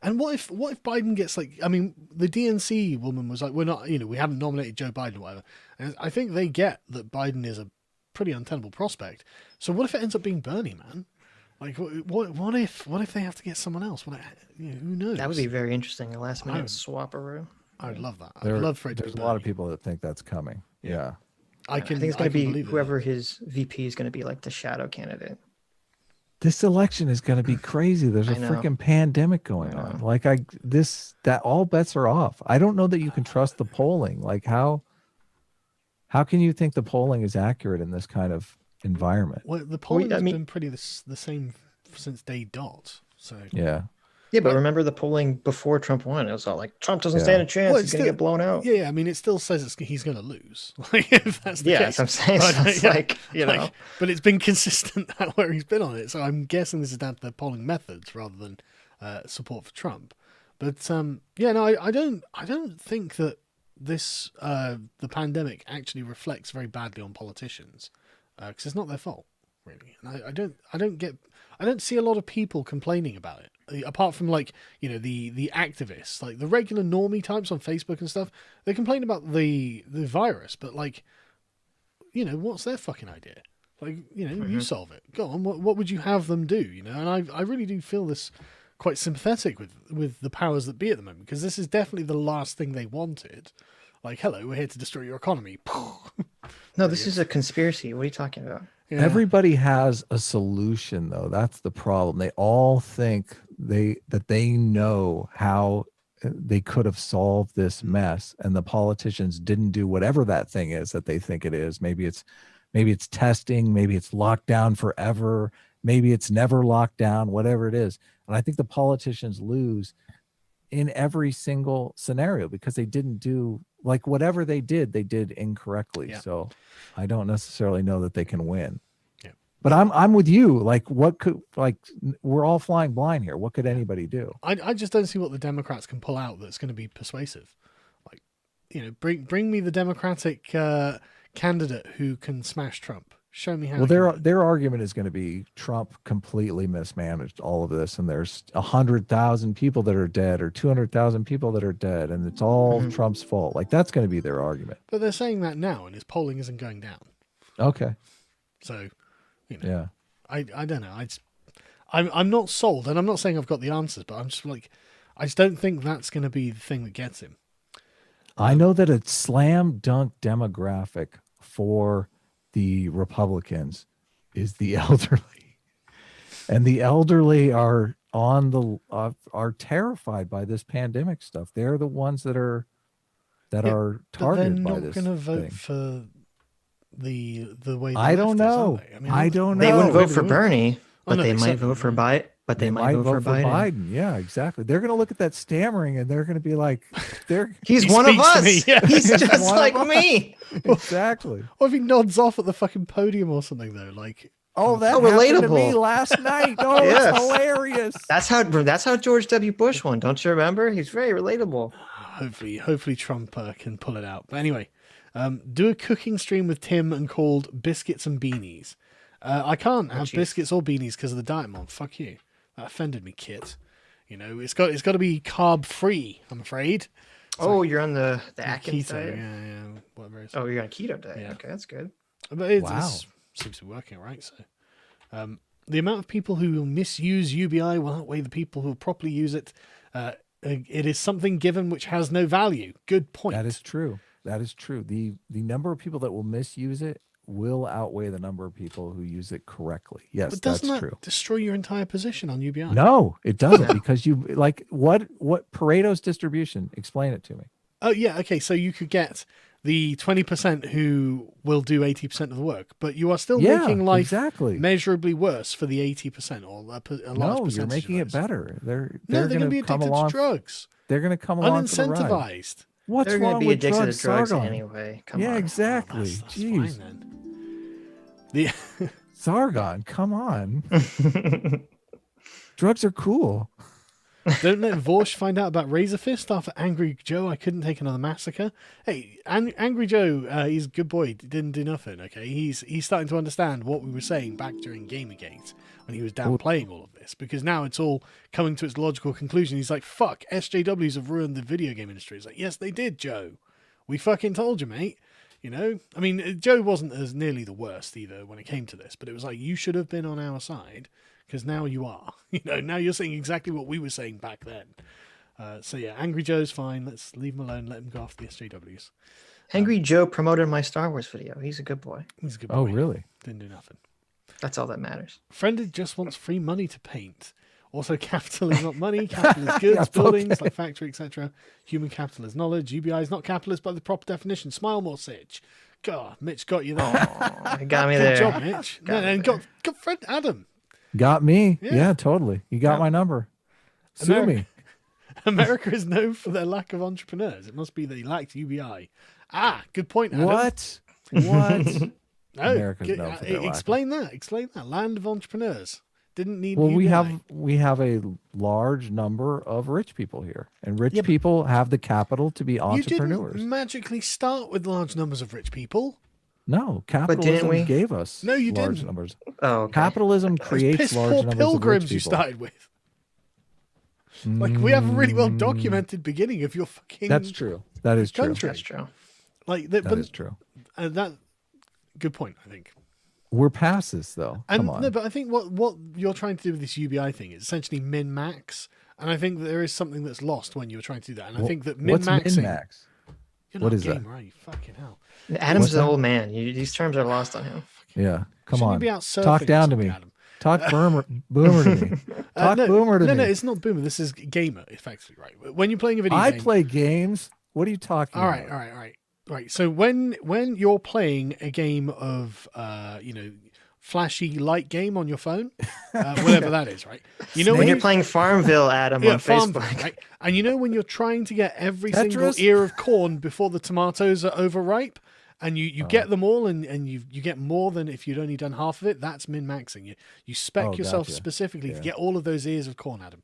And what if Biden gets like, I mean, the DNC woman was like, we're not, you know, we haven't nominated Joe Biden or whatever. And I think they get that Biden is a pretty untenable prospect. So what if it ends up being Bernie, man? Like, what if they have to get someone else? You know, who knows? That would be very interesting. A last minute swap-a-roo. I'd love that. I'd love for it to be There's Bernie. a lot of people that think that's coming. Yeah. I think it's going to be whoever his VP is going to be, like the shadow candidate. This election is going to be crazy. There's a freaking pandemic going on. Like that all bets are off. I don't know that you can trust the polling. Like how can you think the polling is accurate in this kind of environment? Well, the polling has been pretty the same since day dot. So yeah, but remember the polling before Trump won? It was all like Trump doesn't stand a chance. He's going to get blown out. Yeah, I mean, it still says he's going to lose. Like, if that's the case. That's what I'm saying. So it's like, you know, but it's been consistent where he's been on it. So I'm guessing this is down to the polling methods rather than support for Trump. But I don't think that this the pandemic actually reflects very badly on politicians because it's not their fault really. And I don't see a lot of people complaining about it. Apart from like, you know, the activists, like the regular normie types on Facebook and stuff, they complain about the virus, but like, you know, what's their fucking idea? Like, you know, you solve it. Go on. What would you have them do? You know, and I really do feel this quite sympathetic with the powers that be at the moment, because this is definitely the last thing they wanted. Like, hello, we're here to destroy your economy. No, this is a conspiracy. What are you talking about? Yeah. Everybody has a solution, though. That's the problem. They all think that they know how they could have solved this mess, and the politicians didn't do whatever that thing is that they think it is. Maybe it's testing, maybe it's locked down forever, maybe it's never locked down, whatever it is. And I think the politicians lose in every single scenario because they didn't do, like, whatever they did incorrectly. Yeah. So I don't necessarily know that they can win. Yeah. But I'm with you. Like, we're all flying blind here. What could anybody do? I just don't see what the Democrats can pull out that's going to be persuasive. Like, you know, bring me the Democratic candidate who can smash Trump. Show me how. Well, their argument is going to be Trump completely mismanaged all of this, and there's 100,000 people that are dead, or 200,000 people that are dead, and it's all Trump's fault. Like, that's going to be their argument. But they're saying that now, and his polling isn't going down. Okay. So, you know, yeah, I don't know. I'm not sold, and I'm not saying I've got the answers, but I'm just like, I just don't think that's going to be the thing that gets him. I know that a slam dunk demographic for the Republicans is the elderly, and the elderly are terrified by this pandemic stuff. They're the ones that are targeted by this. They're not going to vote for the way. I don't know. I don't know. They wouldn't vote for Bernie, but they might vote for Biden. But they might vote for Biden. Yeah, exactly. They're going to look at that stammering and they're going to be like, he's one of us. Yeah. He's just like me. Exactly. Or if he nods off at the fucking podium or something, though, like, oh, that happened to me last night. Oh, yes. It's hilarious. That's how George W. Bush won. Don't you remember? He's very relatable. Hopefully Trump can pull it out. But anyway, do a cooking stream with Tim and called Biscuits and Beanies. I can't have biscuits or beanies because of the diet mod. Fuck you. That offended me, Kit. You know, it's got to be carb free, I'm afraid. So, you're on the Atkins keto diet? Yeah, whatever it is. Oh, you're on keto diet. Yeah. Okay, that's good. But seems to be working, right? So, the amount of people who will misuse UBI will outweigh the people who will properly use it. It is something given which has no value. Good point. That is true. That is true. The number of people that will misuse it will outweigh the number of people who use it correctly. Yes, but that's doesn't that true. destroy your entire position on UBI? No, it doesn't, because you like what Pareto's distribution? Explain it to me. Oh yeah, okay. So you could get the 20% who will do 80% of the work, but you are still making life measurably worse for the 80% or a large percentage. No, you're making it better. They're going to be addicted to drugs. They're going to come along unincentivized. What's They're wrong be with addicted drugs, to drugs Sargon? anyway. Come on. Yeah, exactly. Oh, that's Jeez. fine, then. Sargon, come on. Drugs are cool. Don't let Vorsh find out about Razor Fist after Angry Joe. I couldn't take another massacre. Hey, Angry Joe, he's a good boy. Didn't do nothing. Okay, he's starting to understand what we were saying back during Gamergate when he was downplaying all of this, because now it's all coming to its logical conclusion. He's like, "Fuck, SJWs have ruined the video game industry." It's like, yes, they did, Joe. We fucking told you, mate. You know, I mean, Joe wasn't as nearly the worst either when it came to this, but it was like, you should have been on our side. Because now you are. You know, now you're saying exactly what we were saying back then. So yeah, Angry Joe's fine. Let's leave him alone. Let him go after the SJWs. Angry Joe promoted my Star Wars video. He's a good boy. He's a good boy. Oh, really? Didn't do nothing. That's all that matters. Friended just wants free money to paint. Also, capital is not money. Capital is goods, buildings, like factory, etc. Human capital is knowledge. UBI is not capitalist by the proper definition. Smile more, Sitch. God, Mitch got you there. Oh, got me Good there. job, Mitch. And got friend Adam. Got me. Yeah. Yeah, totally. You got my number. Sue me. America is known for their lack of entrepreneurs. It must be they lacked UBI. Ah, good point, Adam. What? No, America's known for their lack. Explain that. Explain that. Land of entrepreneurs. Didn't need Well, UBI. we have a large number of rich people here, and rich people have the capital to be entrepreneurs. You didn't magically start with large numbers of rich people. No, capitalism gave us you large didn't. numbers. Oh, okay. Capitalism creates large numbers of rich pilgrims people. you started with. Like, we have a really well documented beginning of your fucking. That's true. That is true. That's true. Like that is true. That good point, I think. We're past this though. Come on. No, but I think what you're trying to do with this UBI thing is essentially min max, and I think that there is something that's lost when you're trying to do that. And I think that min maxing. What's min max? What is that? Right, fucking hell. Adam's an old man. These terms are lost on him. Yeah, come Shouldn't on. you be out surfing Talk down to or me. something, Adam? Talk boomer to me. Talk boomer to me. No, it's not boomer. This is gamer, effectively, right? When you're playing a video game. I play games. What are you talking All about? right. Right. So when you're playing a game of flashy light game on your phone, whatever that is, right? You know when you're playing Farmville, Adam, on Farmville, Facebook, right? And you know when you're trying to get every Tetris? single ear of corn before the tomatoes are overripe, and you get them all, and you get more than if you'd only done half of it. That's min maxing. You spec yourself specifically to get all of those ears of corn, Adam.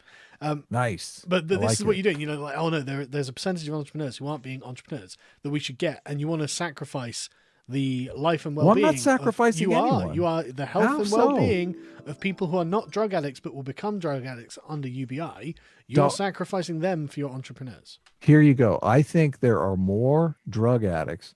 Nice. But this is what you're doing. You know, like, oh no, there's a percentage of entrepreneurs who aren't being entrepreneurs that we should get, and you want to sacrifice the life and well-being. Well, I'm not sacrificing anyone. You are the health and well-being of people who are not drug addicts but will become drug addicts under UBI. You're sacrificing them for your entrepreneurs. Here you go. I think there are more drug addicts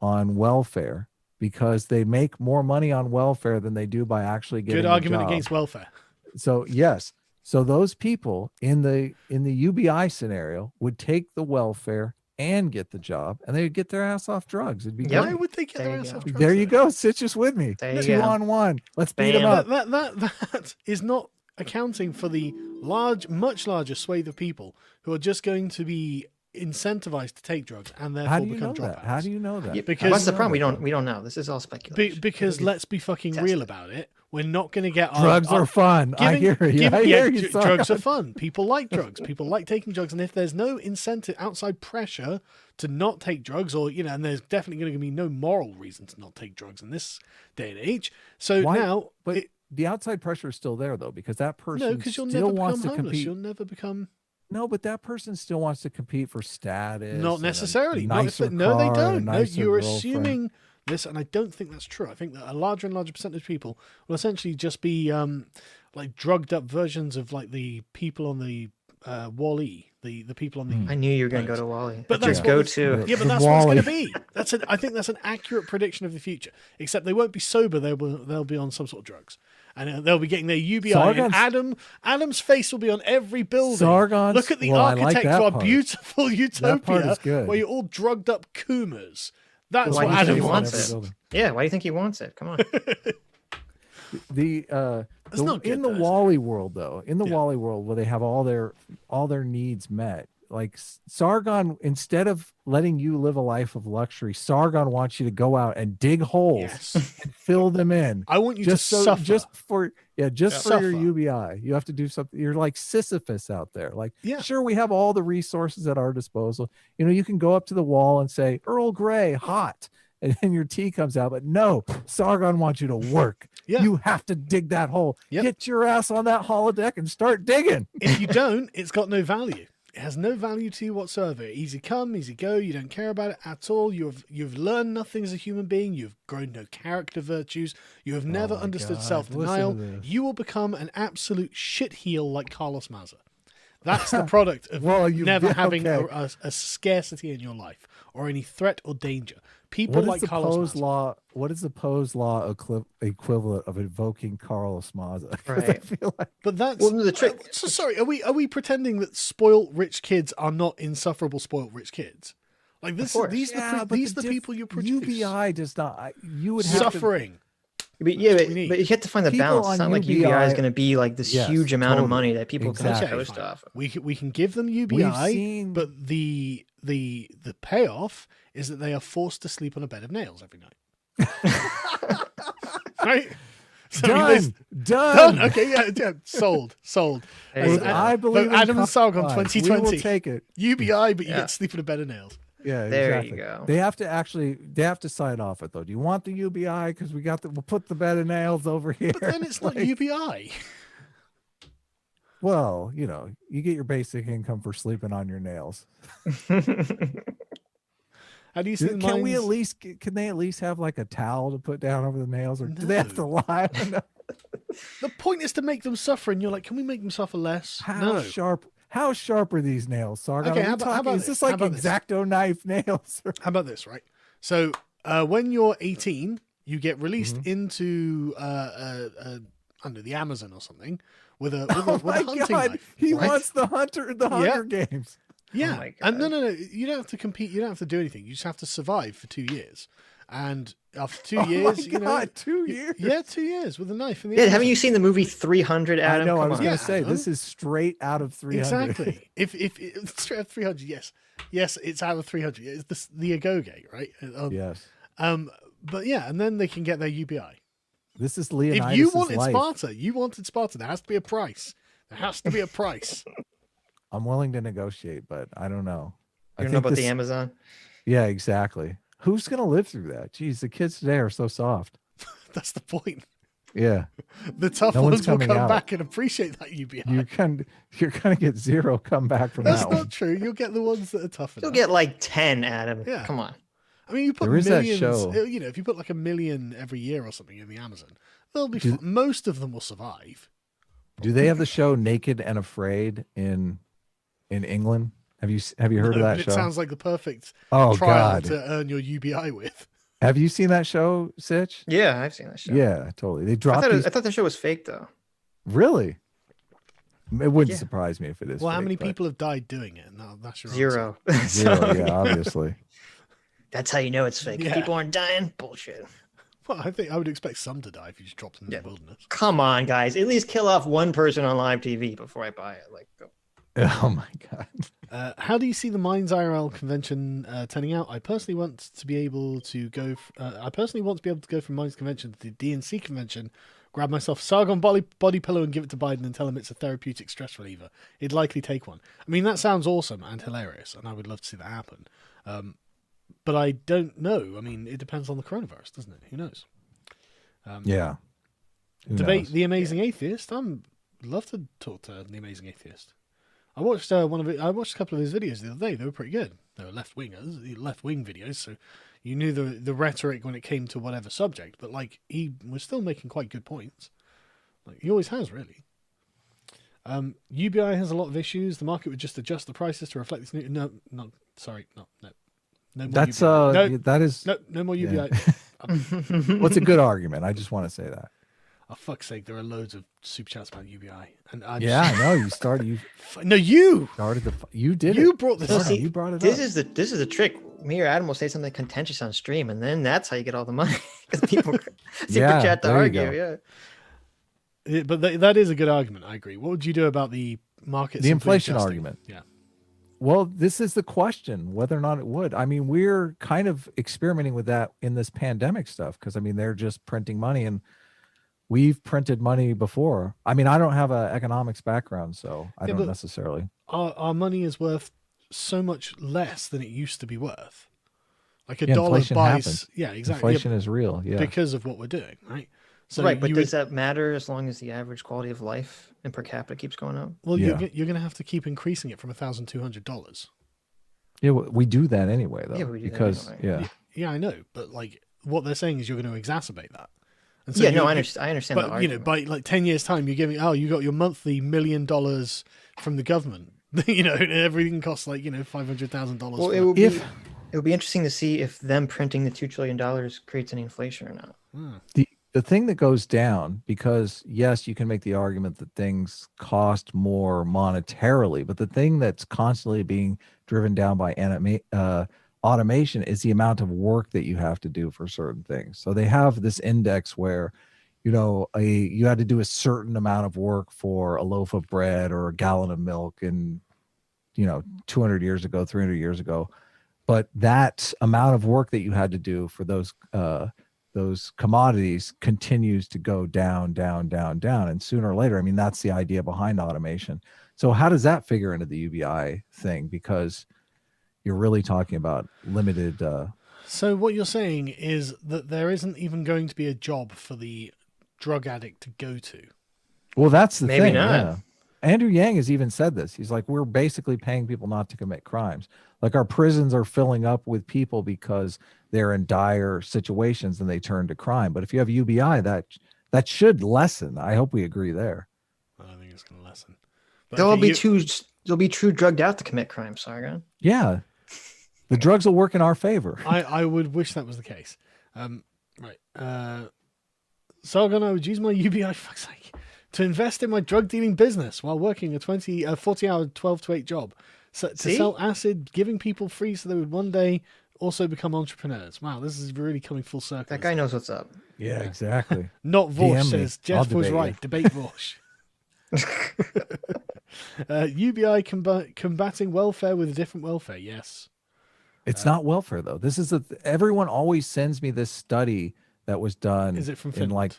on welfare because they make more money on welfare than they do by actually getting Good a argument job. against welfare. So yes. So those people in the UBI scenario would take the welfare and get the job, and they would get their ass off drugs. It'd be Yep. Why would they get their ass off drugs? There you go. Sit just with me. There you 2 go. on 1. Let's beat them up. That is not accounting for the much larger swathe of people who are just going to be incentivized to take drugs and therefore become dropouts. How do you know that? Because what's the problem? We don't know. This is all speculation. Because let's be fucking real about it. We're not going to get drugs are fun. I hear you. I hear you. Drugs are fun. People like drugs. People like taking drugs, and if there's no incentive, outside pressure to not take drugs, or and there's definitely going to be no moral reason to not take drugs in this day and age. So now, but the outside pressure is still there though, because that person because you'll still never wants become to homeless. compete. You'll never become. No, but that person still wants to compete for status. Not necessarily. No, they don't. No, you're assuming this, and I don't think that's true. I think that a larger and larger percentage of people will essentially just be like drugged up versions of like the people on the Wall-E, the people on the. I knew you were going to go to Wally. But That's that's your what go-to. Yeah, but The that's what it's Wall-E. going to be. I think that's an accurate prediction of the future. Except they won't be sober. They'll be on some sort of drugs, and they'll be getting their UBI. And Adam's face will be on every building. Sargon's- Look at the well, I like architect that of our part. beautiful That part utopia, is good. where you're all drugged up Coomers. That's Why what do you think Adam he wants. wants it? Building. Yeah, why do you think he wants it? Come on. not good, In the though, is it? Wally world, though, in the Yeah. Wally world where they have all their needs met, like Sargon, instead of letting you live a life of luxury, Sargon wants you to go out and dig holes Yes. and fill them in. I want you to suffer. Just for your Suffer. UBI, you have to do something. You're like Sisyphus out there. Like, Yeah. sure, we have all the resources at our disposal. You know, you can go up to the wall and say Earl Grey, hot, and then your tea comes out. But no, Sargon wants you to work. Yeah. You have to dig that hole. Yep. Get your ass on that holodeck and start digging. If you don't, it's got no value. It has no value to you whatsoever. Easy come, easy go. You don't care about it at all. You've learned nothing as a human being. You've grown no character virtues. You have never my understood God, self-denial. listen to this. You will become an absolute shitheel like Carlos Maza. That's the product of Well, you- never yeah, having okay. a scarcity in your life or any threat or danger. People What is like the Carlos Poe's Maza. law? What is the Poe's law equivalent of invoking Carlos Maza? 'Cause I Right. feel like But that's Well, the trick- So sorry, are we pretending that spoiled rich kids are not insufferable spoiled rich kids? Like this, course. these Yeah, the but these the people you produce. UBI does not. You would have to. Suffering. But yeah, what we need. but you have to find the People balance. It's on not like UBI UBI is going to be like this Yes, huge amount of totally. money that people can Exactly. just Okay, coast fine. off. We can give them UBI, seen- but the payoff is that they are forced to sleep on a bed of nails every night. Right? So Done. Done. Okay, yeah, sold. There you As go. I believe in Adam and Sargon compromise. We 2020. will take it. UBI, but you Yeah. get to sleep on a bed of nails. Yeah, There you exactly. go. They have to sign off it though. Do you want the UBI? Because we'll put the bed of nails over here. But then it's not Like, UBI. well, you know, you get your basic income for sleeping on your nails. How do you think Can we mine's- at least? Can they at least have like a towel to put down over the nails, or do they have to lie? No. The point is to make them suffer, and you're like, can we make them suffer less? How No. sharp? How sharp are these nails, Sargon? Okay, Are we how about talking- is this? this How like about this? X-Acto knife nails? How about this, right? So when you're 18, you get released Mm-hmm. into under the Amazon or something with a Oh with a my hunting God! knife. He right? wants the Hunger Games. Yeah, my and God. no, you don't have to compete. You don't have to do anything. You just have to survive for 2 years. And after 2 Oh years, my you know, God, 2 years. yeah, 2 years with a knife in the Yeah, Amazon. haven't you seen the movie 300, Adam? I know. I Come was on. going Yeah, to say Adam. this is straight out of 300. Exactly. if straight out of 300, yes, it's out of 300. It's the Agoge, right? Yes. But yeah, and then they can get their UBI. This is If Leonidas' you wanted life. Sparta, you wanted Sparta. There has to be a price. There has to be a price. I'm willing to negotiate, but I don't know. You don't know about the Amazon? Yeah, exactly. Who's going to live through that? Jeez, the kids today are so soft. That's the point. Yeah. The tough No one's ones will coming come out. back and appreciate that UBI. You're going to get zero comeback from That's that not one. true. You'll get the ones that are tough You'll enough. get like 10, Adam. Yeah. Come on. I mean, you put There is that millions. show. You know, if you put like 1 million every year or something in the Amazon, they'll be. Do- Most of them will survive. Do they have the show Naked and Afraid in England? Have you heard of No, that but show? It sounds like the perfect Oh trial God. to earn your UBI with. Have you seen that show, Sitch? Yeah, I've seen that show. Yeah, totally. They I dropped thought, these. I thought the show was fake, though. Really? It wouldn't Yeah. surprise me if it is. Well, how fake, many but- people have died doing it? No, that's your Zero. Zero, So, yeah, obviously. That's how you know it's fake. Yeah. People aren't dying. Bullshit. Answer. Well, I think I would expect some to die if you just dropped them in Yeah. the wilderness. Come on, guys. At least kill off one person on live TV before I buy it. Like, go. Oh my God. How do you see the Minds IRL convention turning out? I personally want to be able to go. From Minds convention to the DNC convention, grab myself a Sargon body pillow and give it to Biden and tell him it's a therapeutic stress reliever. He'd likely take one. I mean, that sounds awesome and hilarious, and I would love to see that happen. But I don't know. I mean, it depends on the coronavirus, doesn't it? Who knows? Yeah. Who Debate knows? the Amazing Atheist. I'd love to talk to the Amazing Atheist. I watched I watched a couple of his videos the other day. They were pretty good. They were left wing videos, so you knew the rhetoric when it came to whatever subject. But like he was still making quite good points. Like he always has, really. UBI has a lot of issues. The market would just adjust the prices to reflect this new. No, no, sorry, no. No more That's UBI. that is No more UBI. what's a good argument. I just want to say that. Oh, fuck's sake, there are loads of super chats about UBI. And Yeah, I know. You started you started the you did you it. brought this Well, up. see, You brought it this up. is the trick. Me or Adam will say something contentious on stream, and then that's how you get all the money. Because people super Yeah, chat to there you argue. go. Yeah. But that is a good argument. I agree. What would you do about the market? The simply inflation adjusting? argument. Yeah. Well, this is the question, whether or not it would. I mean, we're kind of experimenting with that in this pandemic stuff because, I mean, they're just printing money and we've printed money before. I mean, I don't have an economics background, so I don't necessarily. Our money is worth so much less than it used to be worth. Like a Yeah, dollar inflation buys. happens. Yeah, exactly. Inflation is real. Yeah. Because of what we're doing, right? So Right, but you does that matter as long as the average quality of life and per capita keeps going up? Well, Yeah. you're going to have to keep increasing it from $1,200. Yeah, we do that anyway, though. Yeah, we do that because anyway. Yeah, I know, but like what they're saying is you're going to exacerbate that. And so Yeah, no, I understand the But you know, argument. by like 10 years' time, you're giving you got your monthly $1 million from the government. You know, and everything costs like $500,000. Well, it would be interesting to see if them printing the $2 trillion creates any inflation or not. the thing that goes down, because yes, you can make the argument that things cost more monetarily, but the thing that's constantly being driven down by automation is the amount of work that you have to do for certain things. So they have this index where, you had to do a certain amount of work for a loaf of bread or a gallon of milk and 200 years ago, 300 years ago. But that amount of work that you had to do for those commodities continues to go down, down, down, down. And sooner or later, I mean, that's the idea behind automation. So how does that figure into the UBI thing? Because you're really talking about limited. So what you're saying is that there isn't even going to be a job for the drug addict to go to. Well, that's the Maybe thing. not. Yeah. Andrew Yang has even said this. He's like, we're basically paying people not to commit crimes. Like our prisons are filling up with people because they're in dire situations and they turn to crime. But if you have UBI, that should lessen. I hope we agree there. I don't think it's going to lessen. But They'll be true drugged out to commit crimes, Sargon. Yeah. The drugs will work in our favor. I would wish that was the case. Right. Sargon, I would use my UBI, fuck's sake, to invest in my drug dealing business while working a 40-hour 12 to 8 job. So, to sell acid, giving people free so they would one day also become entrepreneurs. Wow, this is really coming full circle. That guy knows what's up. Yeah, exactly. Not Vorsh DM me. says, Jeff I'll was debate right. you. Debate Vorsh. UBI combating welfare with a different welfare. Yes. It's not welfare, though. This is everyone always sends me this study that was done. Is it from in Finland?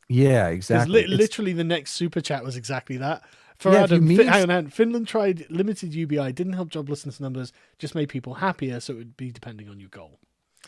Yeah, exactly. Literally, the next super chat was exactly that. For Yeah, Adam, hang on, Finland tried limited UBI, didn't help joblessness numbers, just made people happier, so it would be depending on your goal.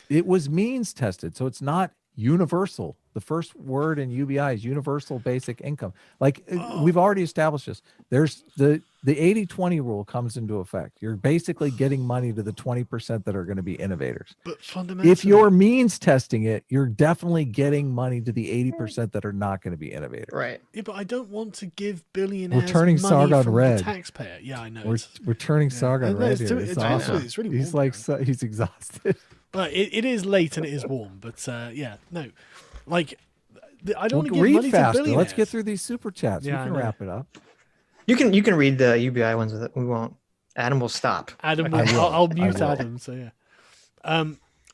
It was means tested, so it's not universal. The first word in UBI is universal basic income. Like we've already established this. There's the 80-20 rule comes into effect. You're basically getting money to the 20% that are going to be innovators. But fundamentally, if you're means testing it, you're definitely getting money to the 80% that are not going to be innovators. Right. Yeah, but I don't want to give billionaires We're turning money Sargon from red. the taxpayer. Yeah, I know. We're turning Sargon No, red it's here. too- It's it's awesome. absolutely- it's really He's warm, like he's exhausted. But it is late and it is warm. But yeah, no, like I don't want to Well, give money read to faster. billionaires. Let's get through these super chats. Yeah, We I can know. wrap it up. You can read the UBI ones with it. We won't. Adam will stop. Adam, I will. I'll mute I will. Adam. So yeah.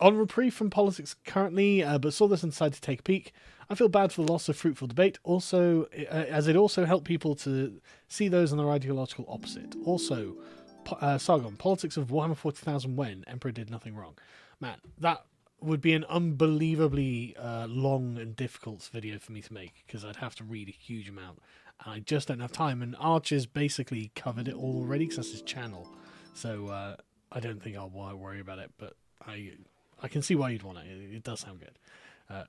On reprieve from politics currently, but saw this and decided to take a peek. I feel bad for the loss of fruitful debate. Also, as it also helped people to see those on their ideological opposite. Also, Sargon, politics of Warhammer 40,000 when Emperor did nothing wrong. Man, that would be an unbelievably long and difficult video for me to make because I'd have to read a huge amount. And I just don't have time. And Archer's basically covered it all already because that's his channel. So I don't think I'll worry about it. But I can see why you'd want it. It does sound good.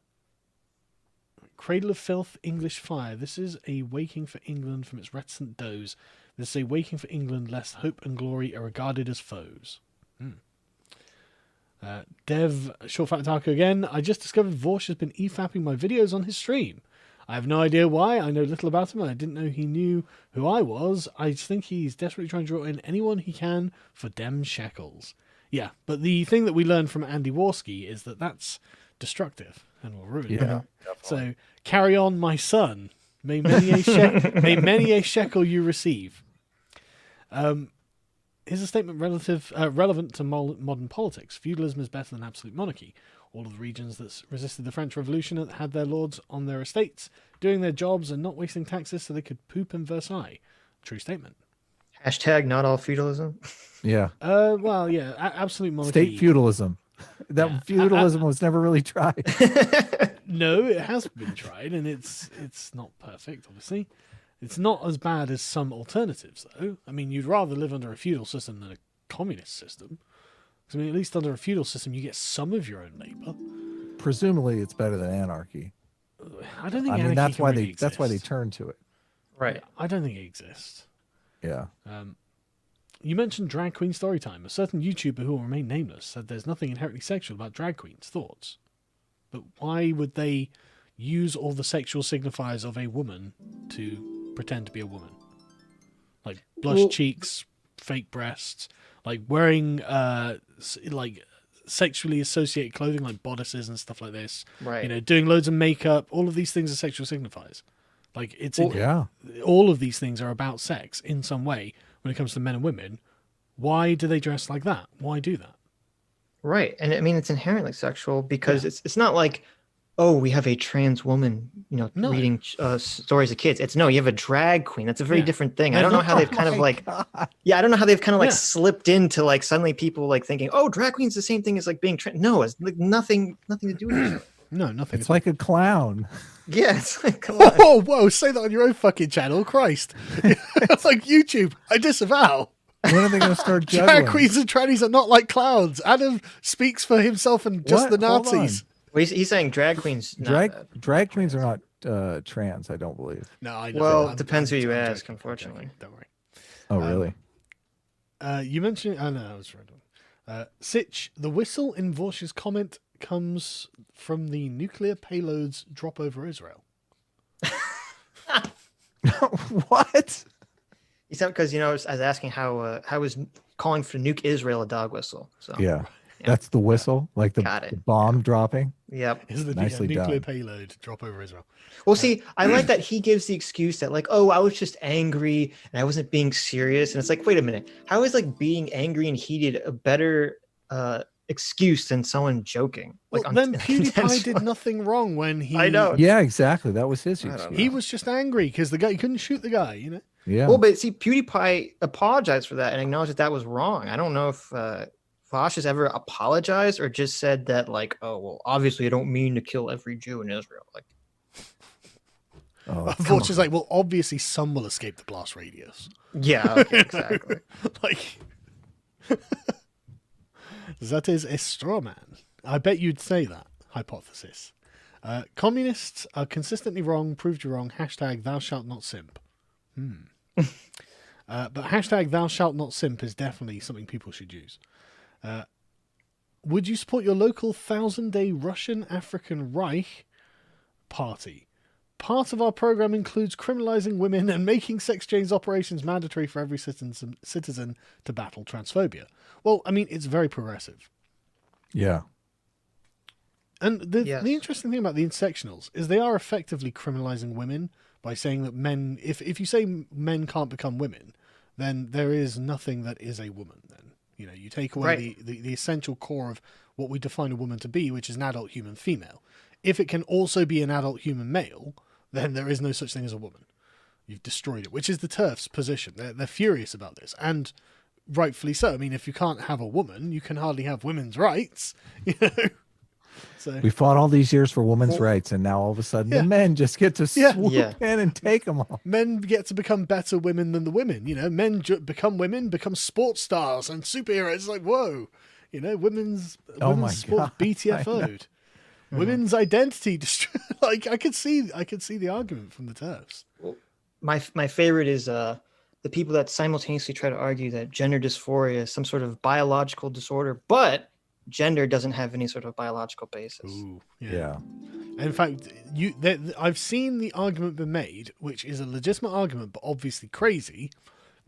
Cradle of Filth, English Fire. This is a waking for England from its reticent doze. This is a waking for England lest hope and glory are regarded as foes. Dev Short Fat Taco again. I just discovered Vorsh has been e-fapping my videos on his stream. I have no idea why. I know little about him. I didn't know he knew who I was. I just think he's desperately trying to draw in anyone he can for dem shekels. Yeah, but the thing that we learned from Andy Warski is that that's destructive and will ruin you. Definitely. So carry on, my son. May many a shekel you receive. Here's a statement relevant to modern politics. Feudalism is better than absolute monarchy. All of the regions that resisted the French Revolution had their lords on their estates, doing their jobs and not wasting taxes so they could poop in Versailles. True statement. Hashtag not all feudalism. Yeah. Well, yeah, absolute monarchy. State feudalism. That feudalism was never really tried. No, it has been tried, and it's not perfect, obviously. It's not as bad as some alternatives, though. I mean, you'd rather live under a feudal system than a communist system. I mean, at least under a feudal system, you get some of your own labor. Presumably, it's better than anarchy. I don't think. I mean, anarchy that's can why really that's why they exist. turn to it. Right. I don't think it exists. Yeah. You mentioned drag queen storytime. A certain YouTuber who will remain nameless said there's nothing inherently sexual about drag queens. Thoughts? But why would they use all the sexual signifiers of a woman to pretend to be a woman? Like blush cheeks, fake breasts, like wearing like sexually associated clothing like bodices and stuff like this. Right. You know, doing loads of makeup. All of these things are sexual signifiers. Like it's Yeah. all of these things are about sex in some way when it comes to men and women. Why do they dress like that? Why do that? Right. And I mean, it's inherently sexual because it's not like, oh, we have a trans woman, No. reading stories to kids. It's no, you have a drag queen. That's a very different thing. I don't know how they've kind of like, I don't know how they've kind of like slipped into like suddenly people like thinking, oh, drag queen's the same thing as like being trans. No, it's like nothing to do with it. No, nothing. It's like a clown. Yeah, it's like, come on. Whoa, say that on your own fucking channel, Christ. It's like YouTube. I disavow. When are they going to start Drag juggling? queens and trannies are not like clowns. Adam speaks for himself and just What? the Hold Nazis. Well, he's saying drag queens. Drag queens are not trans, I don't believe. No, I know. Well, it depends who you ask, joking, unfortunately. Don't worry. Oh, really? You mentioned. Oh no, I was right. Sitch, the whistle in Vorsh's comment comes from the nuclear payloads drop over Israel. What? He said because I was asking how is calling for nuke Israel a dog whistle. So Yeah. That's the whistle, like the Got it. bomb dropping. Yep. Is the Nicely nuclear done. payload drop over Israel? Well, see, I like that he gives the excuse that like, oh, I was just angry and I wasn't being serious. And it's like, wait a minute, how is like being angry and heated a better excuse than someone joking? Like Well, then PewDiePie did nothing wrong when he. I know. Yeah, exactly. That was his don't excuse. He was just angry because the guy he couldn't shoot the guy. You know. Yeah. Well, but see, PewDiePie apologized for that and acknowledged that was wrong. I don't know if Vosh has ever apologized or just said that like, oh, well, obviously I don't mean to kill every Jew in Israel. Like, Oh, come Vorsh is on. like, well, obviously some will escape the blast radius. yeah, okay, exactly. Like, that is a straw man. I bet you'd say that. Hypothesis. Communists are consistently wrong, proved you wrong. Hashtag thou shalt not simp. But hashtag thou shalt not simp is definitely something people should use. Would you support your local 1,000-day Russian African Reich party? Part of our program includes criminalizing women and making sex change operations mandatory for every citizen to battle transphobia. Well, I mean, it's very progressive. Yeah. And the Yes. interesting thing about the intersectionals is they are effectively criminalizing women by saying that men, if you say men can't become women, then there is nothing that is a woman then. You know, you take away Right. the essential core of what we define a woman to be, which is an adult human female. If it can also be an adult human male, then there is no such thing as a woman. You've destroyed it, which is the TERF's position. They're furious about this, and rightfully so. I mean, if you can't have a woman, you can hardly have women's rights, you know? So We fought all these years for women's rights, and now all of a sudden the men just get to swoop in and take them all. men get to become better women than the women, you know? Men become women, become sports stars and superheroes. It's like, whoa, you know, women's my sports God. BTFO'd. Women's identity like I could see the argument from the TERFs. My favorite is the people that simultaneously try to argue that gender dysphoria is some sort of biological disorder, but gender doesn't have any sort of biological basis. Ooh, Yeah. In fact, I've seen the argument been made, which is a legitimate argument, but obviously crazy,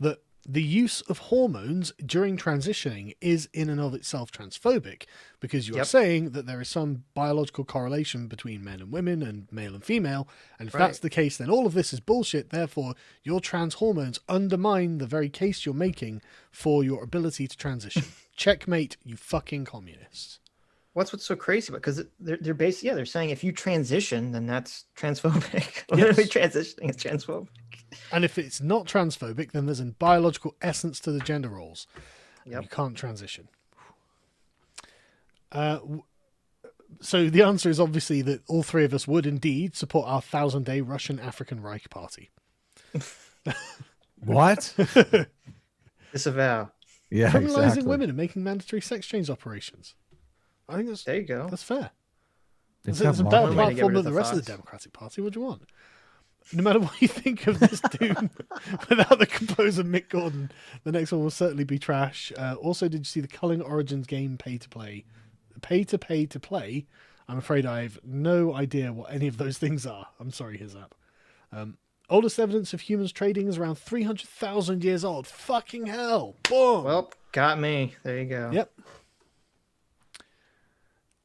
that the use of hormones during transitioning is in and of itself transphobic, because you're saying that there is some biological correlation between men and women and male and female, and if that's the case, then all of this is bullshit. Therefore, your trans hormones undermine the very case you're making for your ability to transition. Checkmate, you fucking communists. What's so crazy about? Because they're basically they're saying if you transition, then that's transphobic. Literally transitioning is transphobic. And if it's not transphobic, then there's a biological essence to the gender roles. Yep. You can't transition. So the answer is obviously that all three of us would indeed support our 1,000-day Russian African Reich Party. What? Disavow. Yeah, Criminalizing exactly. women and making mandatory sex change operations. I think that's There you go. That's fair. It's It's a got better marketing. Way to get platform rid of than the the rest of the thoughts. Democratic Party. What do you want? No matter what you think of this doom, without the composer Mick Gordon, the next one will certainly be trash. Also, did you see the Culling Origins game pay to play? Pay to play? I'm afraid I have no idea what any of those things are. I'm sorry, Hizap. Oldest evidence of humans trading is around 300,000 years old. Fucking hell. Boom. Well, got me. There you go. Yep.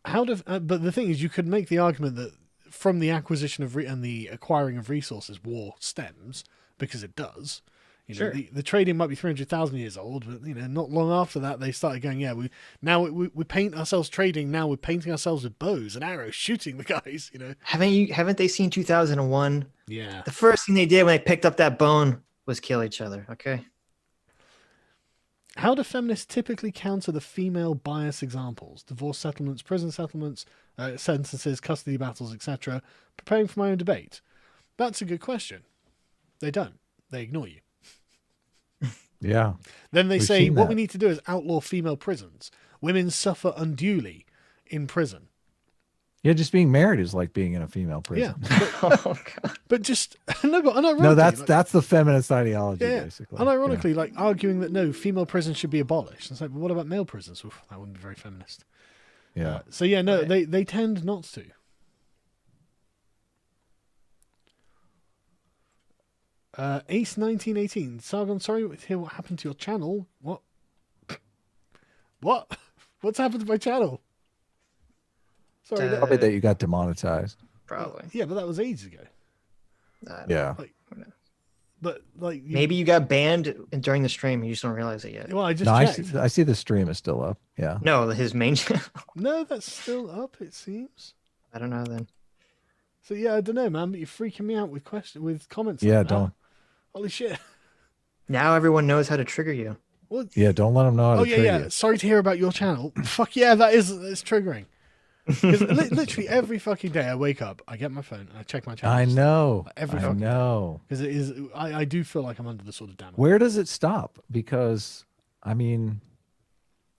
But the thing is, you could make the argument that from the acquisition of and the acquiring of resources, war stems, because it does. You know, the trading might be 300,000 years old, but not long after that they started going, we paint ourselves trading. Now we're painting ourselves with bows and arrows, shooting the guys. Haven't they seen 2001? Yeah. The first thing they did when they picked up that bone was kill each other. Okay. How do feminists typically counter the female bias examples? Divorce settlements, prison settlements, sentences, custody battles, etc. Preparing for my own debate. That's a good question. They don't. They ignore you. Yeah. Then they We've say, seen what that. we need to do is outlaw female prisons. Women suffer unduly in prison. Yeah, just being married is like being in a female prison. Yeah. Oh God. But just, no, but unironically. No, that's the feminist ideology, yeah, basically. unironically, like arguing that no, female prisons should be abolished. It's like, but what about male prisons? Oof, that wouldn't be very feminist. Yeah. So yeah, no, they tend not to. Ace 1918. Sargon, sorry to hear what happened to your channel. What? What? What's happened to my channel? Sorry. Probably that you got demonetized. Probably. Yeah, but that was ages ago. Yeah. But like, Maybe you got banned during the stream. You just don't realize it yet. well, I just No, checked. I see the stream is still up. Yeah. No, his main channel. No, that's still up. It seems. I don't know then. So yeah, I don't know, man. But you're freaking me out with comments. Yeah, like that. don't. Holy shit. Now everyone knows how to trigger you. Well, Yeah, don't let them know how to oh yeah, trigger yeah. you. Sorry to hear about your channel. Fuck yeah, it's triggering. 'Cause literally every fucking day I wake up, I get my phone, and I check my channel. I know. Every I fucking know. Because it is. I do feel like I'm under the sort of damage. Where does it stop? Because, I mean,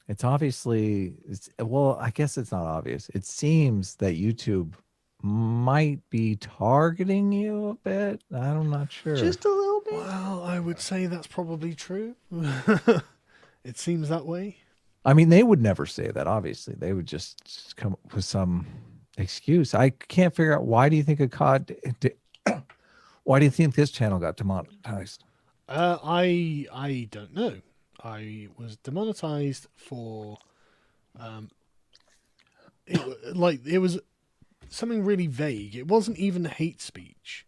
it's obviously, well, I guess it's not obvious. It seems that YouTube might be targeting you a bit. I'm not sure. Just a little bit. Well, I would say that's probably true. It seems that way. I mean, they would never say that, obviously. They would just come up with some excuse. I can't figure out, why do you think Akkad why do you think this channel got demonetized? I don't know. I was demonetized for it was something really vague. It wasn't even hate speech.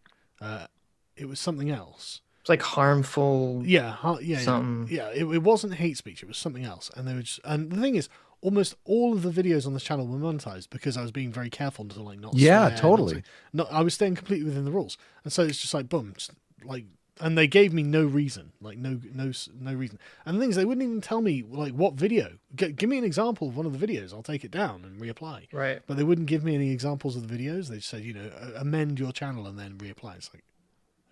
It was something else. It's like harmful. Yeah, Something. yeah. It wasn't hate speech. It was something else. And they were and the thing is, almost all of the videos on this channel were monetized because I was being very careful to like not. Yeah, swear, totally. I was staying completely within the rules, and so it's just like boom, just like, and they gave me no reason, like no reason. And the thing is, they wouldn't even tell me like what video. Give me an example of one of the videos. I'll take it down and reapply. Right. But they wouldn't give me any examples of the videos. They just said, amend your channel and then reapply. It's like,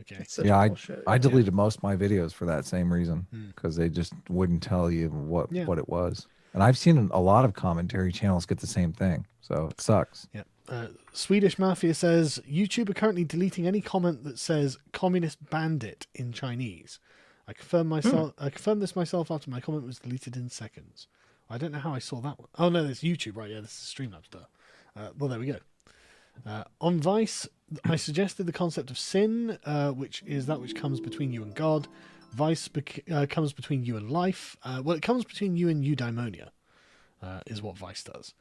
okay. It's such Yeah, bullshit. I deleted most of my videos for that same reason, Hmm. because they just wouldn't tell you what Yeah. it was. And I've seen a lot of commentary channels get the same thing, so it sucks. Yeah. Swedish Mafia says YouTube are currently deleting any comment that says "communist bandit" in Chinese. I confirmed this myself after my comment was deleted in seconds. I don't know how I saw that one. Oh no, there's YouTube, right? Yeah, this is Streamlabs stuff. Well, there we go. On Vice, I suggested the concept of sin, which is that which comes between you and God. Vice comes between you and life. Well, it comes between you and eudaimonia, is what Vice does.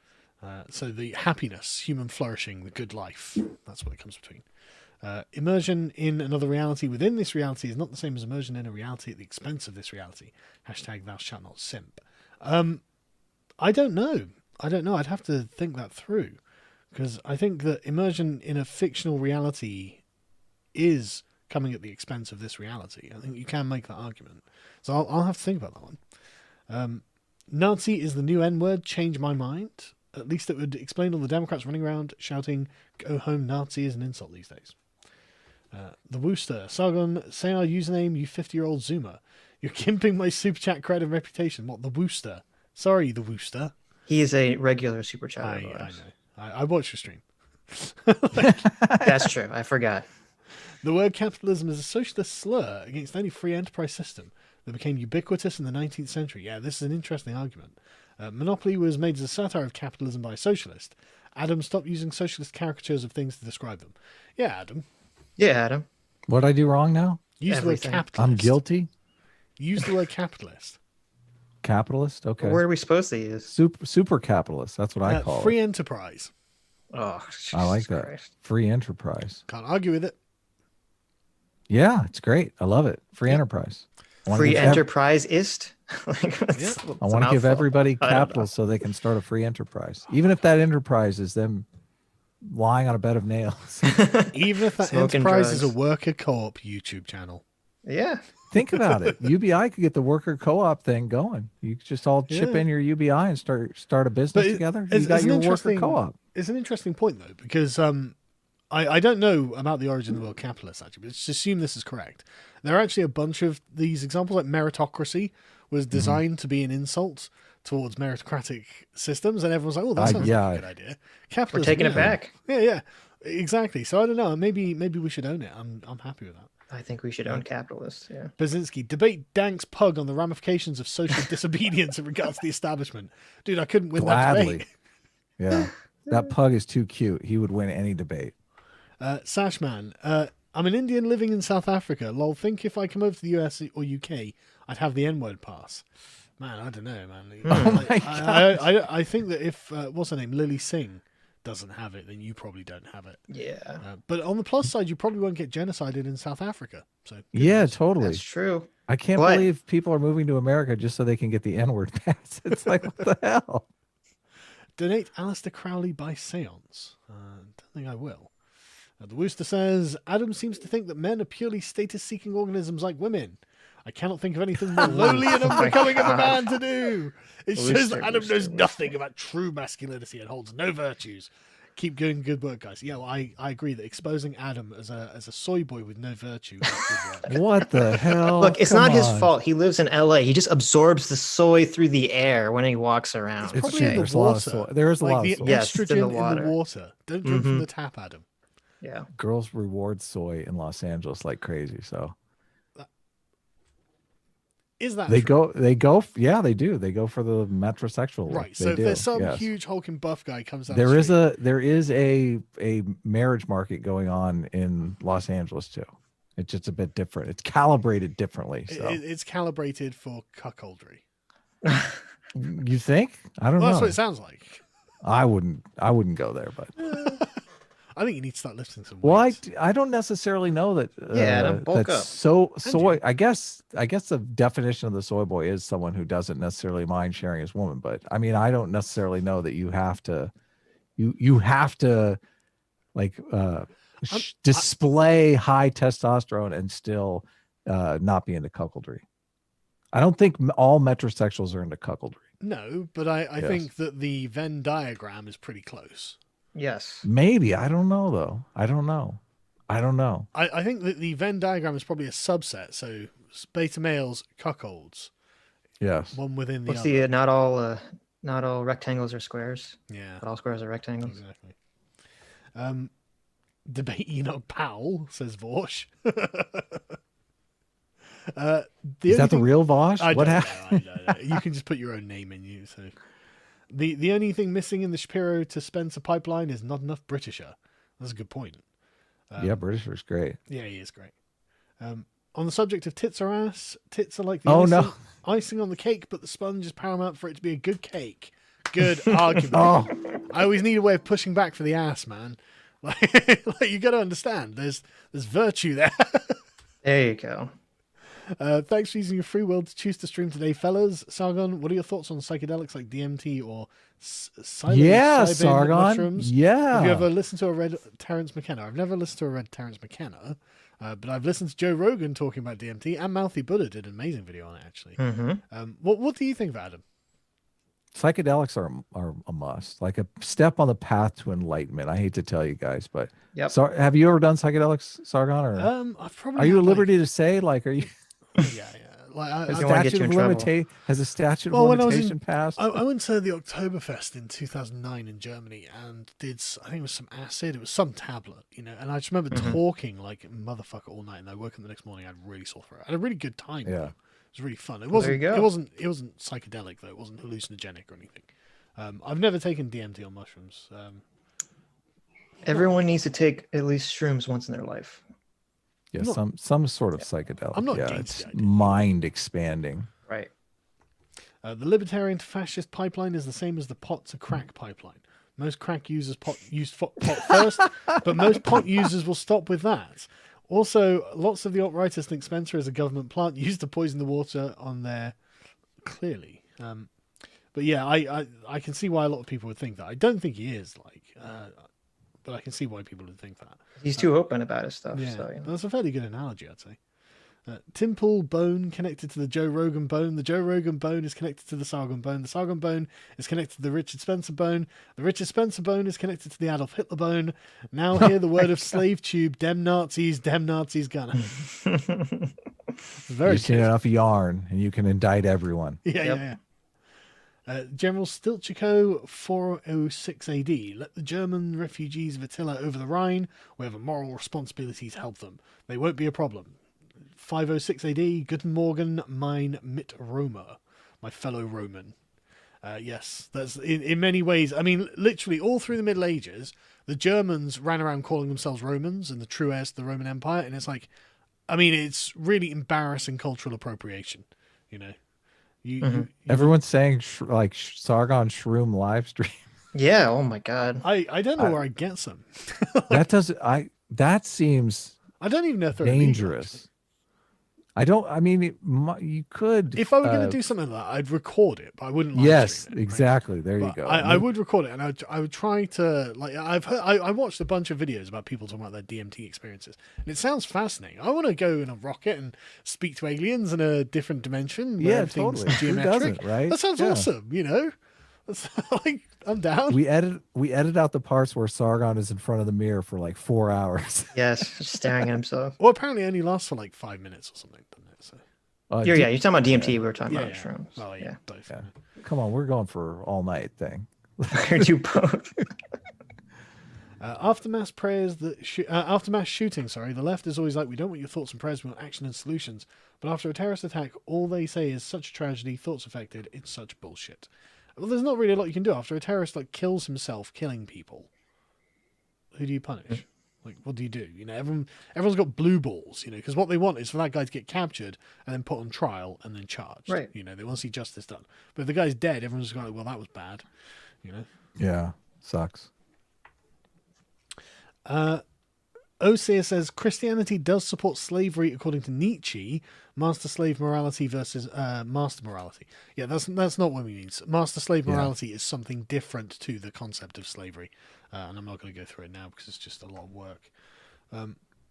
So the happiness, human flourishing, the good life, that's what it comes between. Immersion in another reality within this reality is not the same as immersion in a reality at the expense of this reality. # thou shalt not simp. I don't know. I'd have to think that through. Because I think that immersion in a fictional reality is coming at the expense of this reality. I think you can make that argument. So I'll have to think about that one. Nazi is the new N-word. Change my mind. At least it would explain all the Democrats running around shouting, "Go home, Nazi" is an insult these days. The Wooster. Sargon, say our username, you 50-year-old Zoomer. You're gimping my super chat credit and reputation. What, the Wooster? Sorry, the Wooster. He is a regular super chatter. I know. I watched your stream. That's true. I forgot. The word capitalism is a socialist slur against any free enterprise system that became ubiquitous in the 19th century. Yeah, this is an interesting argument. Monopoly was made as a satire of capitalism by a socialist. Adam, stop using socialist caricatures of things to describe them. Yeah, Adam. Yeah, Adam. What'd I do wrong now? Use Everything. the word capitalist. I'm guilty. Use the word capitalist. Capitalist. Okay. What are we supposed to use? Super capitalist. That's what I call free it. enterprise. Oh, I like Jesus that. Christ. Free enterprise. Can't argue with it. Yeah, it's great. I love it. Free enterprise. Free enterprise-ist? I want to give everybody capital so they can start a free enterprise. Even if that enterprise is them lying on a bed of nails. Even if that Smoking enterprise drugs. is a worker co-op YouTube channel. Yeah. Think about it. UBI could get the worker co-op thing going. You could just all chip in your UBI and start a business together. You got your worker co-op. It's an interesting point, though, because I don't know about the origin of the word capitalist, actually, but let's assume this is correct. There are actually a bunch of these examples, like meritocracy was designed to be an insult towards meritocratic systems, and everyone's like, oh, that sounds like a good idea. Capitalism, We're taking it back. Yeah, exactly. So I don't know. Maybe we should own it. I'm happy with that. I think we should own capitalists. Yeah. Baczynski, debate Dank's pug on the ramifications of social disobedience in regards to the establishment. Dude, I couldn't win that debate. Yeah. That pug is too cute. He would win any debate. Sashman, I'm an Indian living in South Africa. Lol, think if I come over to the US or UK, I'd have the N-word pass. Man, I don't know, man. I think that if, what's her name, Lily Singh doesn't have it, then you probably don't have it. Yeah. But on the plus side, you probably won't get genocided in South Africa. So yeah, totally. That's true. I can't believe people are moving to America just so they can get the N-word pass. It's like, what the hell? Donate Alistair Crowley by Seance. Don't think I will. The Wooster says, Adam seems to think that men are purely status-seeking organisms like women. I cannot think of anything more lowly and unbecoming of a man to do. It shows that Adam knows nothing about true masculinity and holds no virtues. Keep doing good work, guys. Yeah, well, I agree that exposing Adam as a soy boy with no virtue is good work. What the hell? Look, it's not his fault. He lives in LA. He just absorbs the soy through the air when he walks around. It's probably in the There's water. A lot of soy. There is a lot of soy. Yes, it's estrogen in the water. Don't drink from the tap, Adam. Yeah. Girls reward soy in Los Angeles like crazy. So is that they true? Yeah, they do. They go for the metrosexual. Right. So if there's some huge hulking buff guy comes down, there is a marriage market going on in Los Angeles too. It's just a bit different. It's calibrated differently. So it's calibrated for cuckoldry. You think? I don't know. That's what it sounds like. I wouldn't go there, but I think you need to start lifting some weights. Well, I don't necessarily know that. Bulk up. So soy. I guess the definition of the soy boy is someone who doesn't necessarily mind sharing his woman. But I mean, I don't necessarily know that you have to, like display high testosterone and still not be into cuckoldry. I don't think all metrosexuals are into cuckoldry. No, but I think that the Venn diagram is pretty close. Yes. Maybe. I don't know, though. I don't know. I think that the Venn diagram is probably a subset. So beta males, cuckolds. Yes. One within the What's other. not all rectangles are squares. Yeah. But all squares are rectangles. Exactly. Debate Enoch Powell, says Vorsh. Is that the real Vosh? What happened? You can just put your own name in you. So the only thing missing in the Shapiro to Spencer pipeline is not enough Britisher. That's a good point. Yeah, Britisher's great. Yeah, he is great. On the subject of tits or ass, tits are like the icing on the cake, but the sponge is paramount for it to be a good cake. Good argument. I always need a way of pushing back for the ass, man. Like you got to understand, there's virtue there. There you go. Thanks for using your free will to choose to stream today, fellas. Sargon, what are your thoughts on psychedelics like DMT or Sargon mushrooms? Yeah. Have you ever listened to a Red Terrence McKenna? I've never listened to a Red Terrence McKenna, but I've listened to Joe Rogan talking about DMT, and Mouthy Buddha did an amazing video on it, actually. What do you think of Adam? Psychedelics are a must, like a step on the path to enlightenment. I hate to tell you guys, but so have you ever done psychedelics, Sargon? Or I've probably are you at liberty to say, like, are you? Yeah. Like, has a statute of limitation passed? I went to the Oktoberfest in 2009 in Germany and I think it was some acid. It was some tablet, and I just remember talking like a motherfucker all night. And I woke up the next morning, I had really sore throat. I had a really good time. Yeah. It was really fun. It wasn't psychedelic though. It wasn't hallucinogenic or anything. I've never taken DMT or mushrooms. Everyone needs to take at least shrooms once in their life. Yeah, some sort of psychedelic. I'm not against the idea. Mind expanding. Right. The libertarian to fascist pipeline is the same as the pot to crack pipeline. Most crack users use pot first, but most pot users will stop with that. Also, lots of the alt-righters think Spencer is a government plant used to poison the water on there. Clearly. But yeah, I can see why a lot of people would think that. I don't think he is, but I can see why people would think that. He's too open about his stuff. Yeah, So, that's a fairly good analogy, I'd say. Timple bone connected to the Joe Rogan bone. The Joe Rogan bone is connected to the Sargon bone. The Sargon bone is connected to the Richard Spencer bone. The Richard Spencer bone is connected to the Adolf Hitler bone. Now hear the word of slave tube. Dem Nazis gonna. Very you see enough yarn and you can indict everyone. Yeah. General Stilchico 406 AD. Let the German refugees of Attila over the Rhine. We have a moral responsibility to help them. They won't be a problem. 506 AD. Guten Morgen, mein Mitrömer, my fellow Roman. Yes, that's in many ways. I mean, literally all through the Middle Ages, the Germans ran around calling themselves Romans and the true heirs to the Roman Empire. And it's like, I mean, it's really embarrassing cultural appropriation, Everyone's saying Sargon Shroom live stream. Yeah. Oh my God. I don't know where I get some. That seems. I don't even know if they're dangerous. You could. If I were going to do something like that, I'd record it, but I wouldn't. Yes, it, exactly. right? There you go. I would record it, and I would try to I watched a bunch of videos about people talking about their DMT experiences, and it sounds fascinating. I want to go in a rocket and speak to aliens in a different dimension. Yeah, totally. Who doesn't, right? That sounds awesome. That's I'm down. We edit out the parts where Sargon is in front of the mirror for like 4 hours. Yes, staring at himself. Well, apparently it only lasts for like 5 minutes or something, doesn't it? So. You're talking about DMT. We were talking about shrooms. Oh yeah, both. Yeah. Come on, we're going for all night thing. We're do both. After mass shooting, the left is always like, we don't want your thoughts and prayers, we want action and solutions. But after a terrorist attack, all they say is such a tragedy, thoughts affected, it's such bullshit. Well, there's not really a lot you can do after a terrorist kills himself, killing people. Who do you punish? What do you do? Everyone's got blue balls, because what they want is for that guy to get captured and then put on trial and then charged. Right. They want to see justice done. But if the guy's dead, everyone's just going, well, that was bad. Yeah, sucks. Osir says Christianity does support slavery according to Nietzsche. Master slave morality versus master morality. Yeah, that's not what we mean. Master slave morality is something different to the concept of slavery, and I'm not going to go through it now because it's just a lot of work.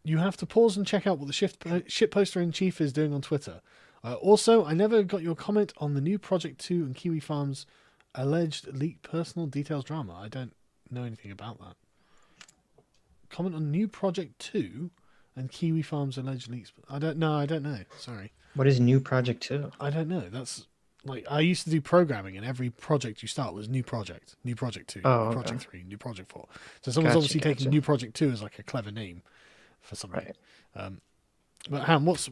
You have to pause and check out what the shitposter in chief is doing on Twitter. Also, I never got your comment on the new Project 2 and Kiwi Farm's alleged leaked personal details drama. I don't know anything about that. Comment on new Project 2 and Kiwi Farm's alleged leaks. I don't know. Sorry. What is new Project 2? I don't know. That's I used to do programming, and every project you start was new project 2, new Project 3, new Project 4. So someone's obviously taking new Project 2 as like a clever name for something. Right. But Ham, what's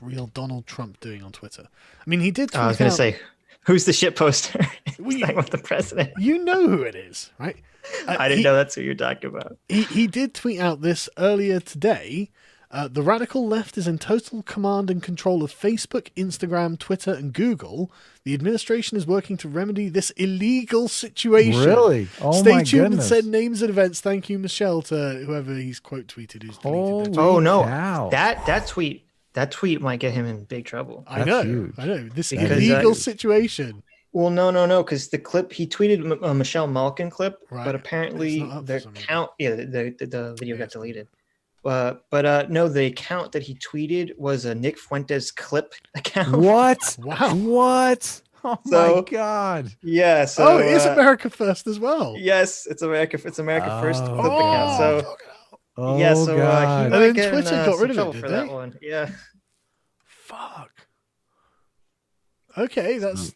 real Donald Trump doing on Twitter? I mean, he did. I was going to say, who's the shit poster? He's talking about the president. You know who it is, right? I didn't know that's who you're talking about. He did tweet out this earlier today. The radical left is in total command and control of Facebook, Instagram, Twitter, and Google. The administration is working to remedy this illegal situation. Really? Oh, Stay my tuned goodness. and send names and events. Thank you, Michelle, to whoever he's quote tweeted who's deleted it. Oh no, cow. that tweet might get him in big trouble. I know. huge. I know. This Because, illegal situation. Well, no, because the clip he tweeted a Michelle Malkin clip, Right. but apparently It's not up the for some reason. account, the video got deleted. No, the account that he tweeted was a Nick Fuentes clip account. What? Wow. What? Oh So- my God. Yeah. So Oh, it is America First as well. yes, it's America. It's America First Oh. clip account. So fuck it out. Oh, yeah, so he God. might then get in, Twitter got some rid of it, trouble did for they? that one. Yeah. Fuck. Okay, that's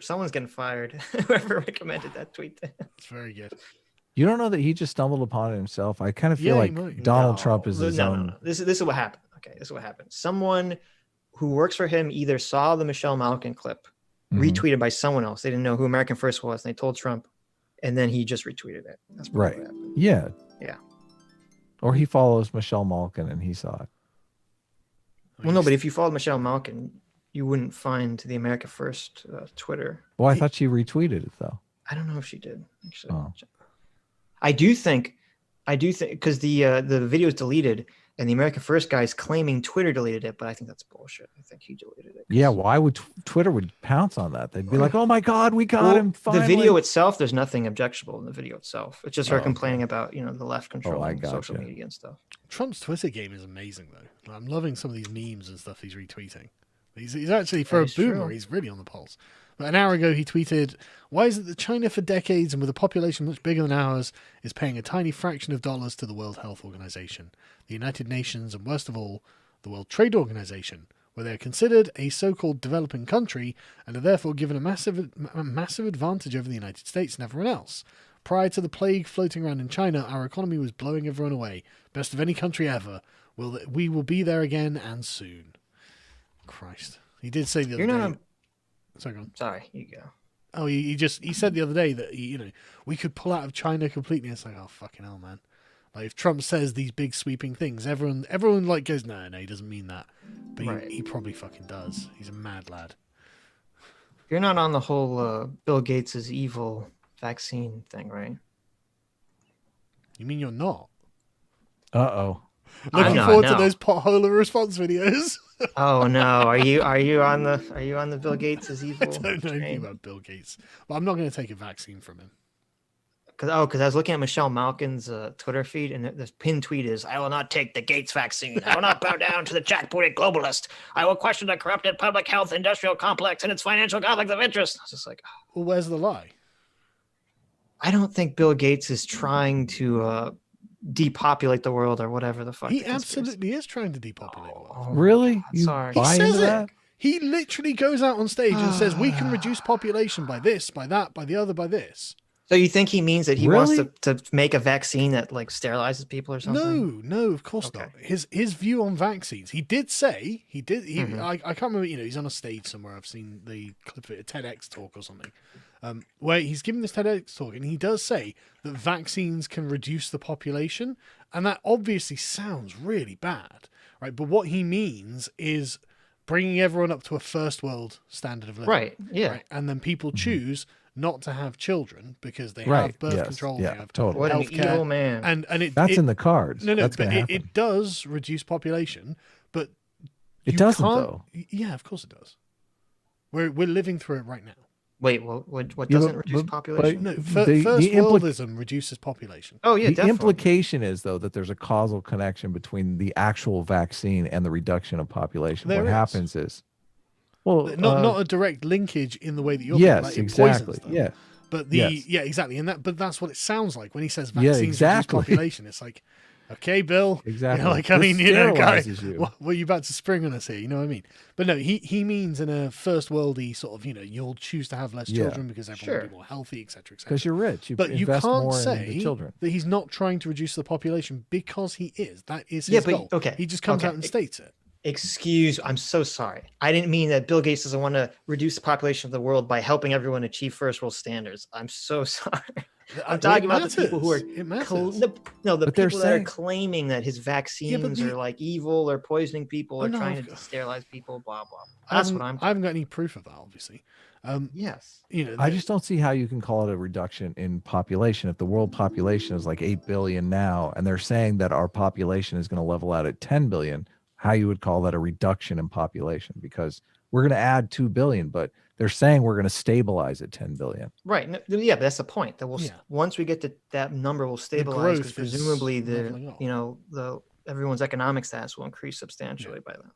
Someone's getting fired. Whoever recommended that tweet. that's very good. You don't know that he just stumbled upon it himself? I kind of feel Yeah, like he might. Donald No, Trump is his own. No. This is what happened. Okay, this is what happened. Someone who works for him either saw the Michelle Malkin clip, Mhm. retweeted by someone else. They didn't know who American First was, and they told Trump, and then he just retweeted it. That's probably Right. what happened. Yeah. Yeah. Or he follows Michelle Malkin and he saw it. Well, no, but if you followed Michelle Malkin, you wouldn't find the America First Twitter. Well, I thought she retweeted it though. I don't know if she did actually. Oh. I do think because the video is deleted and the America First guy is claiming Twitter deleted it, but I think that's bullshit. I think he deleted it. Yeah, why would Twitter would pounce on that? They'd be like, "Oh my God, we got Well, him!" Finally. the video itself, there's nothing objectionable in the video itself. It's just her Oh, okay. complaining about the left controlling gotcha. social media and stuff. Trump's Twitter game is amazing, though. I'm loving some of these memes and stuff he's retweeting. He's actually, for a That is boomer, true. he's really on the pulse. But an hour ago, he tweeted, "Why is it that China, for decades and with a population much bigger than ours, is paying a tiny fraction of dollars to the World Health Organization, the United Nations, and worst of all, the World Trade Organization, where they are considered a so-called developing country and are therefore given a massive advantage over the United States and everyone else? Prior to the plague floating around in China, our economy was blowing everyone away. Best of any country ever. We will be there again and soon." Christ. He did say the other You're day. not. Sorry, go on. Sorry, you go. Oh, he said the other day that we could pull out of China completely. It's like, oh fucking hell, man! Like if Trump says these big sweeping things, everyone like goes, no, he doesn't mean that, but Right. he probably fucking does. He's a mad lad. You're not on the whole Bill Gates' evil vaccine thing, right? You mean you're not? Uh-oh. Looking not, forward to no. those potholer response videos. Oh no, are you on the Bill Gates' evil? I don't know anything train? about Bill Gates, but I'm not going to take a vaccine from him. Because I was looking at Michelle Malkin's Twitter feed, and the pinned tweet is, "I will not take the Gates vaccine. I will not bow down to the jackbooted globalist. I will question the corrupted public health industrial complex and its financial conflict of interest." I was just like, Well, where's the lie? I don't think Bill Gates is trying to depopulate the world or whatever the fuck. He the conspiracy- absolutely is trying to depopulate the world. Oh, Really? God, You sorry. He buy says into it. that? He literally goes out on stage and says, "We can reduce population by this, by that, by the other, by this." So you think he means that he wants Really? to make a vaccine that like sterilizes people or something? No, of course Okay. not. His view on vaccines. He did say Mhm. I can't remember. He's on a stage somewhere. I've seen the clip of it, a TEDx talk or something, where he's giving this TEDx talk, and he does say that vaccines can reduce the population, and that obviously sounds really bad, right? But what he means is bringing everyone up to a first world standard of living, Right. Yeah. right? And then people choose not to have children because they Right. have birth Yes. control, Yeah, they have totally. What an healthcare, evil man. and it That's it, in the cards. no, That's but going to happen. it does reduce population, but It you doesn't, can't- though. Yeah, of course it does. We're living through it right now. Wait, what Yeah, doesn't but- reduce but- population? No, The- first the impli- worldism reduces population. Oh yeah, The definitely. implication is, though, that there's a causal connection between the actual vaccine and the reduction of population. There What is. happens is, well, Not a direct linkage in the way that you're yes, like it exactly. poisons them. Yeah, But Yes. exactly, but that's what it sounds like when he says Yeah, vaccines exactly. reduce population. It's like, okay, Bill, exactly. like I This mean, guy, sterilizes you. what are you about to spring on us here? You know what I mean? But no, he means in a first worldy sort of, you'll choose to have less Yeah. children because everyone will Sure. be more healthy, etc., etc. Because you're rich. You But you invest can't more in say the children. that he's not trying to reduce the population because he is. That is his Yeah, but- goal. okay, He just comes okay. out and states it. I'm so sorry. I didn't mean that Bill Gates doesn't want to reduce the population of the world by helping everyone achieve first world standards. I'm so sorry. I'm talking about the people who are the But they're people that are saying- claiming that his vaccines are like evil or poisoning people or trying to sterilize people, blah blah. That's what I'm. I haven't got any proof of that, obviously. Yes. You know, I just don't see how you can call it a reduction in population. If the world population is like 8 billion now, and they're saying that our population is going to level out at 10 billion, how you would call that a reduction in population? Because we're going to add 2 billion, but they're saying we're going to stabilize at 10 billion. Right. No, yeah, but that's the point. That once we get to that number, will stabilize because presumably everyone's economic status will increase substantially by then.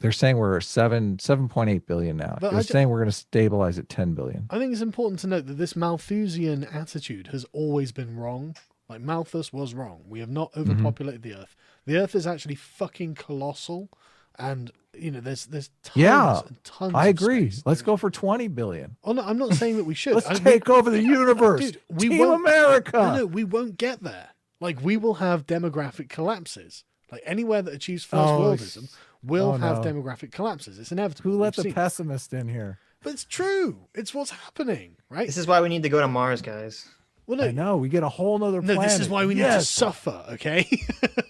They're saying we're 7.8 billion now. But They're saying we're going to stabilize at 10 billion. I think it's important to note that this Malthusian attitude has always been wrong. Like Malthus was wrong. We have not overpopulated the Earth. The Earth is actually fucking colossal, and there's tons and tons. I of agree. space. Let's go for 20 billion. Oh no, I'm not saying that we should. Let's take over the universe. Dude, we Team won't, America. No, we won't get there. Like we will have demographic collapses. Like anywhere that achieves first worldism will have demographic collapses. It's inevitable. Who let the pessimist in here? But it's true. It's what's happening, right? This is why we need to go to Mars, guys. Well, no, I know. We get a whole nother planet. No, this is why we need to suffer, okay?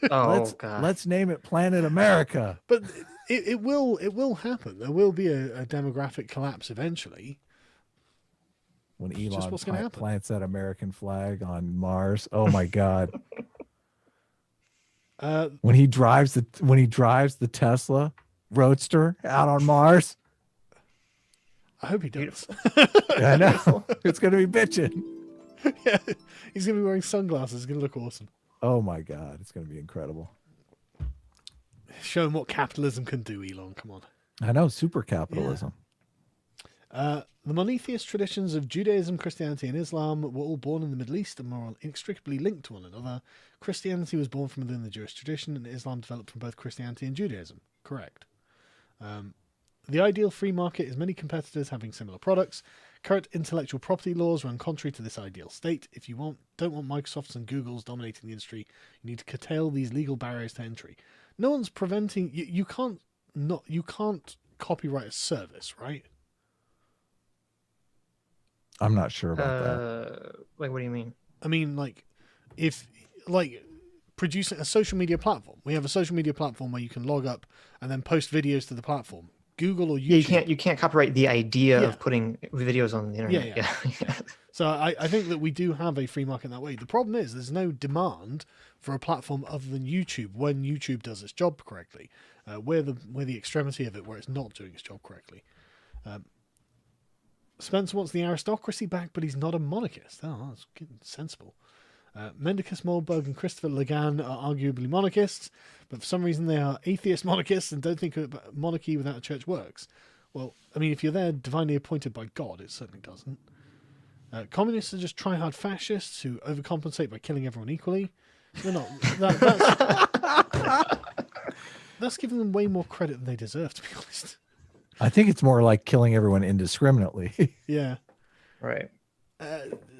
God. Let's name it Planet America. But it will happen. There will be a demographic collapse eventually. When Elon plants that American flag on Mars. Oh my God. When he drives the Tesla Roadster out on Mars. I hope he does. I know. It's gonna be bitching. Yeah, he's gonna be wearing sunglasses. It's gonna look awesome. Oh my God, it's gonna be incredible. Show him what capitalism can do, Elon. Come on. I know, super capitalism. Yeah. The monotheist traditions of Judaism, Christianity, and Islam were all born in the Middle East and are inextricably linked to one another. Christianity was born from within the Jewish tradition, and Islam developed from both Christianity and Judaism. Correct. The ideal free market is many competitors having similar products. Current intellectual property laws run contrary to this ideal state. If you don't want Microsofts and Googles dominating the industry, you need to curtail these legal barriers to entry. No one's preventing you. You can't copyright a service, right? I'm not sure about that. Like, what do you mean? I mean, producing a social media platform. We have a social media platform where you can log up and then post videos to the platform. Google or YouTube. Yeah, you can't copyright the idea of putting videos on the internet. Yeah. So I think that we do have a free market that way. The problem is there's no demand for a platform other than YouTube when YouTube does its job correctly. We're the extremity of it where it's not doing its job correctly. Spencer wants the aristocracy back, but he's not a monarchist. Oh, that's sensible. Mendicus Moldbug and Christopher Lagan are arguably monarchists, but for some reason they are atheist monarchists and don't think monarchy without a church works. Well, I mean, if you're there divinely appointed by God, it certainly doesn't. Communists are just try-hard fascists who overcompensate by killing everyone equally. They're not. That's giving them way more credit than they deserve, to be honest. I think it's more like killing everyone indiscriminately. Yeah. Right.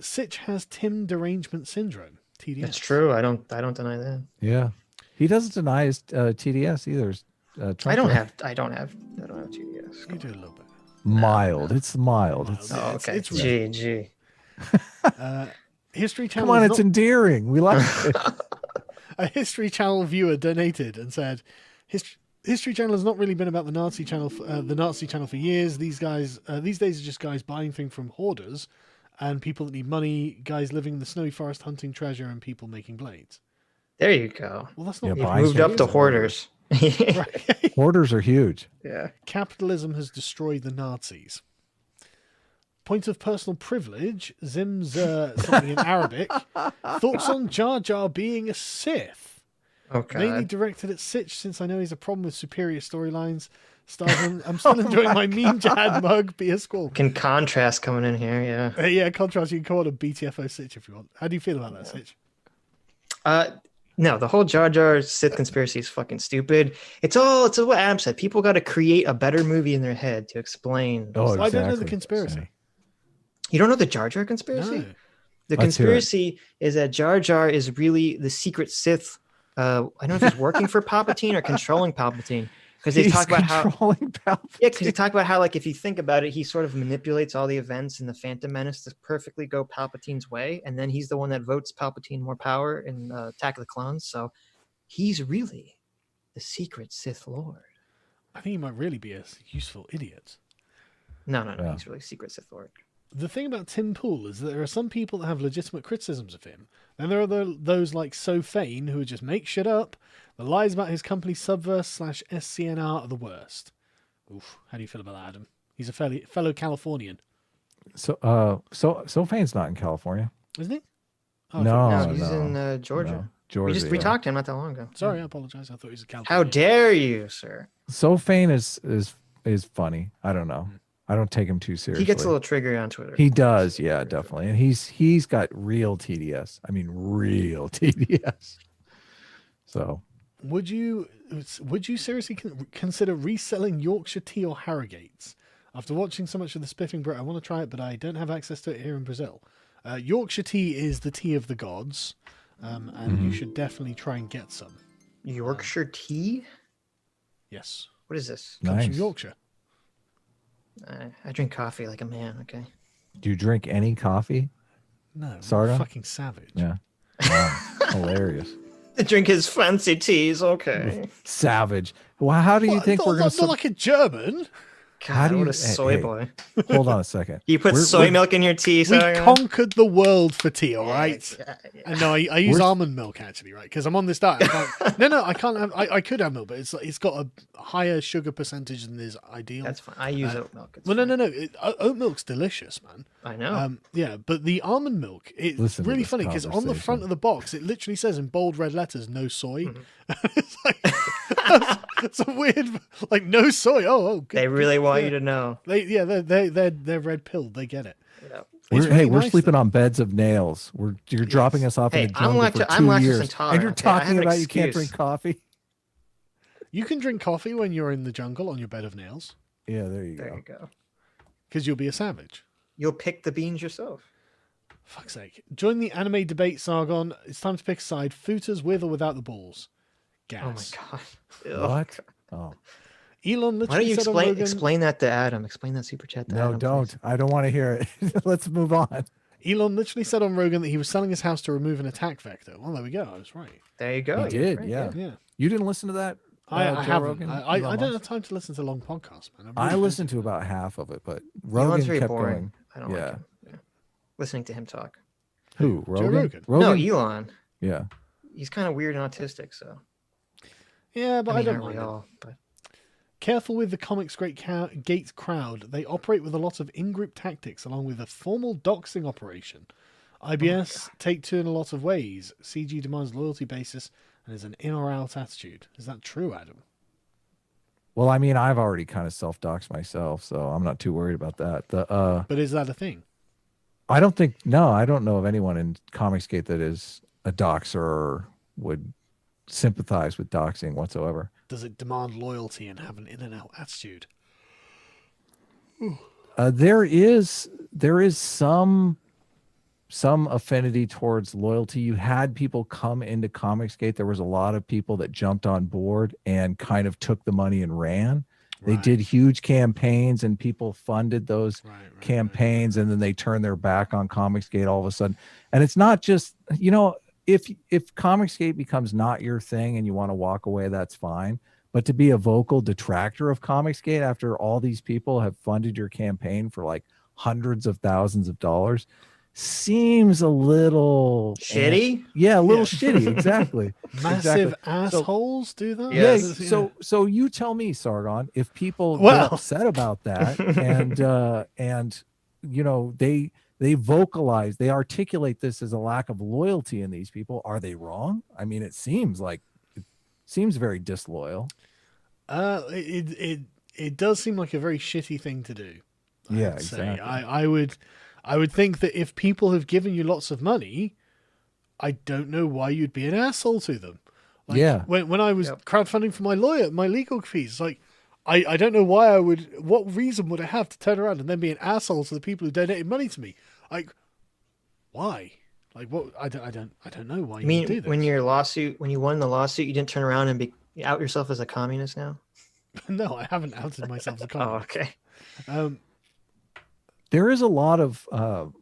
Sitch has Tim derangement syndrome. TDS. That's true. I don't deny that. Yeah. He doesn't deny his TDS either. I don't have TDS. You do a little bit. Mild. It's mild. Okay. It's G. History Channel. Come on, it's endearing. We like it. A History Channel viewer donated and said, History Channel has not really been about the Nazi channel for years. These days are just guys buying things from hoarders and people that need money, guys living in the snowy forest hunting treasure, and people making blades. There you go. Well, that's not. You've moved up to hoarders. Right. Hoarders are huge. Yeah. Capitalism has destroyed the Nazis. Point of personal privilege. Zim's something in Arabic. Thoughts on Jar Jar being a Sith? Okay. Mainly directed at Sitch, since I know he's a problem with superior storylines. I'm still enjoying my Meme Jihad mug. Be a squall. Can contrast coming in here, yeah. Yeah, contrast. You can call it a BTFO Sitch if you want. How do you feel about that, Sitch? No, the whole Jar Jar Sith conspiracy is fucking stupid. It's what Adam said. People got to create a better movie in their head to explain. Oh, exactly. I don't know the conspiracy. You don't know the Jar Jar conspiracy? No. The conspiracy is that Jar Jar is really the secret Sith. I don't know if he's working for Palpatine or controlling Palpatine. because they He's talk about how controlling Palpatine. yeah, because they talk about how like if you think about it, he sort of manipulates all the events in the Phantom Menace to perfectly go Palpatine's way, and then he's the one that votes Palpatine more power in Attack of the Clones. So he's really the secret Sith Lord. I think he might really be a useful idiot. No, Yeah. he's really secret Sith Lord. The thing about Tim Pool is that there are some people that have legitimate criticisms of him. Then there are those like So Fain who just make shit up. The lies about his company Subverse/SCNR are the worst. Oof, how do you feel about that, Adam? He's a fellow Californian, So Fane's not in California. isn't he? Oh, No, No, he's no, in Georgia. No, Georgia. We yeah. talked to him not that long ago. sorry, Yeah. I apologize. I thought he was a How Californian. dare you, sir? So Fane is funny. I don't know. I don't take him too seriously. He gets a little triggery on Twitter. He does, yeah, definitely. And he's got real TDS. I mean, real TDS. So Would you seriously consider reselling Yorkshire tea or Harrogates? After watching so much of the Spiffing Brit, I want to try it, but I don't have access to it here in Brazil. Yorkshire tea is the tea of the gods, and you should definitely try and get some. Yorkshire tea? Yes, What is this? comes from nice. Yorkshire. I drink coffee like a man, okay? Do you drink any coffee? No, Sargon? fucking savage. Yeah. Wow. Hilarious. To drink his fancy teas, okay. Savage. Well, how do you think we're going not like a German? How do God, what you- a soy hey, boy. hold on a second? You put We're- soy we're- milk in your tea, We Sargon? conquered the world for tea, all right? Yeah. And no, I use We're- almond milk actually, right? Because I'm on this diet. I can't have. I could have milk, but it's got a higher sugar percentage than is ideal. That's fine. I use oat milk. It's well, fine. no. Oat milk's delicious, man. I know. Yeah, but the almond milk, it's Listen to really this funny because on the front conversation. of the box, it literally says in bold red letters, "No soy." Mm-hmm. It's like it's a weird, like no soy. Oh, good. They really want yeah. you to know. They're red pilled. They get it. Yeah. It's We're really we're nice, sleeping though. on beds of nails. You're dropping us off Hey, in the I'm jungle for I'm 2 lactose years, intolerant, and you're okay? I have talking an about you can't excuse. drink coffee. You can drink coffee when you're in the jungle on your bed of nails Yeah, there you There go. you go. because you'll be a savage. You'll pick the beans yourself. Fuck's sake. Join the anime debate, Sargon. It's time to pick a side. Footers with or without the balls. Oh my Gas. god. Ugh. What? Oh Elon literally Why don't you said on explain Rogan, explain that to Adam? Explain that super chat to no, Adam. don't. please. I don't want to hear it. Let's move on. Elon literally said on Rogan that he was selling his house to remove an attack vector. Well, there we go. I was right. There you go. He You're did, right, yeah. Yeah. You didn't listen to that? I Joe haven't. Rogan, I Elon don't Musk? have time to listen to long podcasts, man. I really listened to about half of it, but Elon's Rogan very kept boring. going. I don't Yeah. like him. Yeah. Listening to him talk. Who? Rogan? Rogan? No, Elon. Yeah. He's kind of weird and autistic, so Yeah, but I, I mean, don't aren't we mind it. all? But Careful with the comics gate crowd. They operate with a lot of in-group tactics along with a formal doxing operation. IBS take two in a lot of ways. CG demands loyalty basis and is an in or out attitude. Is that true, Adam? Well, I mean, I've already kind of self-doxed myself, so I'm not too worried about that. But is that a thing? I don't know of anyone in Comicsgate that is a doxer or would sympathize with doxing whatsoever. Does it demand loyalty and have an in and out attitude? There is some affinity towards loyalty. You had people come into Comicsgate. There was a lot of people that jumped on board and kind of took the money and ran. They Right. did huge campaigns and people funded those Right. campaigns, and then they turned their back on Comicsgate all of a sudden. And it's not just, if Comicsgate becomes not your thing and you want to walk away, that's fine. But to be a vocal detractor of Comicsgate after all these people have funded your campaign for like hundreds of thousands of dollars seems a little shitty. Yeah, a little Yeah. shitty. Exactly. Massive Exactly. assholes do that? Yeah. Yes. So you tell me, Sargon, if people Well. get upset about that and they vocalize, they articulate this as a lack of loyalty in these people, are they wrong? I mean, it seems very disloyal. It does seem like a very shitty thing to do. Yeah, I'd say. exactly. I would think that if people have given you lots of money, I don't know why you'd be an asshole to them. Like, Yeah. When I was Yep. crowdfunding for my legal fees, like I don't know why what reason would I have to turn around and then be an asshole to the people who donated money to me? Like, why? Like, what? I don't know why I you mean, would do this. when you won the lawsuit, you didn't turn around and out yourself as a communist now. No, I haven't outed myself as a Oh, comic. okay. There is a lot of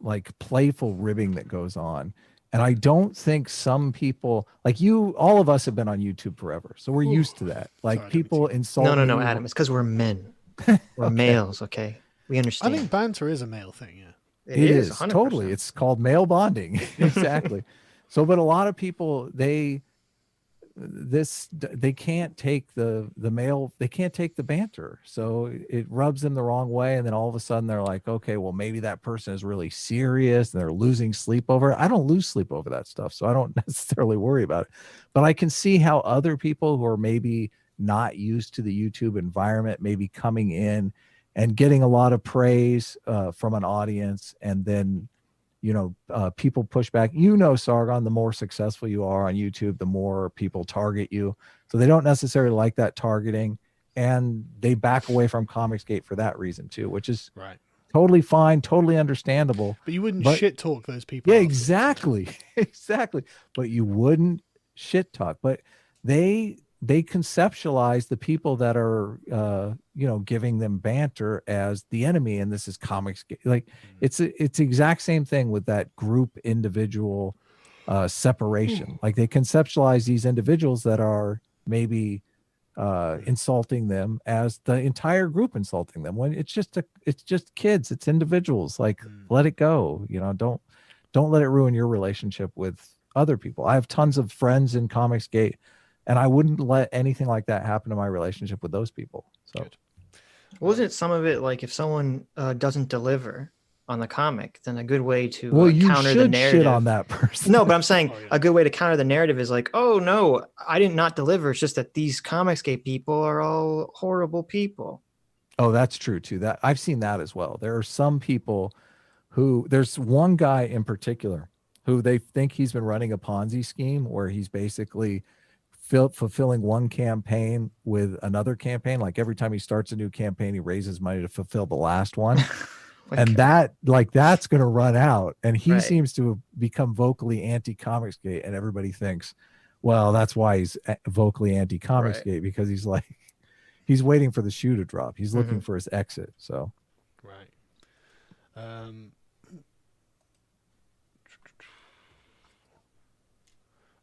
like playful ribbing that goes on. And I don't think some people like you, all of us have been on YouTube forever. So we're used to that. Like Sorry, people insult No, me. Adam. It's because we're men. We're males, okay? We I understand. think banter is a male thing, yeah. It is 100%. totally. It's called male bonding. Exactly. So, but a lot of people, they can't take the male, they can't take the banter. So it rubs them the wrong way. And then all of a sudden they're like, okay, well, maybe that person is really serious and they're losing sleep over it. I don't lose sleep over that stuff. So I don't necessarily worry about it, but I can see how other people who are maybe not used to the YouTube environment, maybe coming in and getting a lot of praise from an audience, and then people push back. Sargon, the more successful you are on YouTube, the more people target you, so they don't necessarily like that targeting, and they back away from Comicsgate for that reason too, which is Right. totally fine, totally understandable. But you wouldn't shit talk those people. Yeah, exactly. Exactly. But you wouldn't shit talk. But they conceptualize the people that are giving them banter as the enemy, and this is comics. Like it's the exact same thing with that group individual separation. Like they conceptualize these individuals that are maybe insulting them as the entire group insulting them, when it's just kids, it's individuals. Like let it go. Don't let it ruin your relationship with other people. I have tons of friends in Comicsgate, and I wouldn't let anything like that happen to my relationship with those people. So, wasn't some of it like if someone doesn't deliver on the comic, then a good way to you counter should the narrative shit on that person. No, but I'm saying a good way to counter the narrative is like, oh no, I did not deliver. It's just that these Comicsgate people are all horrible people. Oh, that's true too. That I've seen that as well. There are some people who, there's one guy in particular who they think he's been running a Ponzi scheme where he's basically fulfilling one campaign with another campaign. Like every time he starts a new campaign, he raises money to fulfill the last one. And that's going to run out. And he seems to have become vocally anti-Comicsgate, and everybody thinks, well, that's why he's vocally anti-Comicsgate, because he's like, he's waiting for the shoe to drop. He's looking for his exit. So,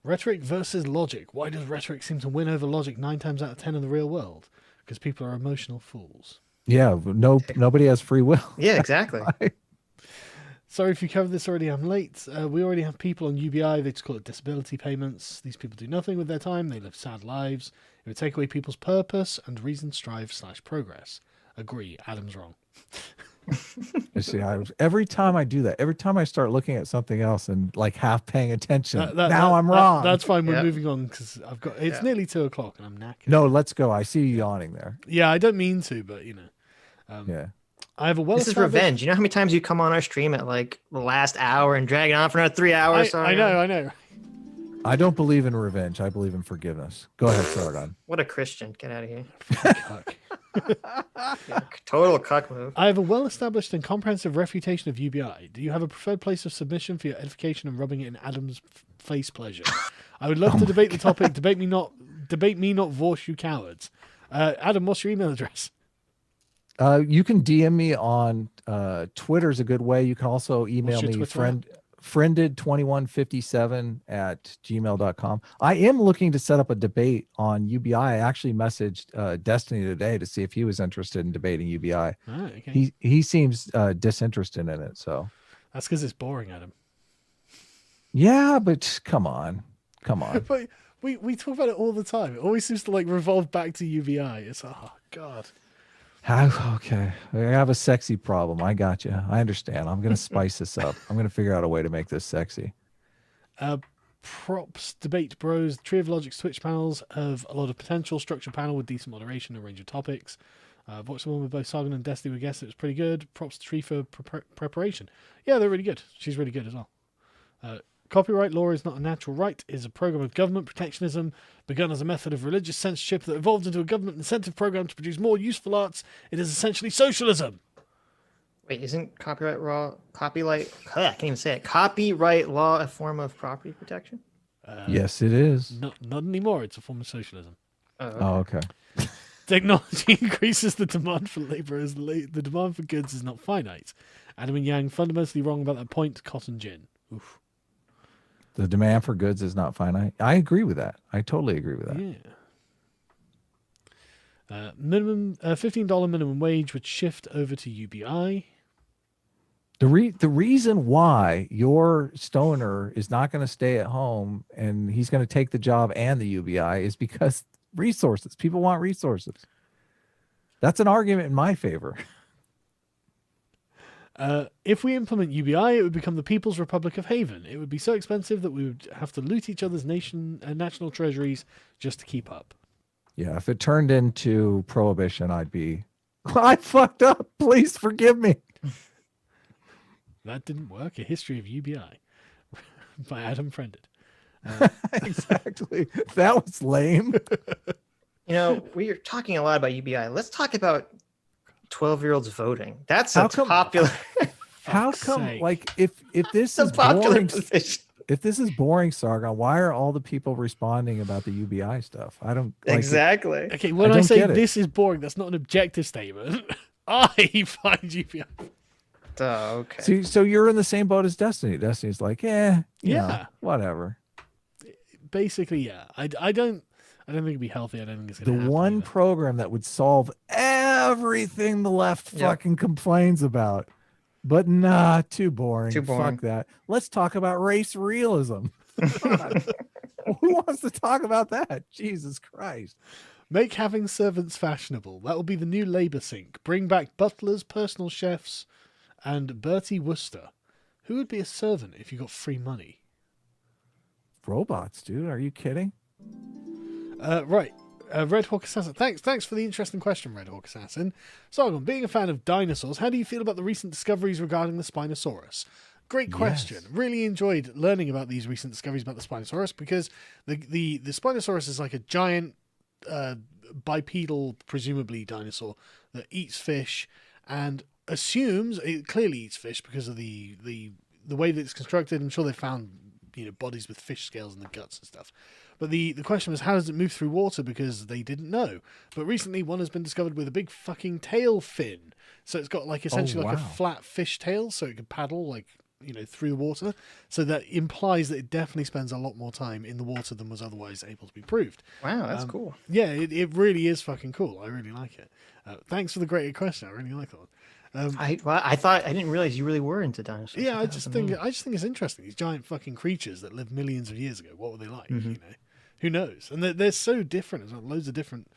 Rhetoric versus logic. Why does rhetoric seem to win over logic 9 times out of 10 in the real world? Because people are emotional fools. Yeah, nobody has free will. Yeah, exactly. Sorry if you covered this already, I'm late. We already have people on UBI, they just call it disability payments. These people do nothing with their time, they live sad lives. It would take away people's purpose and reason, strive/progress. Agree, Adam's wrong. See, every time I do that, every time I start looking at something else and like half paying attention, I'm wrong. That's fine. We're moving on because it's nearly 2 o'clock and I'm knackered. No, let's go. I see you yawning there. Yeah, I don't mean to, but yeah. I have a This is revenge. You know how many times you come on our stream at like the last hour and drag it on for another 3 hours? I know. I don't believe in revenge. I believe in forgiveness. Go ahead, Sargon. What a Christian. Get out of here. Total cuck move. I have a well-established and comprehensive refutation of UBI. Do you have a preferred place of submission for your edification and rubbing it in Adam's face pleasure? I would love to debate the topic. Debate me not, Vorsh, you cowards. Adam, what's your email address? You can DM me on Twitter's a good way. You can also email me friended2157@gmail.com. I am looking to set up a debate on UBI. I actually messaged Destiny today to see if he was interested in debating UBI. Okay. He seems disinterested in it. So that's because it's boring, Adam. Yeah, but come on. But we talk about it all the time. It always seems to like revolve back to UBI. It's God. Okay, I have a sexy problem. I got you. I understand. I'm gonna spice this up. I'm gonna figure out a way to make this sexy. Props, debate bros. Tree of Logic's Twitch panels have a lot of potential. Structured panel with decent moderation and range of topics. Watched the one with both Sargon and Destiny. We guessed it was pretty good. Props to Tree for preparation. Yeah, they're really good. She's really good as well. Copyright law is not a natural right. It is a program of government protectionism begun as a method of religious censorship that evolved into a government incentive program to produce more useful arts. It is essentially socialism. Wait, isn't copyright law I can't even say it. Copyright law a form of property protection? Yes, it is. Not anymore. It's a form of socialism. Oh, okay. Technology increases the demand for labor as the demand for goods is not finite. Adam and Yang fundamentally wrong about that point. Cotton gin. Oof. The demand for goods is not finite. I agree with that. I totally agree with that. Yeah. Minimum $15 minimum wage would shift over to UBI. The reason why your stoner is not going to stay at home and he's going to take the job and the UBI is because resources. People want resources. That's an argument in my favor. If we implement UBI, it would become the People's Republic of Haven. It would be so expensive that we would have to loot each other's national treasuries just to keep up. Yeah, if it turned into prohibition, I'd be, I fucked up. Please forgive me. That didn't work. A History of UBI by Adam Friended. Exactly. That was lame. You know, we're talking a lot about UBI. Let's talk about 12-year-olds voting. That's a popular. How come? Sake. Like, if this is popular boring, position. if this is boring, Sargon, why are all the people responding about the UBI stuff? I don't like Exactly. Okay, when I don't say get it. this is boring, that's not an objective statement. I find UBI. Oh, okay. See, so you're in the same boat as Destiny. Destiny's like, yeah, whatever. Basically, yeah. I don't think it'd be healthy. I don't think it's The gonna happen one either. program that would solve everything the left fucking complains about. But nah, too boring. Too boring. Fuck that. Let's talk about race realism. God. Who wants to talk about that? Jesus Christ. Make having servants fashionable. That will be the new Labour sink. Bring back butlers, personal chefs, and Bertie Wooster. Who would be a servant if you got free money? Robots, dude. Are you kidding? Right. Red Hawk Assassin. Thanks for the interesting question, Red Hawk Assassin. Sargon, being a fan of dinosaurs, how do you feel about the recent discoveries regarding the Spinosaurus? Great question. Yes. Really enjoyed learning about these recent discoveries about the Spinosaurus because the Spinosaurus is like a giant bipedal, presumably dinosaur that eats fish and assumes it clearly eats fish because of the way that it's constructed. I'm sure they found bodies with fish scales in the guts and stuff. But the question was, how does it move through water? Because they didn't know. But recently, one has been discovered with a big fucking tail fin. So it's got like essentially like a flat fish tail, so it can paddle like through the water. So that implies that it definitely spends a lot more time in the water than was otherwise able to be proved. Wow, that's cool. Yeah, it really is fucking cool. I really like it. Thanks for the great question. I really like that one. I didn't realize you really were into dinosaurs. Yeah, I just think it's interesting. These giant fucking creatures that lived millions of years ago. What were they like? Who knows? And they're so different as well. Loads of different,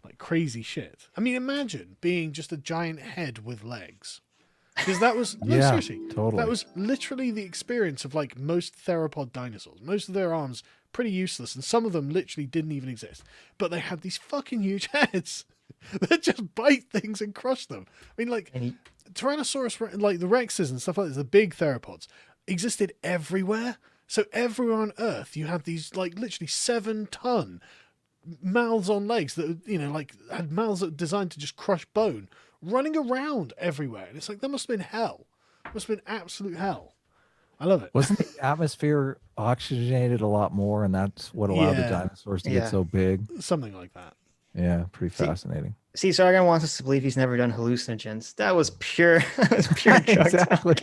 like crazy shit. I mean, imagine being just a giant head with legs. Because that was seriously, totally. that was literally the experience of like most theropod dinosaurs. Most of their arms pretty useless, and some of them literally didn't even exist. But they had these fucking huge heads that just bite things and crush them. I mean, like Tyrannosaurus, like the Rexes and stuff like this, the big theropods existed everywhere. So everywhere on Earth, you had these like literally 7-ton mouths on legs that like had mouths that were designed to just crush bone, running around everywhere. And it's like that must have been hell. It must have been absolute hell. I love it. Wasn't the atmosphere oxygenated a lot more, and that's what allowed the dinosaurs to get so big? Something like that. Yeah, pretty fascinating. See, Sargon wants us to believe he's never done hallucinogens. That was pure drugs. Exactly.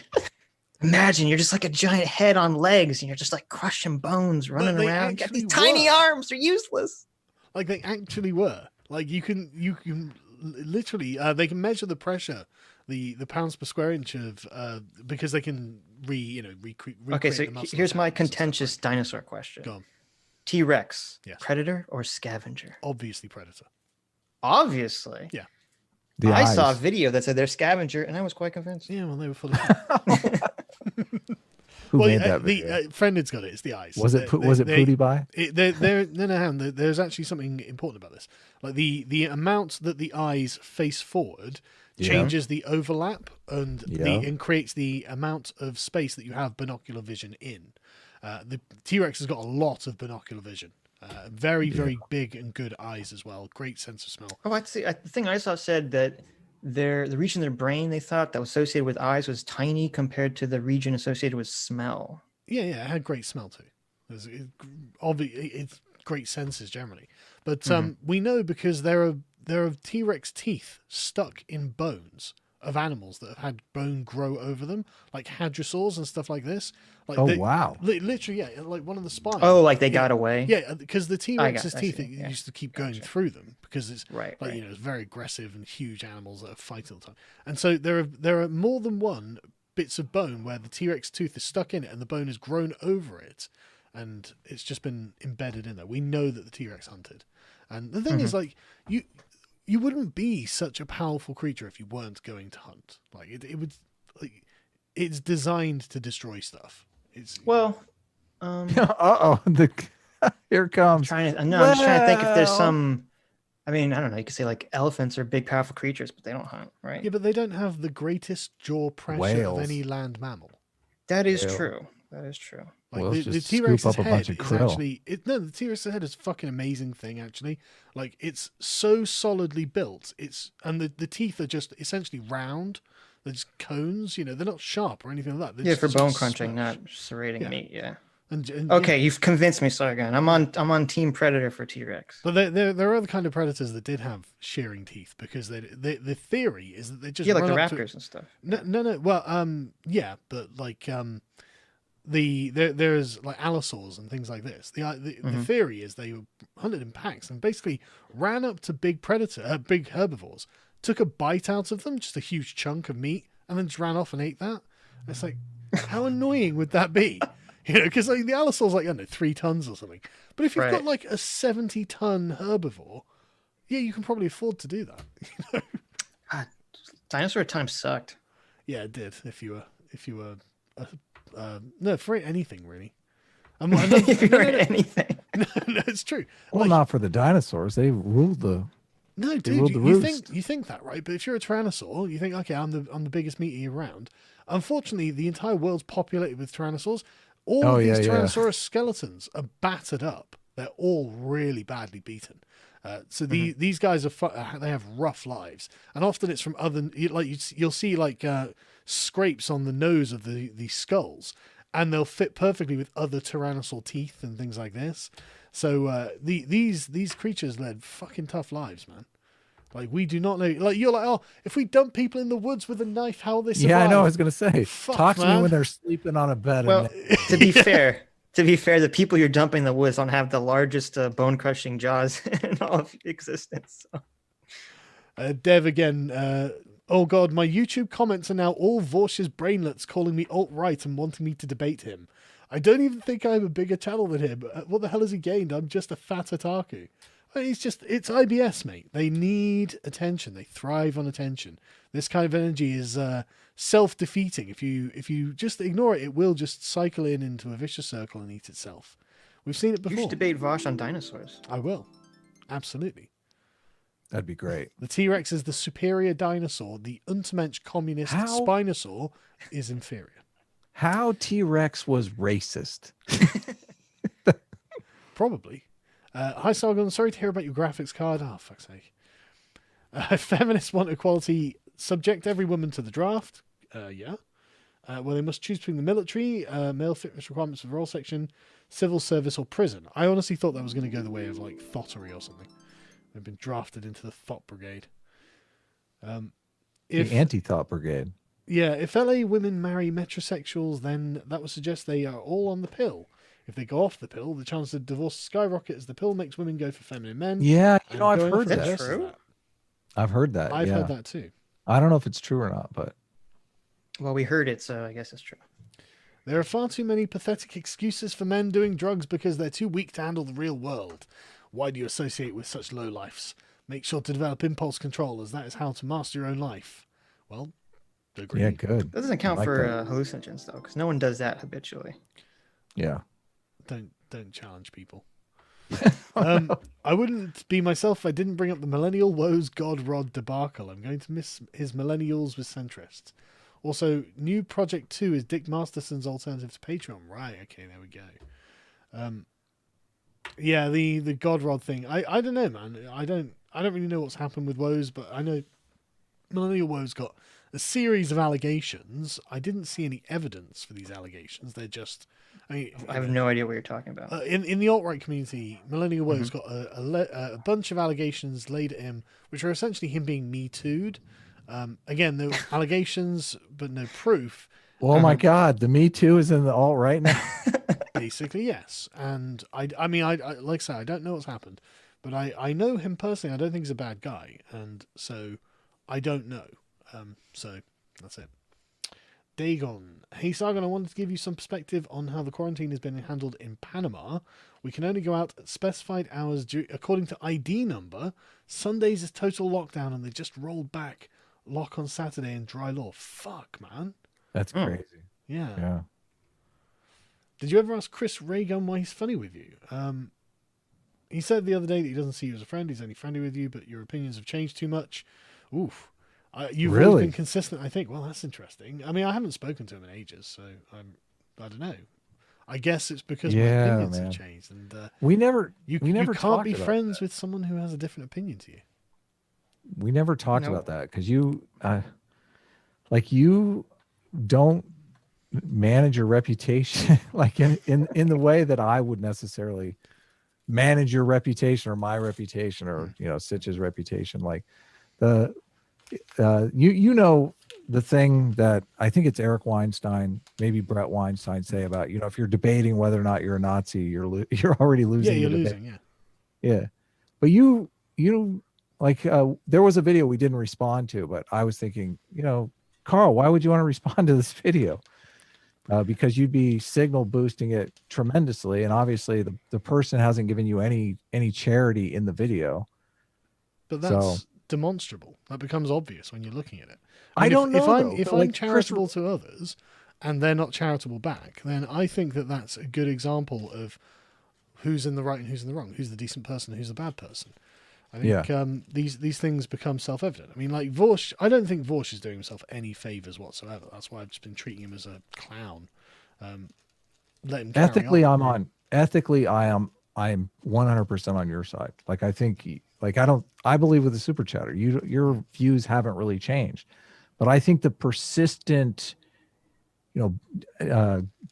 Imagine you're just like a giant head on legs and you're just like crushing bones, running around. You got these tiny arms, they're useless. Like they actually were. Like you can literally they can measure the pressure, the pounds per square inch of because they can recreate. Okay, so here's my contentious dinosaur question. Go on. T-Rex, Yes. predator or scavenger? Obviously predator. Obviously. Yeah. I saw a video that said they're scavenger, and I was quite convinced. Yeah, well, they were full of Who made that video? The Friended's got it. It's the eyes. Was it PewDiePie? There's actually something important about this. Like the amount that the eyes face forward changes the overlap and creates the amount of space that you have binocular vision in. The T-Rex has got a lot of binocular vision. Very big and good eyes as well. Great sense of smell. Oh, I see. The thing I saw said that the region of their brain they thought that was associated with eyes was tiny compared to the region associated with smell. Yeah, it had great smell too. It's great senses generally, but we know because there there are T-Rex teeth stuck in bones of animals that have had bone grow over them, like hadrosaurs and stuff like this. Like wow. Literally, yeah, like one of the spines. Oh, like they got away. Yeah, because the T-Rex's I teeth see, yeah. used to keep going through them because it's Right, like right. it's very aggressive and huge animals that are fighting all the time. And so there are more than one bits of bone where the T-Rex tooth is stuck in it and the bone has grown over it, and it's just been embedded in there. We know that the T-Rex hunted, and the thing is, like, you wouldn't be such a powerful creature if you weren't going to hunt. Like it would, like, it's designed to destroy stuff. It's Well, Here comes. I'm just trying to think if there's some. I mean, I don't know. You could say like elephants are big, powerful creatures, but they don't hunt, right? yeah, but they don't have the greatest jaw pressure Whales. of any land mammal. That is Whale. true. That is true. Like Whales the just T-Rex's scoop up a head bunch of is krill. actually the T-Rex's head is a fucking amazing thing. Actually, like it's so solidly built. And the teeth are just essentially round. They're just cones. You know, they're not sharp or anything like that. They're Yeah, for just bone sort of crunching, smash. not serrating Yeah. meat. Yeah. And Okay, yeah. you've convinced me. Sorry, again. I'm on Team Predator for T-Rex. But there are other kind of predators that did have shearing teeth because the theory is that they just Yeah, like run the up to- raptors and stuff. No. Well, yeah, but like there's like allosaurs and things like this. The theory is they were hunted in packs and basically ran up to big big herbivores, took a bite out of them, just a huge chunk of meat, and then just ran off and ate that. It's like, how annoying would that be? You know, because like the allosaur's like, I don't know, 3 tons or something. But if you've got like a 70-ton herbivore, yeah, you can probably afford to do that. You know? God, dinosaur time sucked. Yeah, it did. If you were, no, for anything really. I'm not, If you no, were anything. no, it's true. Well, Like, not for the dinosaurs. They ruled the. no, ruled dude, the you roost. think that, right? But if you're a tyrannosaur, you think, okay, I'm the biggest meat eater around. Unfortunately, the entire world's populated with tyrannosaurs. All of these Tyrannosaurus skeletons are battered up. They're all really badly beaten. So these guys they have rough lives, and often it's from other you'll see like scrapes on the nose of the skulls, and they'll fit perfectly with other tyrannosaur teeth and things like this. So these creatures led fucking tough lives, man. Like, we do not know. Like, you're like, oh, if we dump people in the woods with a knife, how will they survive? Yeah, I know. I was gonna say, Fuck, talk to man. me when they're sleeping on a bed. Well, and to be fair, the people you're dumping in the woods don't have the largest bone crushing jaws in all of existence. So. Dev again. Oh god, my YouTube comments are now all Vorsh's Brainlets calling me alt-right and wanting me to debate him. I don't even think I have a bigger channel than him. What the hell has he gained? I'm just a fat otaku. It's IBS, mate. They need attention. They thrive on attention. This kind of energy is self-defeating. If you just ignore it, it will just cycle into a vicious circle and eat itself. We've seen it before. You should debate Vosh on dinosaurs. I will. Absolutely. that'd be great. The T-Rex is the superior dinosaur. The Untermensch communist Spinosaur is inferior. How T-Rex was racist? Probably. Hi, Sargon. Sorry to hear about your graphics card. Oh, fuck's sake. Feminists want equality. Subject every woman to the draft. Yeah. Well, they must choose between the military, male fitness requirements for the role section, civil service, or prison. I honestly thought that was going to go the way of like thottery or something. They've been drafted into the thought brigade. The anti-thought brigade. Yeah, if LA women marry metrosexuals, then that would suggest they are all on the pill. If they go off the pill, the chance of divorce skyrocket as the pill makes women go for feminine men. Yeah, and I've going heard for that. versus that. I've heard that. I've yeah. heard that too. I don't know if it's true or not, but Well, we heard it, so I guess it's true. There are far too many pathetic excuses for men doing drugs because they're too weak to handle the real world. Why do you associate with such lowlifes? Make sure to develop impulse control, as that is how to master your own life. Well, agree. yeah, good. That doesn't count I like for that. hallucinogens, though, because no one does that habitually. Yeah. Don't challenge people. I wouldn't be myself if I didn't bring up the millennial woes God Rod debacle. I'm going to miss his millennials with centrists. Also, new Project 2 is Dick Masterson's alternative to Patreon. Right, okay, there we go. Yeah, the God Rod thing. I don't know, man. I don't really know what's happened with woes, but I know millennial woes got a series of allegations. I didn't see any evidence for these allegations. They're just, I mean, I have no idea what you're talking about. in the alt-right community, Millennial Woe's got a bunch of allegations laid at him, which are essentially him being Me Too'd. Again, there were allegations, but no proof. Oh my God, the Me Too is in the alt right now. Basically, yes. And I mean, I like I say, I don't know what's happened, but I know him personally. I don't think he's a bad guy, and so I don't know. So that's it. Dagon. Hey, Sargon, I wanted to give you some perspective on how the quarantine has been handled in Panama. We can only go out at specified hours according to ID number. Sundays is total lockdown, and they just rolled back lock on Saturday and dry law. Fuck, man. That's crazy. Yeah. Yeah. Did you ever ask Chris Reagan why he's funny with you? He said the other day that he doesn't see you as a friend. He's only friendly with you, but your opinions have changed too much. Oof. You've always Really been consistent, I think. Well, that's interesting. I mean, I haven't spoken to him in ages, so I don't know. I guess it's because my opinions have changed, and we never can't talked be about friends that. with someone who has a different opinion to you. We never talked Nope. about that because you, like, you don't manage your reputation like in the way that I would necessarily manage your reputation or my reputation or Sitch's reputation. Like you know the thing that I think it's Eric Weinstein, maybe Brett Weinstein say about if you're debating whether or not you're a Nazi, you're already losing. Yeah, you're the losing. debate. Yeah. But you like there was a video we didn't respond to, but I was thinking, Carl, why would you want to respond to this video? Because you'd be signal boosting it tremendously, and obviously the person hasn't given you any charity in the video. But that's demonstrable. That becomes obvious when you're looking at it. I don't know. If I'm charitable to others and they're not charitable back, then I think that that's a good example of who's in the right and who's in the wrong, who's the decent person and who's the bad person. I think these things become self-evident. I mean, like Vorsh, I don't think Vorsh is doing himself any favors whatsoever. That's why I've just been treating him as a clown. Let him carry Ethically, on. Ethically, I am 100% on your side. Like, I think, I believe with the super chatter, your views haven't really changed, but I think the persistent,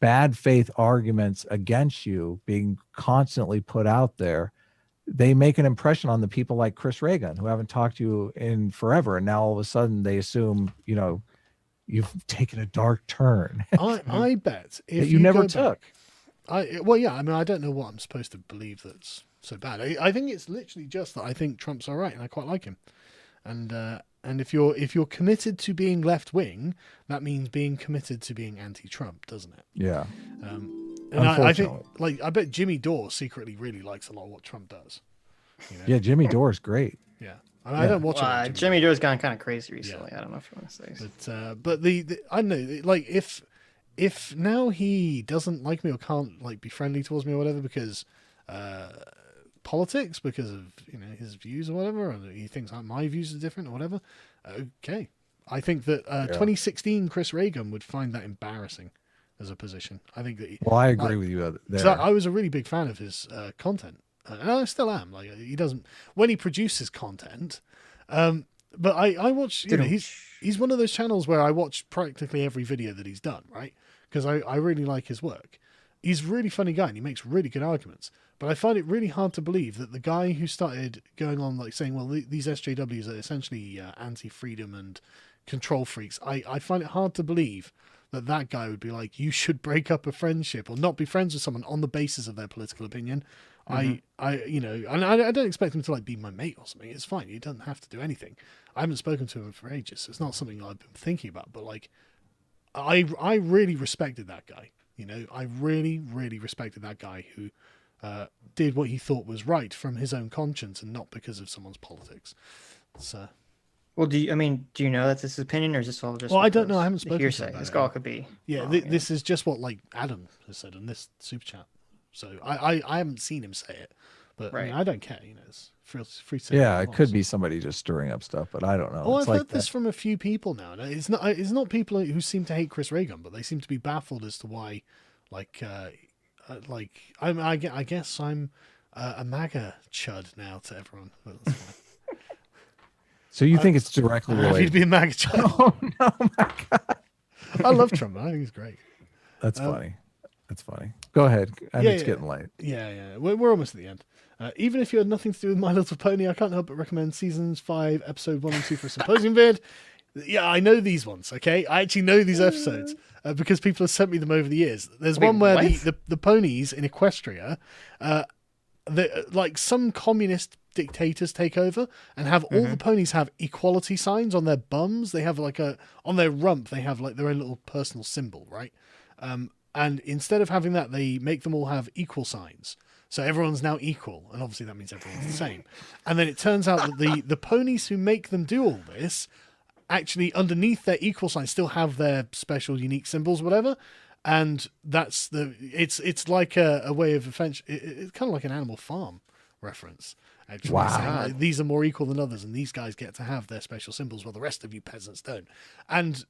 bad faith arguments against you being constantly put out there, they make an impression on the people like Chris Reagan who haven't talked to you in forever. And now all of a sudden they assume, you've taken a dark turn. I bet if you never took. I don't know what I'm supposed to believe that's so bad. I think it's literally just that I think Trump's all right and I quite like him. And if you're committed to being left wing, that means being committed to being anti-Trump, doesn't it? Yeah. And I think, I bet Jimmy Dore secretly really likes a lot of what Trump does. Yeah, Jimmy Dore is great. Yeah. I don't watch it. Jimmy Dore's gone kind of crazy recently. Yeah. I don't know if you want to say. But the I don't know, like if now he doesn't like me or can't be friendly towards me or whatever because politics, because of his views or whatever, or he thinks my views are different or whatever. Okay, I think that 2016 Chris Reagan would find that embarrassing as a position. I think that. I agree with you there. I was a really big fan of his content, and I still am. Like he doesn't when he produces content. But I watch. He's one of those channels where I watch practically every video that he's done, right? Because I really like his work. He's a really funny guy and he makes really good arguments. But I find it really hard to believe that the guy who started going on saying, well, these SJWs are essentially anti-freedom and control freaks. I find it hard to believe that guy would be like, you should break up a friendship or not be friends with someone on the basis of their political opinion. Mm-hmm. And I don't expect him to be my mate or something. It's fine. He doesn't have to do anything. I haven't spoken to him for ages. It's not something I've been thinking about, but I really respected that guy. I really, really respected that guy who did what he thought was right from his own conscience and not because of someone's politics. So, well, do you know that's his opinion, or is this all just? Well, I don't know. I haven't spoken to him hearsay. about This it. all could be. Yeah, this is just what Adam has said in this super chat. So I haven't seen him say it, but right. I don't care. It's free to say. Yeah, it could be somebody just stirring up stuff, but I don't know. Oh, I've heard this from a few people now. It's not people who seem to hate Chris Reagan, but they seem to be baffled as to why. I guess I'm a MAGA chud now to everyone. But that's fine. So you think it's directly Happy to related? be a MAGA child. Oh no, my God. I love Trump. I think he's great. That's funny. That's funny. Go ahead. And it's getting late. Yeah. We're almost at the end. Even if you had nothing to do with My Little Pony, I can't help but recommend seasons 5, episode 1 and 2 for a symposium vid. Yeah, I know these ones. Okay, I actually know these episodes because people have sent me them over the years. There's one where the ponies in Equestria, like some communist dictators take over and have all the ponies have equality signs on their bums. They have on their rump they have like their own little personal symbol, right? And instead of having that, they make them all have equal signs. So everyone's now equal, and obviously that means everyone's the same. And then it turns out that the ponies who make them do all this actually underneath their equal signs still have their special unique symbols, whatever. And that's it's like a way of offense. It's kind of like an Animal Farm reference. Actually, wow. saying, like, these are more equal than others, and these guys get to have their special symbols while the rest of you peasants don't. And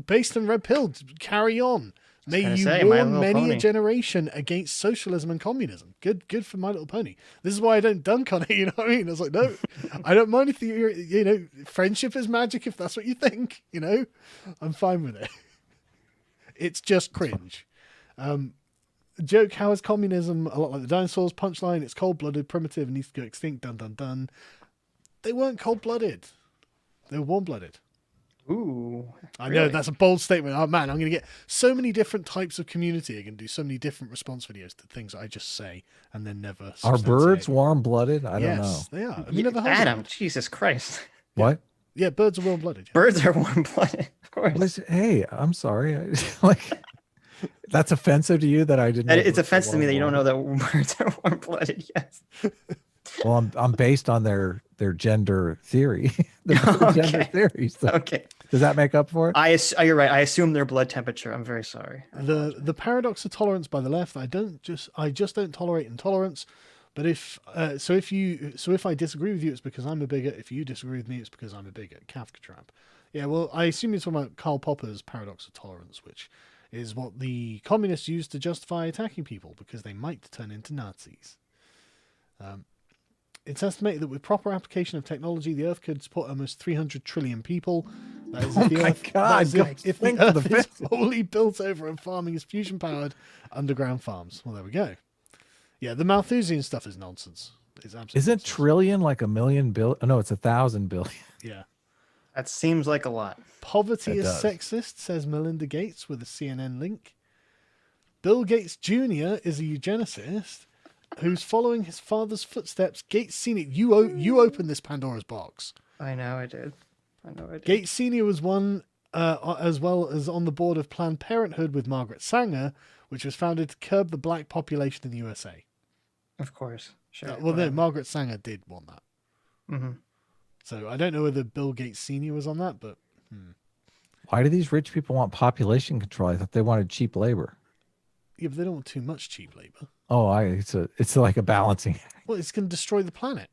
based on Red Pill, carry on. May you warn many a generation against socialism and communism. Good for My Little Pony. This is why I don't dunk on it. You know what I mean? I was like, no, I don't mind if friendship is magic. If that's what you think, I'm fine with it. It's just cringe. Joke: how is communism a lot like the dinosaurs? Punchline: it's cold-blooded, primitive, and needs to go extinct. Dun dun dun. They weren't cold-blooded. They were warm-blooded. Ooh, I know that's a bold statement. Oh man, I'm going to get so many different types of community. I can do so many different response videos to things I just say and then never. Are birds warm-blooded? I don't know. Yes, they are. Have you never heard Adam, Jesus Christ. What? Yeah, birds are warm-blooded. Yeah. Birds are warm-blooded, of course. Hey, I'm sorry. That's offensive to you that I didn't. It's offensive to me that you don't know that birds are warm-blooded. Yes. Well, I'm based on their gender theory. Gender theory. So okay. Does that make up for it? You're right. I assume their blood temperature. I'm very sorry. The paradox of tolerance by the left. I just don't tolerate intolerance. But if I disagree with you, it's because I'm a bigot. If you disagree with me, it's because I'm a bigot. Kafka trap. Yeah. Well, I assume you're talking about Karl Popper's paradox of tolerance, which is what the communists use to justify attacking people because they might turn into Nazis. It's estimated that with proper application of technology, the Earth could support almost 300 trillion people. That is if the Earth is wholly built over and farming is fusion-powered underground farms. Well, there we go. Yeah, the Malthusian stuff is nonsense. It's absolutely Isn't nonsense. trillion like a million billion? No, it's 1,000 billion. Yeah. That seems like a lot. Poverty is sexist, says Melinda Gates with a CNN link. Bill Gates Jr. is a eugenicist who's following his father's footsteps. Gates Sr. You opened this Pandora's box. I know I did. Gates Sr. was one as well as on the board of Planned Parenthood with Margaret Sanger, which was founded to curb the black population in the USA. Of course. Sure. No, Margaret Sanger did want that. Mm-hmm. So I don't know whether Bill Gates Sr. was on that, but... Why do these rich people want population control? I thought they wanted cheap labor. Yeah, but they don't want too much cheap labor. Oh, it's like a balancing act. Well, it's going to destroy the planet.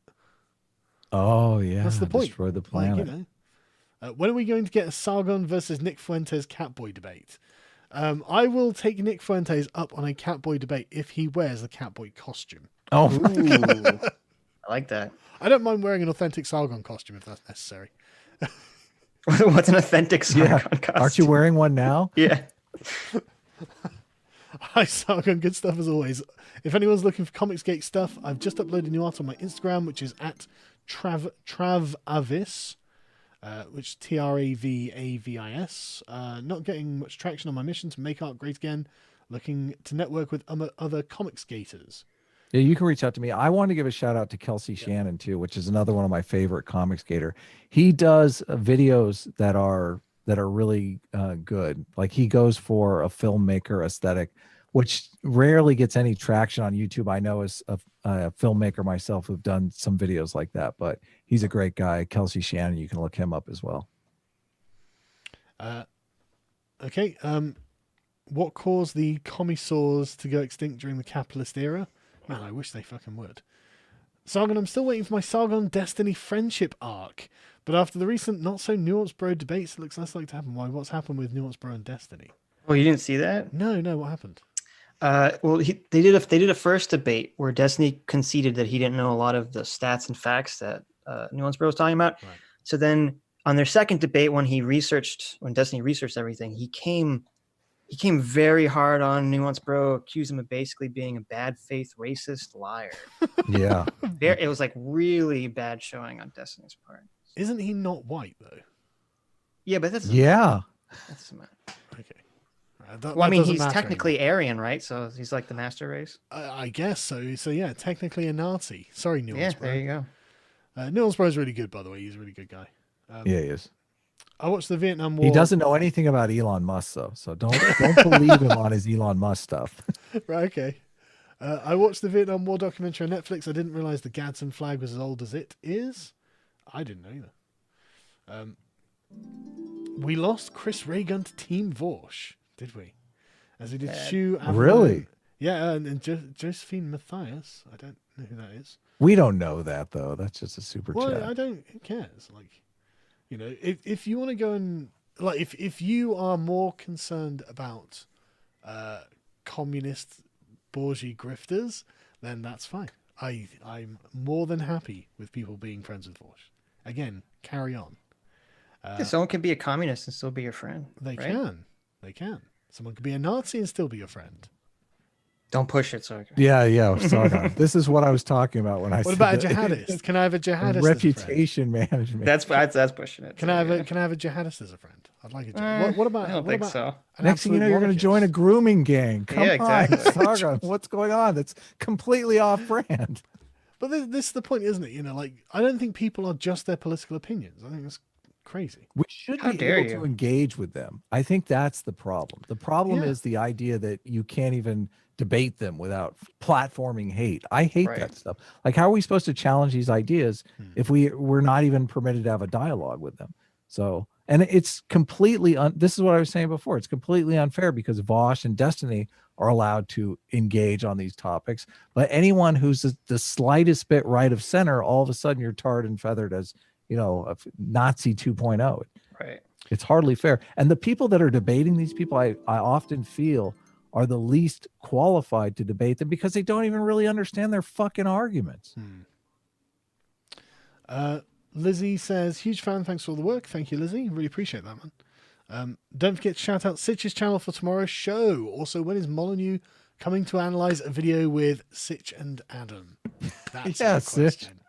Oh, yeah. That's the point. Destroy the planet. When are we going to get a Sargon versus Nick Fuentes Catboy debate? I will take Nick Fuentes up on a Catboy debate if he wears the Catboy costume. Oh, I like that. I don't mind wearing an authentic Sargon costume if that's necessary. What's an authentic Sargon costume? Aren't you wearing one now? Yeah. Hi, Sargon. Good stuff as always. If anyone's looking for Comicsgate stuff, I've just uploaded a new art on my Instagram, which is at Travavis, which is Travavis. Not getting much traction on my mission to make art great again. Looking to network with other Comicsgaters. Yeah, you can reach out to me. I want to give a shout out to Kelsey Shannon too, which is another one of my favorite Comicsgater. He does videos that are really good. Like he goes for a filmmaker aesthetic, which rarely gets any traction on YouTube. I know as a filmmaker myself who've done some videos like that, but he's a great guy. Kelsey Shannon, you can look him up as well. Okay. What caused the commissars to go extinct during the capitalist era? Man, I wish they fucking would. Sargon, I'm still waiting for my Sargon Destiny friendship arc. But after the recent not-so-nuanced bro debates, it looks less likely to happen. Why? What's happened with nuanced bro and Destiny? Oh, you didn't see that? No, what happened? Well, they did a first debate where Destiny conceded that he didn't know a lot of the stats and facts that Nuance Bro was talking about. Right. So then on their second debate, when Destiny researched everything, he came very hard on Nuance Bro, accused him of basically being a bad faith racist liar. Yeah. It was like really bad showing on Destiny's part. Isn't he not white though? Yeah, but that's Yeah. that's Okay. well, I mean, he's technically Aryan, right? So he's like the master race. I guess so. So yeah, technically a Nazi. Sorry, Nuance Bro. There you go. Nuance Bro is really good, by the way. He's a really good guy. Yeah, he is. I watched the Vietnam War. He doesn't know anything about Elon Musk, though, so don't believe him on his Elon Musk stuff. Right, okay. I watched the Vietnam War documentary on Netflix. I didn't realize the Gadsden flag was as old as it is. I didn't know either. We lost Chris Raygun to Team Vorsh, did we? As we did Shu. Really? Yeah, and Josephine Matthias. I don't know who that is. We don't know that, though. That's just a super chat. Well, I don't. Who cares? Like, you know, if you want to go and like, if you are more concerned about communist bourgeois grifters, then that's fine. I'm more than happy with people being friends with Vorsh. Again, carry on. Someone can be a communist and still be your friend. They right? can. They can. Someone could be a Nazi and still be your friend. Don't push it, Sargon. Yeah. Sargon. This is what I was talking about when I said. What about a jihadist? Can I have a jihadist? Reputation management. That's pushing it. Can I have a jihadist as a friend? I'd like a jihadist. What about? I don't think so. Next thing you know, you're going to join a grooming gang. Come Yeah, exactly. on, Sargon. What's going on? That's completely off brand. But this is the point, isn't it? You know, like, I don't think people are just their political opinions. I think that's crazy. We should How be dare able you. to engage with them. I think that's the problem. The problem is the idea that you can't even debate them without platforming hate. I hate that stuff. Like, how are we supposed to challenge these ideas if we're not even permitted to have a dialogue with them? So, and it's completely, this is what I was saying before. It's completely unfair because Vosh and Destiny are allowed to engage on these topics, but anyone who's the slightest bit right of center, all of a sudden you're tarred and feathered as, you know, a Nazi 2.0. Right. It's hardly fair. And the people that are debating these people, I often feel are the least qualified to debate them because they don't even really understand their fucking arguments. Lizzie says, huge fan, thanks for all the work. Thank you, Lizzie. Really appreciate that, man. Don't forget to shout out Sitch's channel for tomorrow's show. Also, when is Molyneux coming to analyze a video with Sitch and Adam? That's the question.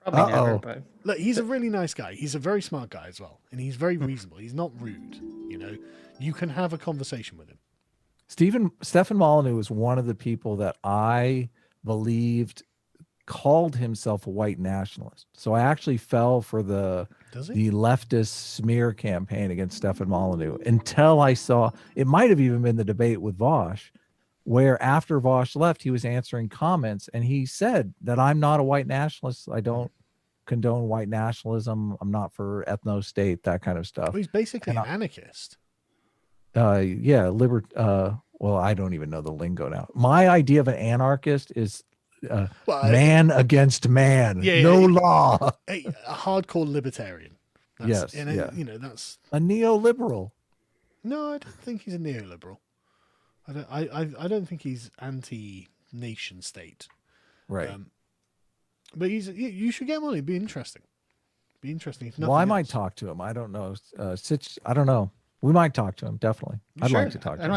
Probably never, but Look, he's a really nice guy. He's a very smart guy as well. And he's very reasonable. He's not rude. You know, you can have a conversation with him. Stefan Molyneux was one of the people that I believed called himself a white nationalist. So I actually fell for the leftist smear campaign against Stefan Molyneux until I saw, it might have even been the debate with Vosh, where after Vosh left, he was answering comments and he said that I'm not a white nationalist. I don't condone white nationalism. I'm not for ethno-state, that kind of stuff. Well, he's basically an anarchist. Well, I don't even know the lingo now. My idea of an anarchist is man against man, law. A hardcore libertarian. That's, you know, that's a neoliberal. No, I don't think he's a neoliberal. I don't think he's anti-nation state. Right. But you should get him on. It'd be interesting. If well, I might talk to him. I don't know. I don't know. We might talk to him. Definitely. I'd like to talk to him.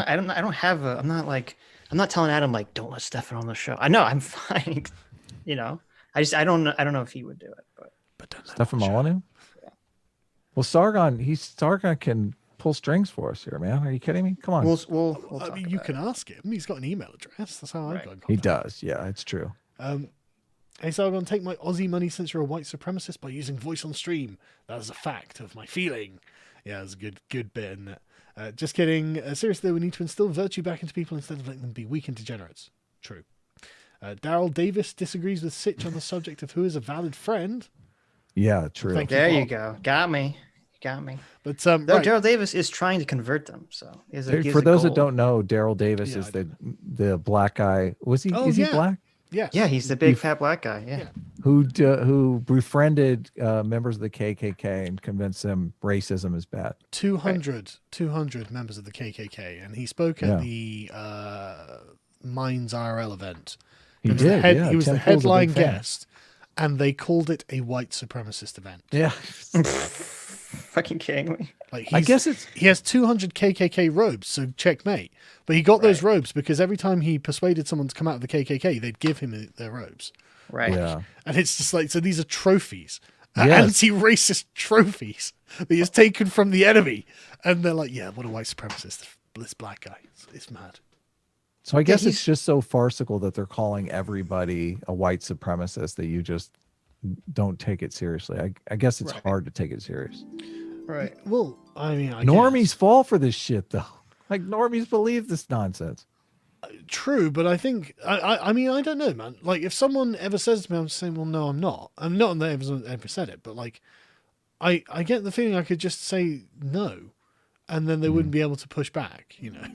I'm not telling Adam like, don't let Stefan on the show. I know I'm fine. You know, I don't know if he would do it, but Stefan Molyneux. Yeah. Well, Sargon can pull strings for us here, man. Are you kidding me? Come on. We'll I mean, you can ask him. He's got an email address. That's how I got in contact. He does. Yeah, it's true. Hey, Sargon, take my Aussie money since you're a white supremacist by using voice on stream. That is a fact of my feeling. Yeah, it's a good bit in that. Just kidding. Seriously, we need to instill virtue back into people instead of letting them be weak and degenerates. True. Daryl Davis disagrees with Sitch on the subject of who is a valid friend. Yeah, true. There you go. Got me. But Daryl Davis is trying to convert them. So for those that don't know, Daryl Davis is the black guy. Was he? Is he black? Yes. Yeah, he's the big fat black guy. Yeah. Who befriended members of the KKK and convinced them racism is bad. 200 members of the KKK, and he spoke at the Minds IRL event. He was the headline guest, and they called it a white supremacist event. Yeah. Fucking kidding me. Like I guess he has 200 KKK robes, so checkmate. But he got those robes because every time he persuaded someone to come out of the KKK, they'd give him their robes. Right. Yeah. And it's just like, so these are trophies, Yes. anti-racist trophies that he has taken from the enemy. And they're like, yeah, what a white supremacist, this black guy. It's mad. So I guess it's just so farcical that they're calling everybody a white supremacist that you just don't take it seriously. I guess it's hard to take it serious. Right. Well, I mean, Normies fall for this shit though. Like normies believe this nonsense. True, but I think I mean I don't know, man. Like if someone ever says to me, I'm just saying, well, no, I'm not. I'm not that everyone's ever said it, but like I get the feeling I could just say no, and then they wouldn't be able to push back. You know,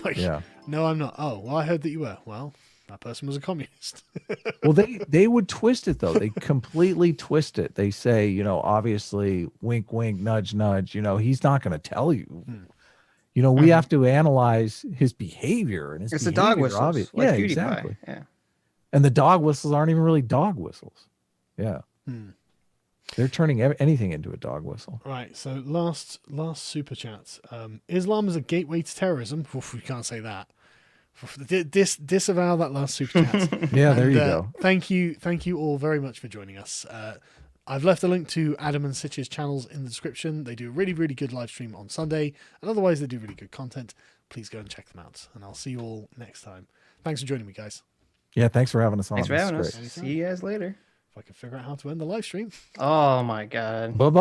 like no, I'm not. Oh, well, I heard that you were. Well, that person was a communist. Well, they would twist it though. They completely twist it. They say, you know, obviously, wink, wink, nudge, nudge. You know, he's not going to tell you. You know, we have to analyze his behavior and his. It's behavior, the dog whistles, like yeah, PewDiePie. exactly. Yeah. And the dog whistles aren't even really dog whistles. Yeah. They're turning anything into a dog whistle. Right. So last super chat. Islam is a gateway to terrorism. Oof, we can't say that. Disavow that last super chat. Yeah, there you go. Thank you all very much for joining us. I've left a link to Adam and Sitch's channels in the description. They do a really, really good live stream on Sunday, and otherwise they do really good content. Please go and check them out, and I'll see you all next time. Thanks for joining me, guys. Yeah, thanks for having us on. Thanks for having us. Great. See you guys later. If I can figure out how to end the live stream. Oh my God. Bye-bye.